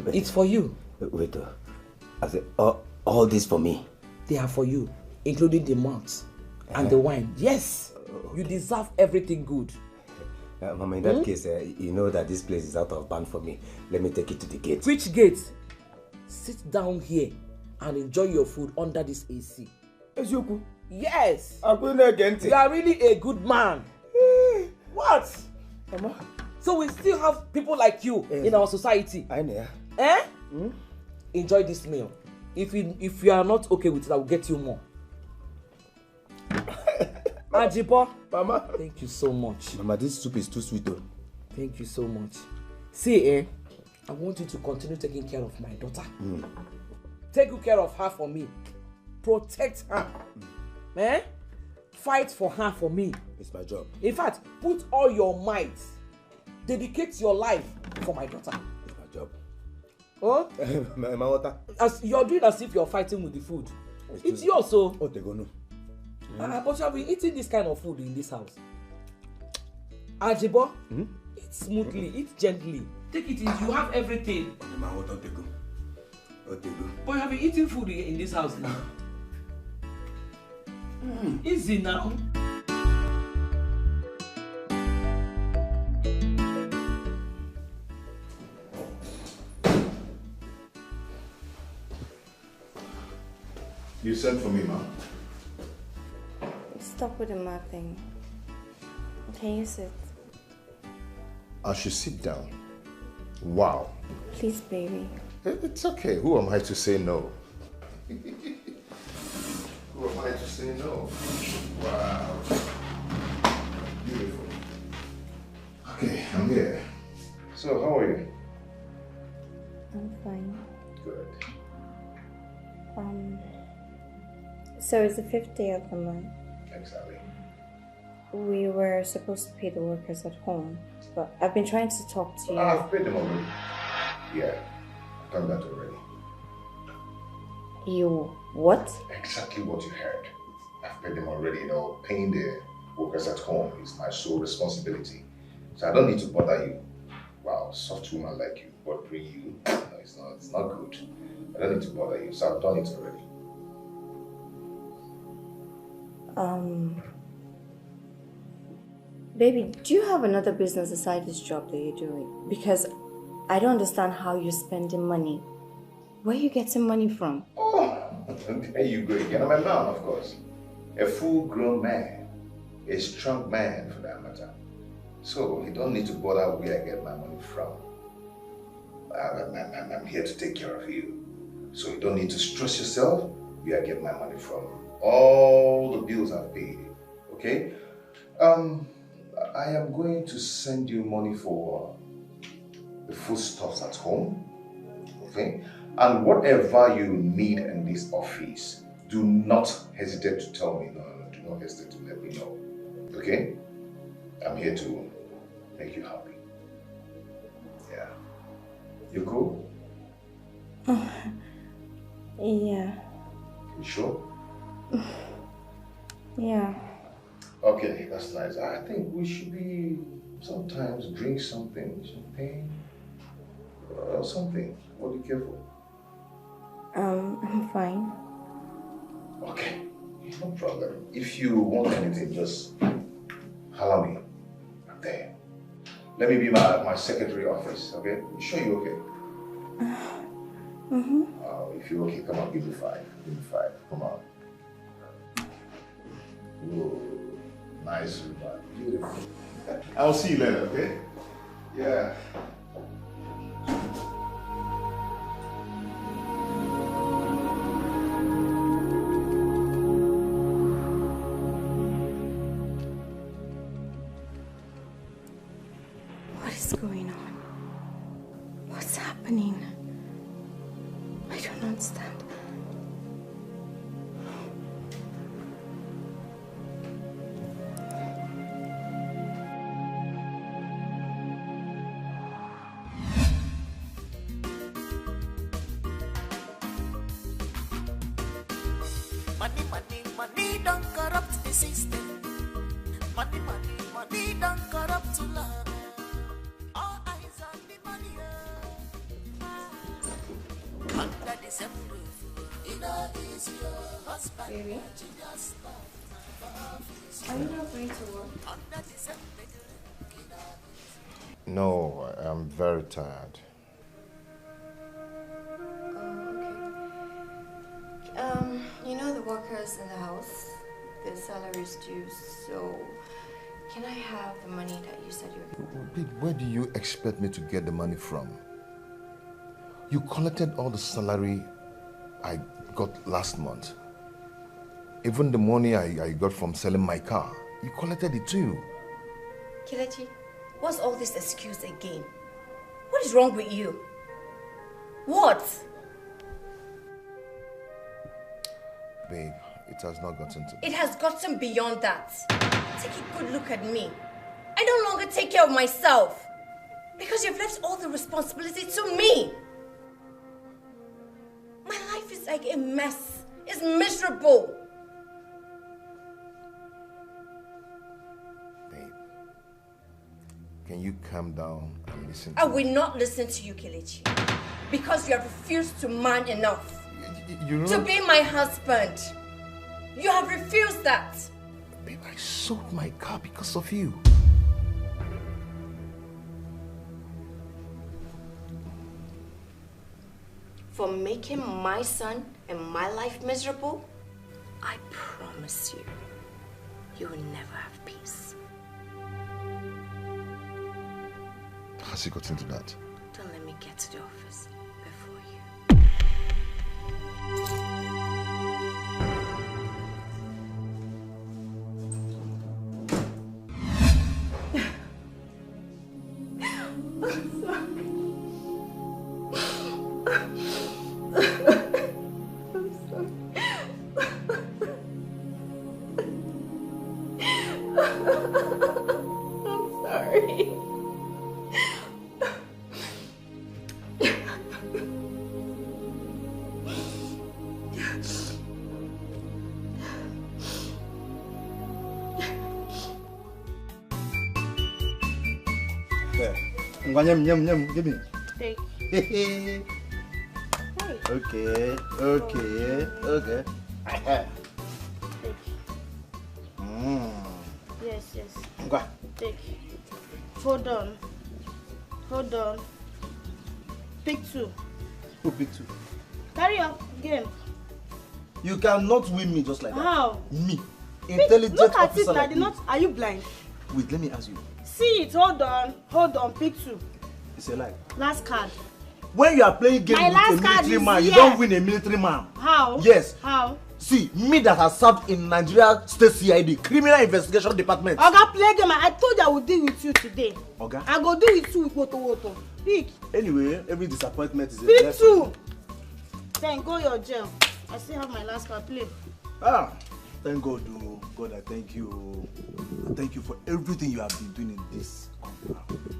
it's for you. Wait, I said, all this for me? They are for you, including the malt and the wine. Yes, you deserve everything good. Mama, in that case, you know that this place is out of bounds for me. Let me take you to the gate. Which gate? Sit down here and enjoy your food under this AC. Eziokwu? Yes. You are really a good man. What? Mama? So we still have people like you in our society. I know. Eh? Enjoy this meal. If you are not okay with it, I will get you more. Ajibo. Mama. Thank you so much. Mama, this soup is too sweet though. Thank you so much. See, I want you to continue taking care of my daughter. Take good care of her for me. Protect her. Fight for her for me. It's my job. In fact, put all your might. Dedicate your life for my daughter. It's my job. Oh? my water. As you're doing as if you're fighting with the food. It's yours, so. Oh, they go no. But you have been eating this kind of food in this house. Ajibo, eat smoothly, eat gently. Take it easy. You have everything. My water, they go. But you have been eating food in this house now. Easy now. You sent for me, ma? Stop with the math thing. Can you sit? I should sit down. Wow. Please, baby. It's okay. Who am I to say no? Who am I to say no? Wow. Beautiful. Okay, I'm here. So, how are you? I'm fine. Good. So it's the 5th day of the month. Exactly. We were supposed to pay the workers at home, but I've been trying to talk to you. I've paid them already. Yeah, I've done that already. You what? Exactly what you heard. I've paid them already. You know, paying the workers at home is my sole responsibility. So I don't need to bother you. Wow, soft woman like you bothering you. No, it's not good. I don't need to bother you. So I've done it already. Baby, do you have another business aside this job that you're doing? Because I don't understand how you're spending money. Where are you getting money from? Oh, there you go again. I'm a man, of course. A full-grown man. A strong man, for that matter. So you don't need to bother where I get my money from. I'm here to take care of you. So you don't need to stress yourself where I get my money from. All the bills I've paid. Okay? I am going to send you money for the foodstuffs at home. Okay? And whatever you need in this office, do not hesitate to tell me. No, do not hesitate to let me know. Okay? I'm here to make you happy. Yeah. You cool? Yeah. You sure? Yeah. Okay, that's nice. I think we should be sometimes drink something, champagne, or something. What do you care for? I'm fine. Okay, no problem. If you want anything, just holler me. I'm there. Let me be my secretary office, okay? You sure you're okay? If you're okay, come on, give me 5. Give me 5. Come on. Whoa, nice river. Beautiful. I'll see you later, okay? Yeah. What is going on? What's happening? I don't understand. Money don't corrupt the system. Money don't corrupt love. All eyes on the money. Under the same roof, it all is your husband. Baby, are you not going to work? Under the same No, I'm very tired. You know the workers in the house, their salaries due, so can I have the money that you said you were going Babe, where do you expect me to get the money from? You collected all the salary I got last month. Even the money I got from selling my car, you collected it too. Kelechi, what's all this excuse again? What is wrong with you? What? Babe, it has not gotten to It has gotten beyond that. Take a good look at me. I no longer take care of myself because you've left all the responsibility to me. My life is like a mess. It's miserable. Babe, can you calm down and listen to I will not listen to you, Kelechi, because you have refused to man enough to be my husband. You have refused that. Babe, I sold my car because of you. For making my son and my life miserable, I promise you, you will never have peace. has he got into that? Don't let me get to the office before you. Nyam, give me. Take. Okay. Yes. Okay. Take. Hold on. Pick 2. Who pick 2? Carry on game. You cannot win me just like that. How? Me. Intelligent Look at officer it, like me. Are you blind? Wait, let me ask you. See it, hold on, pick 2. It's a lie. Last card. When you are playing game My with last a card military is man, you here. don't win a military man. How? Yes. How? See, me that has served in Nigeria State CID, Criminal Investigation Department. Oga, play game. I told you I would deal with you today. Oga? I go deal with you with Woto. Pick. Anyway, every disappointment is a Pick blessing. 2. Then go your jail. I still have my last card. Play. Thank God, oh. God, I thank you. I thank you for everything you have been doing in this compound.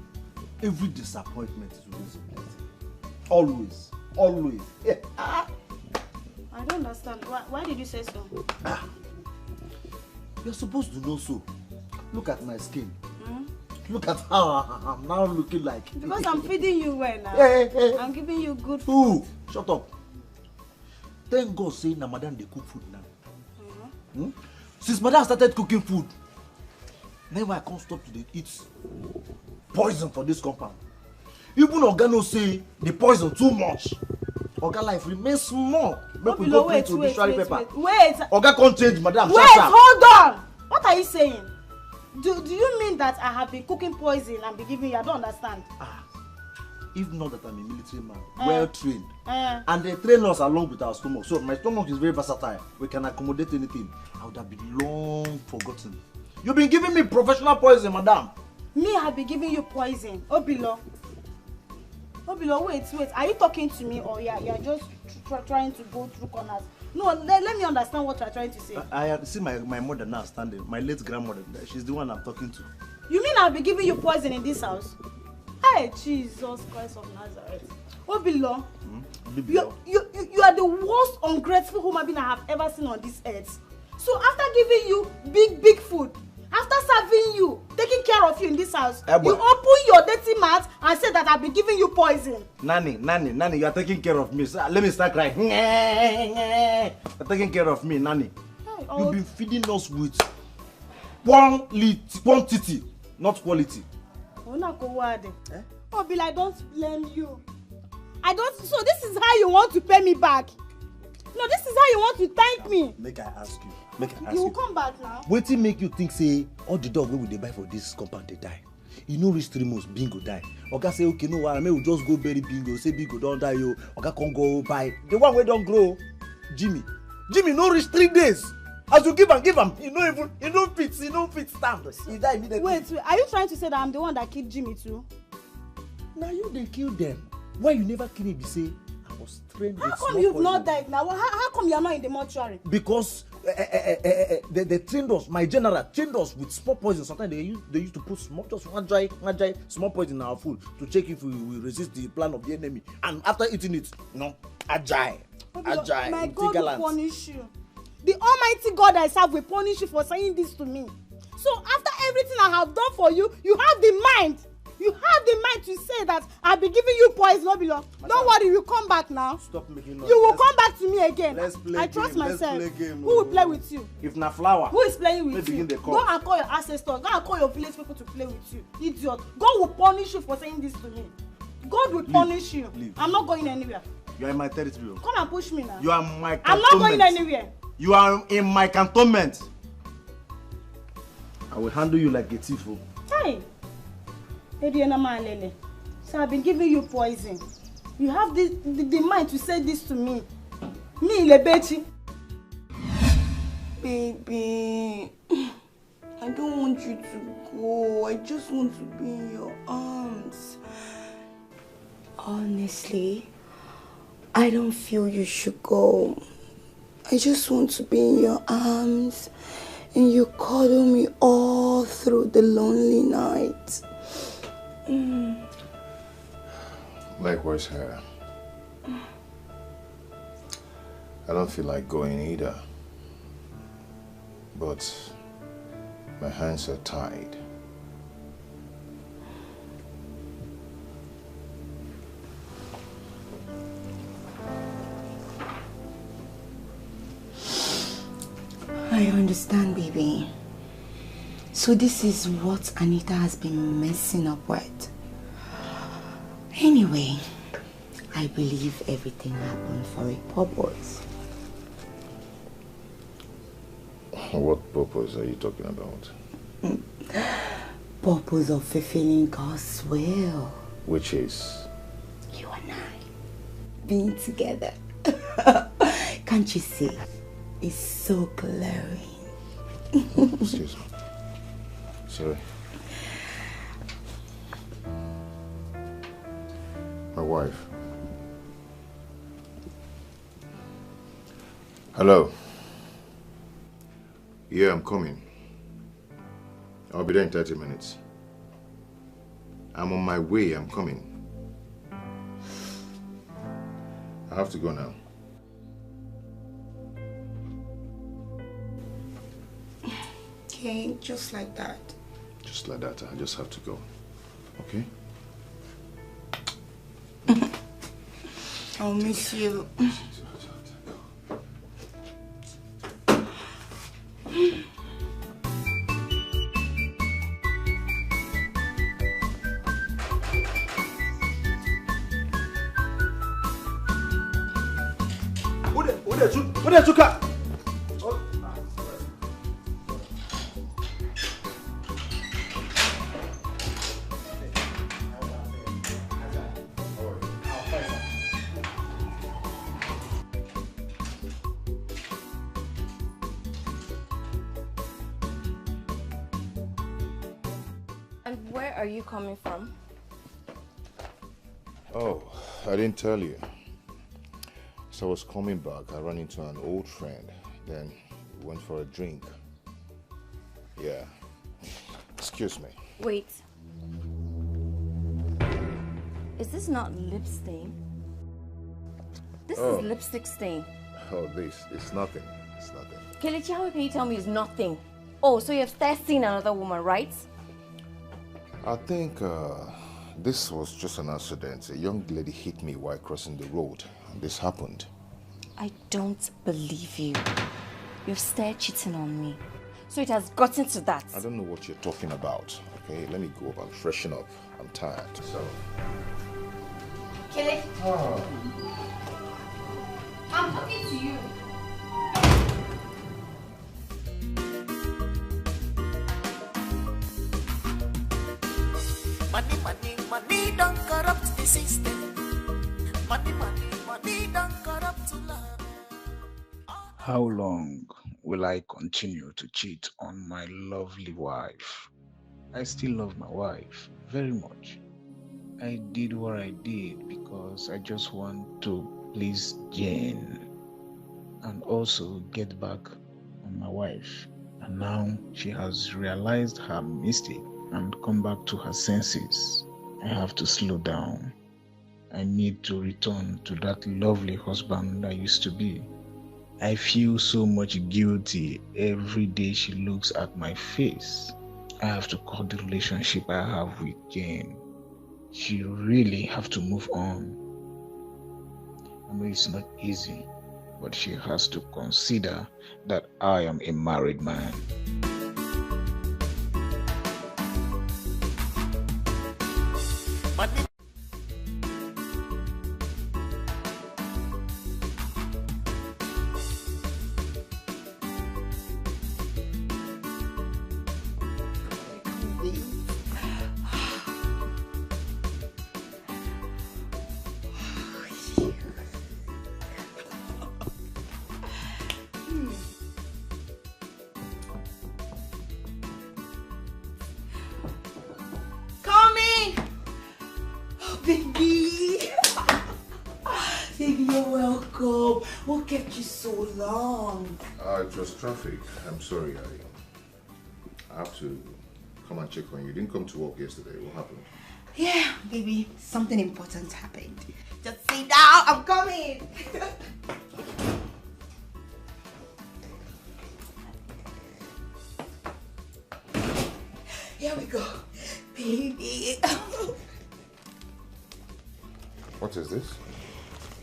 Every disappointment is always a blessing. Always. Yeah. I don't understand. Why did you say so? You're supposed to know so. Look at my skin. Look at how I'm now looking like. Because I'm feeding you well now. Hey. I'm giving you good food. Shut up. Thank God say na madam they cook food now. Since madam started cooking food, now I can't stop to eat poison for this compound. Even Oga no say the poison too much. Oga life remains small. Make we go print to obituary paper. Wait. Oga can't change madam. Wait, hold on. What are you saying? Do you mean that I have been cooking poison and be giving you? I don't understand. If not that I'm a military man, well trained, and they train us along with our stomach. So my stomach is very versatile. We can accommodate anything. I would have been long forgotten. You've been giving me professional poison, madam. Me have been giving you poison. Obilo, wait. Are you talking to me or you're just trying to go through corners? No, let me understand what you're trying to say. I see my mother now standing. My late grandmother. She's the one I'm talking to. You mean I'll be giving you poison in this house? Hey, Jesus Christ of Nazareth. Obilo, you are the worst ungrateful human being I have ever seen on this earth. So after giving you big food, after serving you, taking care of you in this house, you open your dirty mouth and say that I've been giving you poison. Nanny, you are taking care of me. So let me start crying. You're taking care of me, Nanny. You've been feeding us with quantity, not quality. Obilo, I don't blame you. So this is how you want to pay me back? No, this is how you want to thank me. Make I ask you. You will come back now. Wetin make you think say all the dog wey we dey buy for this compound dey die? You no reach 3 months, Bingo die. Oga say okay, no wahala, make we just go bury Bingo. Say Bingo don die o. Oga come go buy the one wey don grow. Jimmy no reach 3 days. As you give am, he no fit stand. He die immediately. Wait, are you trying to say that I'm the one that killed Jimmy too? Na you dey kill them. Why you never kill me be say I was trained with How small come you've poison. not died now? How come you're not in the mortuary? Because they trained us, my general trained us with small poison. Sometimes they used to put one dry small poison in our food to check if we resist the plan of the enemy. And after eating it, agile. My God will punish you. The Almighty God I serve will punish you for saying this to me. So after everything I have done for you, you have the mind to say that I'll be giving you poison, Obilo. Don't worry, you come back now. Stop making noise. You will come back to me again. Let's play I trust game. myself. Let's play game. Who will play with you? If na flower. Who is playing with you? Go and call your ancestors. Go and call your village people to play with you. Idiot. God will punish you for saying this to me. God will punish you. Leave. I'm not going anywhere. You are in my territory. Come and push me now. You are in my cantonment. I'm not going anywhere. You are in my cantonment. I will handle you like a thief. Hey. So I've been giving you poison. You have the mind to say this to me. Me, Lebechi. Baby, I don't want you to go. I just want to be in your arms. Honestly, I don't feel you should go. I just want to be in your arms and you cuddle me all through the lonely night. Likewise, her. I don't feel like going either. But my hands are tied. I understand, baby. So this is what Anita has been messing up with. Anyway, I believe everything happened for a purpose. What purpose are you talking about? Purpose of fulfilling God's will. Which is? You and I being together. Can't you see? It's so glowing. Excuse me. Sorry. My wife. Hello. Yeah, I'm coming. I'll be there in 30 minutes. I'm on my way, I'm coming. I have to go now. Okay, just like that. Just like that, I just have to go. Okay? I'll miss you. Ude chuka. And where are you coming from? Oh, I didn't tell you. So I was coming back, I ran into an old friend. Then we went for a drink. Yeah. Excuse me. Wait. Is this not lip stain? This is lipstick stain. Oh, it's nothing. It's nothing. Kelechi, how can you tell me it's nothing? Oh, so you have started seeing another woman, right? I think this was just an accident. A young lady hit me while crossing the road. This happened. I don't believe you. You've started cheating on me. So it has gotten to that. I don't know what you're talking about. Okay, let me go up and freshen up. I'm tired. So. Kelechi. Oh. I'm talking to you. Money, money, money don't corrupt the system. Money, money, money don't corrupt love. How long will I continue to cheat on my lovely wife? I still love my wife very much. I did what I did because I just want to please Jane and also get back on my wife. And now she has realized her mistake and come back to her senses. I have to slow down. I need to return to that lovely husband I used to be. I feel so much guilty every day she looks at my face. I have to cut the relationship I have with Jane. She really have to move on. I know it's not easy, but she has to consider that I am a married man. Money. You're welcome. What kept you so long? It was traffic. I'm sorry. I have to come and check on you. You didn't come to work yesterday. What happened? Yeah, baby, something important happened. Just sit down, I'm coming. Here we go, baby. What is this?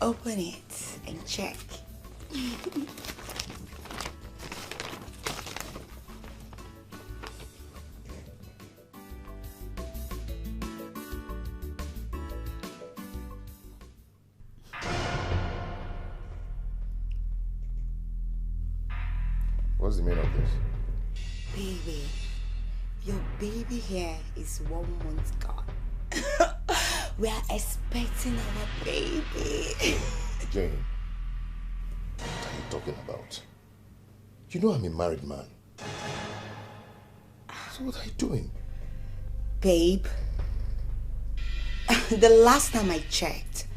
Open it and check. What's the meaning of this? Baby, your baby here is 1 month gone. We are expecting our baby. Jane, what are you talking about? You know I'm a married man. So what are you doing? Babe, the last time I checked,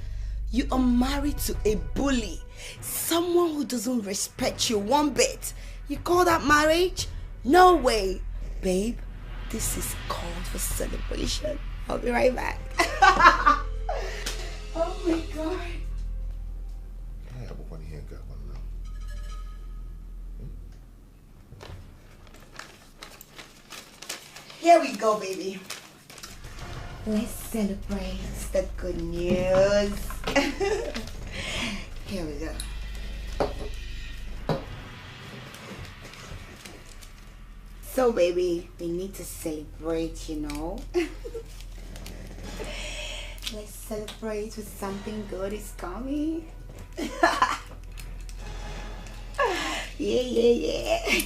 you are married to a bully. Someone who doesn't respect you one bit. You call that marriage? No way. Babe, this is called for celebration. I'll be right back. Oh my God. Here we go, baby. Let's celebrate the good news. Here we go. So, baby, we need to celebrate, you know. Let's celebrate with something good is coming. Yeah.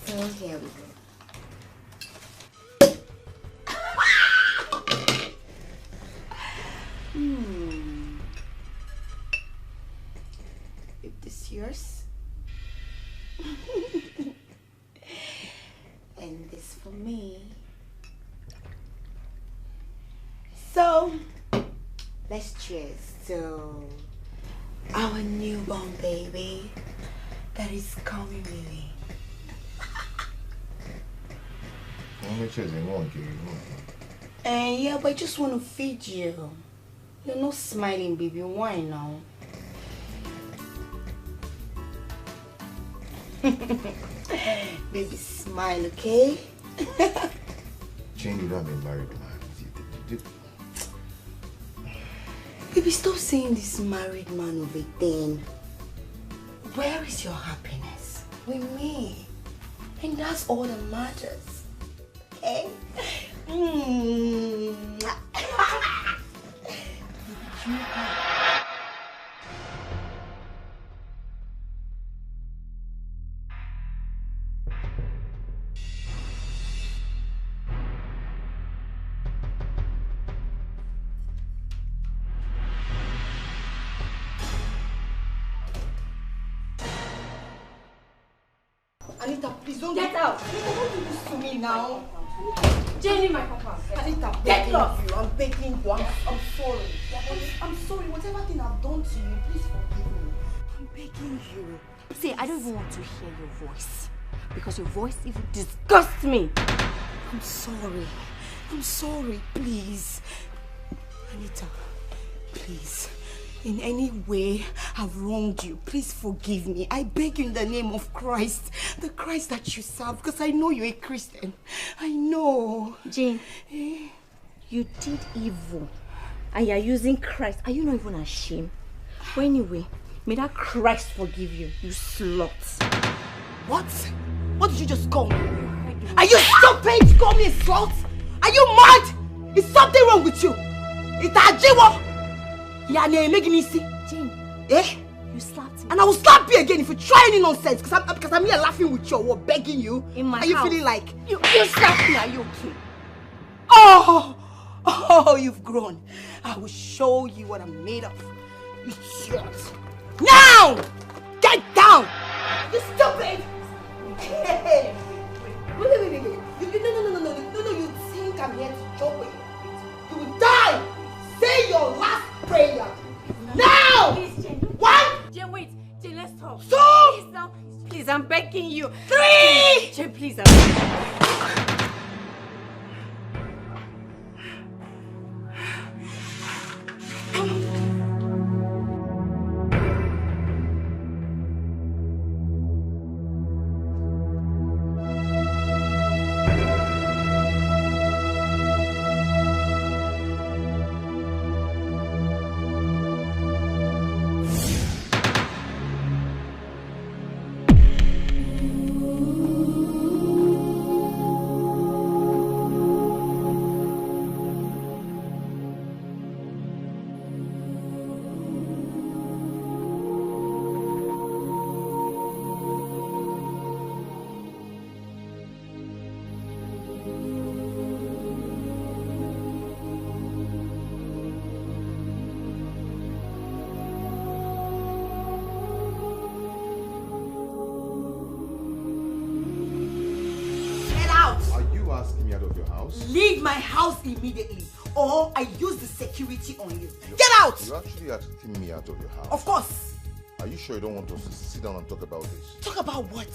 So, here we go. Is this yours? And this for me. So, let's cheers to our newborn baby that is coming, baby. Yeah, but I just want to feed you. You're not smiling, baby. Why now? Baby, smile, okay? Jane, you know I'm a married man. Baby, stop saying this married man of a thing. Where is your happiness? With me. And that's all that matters. Okay? Anita, please don't get out. Anita, don't do this to me now. Jenny, my papa. Anita, Get lost. I'm begging you. I'm sorry. I'm sorry. Whatever thing I've done to you, please forgive me. I'm begging you. See, I don't even want to hear your voice. Because your voice even disgusts me. I'm sorry. I'm sorry, please. Anita, please. In any way I've wronged you, please forgive me. I beg you in the name of Christ, the Christ that you serve, because I know you're a Christian. I know. Jane, you did evil and you're using Christ. Are you not even ashamed? But anyway, may that Christ forgive you, you slut. What? What did you just call me? Are you stupid to call me a slut? Are you mad? Is something wrong with you? It's a jiwo. Yeah, Jane, you slapped me. And I will slap you again if you try any nonsense. Because I'm here laughing with you or begging you. In my Are you house. feeling like You slapped me, are you okay? Oh, you've grown. I will show you what I'm made of. You slut. Now! Get down! You stupid! Hey. Wait. No, you think I'm here to joke with you? You will die! Say your last prayer! I'm begging you. 3! Jay, please, I'm begging you. Leave my house immediately, or I use the security on you. Get out! You're actually asking me out of your house. Of course. Are you sure you don't want us to sit down and talk about this? Talk about what?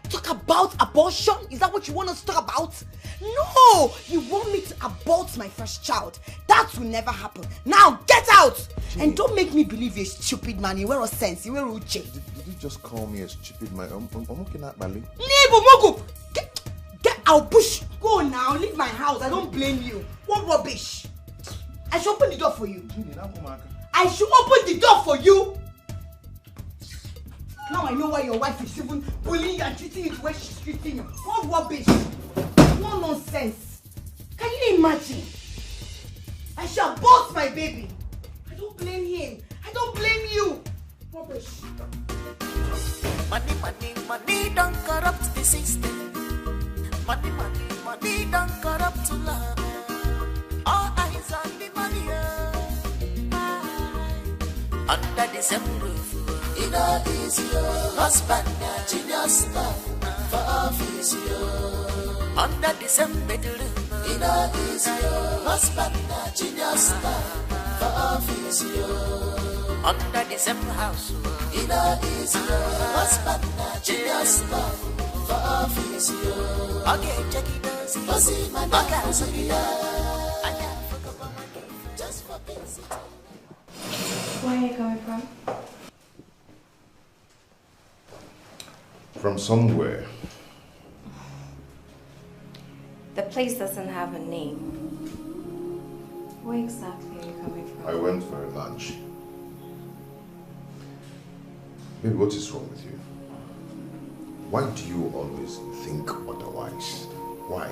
Talk about abortion? Is that what you want us to talk about? No! You want me to abort my first child. That will never happen. Now, get out! Gee. And don't make me believe you're a stupid man. You wear a sense. You wear a uche. Did you just call me a stupid man? I'm looking at Mali. Get out, push. Go now. Leave my house. I don't blame you. What rubbish? I should open the door for you. I should open the door for you. Now I know why your wife is even bullying you and treating you the way she's treating you. What rubbish? What nonsense? Can you imagine? I shall abort my baby. I don't blame him. I don't blame you. Rubbish. Money, money, money don't corrupt the system. Money, money, money don't corrupt love. All eyes on the money. Under the same roof. It all is your husband, genius stuff for office. Under the same bedroom. It all is your husband, genius stuff for office. Under the same house. It all is your husband, genius stuff for office. Okay, check it out. See my house. I can't forget about my gift just for visit. Where are you coming from? From somewhere. The place doesn't have a name. Where exactly are you coming from? I went for a lunch. Baby, what is wrong with you? Why do you always think otherwise? Why?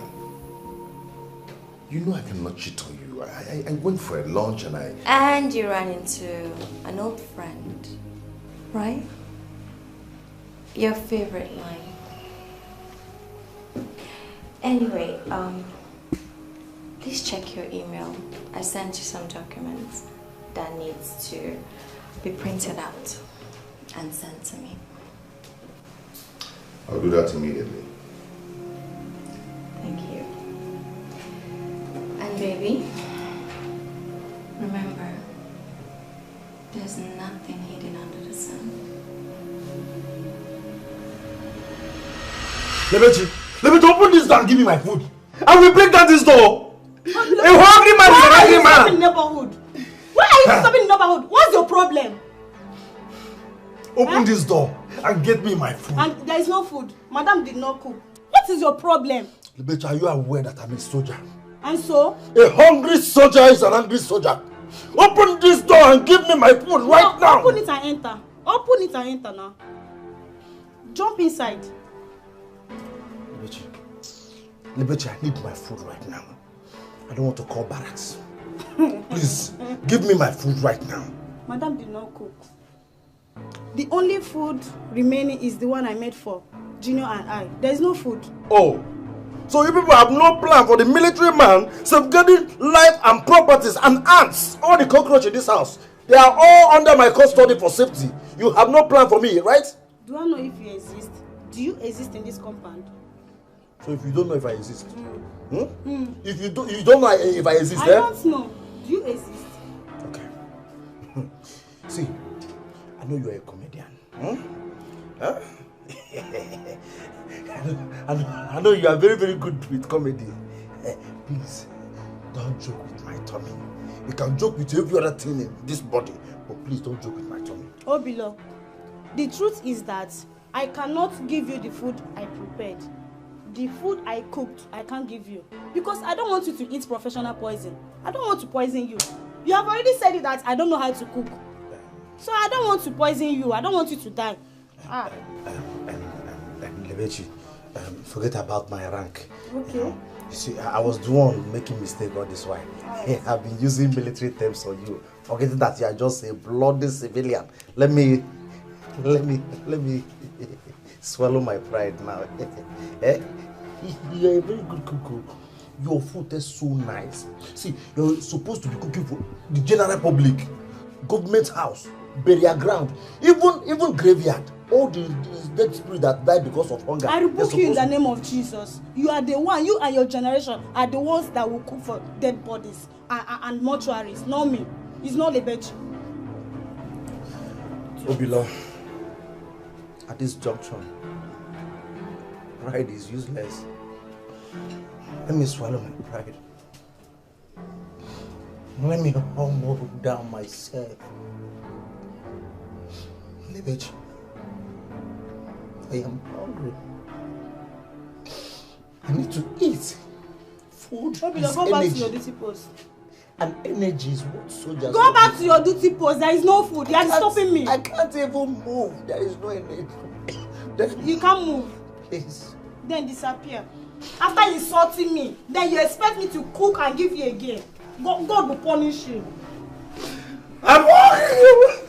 You know I cannot cheat on you. I went for a lunch and And you ran into an old friend, right? Your favorite line. Anyway, please check your email. I sent you some documents that needs to be printed out and sent to me. I'll do that immediately. Thank you. And baby, remember, there's nothing hidden under the sun. Lebechi, open this door and give me my food. I will break down this door. A hungry man is a hungry man. In neighborhood? Why are you stopping in the neighborhood? What's your problem? Open this door and get me my food. And there is no food. Madam did not cook. What is your problem? Lebechi, are you aware that I'm a soldier? And so? A hungry soldier is an angry soldier. Open this door and give me my food right now. Open it and enter. Open it and enter now. Jump inside. Lebechi, I need my food right now. I don't want to call barracks. Please, give me my food right now. Madam did not cook. The only food remaining is the one I made for Junior and I. There is no food. Oh, so you people have no plan for the military man safeguarding life and properties and ants, all the cockroaches in this house. They are all under my custody for safety. You have no plan for me, right? Do I know if you exist? Do you exist in this compound? So if you don't know if I exist, if you don't know if I exist, I don't know. Do you exist? Okay. See, I know you're a comedian. Huh? I know you are very, very good with comedy. Please, don't joke with my tummy. You can joke with every other thing in this body, but please don't joke with my tummy. Obilo, the truth is that I cannot give you the food I prepared. The food I cooked, I can't give you. Because I don't want you to eat professional poison. I don't want to poison you. You have already said it that I don't know how to cook. So I don't want to poison you. I don't want you to die. Lebechi, forget about my rank. Okay. You see, I was the one making mistake all this while. I've been using military terms on you, forgetting that you are just a bloody civilian. Let me swallow my pride now. You're a very good cook. Your food is so nice. See, you're supposed to be cooking for the general public, government house, burial ground, even graveyard. All the dead spirits that died because of hunger. I rebuke you in the name of Jesus. You are the one, you and your generation are the ones that will cook for dead bodies and mortuaries, not me. It's not Lebechi. Obilo, at this junction, pride is useless. Let me swallow my pride. Let me humble down myself. Lebechi, I am hungry. I need to eat. Food Obilo, is go back energy. to your duty post. And energy is what soldiers Go back to your duty post. There is no food. You are stopping me. I can't even move. There is no energy. You can't move. Please. Then disappear. After insulting me, then you expect me to cook and give you again. God will punish you. I'm hungry.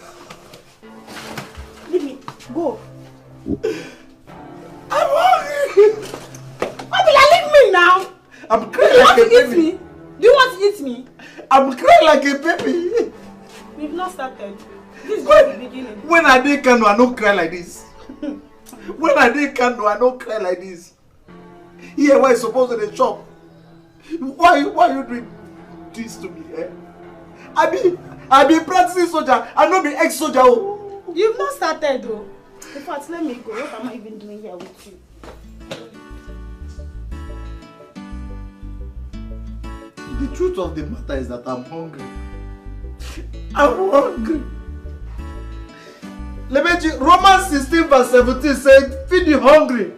Leave me. Go. I'm hungry. Obila, leave me now. I'm crying like a baby. Me? Do you want to eat me? I'm crying like a baby. We've not started. This is just the beginning. When I did Kano, I don't cry like this. When I did Kano, I don't cry like this. Here, why you supposed to chop? Why you doing this to me? Eh? I be practicing soldier. I not be ex-soldier. You've not started though. In fact, let me go. What am I even doing here with you? The truth of the matter is that I'm hungry. I'm hungry. Lebechi, Romans 16 verse 17 said, feed the hungry.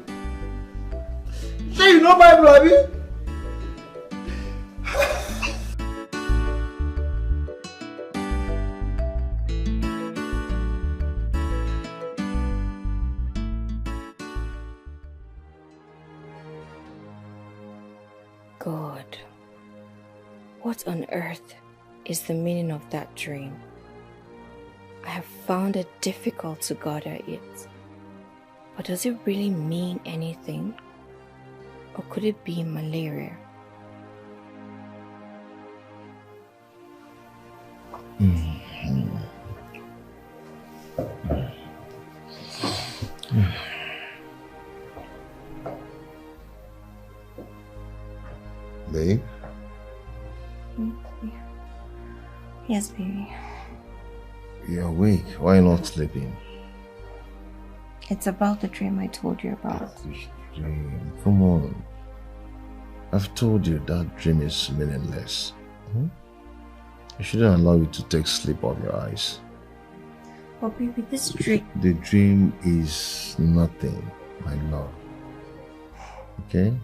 Say you know Bible, Abi? God, what on earth is the meaning of that dream? I have found it difficult to gather it. But does it really mean anything? Or could it be malaria? Babe? Yes, baby. You're awake. Why not sleeping? It's about the dream I told you about. Dream. Come on. I've told you that dream is meaningless. I shouldn't allow you to take sleep off your eyes. But baby, this dream... The dream is nothing, my love. Okay?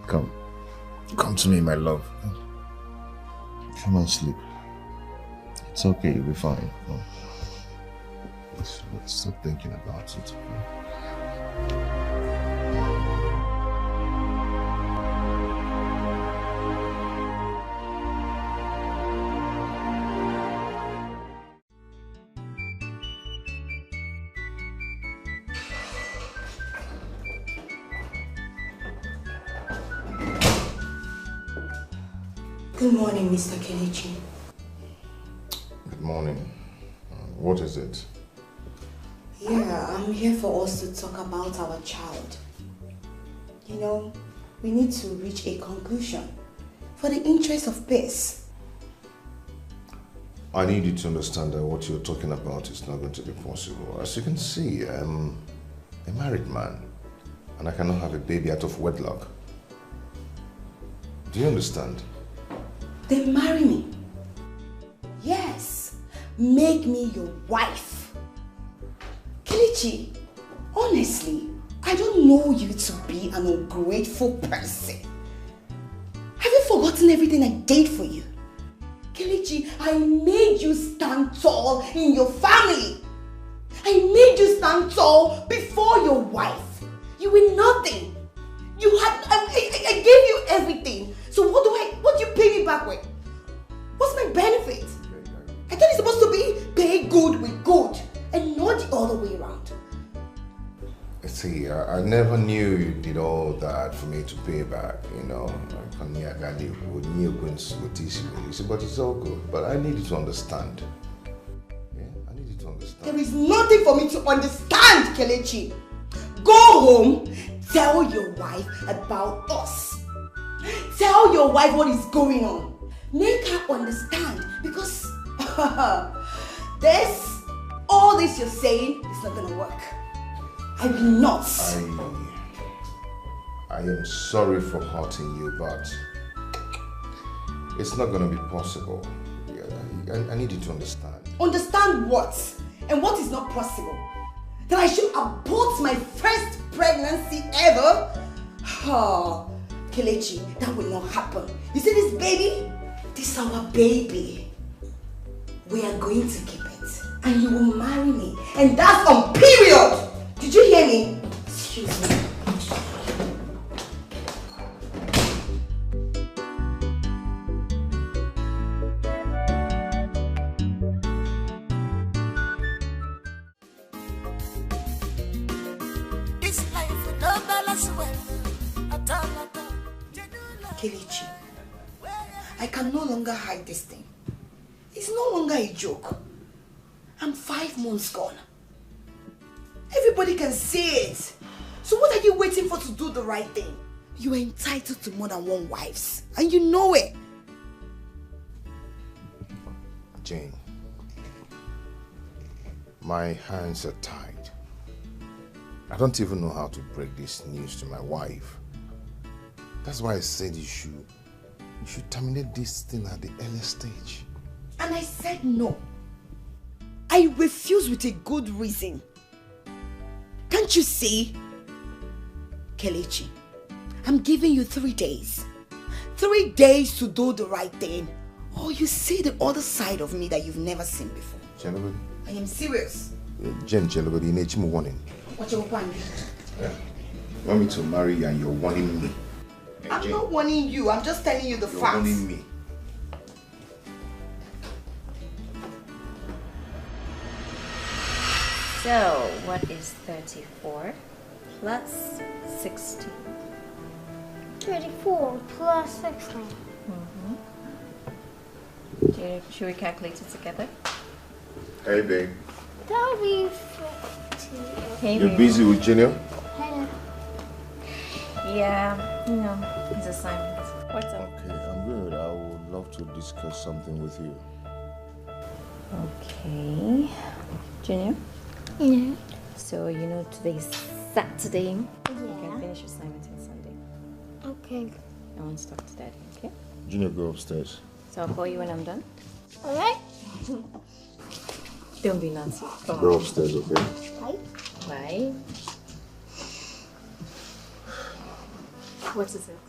Come. Come to me, my love. Come and sleep. It's okay, you'll be fine. Let's stop thinking about it. Good morning, Mr. Kelechi. Good morning. What is it? Yeah, I'm here for us to talk about our child. You know, we need to reach a conclusion for the interest of peace. I need you to understand that what you're talking about is not going to be possible. As you can see, I'm a married man and I cannot have a baby out of wedlock. Do you understand? Then marry me. Yes, make me your wife. Kelechi, honestly, I don't know you to be an ungrateful person. Have you forgotten everything I did for you? Kelechi, I made you stand tall in your family. I made you stand tall before your wife. You were nothing. You had, I gave you everything. So what do you pay me back with? What's my benefit? I thought it's supposed to be pay good with good and not the other way around. See, I never knew you did all that for me to pay back, you know. But it's all good. But I need you to understand. Yeah, I need you to understand. There is nothing for me to understand, Kelechi. Go home, tell your wife about us. Tell your wife what is going on. Make her understand, because all this you're saying is not gonna work. I will not. I am sorry for hurting you, but it's not gonna be possible. I need you to understand. Understand what? And what is not possible? That I should abort my first pregnancy ever? Kelechi, that will not happen. You see this baby? This is our baby. We are going to keep it. And you will marry me. And that's on period! Did you hear me? Excuse me. Kelechi, I can no longer hide this thing. It's no longer a joke. I'm 5 months gone. Everybody can see it. So what are you waiting for to do the right thing? You are entitled to more than one wife, and you know it. Jane, my hands are tied. I don't even know how to break this news to my wife. That's why I said you should terminate this thing at the earliest stage. And I said no. I refuse with a good reason. Can't you see? Kelechi, I'm giving you 3 days. 3 days to do the right thing. Or you see the other side of me that you've never seen before. Jelogodi? I am serious. Jen, Jelogodi, you need me warning. What you want? Yeah. You want me to marry you and you're warning me? I'm Jen, not warning you. I'm just telling you the facts. You're warning me. So, what is 34 plus 16? 34 plus 16. Should we calculate it together? Hey, babe. That'll be 50. Hey, You're busy with Junior? Hey. Yeah, you know, his assignments. What's up? Okay, I'm good. I would love to discuss something with you. Okay. Junior? Yeah. So, you know, today's Saturday. Yeah. You can finish your assignment on Sunday. Okay. I want to talk to Daddy, okay? Junior, go upstairs. So I'll call you when I'm done. Alright. Don't be naughty. Come Go on. upstairs, okay? Bye. Bye. What is it?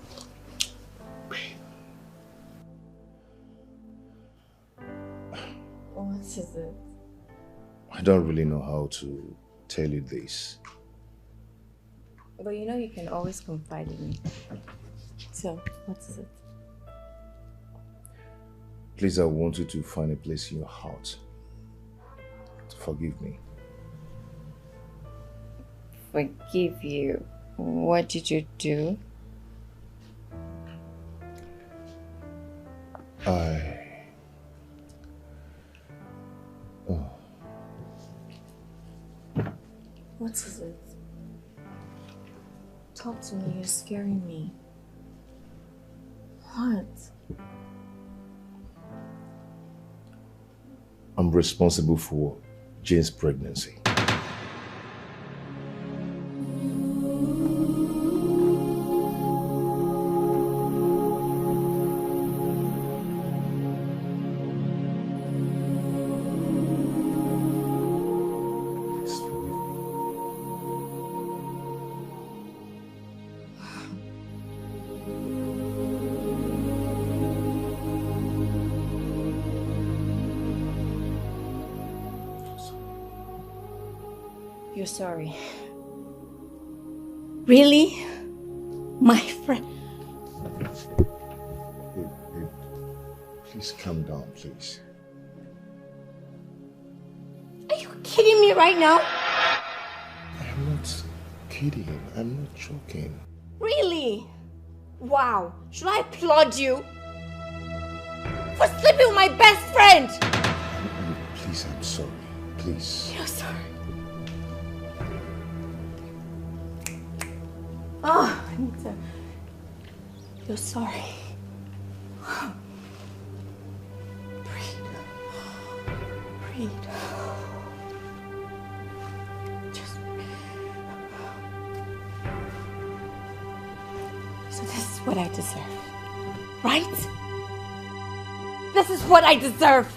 What is it? I don't really know how to tell you this. But you know you can always confide in me. So, what is it? Please, I want you to find a place in your heart to forgive me. Forgive you? What did you do? What is it? Talk to me, you're scaring me. What? I'm responsible for Jane's pregnancy. You're sorry. Really? My friend. Babe, please calm down, please. Are you kidding me right now? I'm not kidding. I'm not joking. Really? Wow. Should I applaud you? For sleeping with my best friend! Please, I'm sorry. Please. You're sorry. Oh, Anita. You're sorry. Breathe. Breathe. Just... So this is what I deserve, right? This is what I deserve.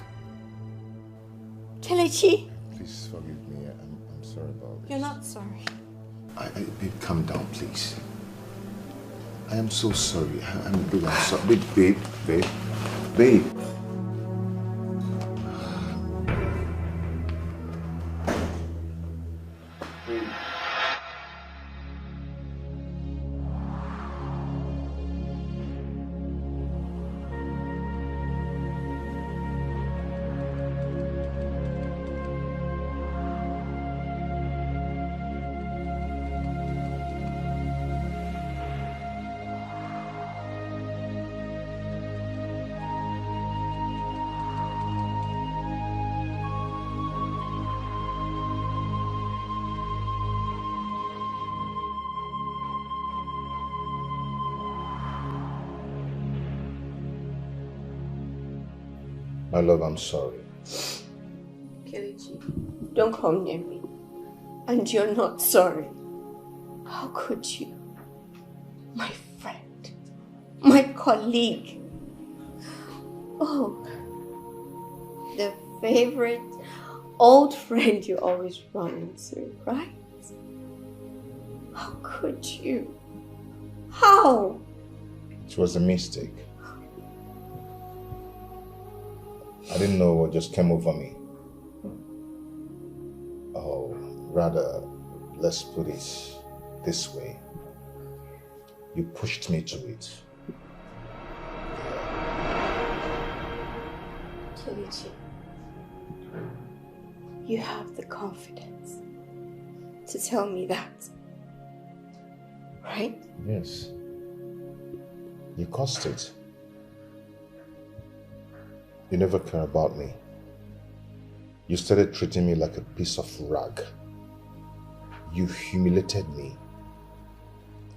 Kelechi. Please forgive me. I'm sorry about this. You're not sorry. Babe, calm down, please. I am so sorry. I'm sorry. Babe. My love, I'm sorry. Kelechi, don't come near me. And you're not sorry. How could you? My friend. My colleague. Oh. The favorite old friend you always run into, right? How could you? How? It was a mistake. I didn't know what just came over me. Oh, rather, let's put it this way. You pushed me to it. Kelechi, you have the confidence to tell me that, right? Yes. You caused it. You never cared about me. You started treating me like a piece of rag. You humiliated me.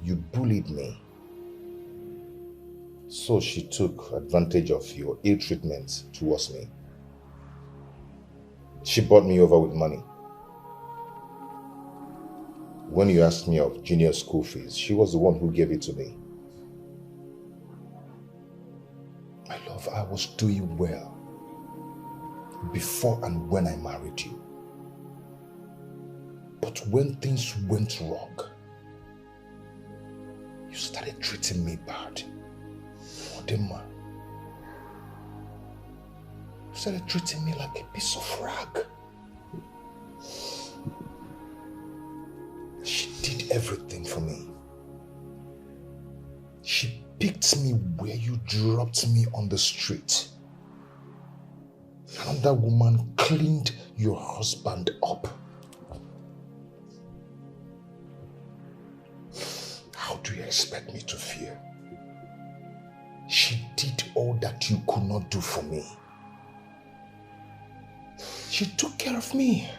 You bullied me. So she took advantage of your ill treatment towards me. She bought me over with money. When you asked me of junior school fees, she was the one who gave it to me. My love, I was doing well before and when I married you. But when things went wrong, you started treating me bad. Odema. You started treating me like a piece of rag. She did everything for me. She picked me where you dropped me on the street. Another woman cleaned your husband up. How do you expect me to feel? She did all that you could not do for me. She took care of me.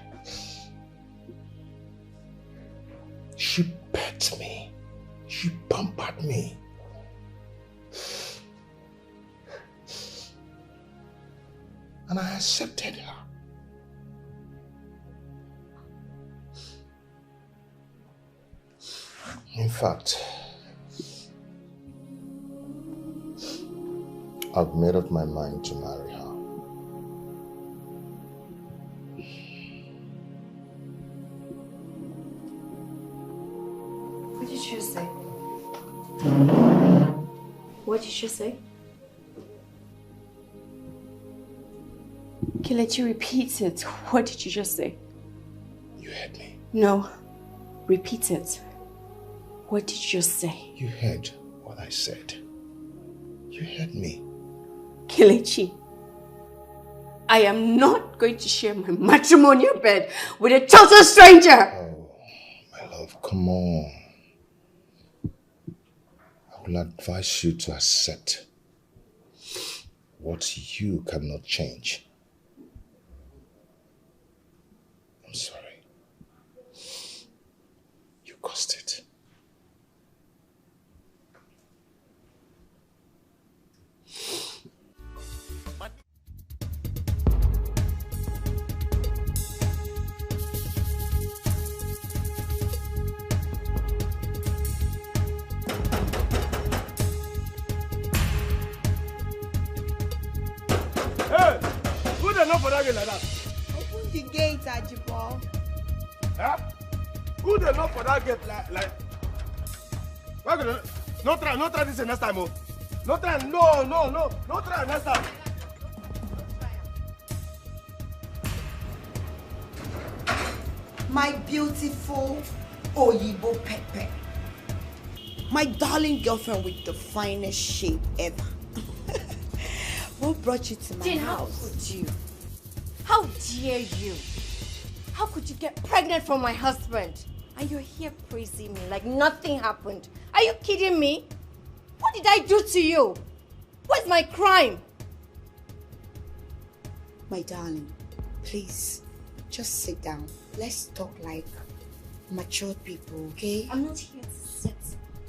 She pet me. She pampered me. And I accepted her. fact, I've made up my mind to marry her. What did you say? What did you say? Kelechi, repeat it. What did you just say? You heard me. No. Repeat it. What did you just say? You heard what I said. You heard me. Kelechi, I am not going to share my matrimonial bed with a total stranger. Oh, my love, come on. I will advise you to accept what you cannot change. I'm sorry. You caused it. Not for that girl like that. Open the gate, Ajibo. Huh? Who they not for that gate like? Why gonna no try this next time, oh. No try, no try next time. My beautiful Oyibo Pepe. My darling girlfriend with the finest shape ever. What brought you to my Jane, house? how could you? How dare you? How could you get pregnant from my husband? And you're here praising me like nothing happened. Are you kidding me? What did I do to you? What's my crime? My darling, please, just sit down. Let's talk like mature people, okay? I'm not here to sit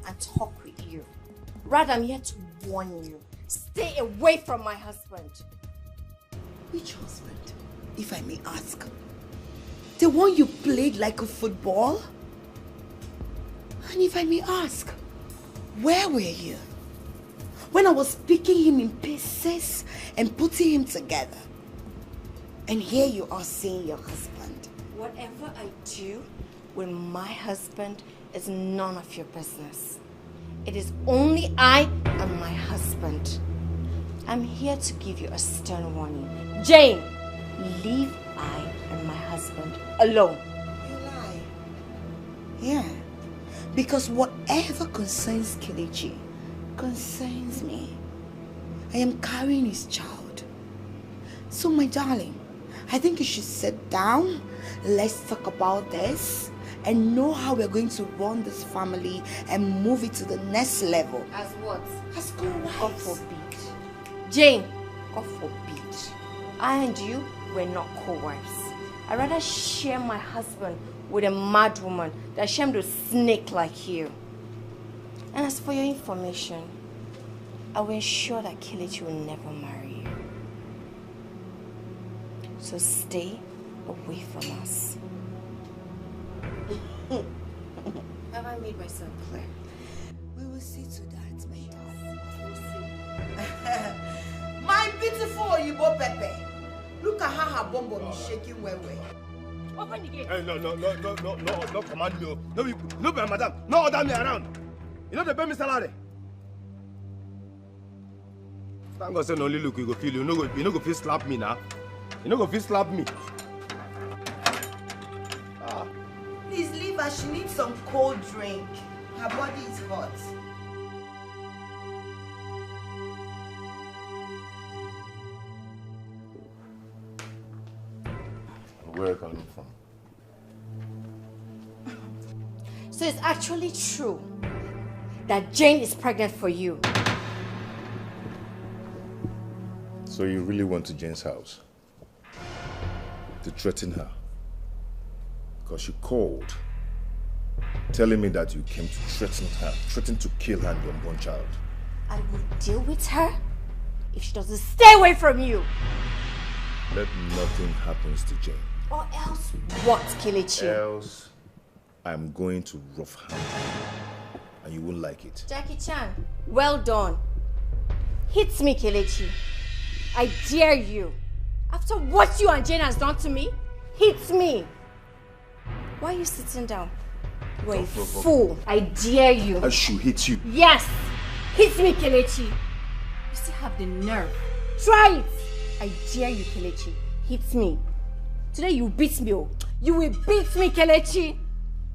and talk with you. Rather, I'm here to warn you. Stay away from my husband. Which husband, if I may ask? The one you played like a football? And if I may ask, where were you when I was picking him in pieces and putting him together? And here you are saying your husband. Whatever I do with my husband is none of your business. It is only I and my husband. I'm here to give you a stern warning. Jane, leave I and my husband alone. You lie. Yeah. Because whatever concerns Kelechi concerns me. I am carrying his child. So my darling, I think you should sit down. Let's talk about this and know how we're going to run this family and move it to the next level. As what? As co-wives. God forbid. Jane, God forbid. I and you were not co-wives. I'd rather share my husband with a mad woman than share him with a snake like you. And as for your information, I will ensure that Kelechi will never marry you. So stay away from us. Have I made myself clear? We will see to that, my darling. We'll see. My beautiful Oyibo Pepe. Look at how her bum is shaking well. Open the gate. Hey, no, command me. No, madam. No order me around. You know they pay me salary. Thank God say no only look you go feel you. You no go feel slap me now. You no go feel slap me. Please leave her. She needs some cold drink. Her body is hot. Where are you coming from? So it's actually true that Jane is pregnant for you. So you really went to Jane's house to threaten her? Because she called, telling me that you came to threaten her, threaten to kill her and your unborn child. I will deal with her if she doesn't stay away from you. Let nothing happen to Jane. Or else what, Kelechi? Else, I'm going to rough hand you. and you won't like it. Jackie Chan, well done. Hit me, Kelechi. I dare you. After what you and Jane has done to me, hit me. Why are you sitting down? You're a fool. I dare you. I should hit you. Yes. Hit me, Kelechi. You still have the nerve. Try it. I dare you, Kelechi. Hit me. Today you beat me, oh. You will beat me, Kelechi.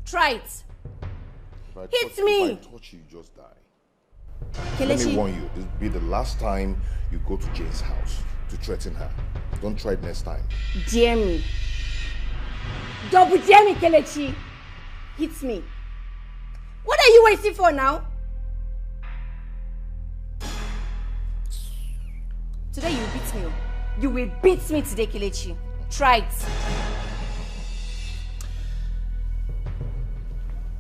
Try it. Hit me. If I touch you, you just die. Kelechi. Let me warn you, this will be the last time you go to Jane's house to threaten her. Don't try it next time. Dare me. Double dare me, Kelechi. Hit me. What are you waiting for now? Today you beat me. You will beat me today, Kelechi. Try it.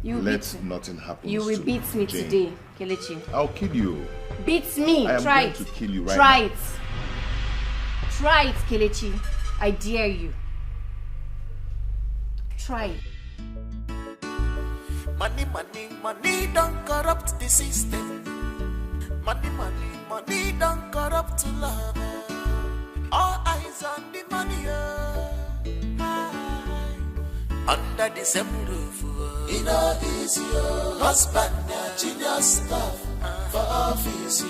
Let nothing happen. You will beat me Jane. today, Kelechi. I'll kill you. Beat me. I am Try going it. to kill you right Try now. it. Try it, Kelechi. I dare you. Try it. Money, money, money don't corrupt the system. Money, money, money don't corrupt love. All eyes on the money. Under the same roof. In a easy husband, genius stuff for office.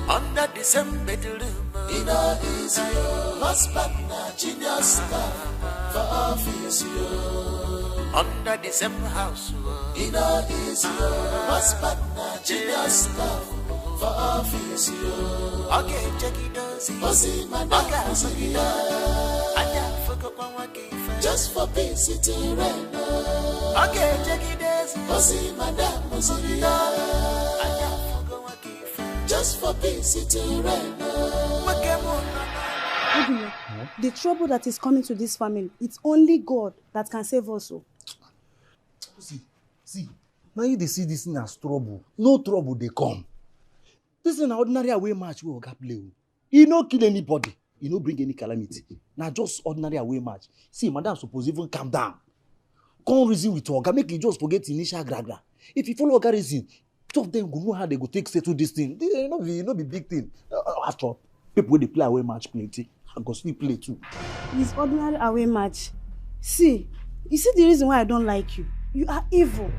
Under the same bedroom. In a easy husband, genius stuff for office. Under the same house. In a easy husband, genius stuff for office. Okay, check it out. Just for peace, it's rain. Okay, check it out. Madam, just for peace, it's rain. The trouble that is coming to this family, it's only God that can save us. See, now you they see this thing as trouble. No trouble they come. This is an ordinary away match we Oga play. He no kill anybody. He no bring any calamity. Now just ordinary away match. See, madam suppose even calm down. Come reason with Oga. Make you just forget initial gragra. If you follow Oga reason, two of them go know how they go take settle this thing. They no be big thing. After all, people when they play away match plenty. I go still play too. It's ordinary away match. See, you see the reason why I don't like you. You are evil.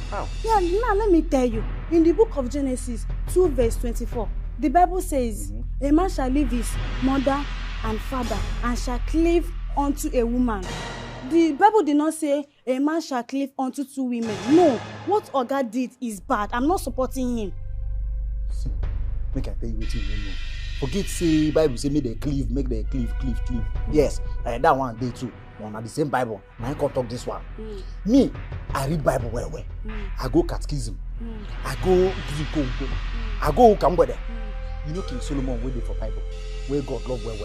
How? Yeah, now let me tell you. In the book of Genesis 2 verse 24, the Bible says, a man shall leave his mother and father and shall cleave unto a woman. The Bible did not say a man shall cleave unto two women. No, what Oga did is bad. I'm not supporting him. See, make I tell you what you know. Forget say Bible say make they cleave, make they cleave. Yes, that one day too. One at the same Bible. Now I can talk this one. Me, I read Bible well. I go catechism. I go Kambwede. You know King Solomon waiting for Bible. Where God love well.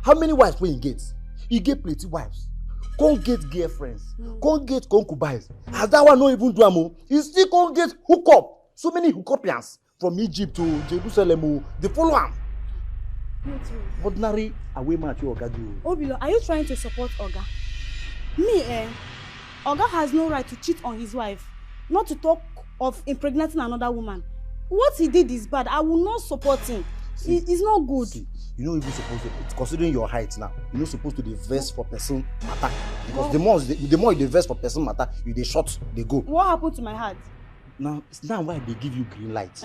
How many wives will he get? He get plenty wives. Can't get girlfriends. Can't get concubines. As that one not even do amo. He still can't get hook up. So many hookupians from Egypt to Jerusalem. They follow him. Ordinary away match you Oga do. Obilo, are you trying to support Oga? Me, Oga has no right to cheat on his wife. Not to talk of impregnating another woman. What he did is bad. I will not support him. It's not good. See, you're not even supposed to, considering your height now, you're not supposed to divest for person matter. Because the more you divest for person matter, you they short, they go. What happened to my heart? Now, it's now why they give you green light.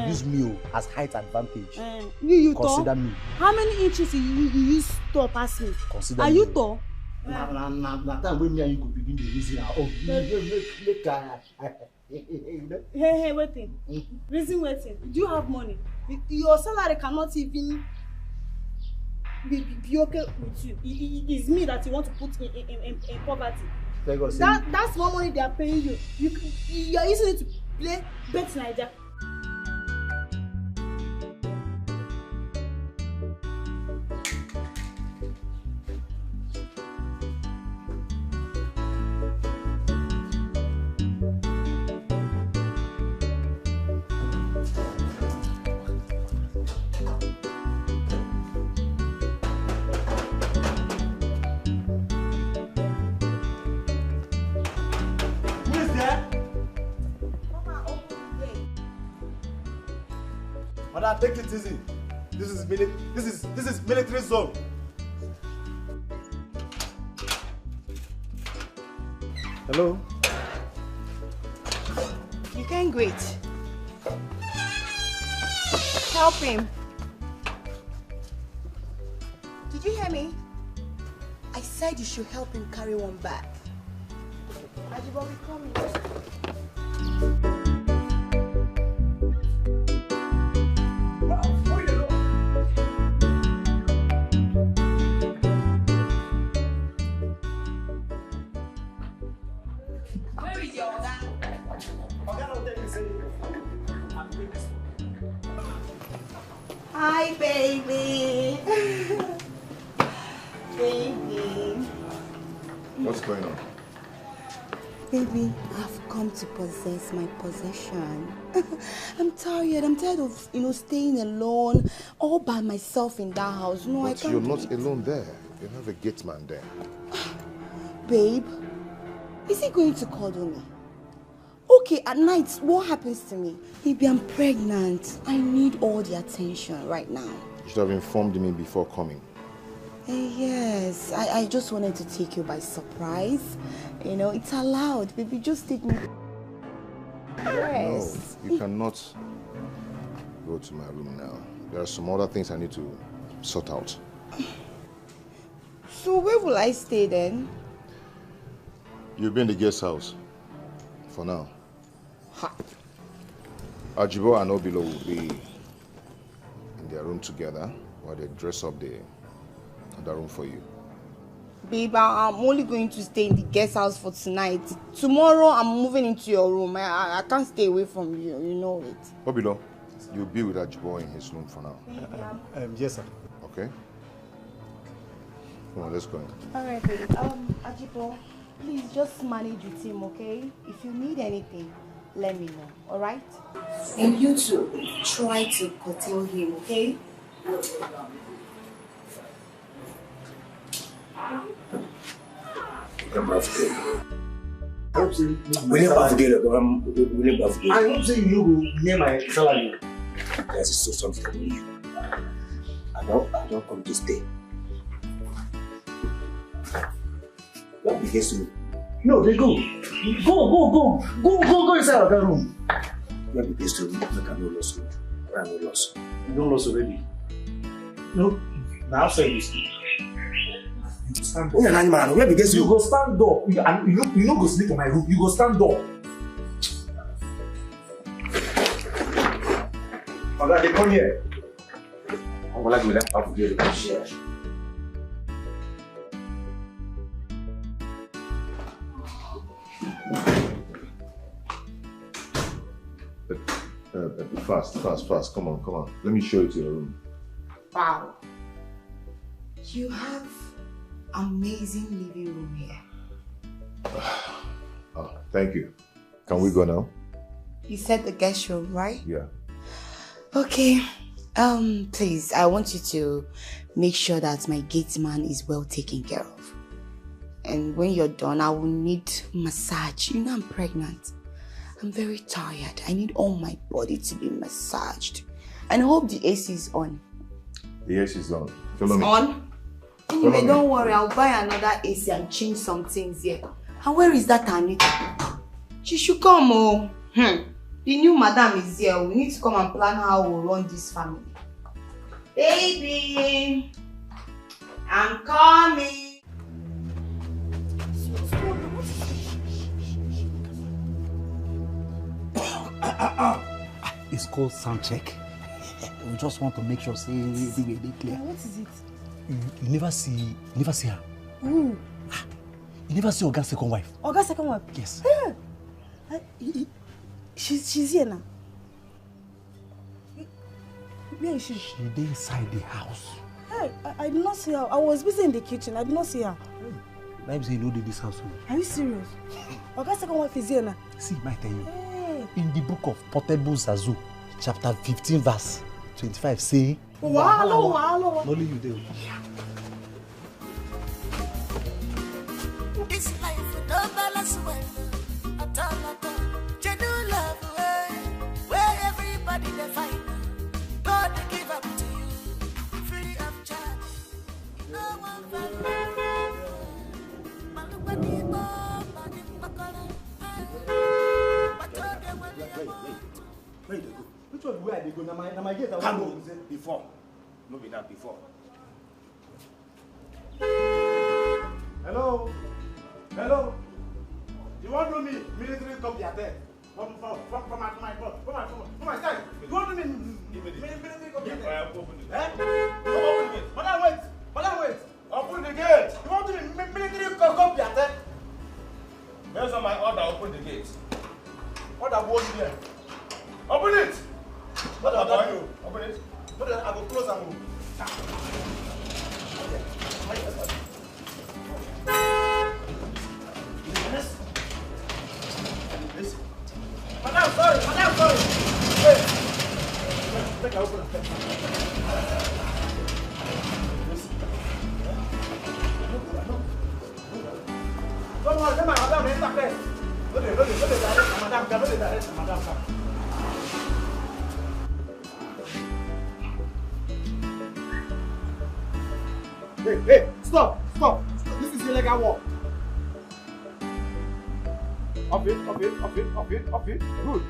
Use me as height advantage. You consider tall? me. How many inches you use tall pass me? Consider Are me. you tall? Now time when me and you could begin the reason. Hey, waiting. Reason waiting. Do you have money? Your salary cannot even be okay with you. It's me that you want to put in poverty. That's what money they are paying you. You are using it to play Bet Niger. Brother, take it easy. This is military zone. Hello? You can't wait. Help him. Did you hear me? I said you should help him carry one bag. Ajibo, we coming. Where is your Oga? Oga don't take me say I'm doing this. Hi, baby. Baby. What's going on? Baby, I've come to possess my possession. I'm tired of, staying alone, all by myself in that house. No, But I can't. you're not alone there. You have a gate man there. Babe, is he going to cuddle me? Okay, at night, what happens to me? Baby, I'm pregnant. I need all the attention right now. You should have informed me before coming. Yes, I just wanted to take you by surprise. It's allowed. Baby, just take me. Yes. No, you cannot go to my room now. There are some other things I need to sort out. So where will I stay then? You'll be in the guest house for now. Ajibo and Obilo will be in their room together while they dress up the room for you. Babe, I'm only going to stay in the guest house for tonight. Tomorrow, I'm moving into your room. I can't stay away from you. You know it. Obilo, you'll be with Ajibo in his room for now. Yes, sir. Okay? Come on, let's go. All right, babe. Ajibo, please just manage with him, okay? If you need anything, let me know, all right? And you too, try to curtail him, okay? We never forget it. We never forget. I hope say you will name my salary. That is so something for you. I don't come to stay. What begins to? No, they go. Go inside our room. What begins to? Make a no loss. I no loss. You don't loss already. No, now outside this. Stand up. Yeah, man, where begins to? You go stand up. You no go sleep in my room. You go stand up. Oga, they come here. I'm gonna go let up here. Fast. Come on. Let me show you to your room. Wow. You have amazing living room here. Oh, thank you. Can we go now? You said the guest room, right? Yeah. Okay. Please, I want you to make sure that my gate man is well taken care of. And when you're done, I will need massage. You know I'm pregnant. I'm very tired. I need all my body to be massaged. And I hope the AC is on. The AC is on. Follow me. On? Anyway, don't worry. I'll buy another AC and change some things here. And where is that Anita? She should come, oh. The new madam is here. We need to come and plan how we'll run this family. Baby, I'm coming. It's called sound check. We just want to make sure say everywhere they clear. What is it? You never see her. Who? You never see Oga's second wife. Oga's second wife? Yes. She's here now. Where is she? She dey inside the house. Hey, I did not see her. I was busy in the kitchen. I did not see her. Let me say you know this house. Are you serious? Oga's second wife is here now. See, I tell you. Hey. In the book of Portable Zazu, chapter 15, verse 25, say. Wow. Only you do. This life don't balance well at all. Genuine love, where everybody they find. God give up to you, free of charge. No one Where they go? Which one where they go? Now my gate. Come on, before. No be that before. Hello? Hello? You want to me military copy attend? From my side. You want to me military copy attend? Eh? Open the gate. Madam, wait. Madam, wait. Open the gate. You want to me military copy attend? Based on my order, open the gate. Order won't here. Open it. What about you? Open it. But I will close and move. Madam, sorry. Madam, sorry. Wait. Take a open. Don't worry, madam, enter first. Go there, direct madam, go there, direct madam. Hey, stop. This is illegal work. Up it. Good.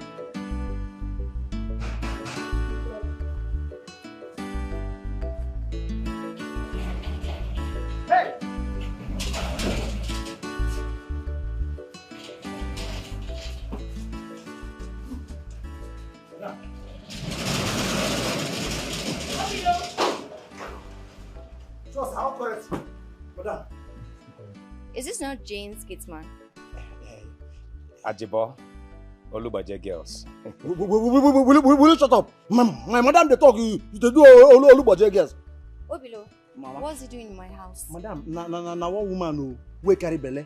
Hey! Just how correct, madam. Is this not Jane's Kidsman? Ajibo, Olubaje girls. Will you shut up? My madam, they talk, you do Olubaje girls. Obilo, what's he doing in my house? Madam, na one woman who wey carry belle.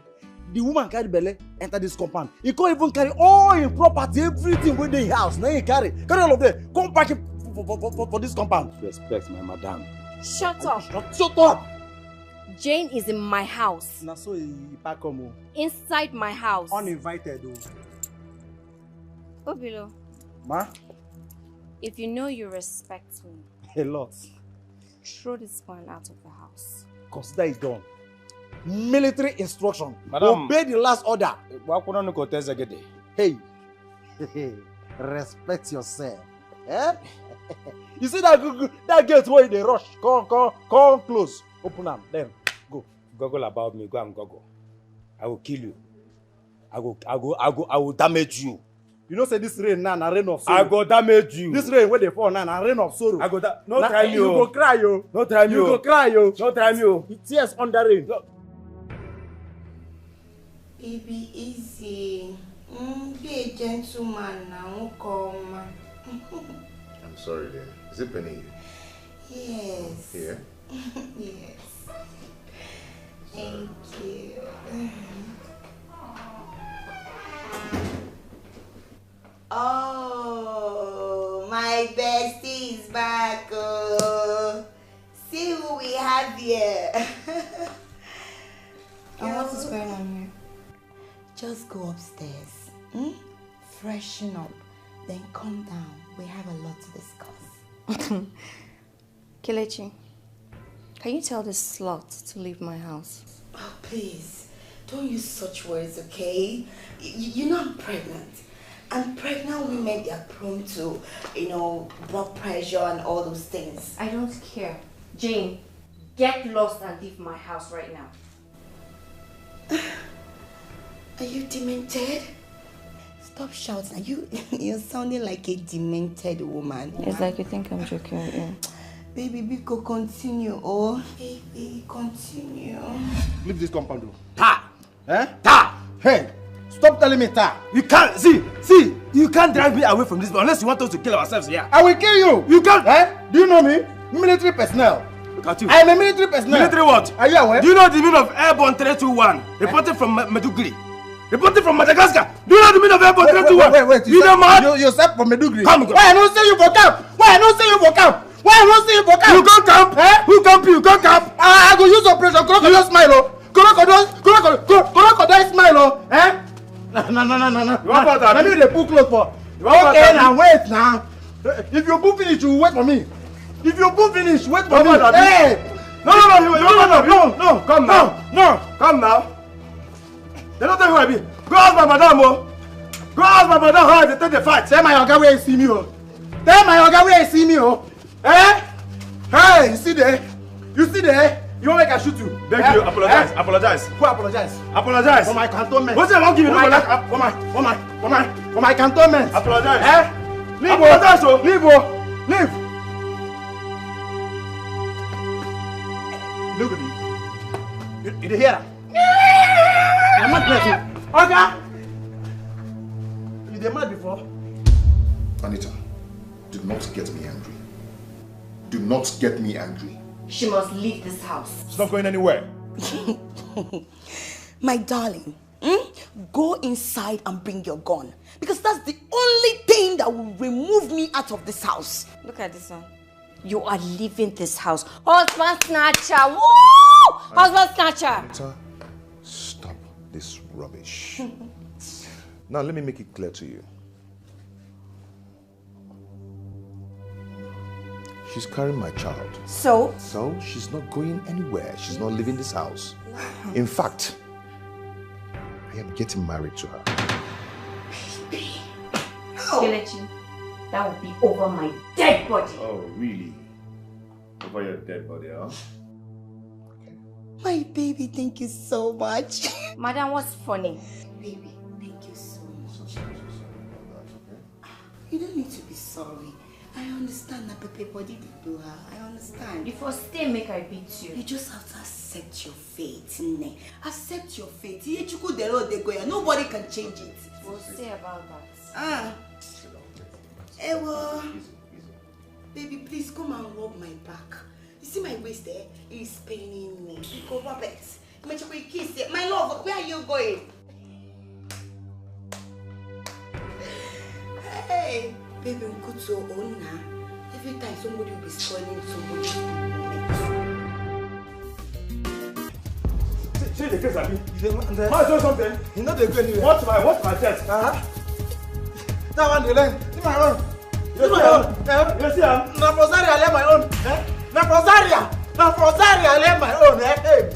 The woman carry belle enter this compound. He can't even carry all his property, everything within the house. Now he carry all of them. Come back for this compound. Respect my madam. Shut up. Shut up. Jane is in my house. Na so he pack come. Inside my house. Uninvited. Obilo. Ma? If you know you respect me, A lot. throw this man out of the house. Consider it done. Military instruction. Madam. Obey the last order. Hey. Respect yourself. Eh? You see that gate where they rush. Come close. Open them. Then go. Goggle about me. Go and goggle. I will kill you. I will damage you. You know say this rain now, rain of sorrow. I go damage you. This rain where they fall now, rain of sorrow. I go no try me. You go cry yo. No try me. You go cry yo. No try me. Tears under rain. Baby, easy. Be a gentleman now. Come. I'm sorry, dear. Is it paining you? Yes. Here? Yes. Thank you. Oh, my bestie is back. Oh. See who we have here. And what is going on here? Just go upstairs. Freshen up. Then come down. We have a lot to discuss. Kelechi, can you tell this slut to leave my house? Oh, please. Don't use such words, okay? You're not pregnant. And pregnant women, they are prone to, blood pressure and all those things. I don't care. Jane, get lost and leave my house right now. Are you demented? Stop shouting. You're sounding like a demented woman. It's like you think I'm joking. Yeah. Baby, Biko, continue. Oh, baby, continue. Leave this compound. Ta! Eh? Ta! Hey! Stop telling me ta! You can't see. You can't drive me away from this unless you want us to kill ourselves here. I will kill you. You can't. Eh? Do you know me? Military personnel. Look at you. I am a military personnel. Military what? Are you aware? Do you know the meaning of Airborne 321? Reporting from Meduguri. Reporting from Madagascar. Do you know the meaning of Airborne 321? Wait. You know mad? You said from Meduguri. Come. Why I don't say you for camp? Why I don't say you for camp? You go camp? Eh? Who camp you? Go camp? I go use operation Crocodile Smile. Crocodile Smile. Eh? No. You want water? Let me the book close for. Okay, now wait now. If you book finish, you wait for me. If you go finish, wait for me. Hey! No, come now. No. Come now. They don't tell you who I be. Go ask my madam, oh. Go ask my madam how they take the fight. Tell my oga where you see me, oh. Tell my oga where you see me, oh. Eh? Hey, you see there? You see there? You want make I shoot you? Thank you. Apologize. Apologize. Who apologize? Apologize. For my cantonment. What's it? I won't give you no money. For my cantonment. Apologize. Eh? Leave, apologize, oh. Leave, oh. Leave. Look at me. You hear that? I'm not blessed. Okay? You did mad before? Anita, do not get me angry. Do not get me angry. She must leave this house. She's not going anywhere. My darling, go inside and bring your gun. Because that's the only thing that will remove me out of this house. Look at this one. You are leaving this house. Husband snatcher! Woo! Husband snatcher! Anita, stop this rubbish. Now let me make it clear to you. She's carrying my child. So? So she's not going anywhere. She's not leaving this house. In fact, I am getting married to her. Kelechi, that would be over my dead body. Oh, really? Over your dead body, huh? My baby, thank you so much. Madam, what's funny? Baby, thank you so much. You don't need to be sorry. I understand that Pepe body did do her. I understand. If you stay, make I beat you. You just have to accept your fate, Nne. Accept your fate. Nobody can change it. We'll see about that. Ewa. Baby, please come and rub my back. You see my waist there? It is paining me. Go rub it. Kiss it. My love, where are you going? Hey. Baby, we could so own now. Every time somebody will be spoiling somebody's moment. See the case, Abi. Might do something. You know they go anywhere. Watch my chest. That one you learn. See my own. You see him? Na Rosaria, I left my own. Na Rosaria, I left my own. Hey.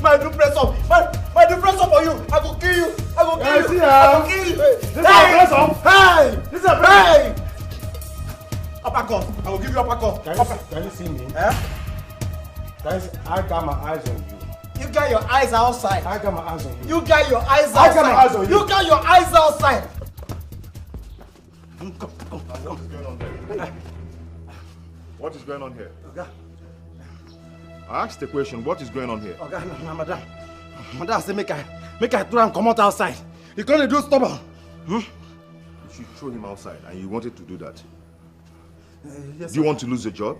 My new press up. My new press up for you. I will kill you. I will kill you. I will kill you. This is a press up. Hey. This is a press up. Uppercut. I will give you uppercut. Can you see me? Guys, I got my eyes on you. You got your eyes outside. I got my eyes on you. You got your eyes outside. I got my eyes on you. You got your eyes outside. Come. What is going on there? What is going on here? Okay. I asked the question, what is going on here? Okay, madam. Madam say make I throw him come out outside. He gonna do stubborn. You should throw him outside, and you wanted to do that. Yes, do you want to lose your job?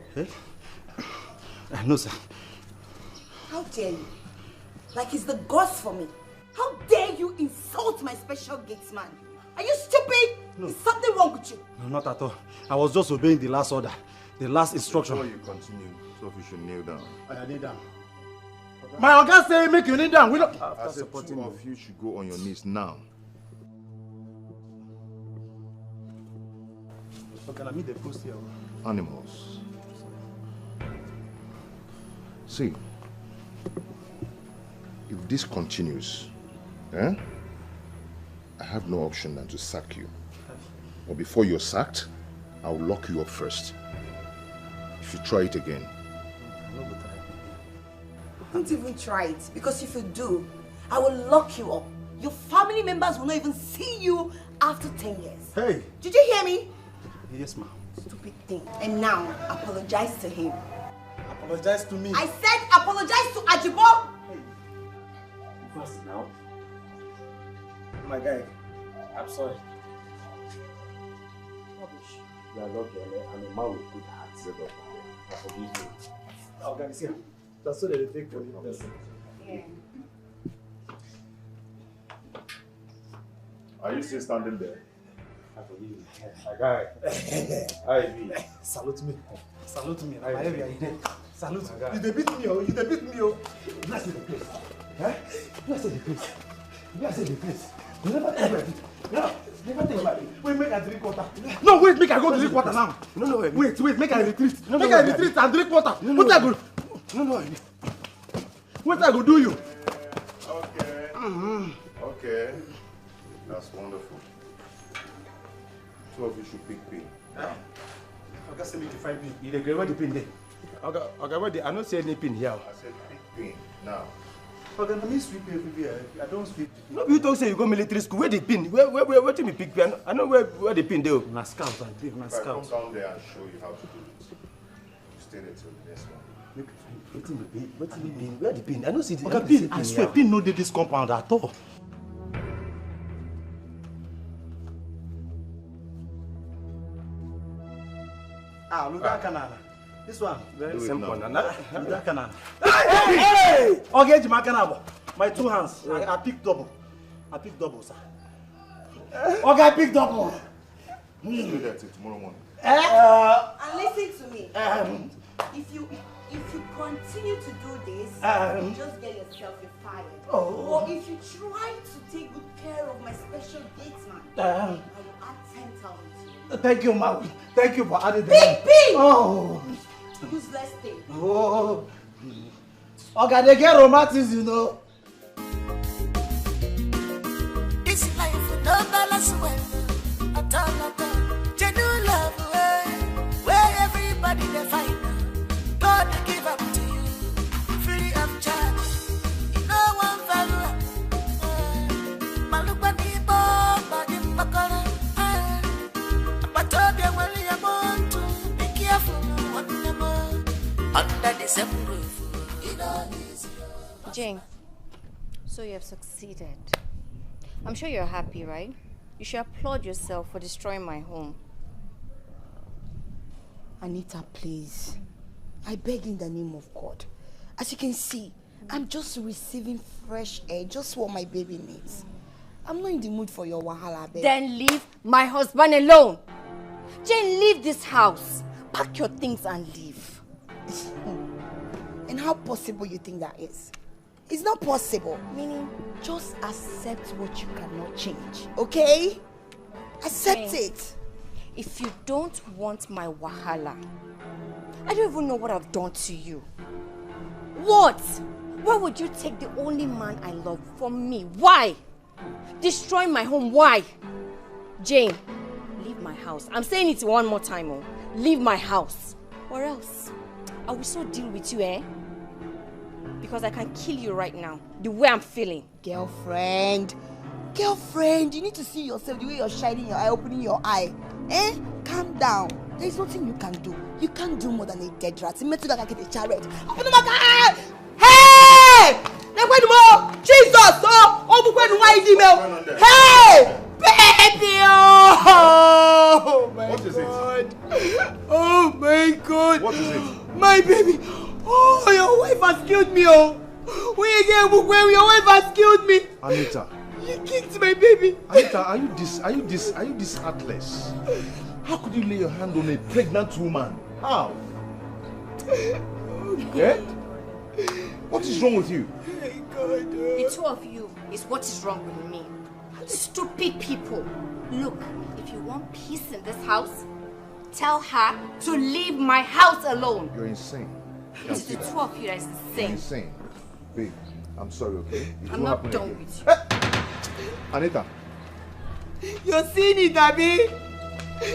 No, sir. How dare you? Like he's the gods for me. How dare you insult my special gates man? Are you stupid? No. Is something wrong with you? No, not at all. I was just obeying the last order, the last instruction. Before you continue, so you should kneel down. I kneel down. My oga say make you kneel down. We don't. I said two of you should go on your knees now. Okay, let me the post here. Animals. See, if this continues, I have no option than to sack you. But before you're sacked, I'll lock you up first. If you try it again. Don't even try it, because if you do, I will lock you up. Your family members will not even see you after 10 years. Hey! Did you hear me? Yes, ma'am. Stupid thing. And now, apologize to him. Apologize to me. I said apologize to Ajibo! First now. My guy, I'm sorry. You are lucky, and a man with good heart said up. I forgive you. Oh, guys, yeah. That's what they take for you. Yeah. Are you still standing there? I forgive you. My guy. How you be? Salute me. Salute me. My area is there. Salute. You dey beat me, oh. You dey beat me, oh. Bless the place. Bless the place. Bless the place. You never ever. No, never think about it. Wait, make I drink water. No, wait, make I go drink water now. No, wait, make I retreat. No, make I retreat and drink water. What I go? No. What I go do you? Okay. Okay. That's wonderful. Two of you should pick pin. I send me to find pin. You dey where the pin there? Okay, where I don't see any pin here. I said pick pin now. Okay, let me sweep everywhere. I don't sweep. No, you talk say you go military school. Where the pin? Where do me pick pin? I know where the pin there. Na scout, I believe. Na Come scout. down there and show you how to do it. You stay there till the next one. What's the pin? Where the pin? I don't see the Okay, pin. I swear, pin no dey this compound at all. Look at Canada. This one. Very simple. Look at Canada. Hey! Okay, Jima Canada. My two hands. I pick double. Sir. Okay, I pick double. Stay there till tomorrow morning. And listen to me. If you continue to do this, you just get yourself fired. Or if you try to take good care of my special gatesman, I will add 10,000 to you. Thank you, ma. Thank you for adding Big pin! Oh. Useless thing. Oh. Okay, they get romantics, you know. This life will not balance well. At all. Genuine love, where everybody they find. God will give up to you, free of charge. No one value. Malupa ni bomba ni mpakara. But when you want to be careful, under the same roof. Jane, so you have succeeded. I'm sure you're happy, right? You should applaud yourself for destroying my home. Anita, please. I beg in the name of God. As you can see, I'm just receiving fresh air, just what my baby needs. I'm not in the mood for your wahala, babe. Then leave my husband alone. Jane, leave this house. Pack your things and leave. And how possible you think that is? It's not possible. Meaning, just accept what you cannot change, okay? Accept Jane, it. If you don't want my wahala, I don't even know what I've done to you. What? Why would you take the only man I love from me? Why? Destroy my home, why? Jane, leave my house. I'm saying it one more time, oh. Leave my house. Or else, I will so deal with you, eh? Because I can kill you right now, the way I'm feeling. Girlfriend, you need to see yourself, the way you're shining your eye, opening your eye. Eh? Calm down. There's nothing you can do. You can't do more than a dead rat. You meant to like get a chariot. Open my car! Hey! Jesus! Hey! Baby! Oh my God! Oh my God! What is it? My baby! Oh, your wife has killed me! Oh! When your wife has killed me! Anita. You kicked my baby! Anita, are you this heartless? How could you lay your hand on a pregnant woman? How? Yeah? What is wrong with you? The two of you is what is wrong with me. Stupid people. Look, if you want peace in this house, tell her to leave my house alone. You're insane. It's the two of you that is You're insane. insane. Babe, I'm sorry, okay? It I'm won't not happen done again. with you. Anita. You're seeing it, Abby.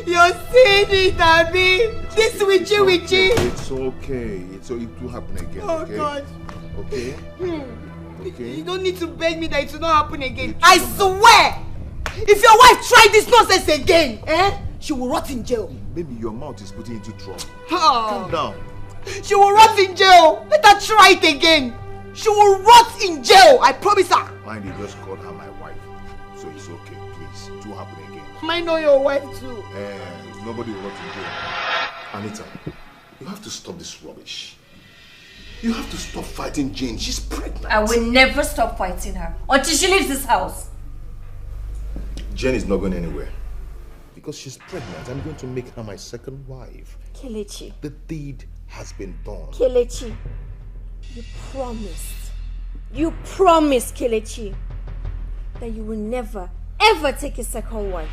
You're seeing it, Abby. This witchy. It's okay. It will happen again, Oh, okay? God. Okay? Okay? You don't need to beg me that it will not happen again. I swear! If your wife tried this nonsense again, she will rot in jail. Baby, your mouth is putting you into trouble. Oh. Calm down. She will rot in jail. Let her try it again. She will rot in jail. I promise her. Mind you, just called her my wife. So it's okay, please. It will happen again. I know your wife too. Nobody will rot in jail. Anita, you have to stop this rubbish. You have to stop fighting Jane. She's pregnant. I will never stop fighting her until she leaves this house. Jane is not going anywhere. Because she's pregnant, I'm going to make her my second wife. Kelechi. The deed has been done. Kelechi, you promised, Kelechi, that you will never, ever take a second wife.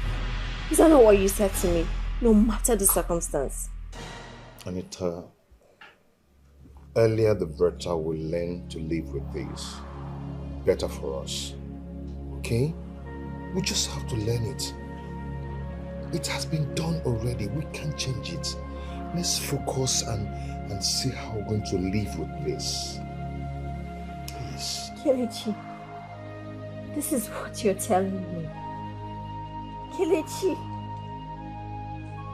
Is that not what you said to me? No matter the circumstance. Anita, earlier the better we learn to live with this. Better for us. Okay? We just have to learn it. It has been done already. We can't change it. Let's focus and see how we're going to live with this. Please. Kelechi, this is what you're telling me. Kelechi,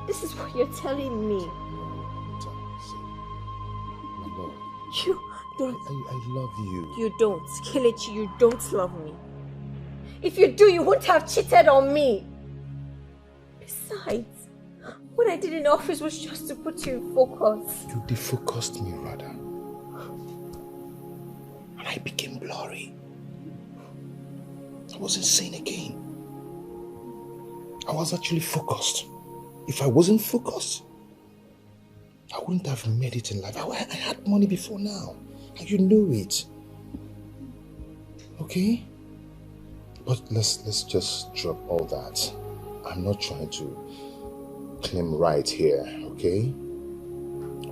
this is what you're telling me. You don't. I love you. You don't. Kelechi, you don't love me. If you do, you wouldn't have cheated on me. Besides, what I did in the office was just to put you in focus. You defocused me, rather. And I became blurry. I wasn't sane again. I was actually focused. If I wasn't focused, I wouldn't have made it in life. I had money before now. And you know it. Okay? But let's just drop all that. I'm not trying to claim right here, okay?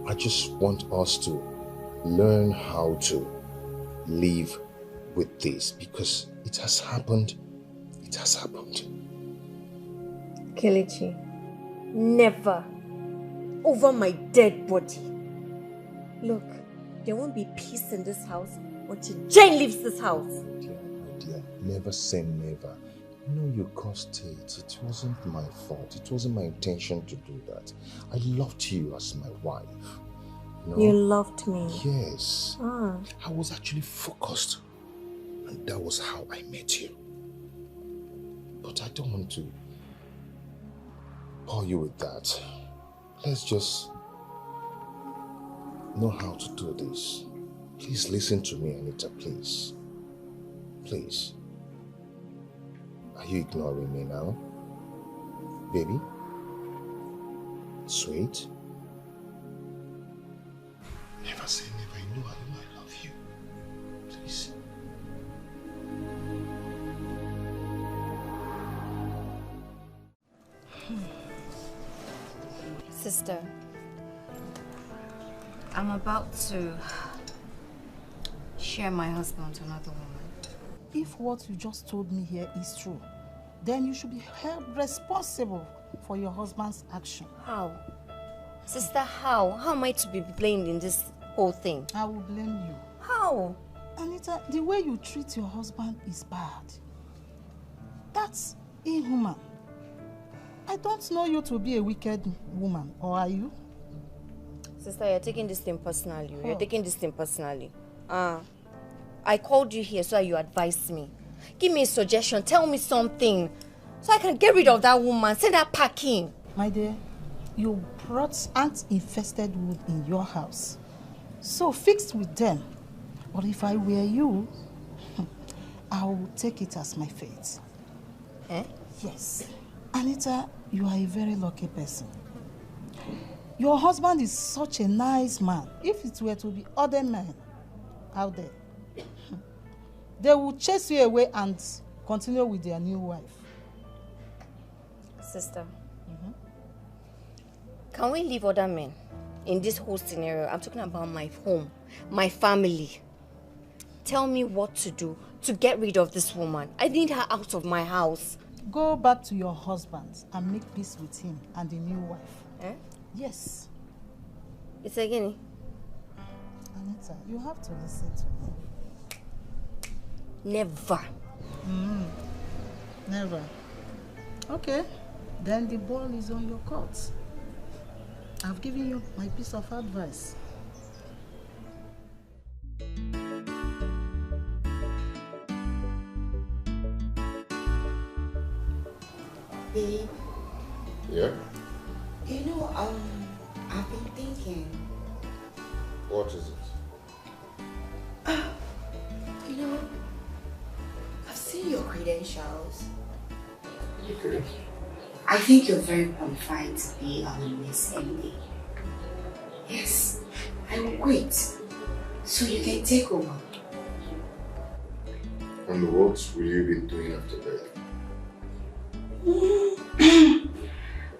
I just want us to learn how to live with this because it has happened. It has happened. Kelechi, never over my dead body. Look, there won't be peace in this house until Jane leaves this house. Dear, never say never. You know you caused it. It wasn't my fault. It wasn't my intention to do that. I loved you as my wife. You loved me? Yes. I was actually focused. And that was how I met you. But I don't want to bore you with that. Let's just know how to do this. Please listen to me, Anita, please. Please. Are you ignoring me now? Baby? Sweet? Never say never. You know I love you. Please. Sister, I'm about to share my husband to another woman. If what you just told me here is true, then you should be held responsible for your husband's action. How? Sister, how? How am I to be blamed in this whole thing? I will blame you. How? Anita, the way you treat your husband is bad. That's inhuman. I don't know you to be a wicked woman, or are you? Sister, you're taking this thing personally. You're taking this thing personally. I called you here so that you advised me. Give me a suggestion. Tell me something. So I can get rid of that woman. Send her packing. My dear, you brought ant-infested wood in your house. So fix with them. But if I were you, I would take it as my fate. Eh? Yes. Anita, you are a very lucky person. Your husband is such a nice man. If it were to be other men out there, they will chase you away and continue with their new wife. Sister, can we leave other men in this whole scenario? I'm talking about my home, my family. Tell me what to do to get rid of this woman. I need her out of my house. Go back to your husband and make peace with him and the new wife. Eh? Yes. It's a guinea. Anita, you have to listen to me. Never. Never. Okay. Then the ball is on your court. I've given you my piece of advice. Babe. Yeah? You know, I've been thinking. What is it? You know, I've seen your credentials. Okay. I think you're very qualified to be Miss MD. Yes, I will quit so you can take over. And what will you be doing after that?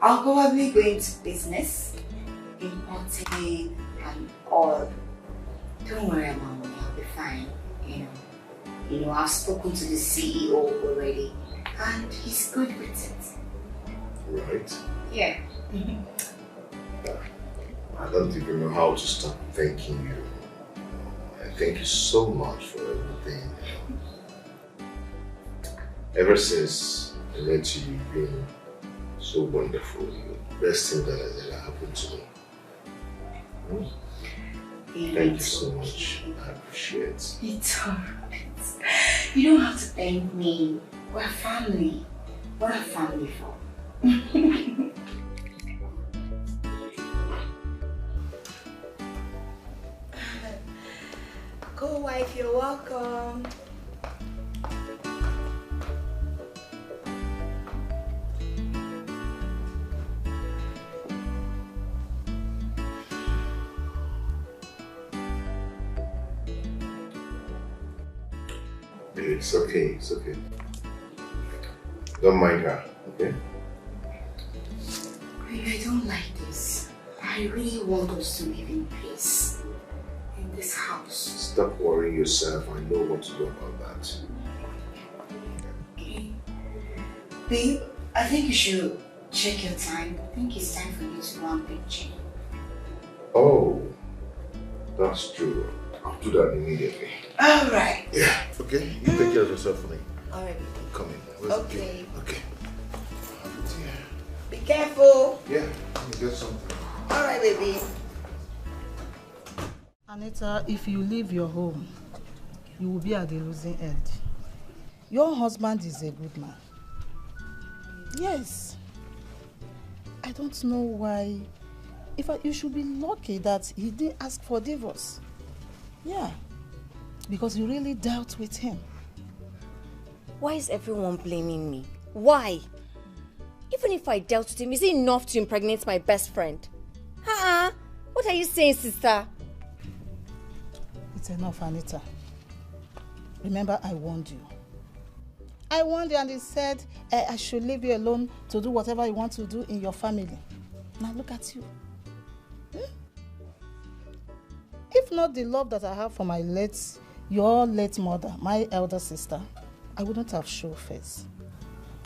I'll probably go into business, importing and all. Don't worry about me, I'll be fine. You know, I've spoken to the CEO already, and he's good with it. Right? Yeah. I don't even know how to start thanking you. I thank you so much for everything. Ever since I met you, you've been so wonderful. You're the best thing that has ever happened to me. Thank you so much. I appreciate it. It's alright. You don't have to thank me. We're family. What are family for? Co-wife, you're welcome. It's okay, it's okay. Don't mind her, okay? I don't like this. I really want us to live in peace in this house. Stop worrying yourself. I know what to do about that. Okay. Babe, I think you should check your time. I think it's time for you to go and picture. Oh, that's true. I'll do that immediately. Alright. Yeah. Okay, you take care of yourself for me. Alright. Come in. Okay. Okay. Be careful. Yeah, let me get something. Alright, baby. Anita, if you leave your home, you will be at the losing end. Your husband is a good man. Yes. I don't know why. You should be lucky that he didn't ask for divorce. Yeah. Because you really dealt with him. Why is everyone blaming me? Why? Even if I dealt with him, is it enough to impregnate my best friend? What are you saying, sister? It's enough, Anita. Remember, I warned you. I warned you and he said I should leave you alone to do whatever you want to do in your family. Now look at you. If not the love that I have for your late mother, my elder sister, I wouldn't have shown face.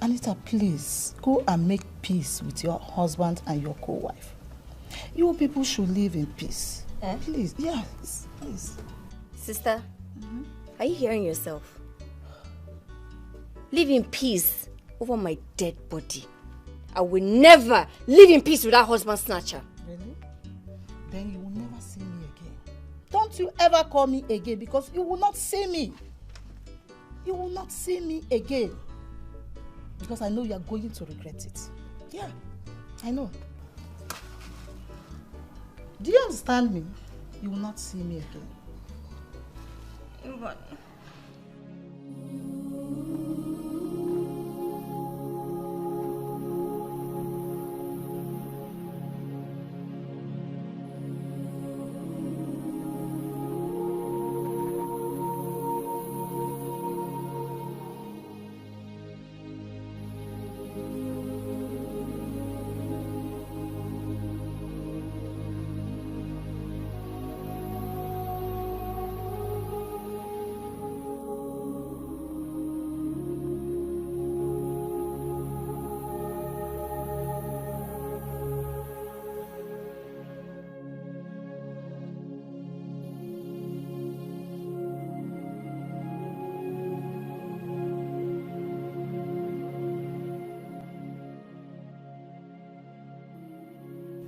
Anita, please, go and make peace with your husband and your co-wife. You people should live in peace. Please, yes, please. Sister, are you hearing yourself? Live in peace over my dead body. I will never live in peace with that husband snatcher. Really? Then you will never see me again. Don't you ever call me again because you will not see me. You will not see me again. Because I know you are going to regret it. Yeah, I know. Do you understand me? You will not see me again. But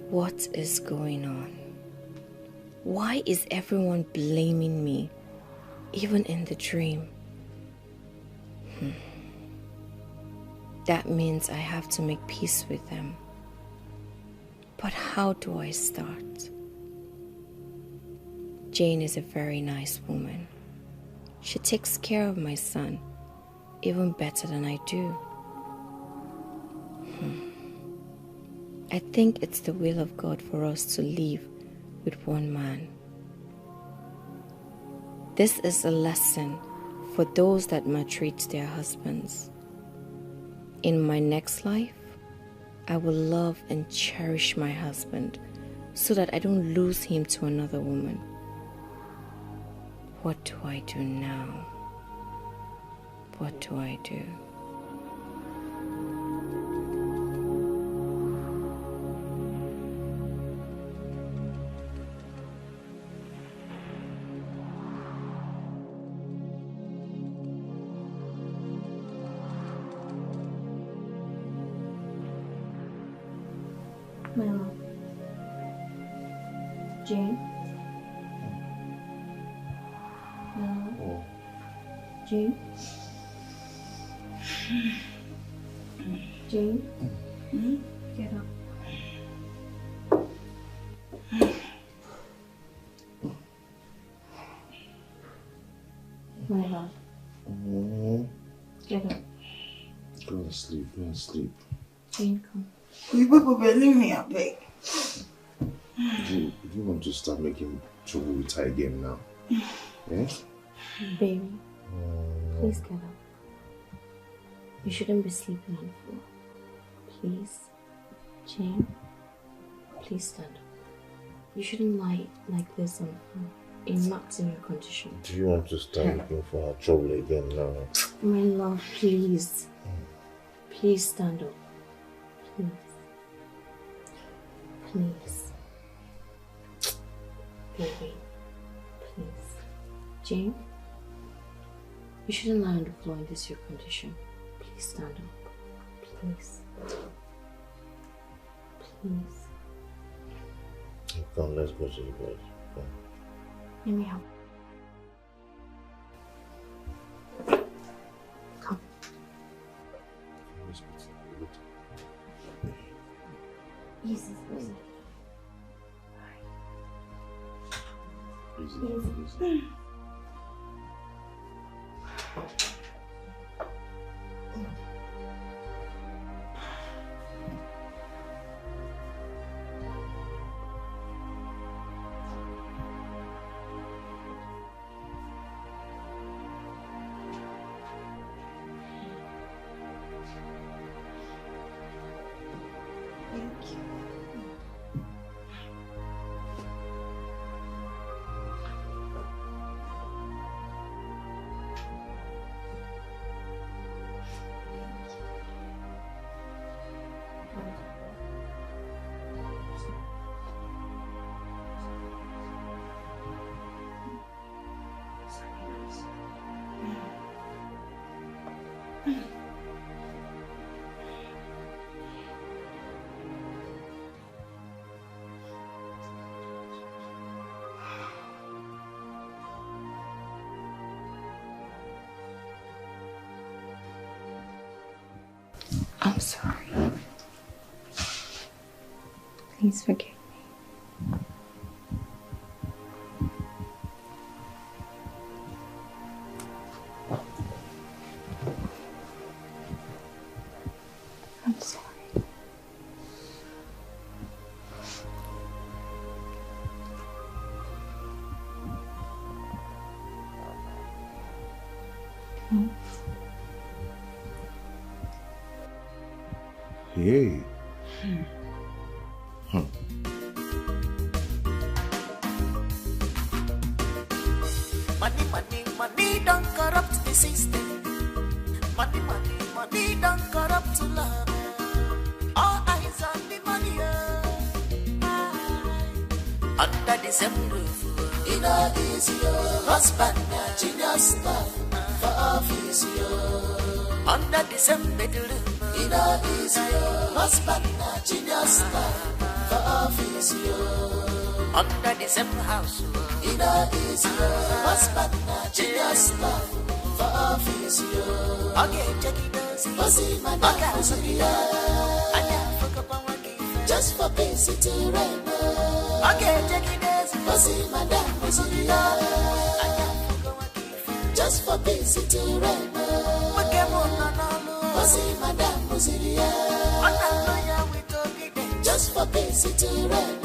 what is going on? Why is everyone blaming me, even in the dream? That means I have to make peace with them. But how do I start? Jane is a very nice woman. She takes care of my son even better than I do. I think it's the will of God for us to live with one man. This is a lesson for those that maltreat their husbands. In my next life, I will love and cherish my husband so that I don't lose him to another woman. What do I do now? What do I do? My love. Jane? My love. Jane? Jane? Get up. My love. Get up. Go to sleep, go to sleep. Jane, come. You people believe me, I beg. Do you want to start making trouble with her again now? Eh? Baby, please get up. You shouldn't be sleeping on the floor. Please. Jane, please stand up. You shouldn't lie like this on the floor. It's not in your condition. Do you want to start looking for her trouble again now? My love, please. Please stand up. Please. Please. Baby. Please. Jane, you shouldn't lie on the floor in this your condition. Please stand up. Please. Please. Come, let's go to the bed. Come. Let me help. Come. Easy, easy. Easy. I'm sorry. Please forgive me. I'm sorry. Hey. Money, money, money don't corrupt the system. Money, money, money don't corrupt love. All eyes on the money. Under the same roof, in a easy husband, genius stuff for office. Under the same bedroom, in a easy husband, genius stuff for office. Under the same house, in a easy husband, genius stuff for office. Okay, check it out. Just for basic to rent. Okay, check it out. Just for basic to rent. Just for basic to rent.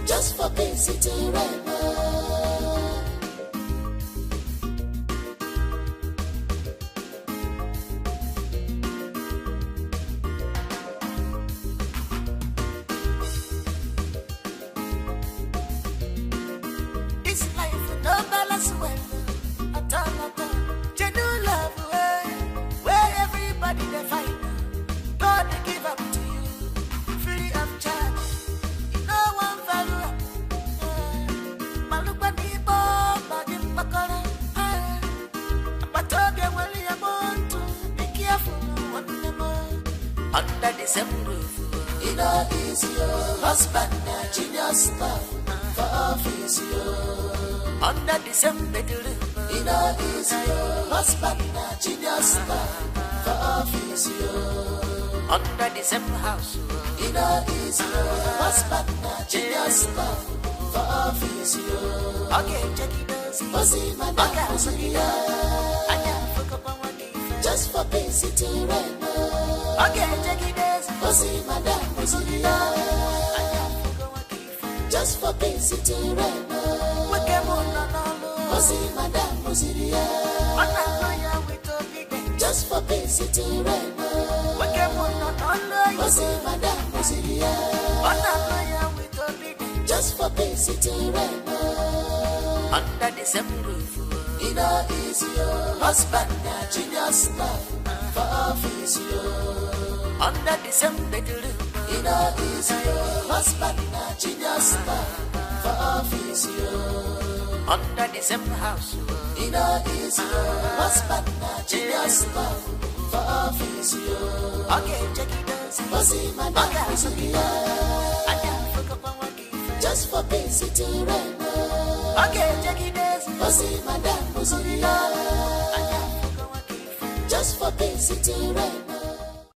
Just for basic to rent. husband, genius staff for office, yo. Under the same bedroom, it is yo. Husband, genius staff for office, yo. Under the same house, it is yo. Husband, genius staff for office, yo. Okay, check it out. Just for basic to rent. Okay, check it out. Just for basic to rent. Just for basic to rent. Just for basic to rent. Under the same roof, it is your husband, genius staff for office, yo. Under the same bedroom, it is your husband, genius staff for office, yo. Under the same house, it is your husband, genius staff for office, yo. Okay, check it out. Just for basic to rent. Okay, check it out. Just for basic to rent.